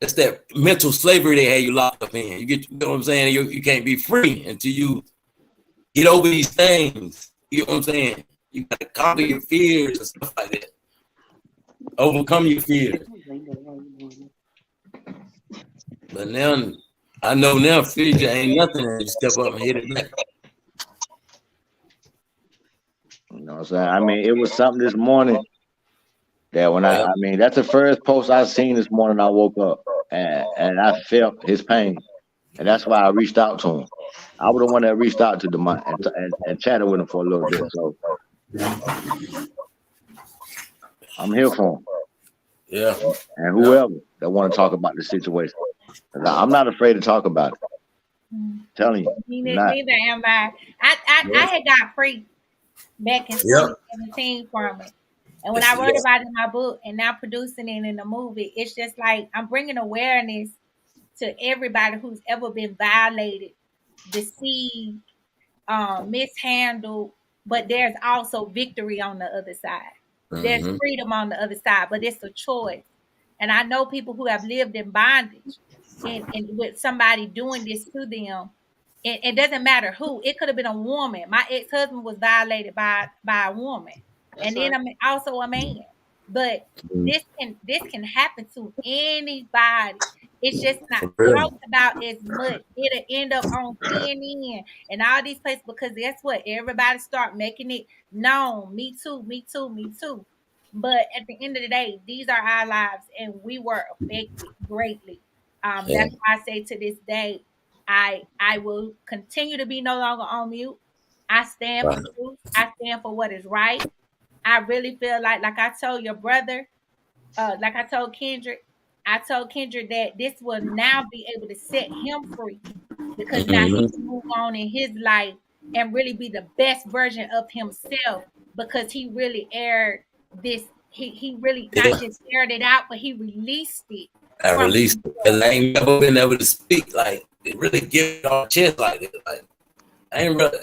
that's that mental slavery they had you locked up in. You know what I'm saying? You can't be free until you get over these things. You know what I'm saying? You gotta conquer your fears and stuff like that. Overcome your fears. But now I know now fear ain't nothing, and you step up and hit it back. You know what I'm saying? I mean, it was something this morning that when I mean, that's the first post I seen this morning. I woke up and I felt his pain, and that's why I reached out to him. I was the one that reached out to Demont and chatted with him for a little bit. So I'm here for him. Yeah. And whoever that want to talk about the situation, I'm not afraid to talk about it. I'm telling you. Neither am I. I had got free back in 2017 from it. And when I wrote about it in my book and now producing it in the movie, it's just like I'm bringing awareness to everybody who's ever been violated, deceived, mishandled, but there's also victory on the other side. There's freedom on the other side, but it's a choice. And I know people who have lived in bondage and with somebody doing this to them. It doesn't matter who. It could have been a woman. My ex-husband was violated by a woman. That's and then also a man. But this can happen to anybody. It's just not talked about as much. It'll end up on CNN and all these places because guess what? Everybody start making it known. Me too, me too, me too. But at the end of the day, these are our lives and we were affected greatly. That's why I say to this day, I will continue to be no longer on mute. I stand for truth. I stand for what is right. I really feel like I told your brother, like I told Kendrick that this will now be able to set him free because now he can move on in his life and really be the best version of himself because he really aired this. He really not just aired it out, but he released it. I released it because I ain't never been able to speak like it really get it on chest like this. Like I ain't really.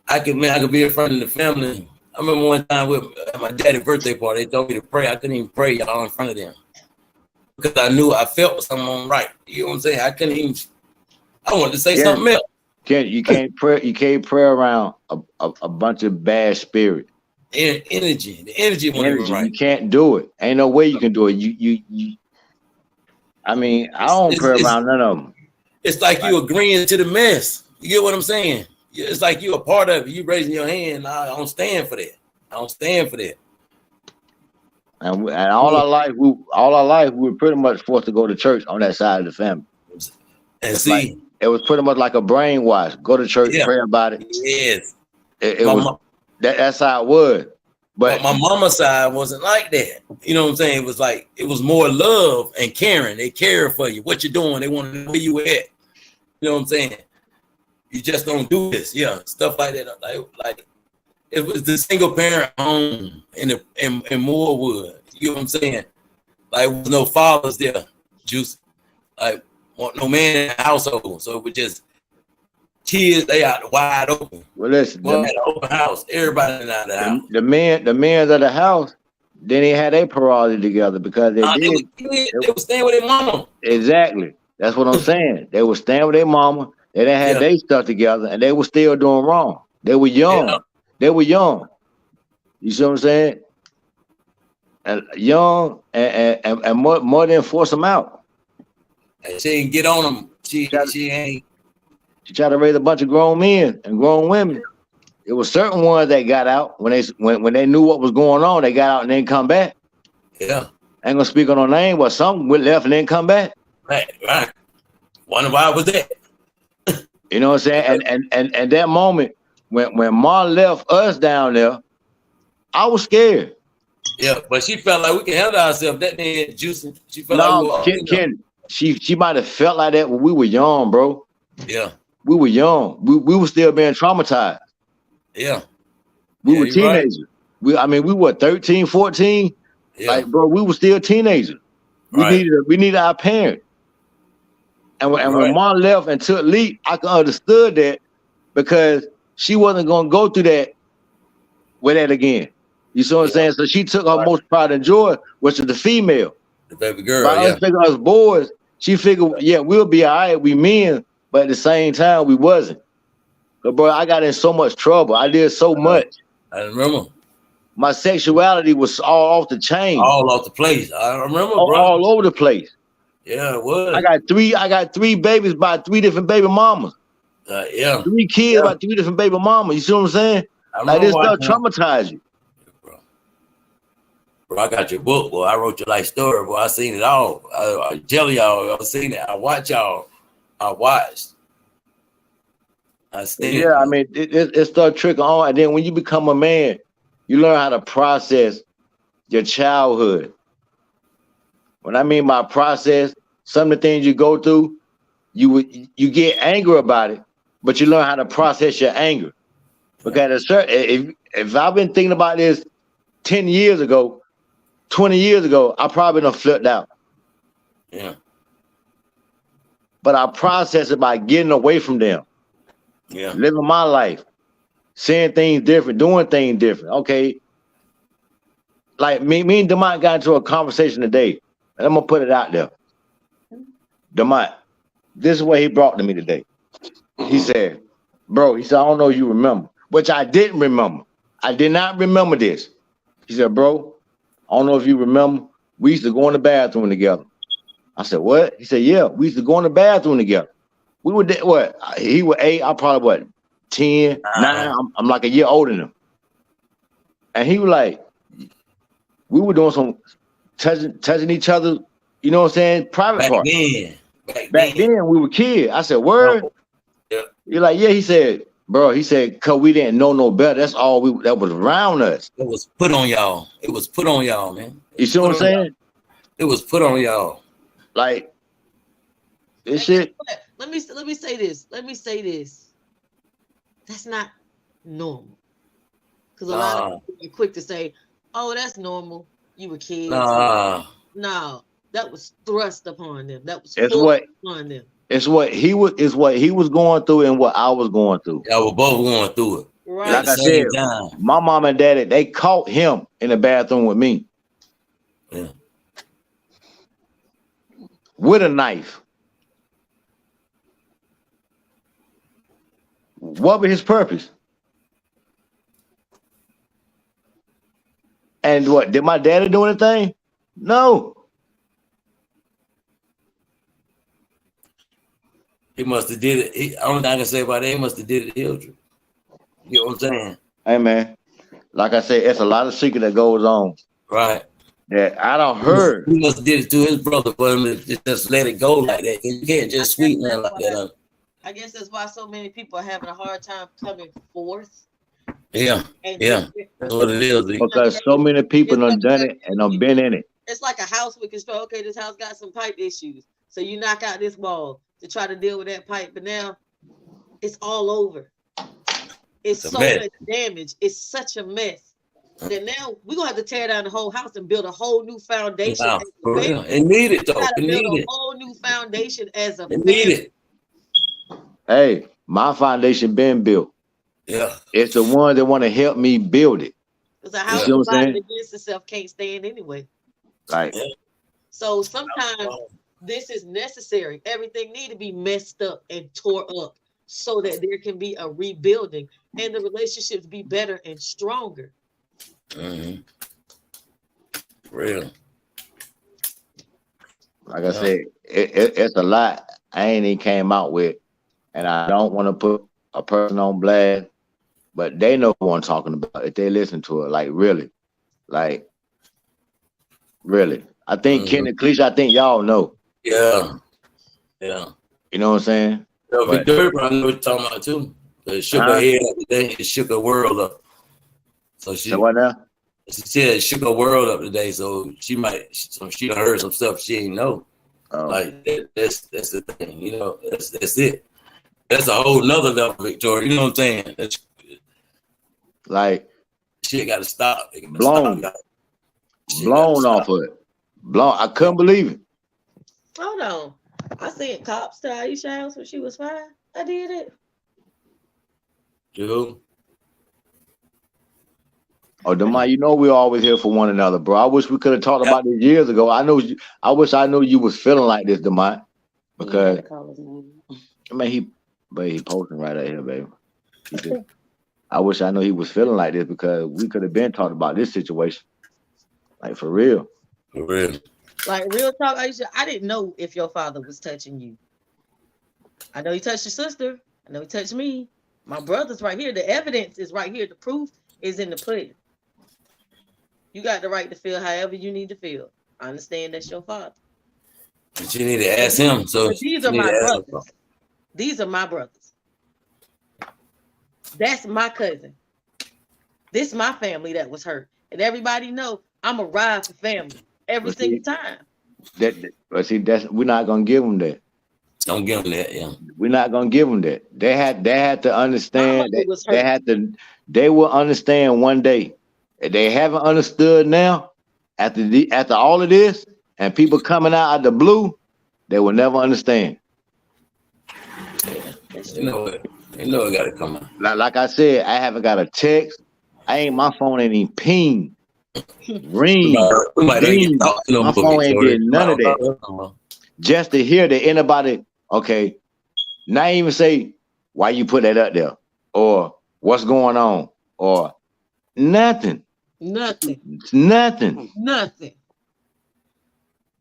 I could be in front of the family. I remember one time with my daddy's birthday party, they told me to pray. I couldn't even pray y'all in front of them because I knew I felt something right. You know what I'm saying? I couldn't even. I wanted to say something else. You can't pray. You can't pray around a bunch of bad spirit. Energy. The energy. Right. You can't do it. Ain't no way you can do it. You. I mean, I don't pray around none of them. It's like you agreeing to the mess. You get what I'm saying? It's like you a part of it. You raising your hand. I don't stand for that. I don't stand for that. And all our life, we were pretty much forced to go to church on that side of the family. And see, it was pretty much like a brainwash. Go to church, pray about it. Yes, it was. That's how it was. But my mama's side wasn't like that. You know what I'm saying? It was more love and caring. They care for you. What you're doing. They want to know where you at. You know what I'm saying? You just don't do this, stuff like that. Like it was the single parent home in Moorwood. You know what I'm saying? Like there was no fathers there, juice. Like no man in the household, so it was just kids. They out wide open. Well, listen, open house. Everybody out the house. The men of the house, then they had their prerogative together because they were staying with their mama. Exactly. That's what I'm saying. They were staying with their mama. They didn't have their stuff together, and they were still doing wrong. They were young. Yeah. They were young. You see what I'm saying? And young, and more than force them out. And she ain't get on them. She ain't. She tried to raise a bunch of grown men and grown women. It was certain ones that got out when they knew what was going on. They got out and then come back. Yeah. I ain't gonna speak on no name, but some went left and then come back. Right. Wonder why was that? You know what I'm saying? And that moment when Ma left us down there, I was scared. Yeah, but she felt like we can handle ourselves. That thing juicing. She felt like we were, Ken, she might have felt like that when we were young, bro. Yeah. We were young. We were still being traumatized. Yeah. We were teenagers. Right. We were 13, 14. Yeah. Like, bro, we were still teenagers. We needed our parents. And when Mom left and took leave, I could understood that because she wasn't gonna go through that with that again. You see what I'm saying? So she took her most pride and joy, which is the female. The baby girl. By us figuring us boys, she figured, we'll be all right, we men, but at the same time, we wasn't. But bro, I got in so much trouble. I did so much. I remember. My sexuality was all off the chain. All off the place. I remember, bro. All over the place. Yeah, it was. I got three babies by 3 different baby mamas. 3 kids by 3 different baby mamas. You see what I'm saying? Like this stuff traumatized you. Bro, I got your book, boy. I wrote your life story, boy. I seen it all. I tell y'all, I seen it. I watched y'all. I watched. I stayed. Yeah, I mean, it started trickling on. And then when you become a man, you learn how to process your childhood. When I mean by process, some of the things you go through, you get angry about it, but you learn how to process your anger. Because if I've been thinking about this 10 years ago, 20 years ago, I probably done flipped out. Yeah. But I process it by getting away from them. Yeah. Living my life. Seeing things different, doing things different. Okay. Like me and Demont got into a conversation today. And I'm gonna put it out there. Demont, this is what he brought to me today. He said, bro, he said, I don't know if you remember, which I didn't remember. I did not remember this. He said, bro, I don't know if you remember, we used to go in the bathroom together. I said, what? He said, yeah, we used to go in the bathroom together. We were, what? He was 8, I probably, what, 10, 9. I'm like a year older than him. And he was like, we were doing some touching each other, you know what I'm saying? Private part. Back then, we were kids. I said, word? Yeah. You're like, yeah, he said, bro, he said, cause we didn't know no better. That's all that was around us. It was put on y'all. It was put on y'all, man. You see what I'm saying? It was put on y'all. Like, this shit. Let me say this. That's not normal. Because a lot of people are quick to say, oh, that's normal. You were kids. No, that was thrust upon them. That was upon them. It's what he was going through and what I was going through. Yeah, we're both going through it. Right. Like I said, my mom and daddy, they caught him in the bathroom with me. Yeah. With a knife. What was his purpose? And what, did my daddy do anything? No. He must have did it. I don't think I can say about that. He must have did it children. You know what I'm saying? Hey, man. Like I said, it's a lot of secret that goes on. Right. That I don't heard. He must have did it to his brother for him to just let it go like that. You can't just sweeten that like that. I guess that's why so many people are having a hard time coming forth. Yeah. Yeah. That's what it is. Because so many people done done it and done been in it. It's like a house we construct. Okay, this house got some pipe issues. So you knock out this wall to try to deal with that pipe. But now it's all over. It's so much damage. It's such a mess that now we're going to have to tear down the whole house and build a whole new foundation. Wow, for real. It needed though. It build a whole new foundation as a family. It needed. Hey, my foundation been built. Yeah. It's the one that want to help me build it. Because a house divided against itself can't stand anyway. Right. So sometimes this is necessary. Everything need to be messed up and tore up so that there can be a rebuilding and the relationships be better and stronger. Mm-hmm. Real. Like I said, it's a lot I ain't even came out with, and I don't want to put a person on blast, but they know what I'm talking about if they listen to it. Like really. I think Kendrick, Kelisha, I think y'all know. Yeah. You know what I'm saying? So Victoria probably know what you're talking about too. It shook her head up today. It shook her world up. So she what now? She said it shook her world up today. So she done heard some stuff she ain't know. Like that's the thing. You know, that's it. That's a whole nother level, Victoria. You know what I'm saying? That's like shit got to stop. Blown off of it. I couldn't believe it. Hold on. I sent cops to Aisha's house when she was 5. I did it. Dude. Oh, Demont, you know we're always here for one another, bro. I wish we could have talked about this years ago. I wish I knew you was feeling like this, Demont. Because I mean he posting right out here, baby. I wish I knew he was feeling like this because we could have been talking about this situation. Like for real. For real. Like real talk, Aisha, I didn't know if your father was touching you. I know he touched your sister. I know he touched me. My brother's right here. The evidence is right here. The proof is in the pudding. You got the right to feel however you need to feel. I understand that's your father. But you need to ask him. So these are my brothers. These are my brothers. That's my cousin. This is my family that was hurt. And everybody know I'm a ride for family every single time. But see, we're not gonna give them that. Don't give them that, yeah. We're not gonna give them that. They had to understand they will understand one day. If they haven't understood now, after all of this, and people coming out of the blue, they will never understand. You know it gotta come out. Like I said, I haven't got a text. My phone ain't even ping. Ring. My phone ain't did none of that. Just to hear that anybody, okay, not even say why you put that up there, or what's going on, or nothing. Nothing.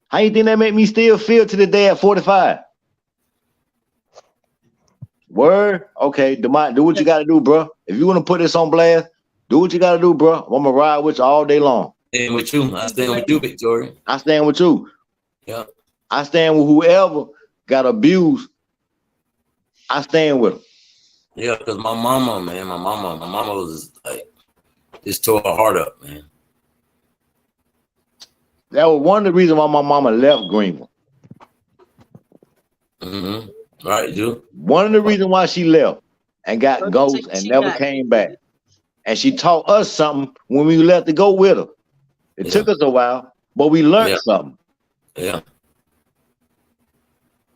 How you think that make me still feel to the day at 45? Word? Okay, Demont, do what you gotta do, bro. If you want to put this on blast, do what you gotta do, bro. I'm gonna ride with you all day long. Stand with you. I stand with you, Victoria. I stand with you. Yeah. I stand with whoever got abused. I stand with them. Yeah, because my mama was like, just tore her heart up, man. That was one of the reasons why my mama left Greenville. Right, dude. One of the reasons why she left and got ghosts and never came back. And she taught us something when we left to go with her. It took us a while, but we learned something. Yeah.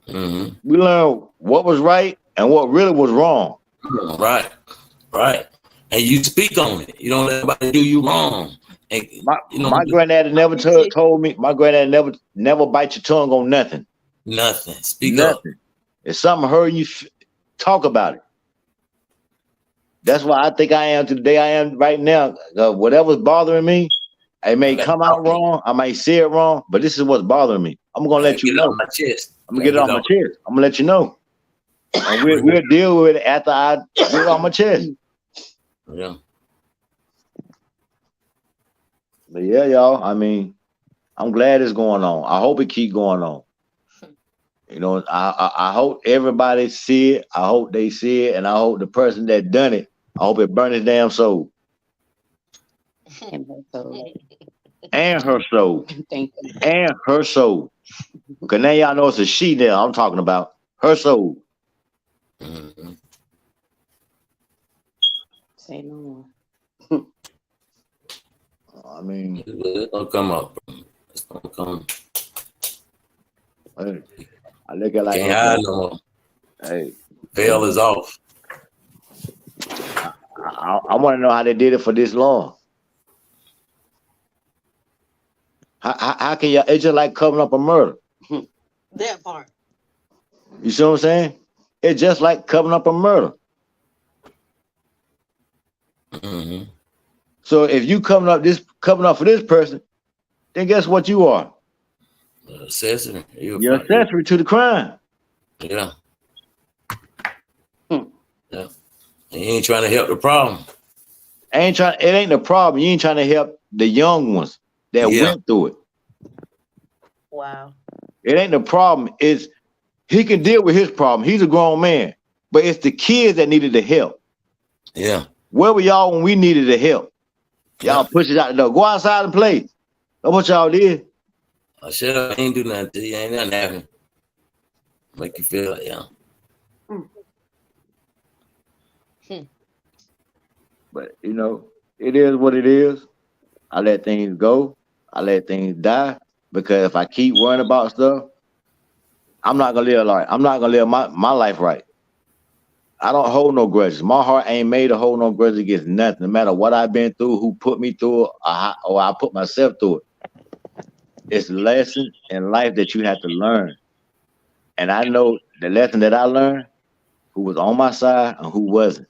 We learned what was right and what really was wrong. Right. And you speak on it. You don't let anybody do you wrong. And, my granddad never told me. My granddad never bite your tongue on nothing. Nothing. Speak up. If something hurt you, talk about it. That's why I think I am to the day I am right now. Whatever's bothering me, it may come out wrong. I might say it wrong, but this is what's bothering me. I'm gonna let you know. I'm gonna get it off my chest. I'm gonna let you know. And we'll deal with it after I get it off my chest. Yeah. But yeah, y'all. I mean, I'm glad it's going on. I hope it keep going on. You know, I hope everybody see it. I hope they see it, and I hope the person that done it, I hope it burn his damn soul. And her soul. Thank you. And her soul. Because now y'all know it's a she there I'm talking about. Her soul. Say no more. I mean, it's gonna come up. It's gonna come. Hey, I look at like can't hide no more. Hey, veil is off. I want to know how they did it for this long. How can y'all? It's just like covering up a murder. That part. You see what I'm saying? It's just like covering up a murder. So if you covering up for this person, then guess what you are? Accessory. You're accessory to the crime. Yeah. Hmm. Yeah. And you ain't trying to help the problem. It ain't the problem. You ain't trying to help the young ones that went through it. Wow. It ain't the problem. It's he can deal with his problem. He's a grown man. But it's the kids that needed the help. Yeah. Where were y'all when we needed the help? Y'all push it out the door. Go outside and play. That's what y'all did. I should have ain't do nothing to you. Ain't nothing happening. Make you feel like, yeah. But you know, it is what it is. I let things go. I let things die. Because if I keep worrying about stuff, I'm not gonna live right. I'm not gonna live my life right. I don't hold no grudges. My heart ain't made to hold no grudges against nothing. No matter what I've been through, who put me through it, or I put myself through it. It's lessons in life that you have to learn. And I know the lesson that I learned, who was on my side and who wasn't.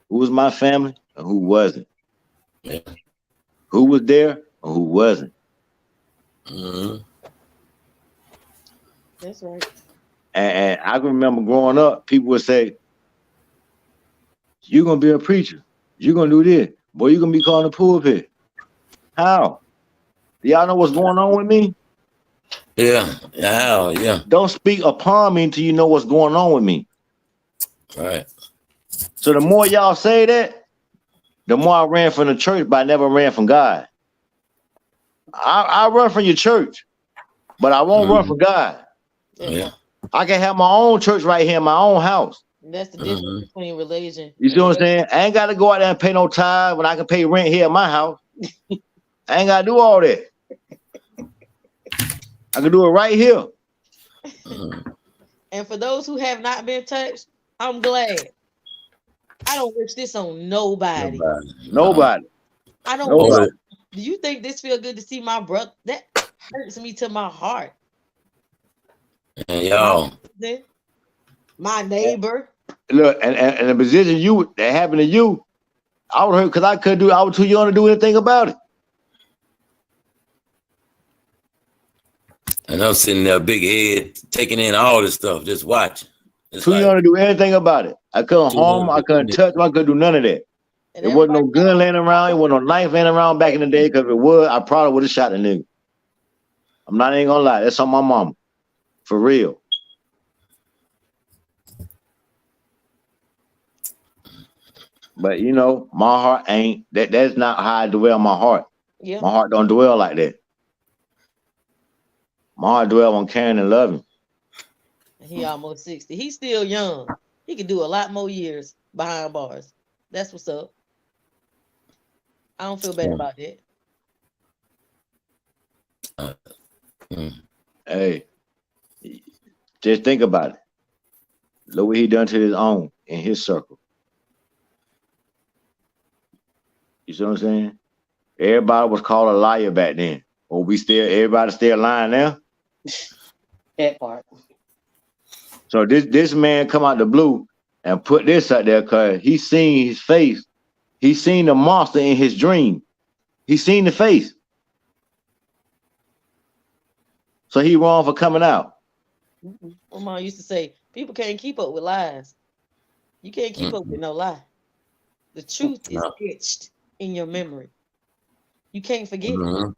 Who was my family and who wasn't. Yeah. Who was there and who wasn't. Mm-hmm. That's right. And I can remember growing up, people would say, you're going to be a preacher. You're going to do this. Boy, you're going to be calling the pulpit. How? Do y'all know what's going on with me? Yeah. How? Yeah. Don't speak upon me until you know what's going on with me. Right. So the more y'all say that, the more I ran from the church, but I never ran from God. I run from your church, but I won't run from God. Yeah. I can have my own church right here in my own house. That's the difference between religion. You see what I'm saying? I ain't got to go out there and pay no tithe when I can pay rent here at my house. I ain't got to do all that. I can do it right here. And for those who have not been touched, I'm glad. I don't wish this on nobody. Nobody. I don't. Nobody. Do you think this feel good to see my brother? That hurts me to my heart. And y'all. My neighbor. Look, and the position that happened to you, I would hurt because I was too young to do anything about it. And I'm sitting there, big head, taking in all this stuff, just watching. It's Too young to do anything about it. I couldn't harm him. I couldn't touch him. I couldn't do none of that. There wasn't no gun laying around. It wasn't no knife laying around back in the day. Because if it was, I probably would have shot the nigga. I'm not even gonna lie. That's on my mama. For real. But you know, my heart ain't that. That's not how I dwell my heart. Yeah. My heart don't dwell like that. My heart dwell on caring and loving. He almost 60. He's still young. He could do a lot more years behind bars. That's what's up. I don't feel bad about that. Hey, just think about it. Look what he done to his own in his circle. You see what I'm saying? Everybody was called a liar back then. Or everybody still lying now? That part. So this man come out the blue and put this out there because he seen his face. He seen the monster in his dream. He seen the face. So he wrong for coming out. My mom used to say, people can't keep up with lies. You can't keep up with no lie. The truth is etched in your memory. You can't forget it.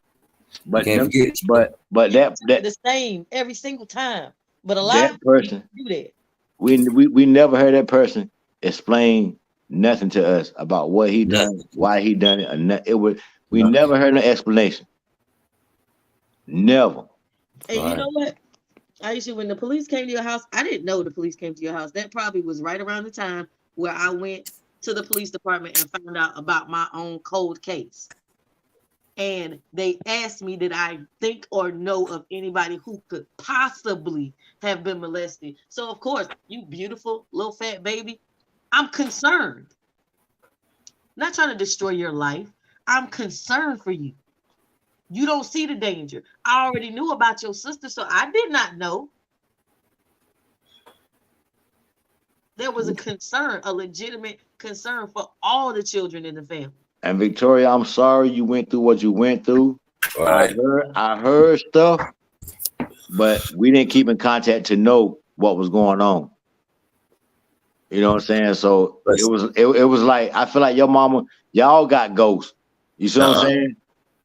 But that the same every single time. But a lot that of people person do that. We never heard that person explain nothing to us about what he done, why he done it. We never heard an explanation. Never. And you know what? When the police came to your house, I didn't know the police came to your house. That probably was right around the time where I went to the police department and found out about my own cold case. And they asked me, did I think or know of anybody who could possibly have been molested? So, of course, you beautiful little fat baby, I'm concerned. Not trying to destroy your life. I'm concerned for you. You don't see the danger. I already knew about your sister, so I did not know. There was a concern, a legitimate concern for all the children in the family. And Victoria, I'm sorry you went through what you went through. Right. I heard stuff, but we didn't keep in contact to know what was going on. You know what I'm saying? So it was like I feel like your mama, y'all got ghosts. You see what I'm saying?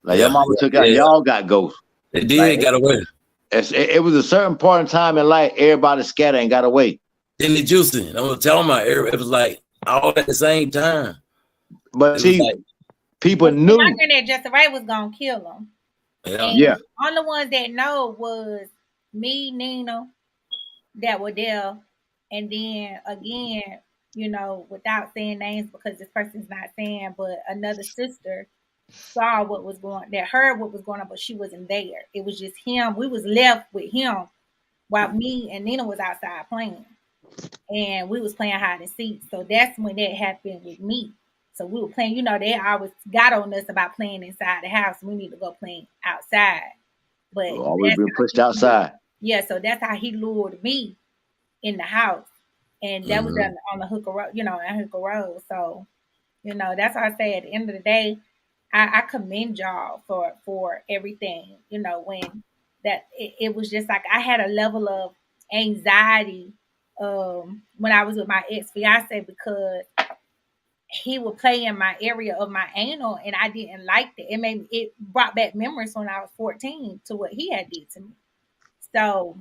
Like your mama took out, y'all got ghosts. They did got away. It was a certain part in time in life, everybody scattered and got away. Then the juicing. I'm gonna tell my it was like all at the same time. But see, like, people knew my granddad just right was gonna kill them. Yeah. Only ones that know was me, Nina, that were there, and then again, you know, without saying names because this person's not saying, but another sister saw what was going, that heard what was going on, but she wasn't there. It was just him. We was left with him while me and Nina was outside playing, and we was playing hide and seek. So that's when that happened with me. So we were playing. You know, they always got on us about playing inside the house. We need to go play outside. But always been pushed outside. Yeah, so that's how he lured me in the house, and that was on the Hooker Road, you know, on Hooker Road. So, you know, that's why I say at the end of the day, I commend y'all for everything. You know, when that it was just like I had a level of anxiety when I was with my ex fiance because he would play in my area of my anal, and I didn't like that. It brought back memories when I was 14 to what he had did to me. So,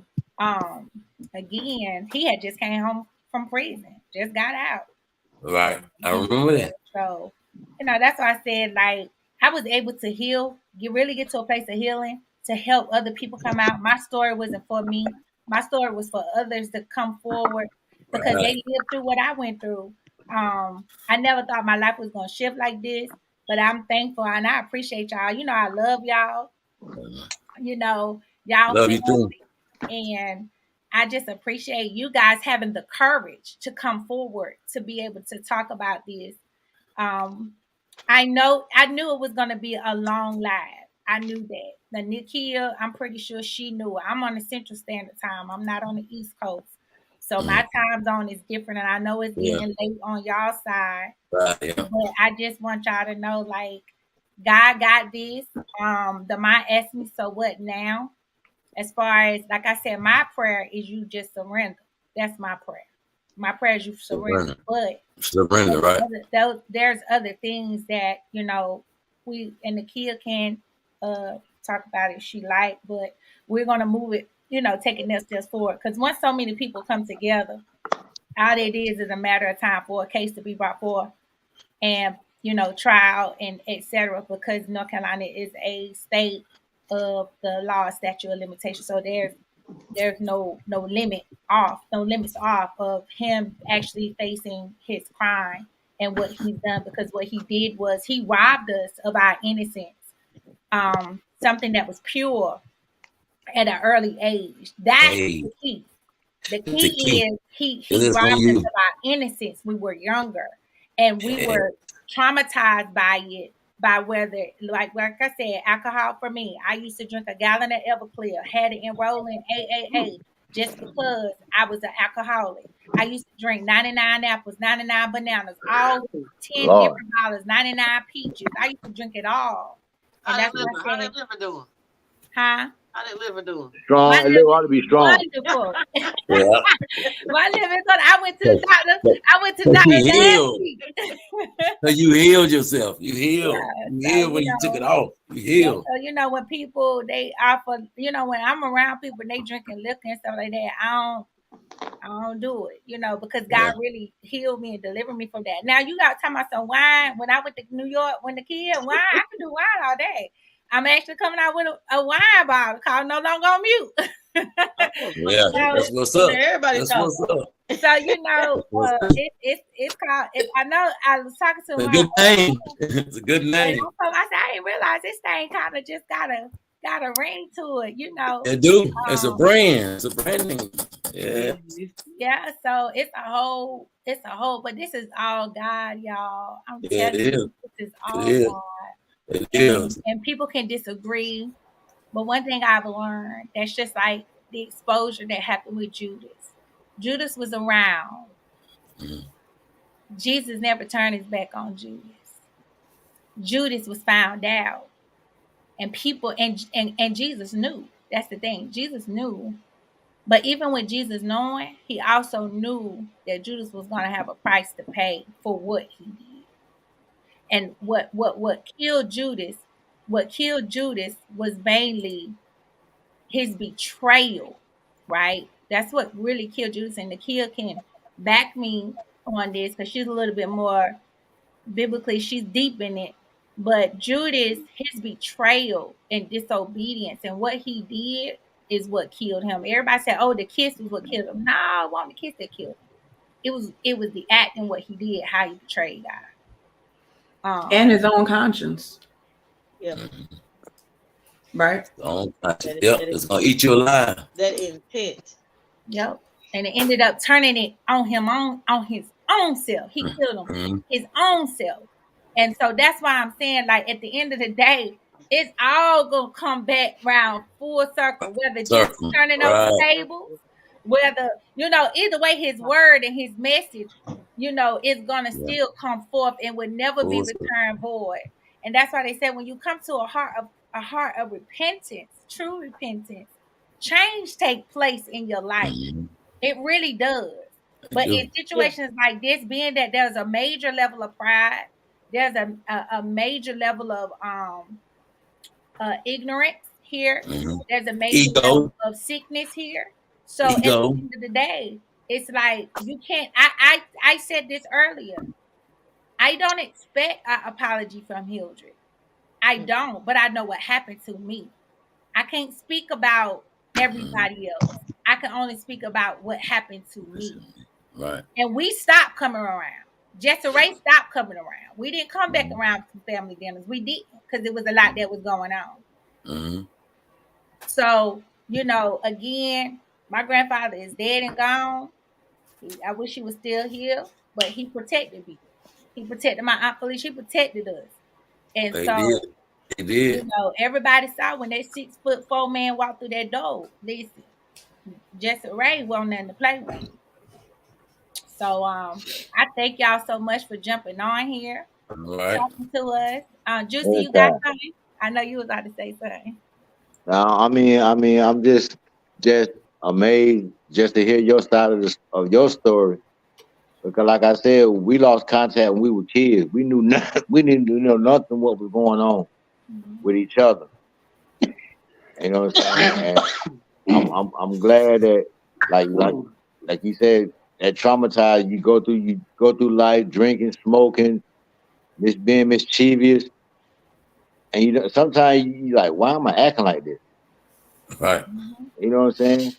again, he had just came home from prison, just got out. Right. I remember that. So, you know, that's why I said, like, I was able to heal, really get to a place of healing to help other people come out. My story wasn't for me. My story was for others to come forward because they lived through what I went through. I never thought my life was going to shift like this, but I'm thankful and I appreciate y'all. You know, I love y'all. You know, y'all love you too. And I just appreciate you guys having the courage to come forward to be able to talk about this. I knew it was going to be a long live. I knew that. The Nikia, I'm pretty sure she knew it. I'm on the Central Standard Time. I'm not on the East Coast. So my time zone is different, and I know it's getting late on y'all side. But I just want y'all to know, like, God got this. The mind asked me, so what now? As far as, like I said, my prayer is you just surrender. That's my prayer. My prayer is you surrender. But surrender, right? There's other things that, you know, we and the kid can talk about if she like, but we're gonna move it, you know, take it next steps forward. Because once so many people come together, all it is a matter of time for a case to be brought forth and, you know, trial and etc. Because North Carolina is a state of the law statute of limitation. So there's no limits off of him actually facing his crime and what he's done, because what he did was he robbed us of our innocence, something that was pure at an early age. That's the key. The key is he robbed us of our innocence. We were younger and we were traumatized by it, by whether, like I said, alcohol for me. I used to drink a gallon of Everclear, had to enroll in AAA just because I was an alcoholic. I used to drink 99 apples, 99 bananas, all 10 different dollars, 99 peaches. I used to drink it all. And that's what I said. How that liver doing? Huh? How that liver doing? Strong. It ought to be strong. Wonderful. My liver is good. I went to the doctor. I went to the doctor last week. So you healed yourself. You healed. You healed when you took it off. You healed. So, you know, when people, they offer, you know, when I'm around people and they drinking liquor and stuff like that, I don't do it, you know, because God really healed me and delivered me from that. Now you got to talk about some wine. When I went to New York, when the kid wine, I could do wine all day. I'm actually coming out with a wine bottle called No Longer on Mute. That's what's up. Everybody's what's up. So, you know, it's called. I know I was talking to a good name. It's a good name. I said I didn't realize this thing kind of just got a ring to it, you know. It do. It's a brand. It's a brand name. Yeah. Yeah. So it's a whole. But this is all God, y'all. I'm telling you, this is all God. It is. And people can disagree, but one thing I've learned, that's just like the exposure that happened with Judas. Judas was around. Jesus never turned his back on Judas. Judas was found out. And people and Jesus knew. That's the thing. Jesus knew. But even with Jesus knowing, he also knew that Judas was going to have a price to pay for what he did. And what killed Judas, was mainly his betrayal, right? That's what really killed Judas. And the kill can back me on this because she's a little bit more biblically, she's deep in it. But Judas, his betrayal and disobedience and what he did is what killed him. Everybody said, "Oh, the kiss was what killed him." No, it wasn't the kiss that killed him. It was the act and what he did, how he betrayed God. And his own conscience. Yeah. Right. It's gonna eat you alive. That intent. Yep. And it ended up turning it on him on his own self. He killed him his own self. And so that's why I'm saying, like, at the end of the day, it's all gonna come back round full circle, whether just turning over the tables, whether, either way, his word and his message, is gonna still come forth and would never be returned void. And that's why they said when you come to a heart of repentance, true repentance, change take place in your life. It really does. But in situations like this, being that there's a major level of pride, there's a major level of ignorance here. There's a major level of sickness here. So at the end of the day, it's like you can't. I said this earlier. I don't expect an apology from Hildred. I don't, but I know what happened to me. I can't speak about everybody else. I can only speak about what happened to me. Right. And we stopped coming around. Ray stopped coming around. We didn't come back around to family dinners. We didn't, because there was a lot that was going on. So, again, my grandfather is dead and gone. I wish he was still here, but he protected me. He protected my Aunt Felicia. He protected us. And they did. Everybody saw when that 6'4" man walked through that door. Listen, Ray wasn't nothing to play with. So I thank y'all so much for jumping on here, talking to us. Juicy, you got something? I know you was about to say something. I mean, I'm just amazed just to hear your side of your story. Because, like I said, we lost contact when we were kids. We knew nothing. We didn't know nothing what was going on with each other. You know what I'm saying? And I'm glad that, like you said, that traumatized you go through life drinking, smoking, being mischievous, and sometimes you like, why am I acting like this? Right. You know what I'm saying?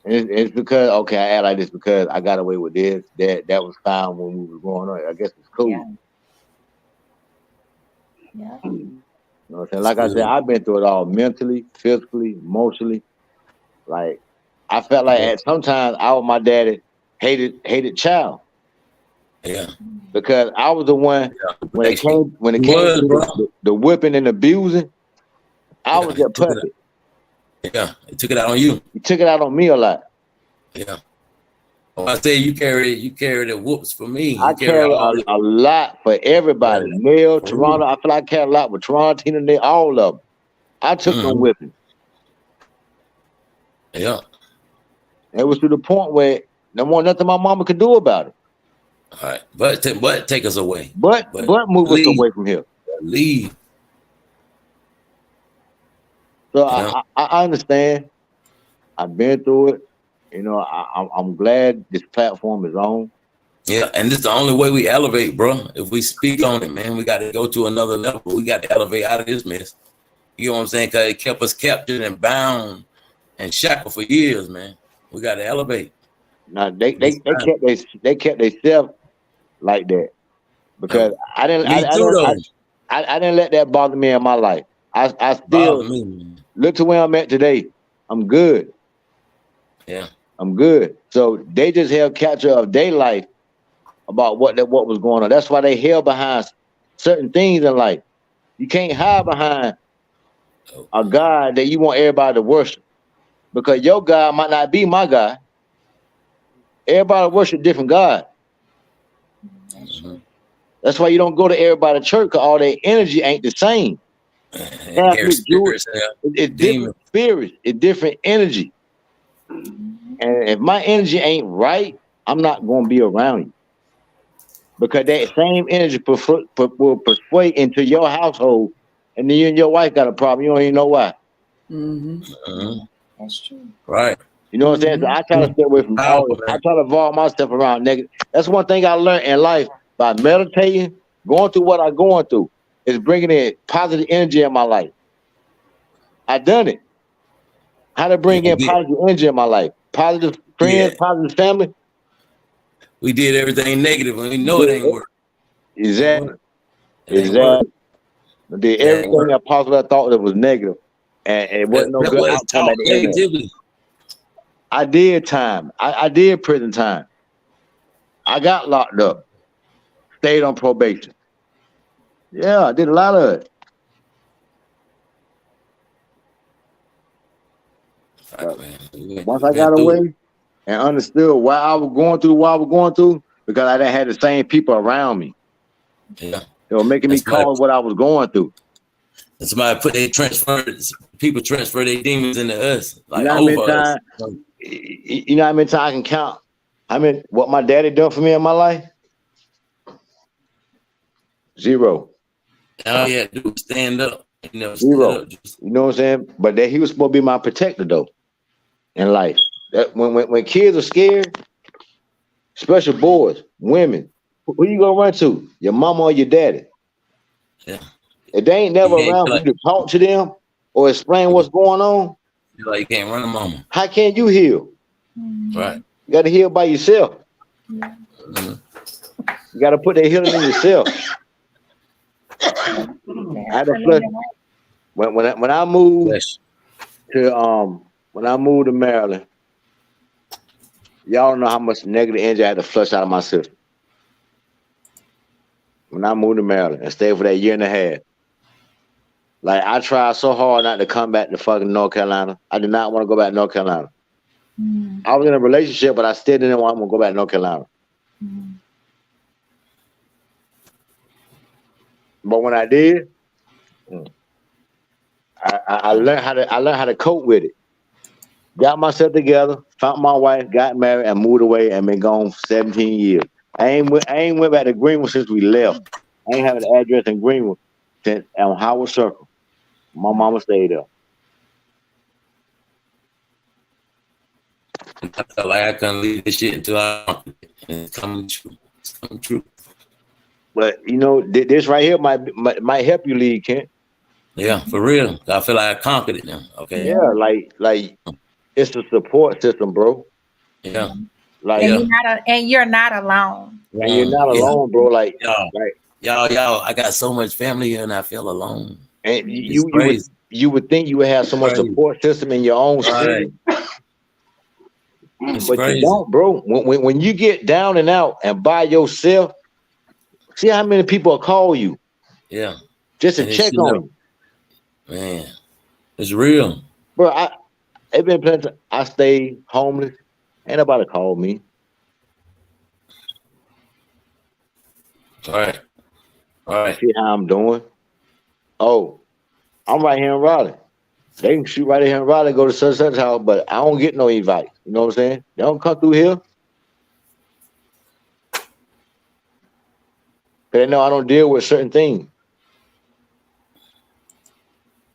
And it's because I act like this because I got away with this. That was fine when we were going on. I guess it's cool. Yeah. You know what I'm saying? Like I said, I've been through it all mentally, physically, emotionally. Like I felt like at sometimes I was my daddy hated child. Yeah. Because I was the one when it came to the whipping and abusing, I was that puppet. Yeah, it took it out on you. You took it out on me a lot. Yeah. Oh, I say you carry the whoops for me. I carry a lot for everybody. Neil, Toronto. I feel like I carry a lot with Toronto, Tina, they all of them. I took them whipping. Yeah. It was to the point where there wasn't nothing my mama could do about it. All right, but take us away. But move us away from here. Leave. So I understand. I've been through it. I'm glad this platform is on. Yeah, and this is the only way we elevate, bro. If we speak on it, man, we got to go to another level. We got to elevate out of this mess. You know what I'm saying? Because it kept us captured and bound and shackled for years, man. We got to elevate. Now they kept themselves like that because I didn't let that bother me in my life. I still look to where I'm at today. I'm good. Yeah, I'm good. So they just held capture of their life about what was going on. That's why they held behind certain things in life. You can't hide behind a God that you want everybody to worship because your God might not be my God. Everybody worship different God. That's why you don't go to everybody's church because all their energy ain't the same. Catholic, Jewish. It's different spirits. It's different energy. And if my energy ain't right, I'm not going to be around you. Because that same energy will persuade into your household, and then you and your wife got a problem. You don't even know why. That's true. Right. You know what I'm saying? So I try to stay away from all. I try to involve myself around negative. That's one thing I learned in life by meditating, going through what I'm going through, is bringing in positive energy in my life. I done it. How to bring in positive energy in my life? Positive friends, positive family. We did everything negative, and we know it ain't work. Exactly. Exactly. I did everything that possible I thought that was negative, and it wasn't no good outcome at the end of it. I did time. I did prison time. I got locked up. Stayed on probation. Yeah, I did a lot of it. Once I got away and understood why I was going through, because I didn't have the same people around me. Yeah. They were making me call what I was going through. And somebody people transfer their demons into us, like you know over us. You know how many times I can count? What my daddy done for me in my life? 0. All you had to do was stand up. Zero. You know what I'm saying? But that he was supposed to be my protector though in life. That when kids are scared, especially boys, women, who you gonna run to? Your mama or your daddy? Yeah. If they ain't never around for you to talk to them or explain what's going on, you can't run a mama. How can you heal? Right. You got to heal by yourself. You got to put that healing in yourself. I had to flush. When I moved to Maryland, y'all don't know how much negative energy I had to flush out of my system. When I moved to Maryland and stayed for that year and a half, like I tried so hard not to come back to fucking North Carolina. I did not want to go back to North Carolina. I was in a relationship, but I still didn't want to go back to North Carolina. But when I did, I learned how to cope with it. Got myself together, found my wife, got married, and moved away, and been gone for 17 years. I ain't went back to Greenwood since we left. I ain't have an address in Greenwood since on Howard Circle. My mama stayed there. I felt like I couldn't leave this shit until it's coming true. It's coming true. But you know, this right here might help you lead, Kent. Yeah, for real. I feel like I conquered it now. Okay. Yeah, like it's a support system, bro. Yeah. Like and you're not alone. And you're not alone, bro. Like y'all, I got so much family here and I feel alone. And you would think you would have so much support system in your own city. But crazy. You don't, bro. When you get down and out and by yourself, see how many people will call you. Yeah. Just to check on you. Man, it's real. Bro, it's been plenty. I stayed homeless. Ain't nobody called me. All right. See how I'm doing? Oh, I'm right here in Raleigh. They can shoot right here in Raleigh, go to such house, but I don't get no invite. You know what I'm saying? They don't come through here. They know I don't deal with certain things.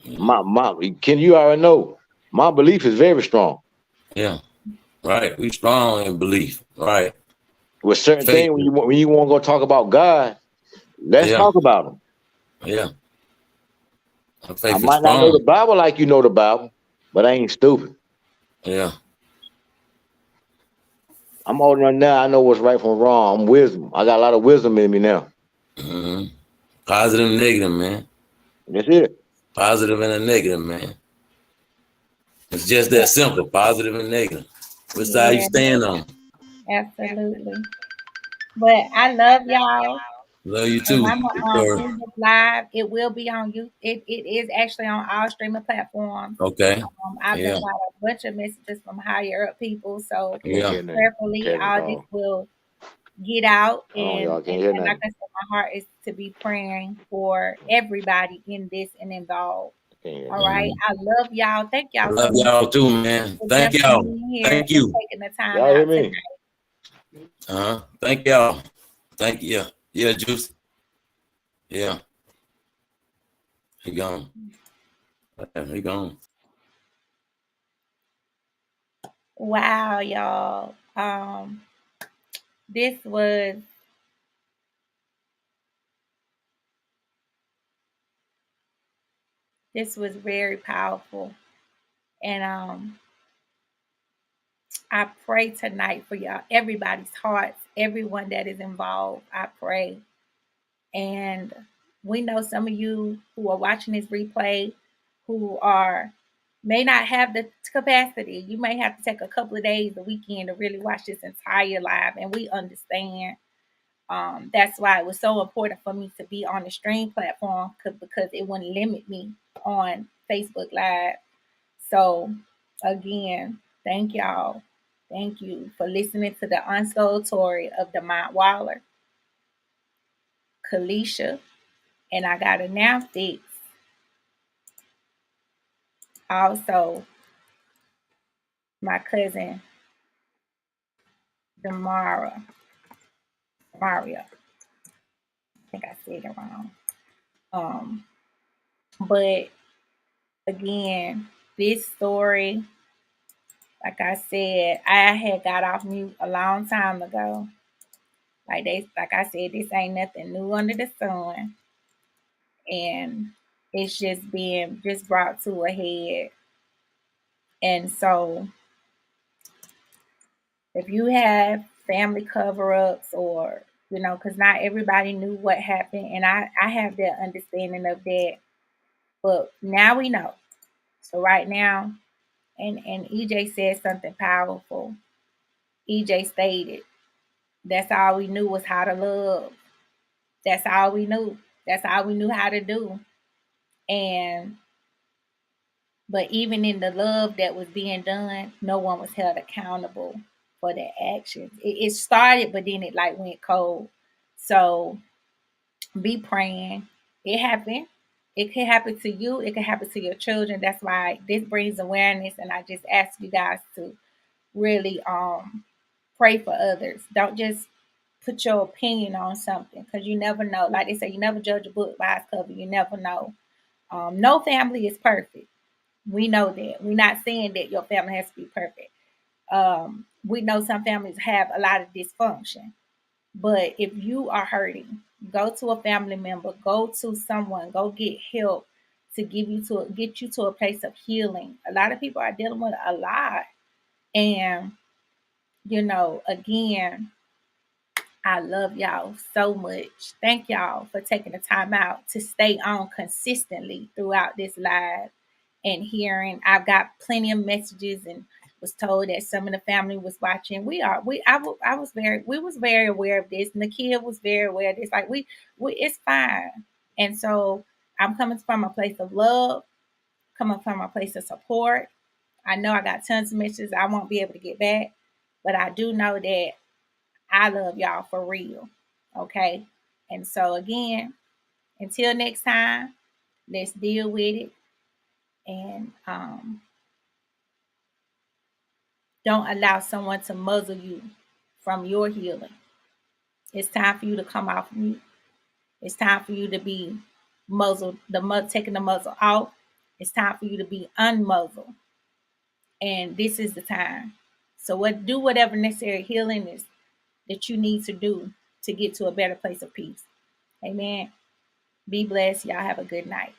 You already know, my belief is very strong. Yeah. Right. We strong in belief. Right. With certain things, when you want to go talk about God, let's talk about him. Yeah. I might not know the Bible like you know the Bible, but I ain't stupid. Yeah. I'm old enough now. I know what's right from wrong. I'm wisdom. I got a lot of wisdom in me now. Mm-hmm. Positive and negative, man. That's it. Positive and a negative, man. It's just that simple. Positive and negative. Which side you stand on? Absolutely. But I love y'all. Love you too. I'm on end this live. It will be on you. It is actually on all streaming platforms. Okay. I've been got a bunch of messages from higher up people. So prayerfully, all this will get out. Oh, y'all can't And hear like nothing. I said, my heart is to be praying for everybody in this and involved. Can't hear All nothing. right. I love y'all. Thank I y'all so love much y'all too, man. for Thank just y'all. being here Thank and you. taking the time Y'all hear out me? tonight. Thank y'all. Thank you. Yeah, Juice. Yeah. He gone. He gone. Wow, y'all. This was very powerful. And I pray tonight for y'all, everybody's hearts, everyone that is involved. I pray. And we know some of you who are watching this replay who may not have the capacity. You may have to take a couple of days, a weekend to really watch this entire live. And we understand. That's why it was so important for me to be on the stream platform because it wouldn't limit me on Facebook Live. So, again, thank y'all. Thank you for listening to the untold story of Demont Waller, Kelisha, and I got to now fix also my cousin Jamarra. Mario. I think I said it wrong. Um, but again, this story, like I said, I had got off mute a long time ago. Like I said, this ain't nothing new under the sun, and it's just being brought to a head. And so, if you have family cover-ups, or because not everybody knew what happened, and I have that understanding of that, but now we know. So right now, and EJ said something powerful. EJ stated, that's all we knew was how to love. That's all we knew. That's all we knew how to do. And but even in the love that was being done, no one was held accountable for their actions. It started, but then it like went cold. So be praying. It happened. It could happen to you. It could happen to your children. That's why this brings awareness. And I just ask you guys to really pray for others. Don't just put your opinion on something, because you never know. Like they say, you never judge a book by its cover. You never know. No family is perfect. We know that. We're not saying that your family has to be perfect. We know some families have a lot of dysfunction. But if you are hurting, go to a family member, go to someone, go get help to get you to a place of healing. A lot of people are dealing with a lot. And again, I love y'all so much. Thank y'all for taking the time out to stay on consistently throughout this live and hearing. I've got plenty of messages and was told that some of the family was watching. I was very aware of this. Nakia was very aware of this. Like it's fine. And so I'm coming from a place of love, coming from a place of support. I know I got tons of messages I won't be able to get back, but I do know that I love y'all for real. Okay. And so again, until next time, let's deal with it. And don't allow someone to muzzle you from your healing. It's time for you to come off mute. It's time for you to be muzzled, taking the muzzle off. It's time for you to be unmuzzled. And this is the time. So do whatever necessary healing is that you need to do to get to a better place of peace. Amen. Be blessed. Y'all have a good night.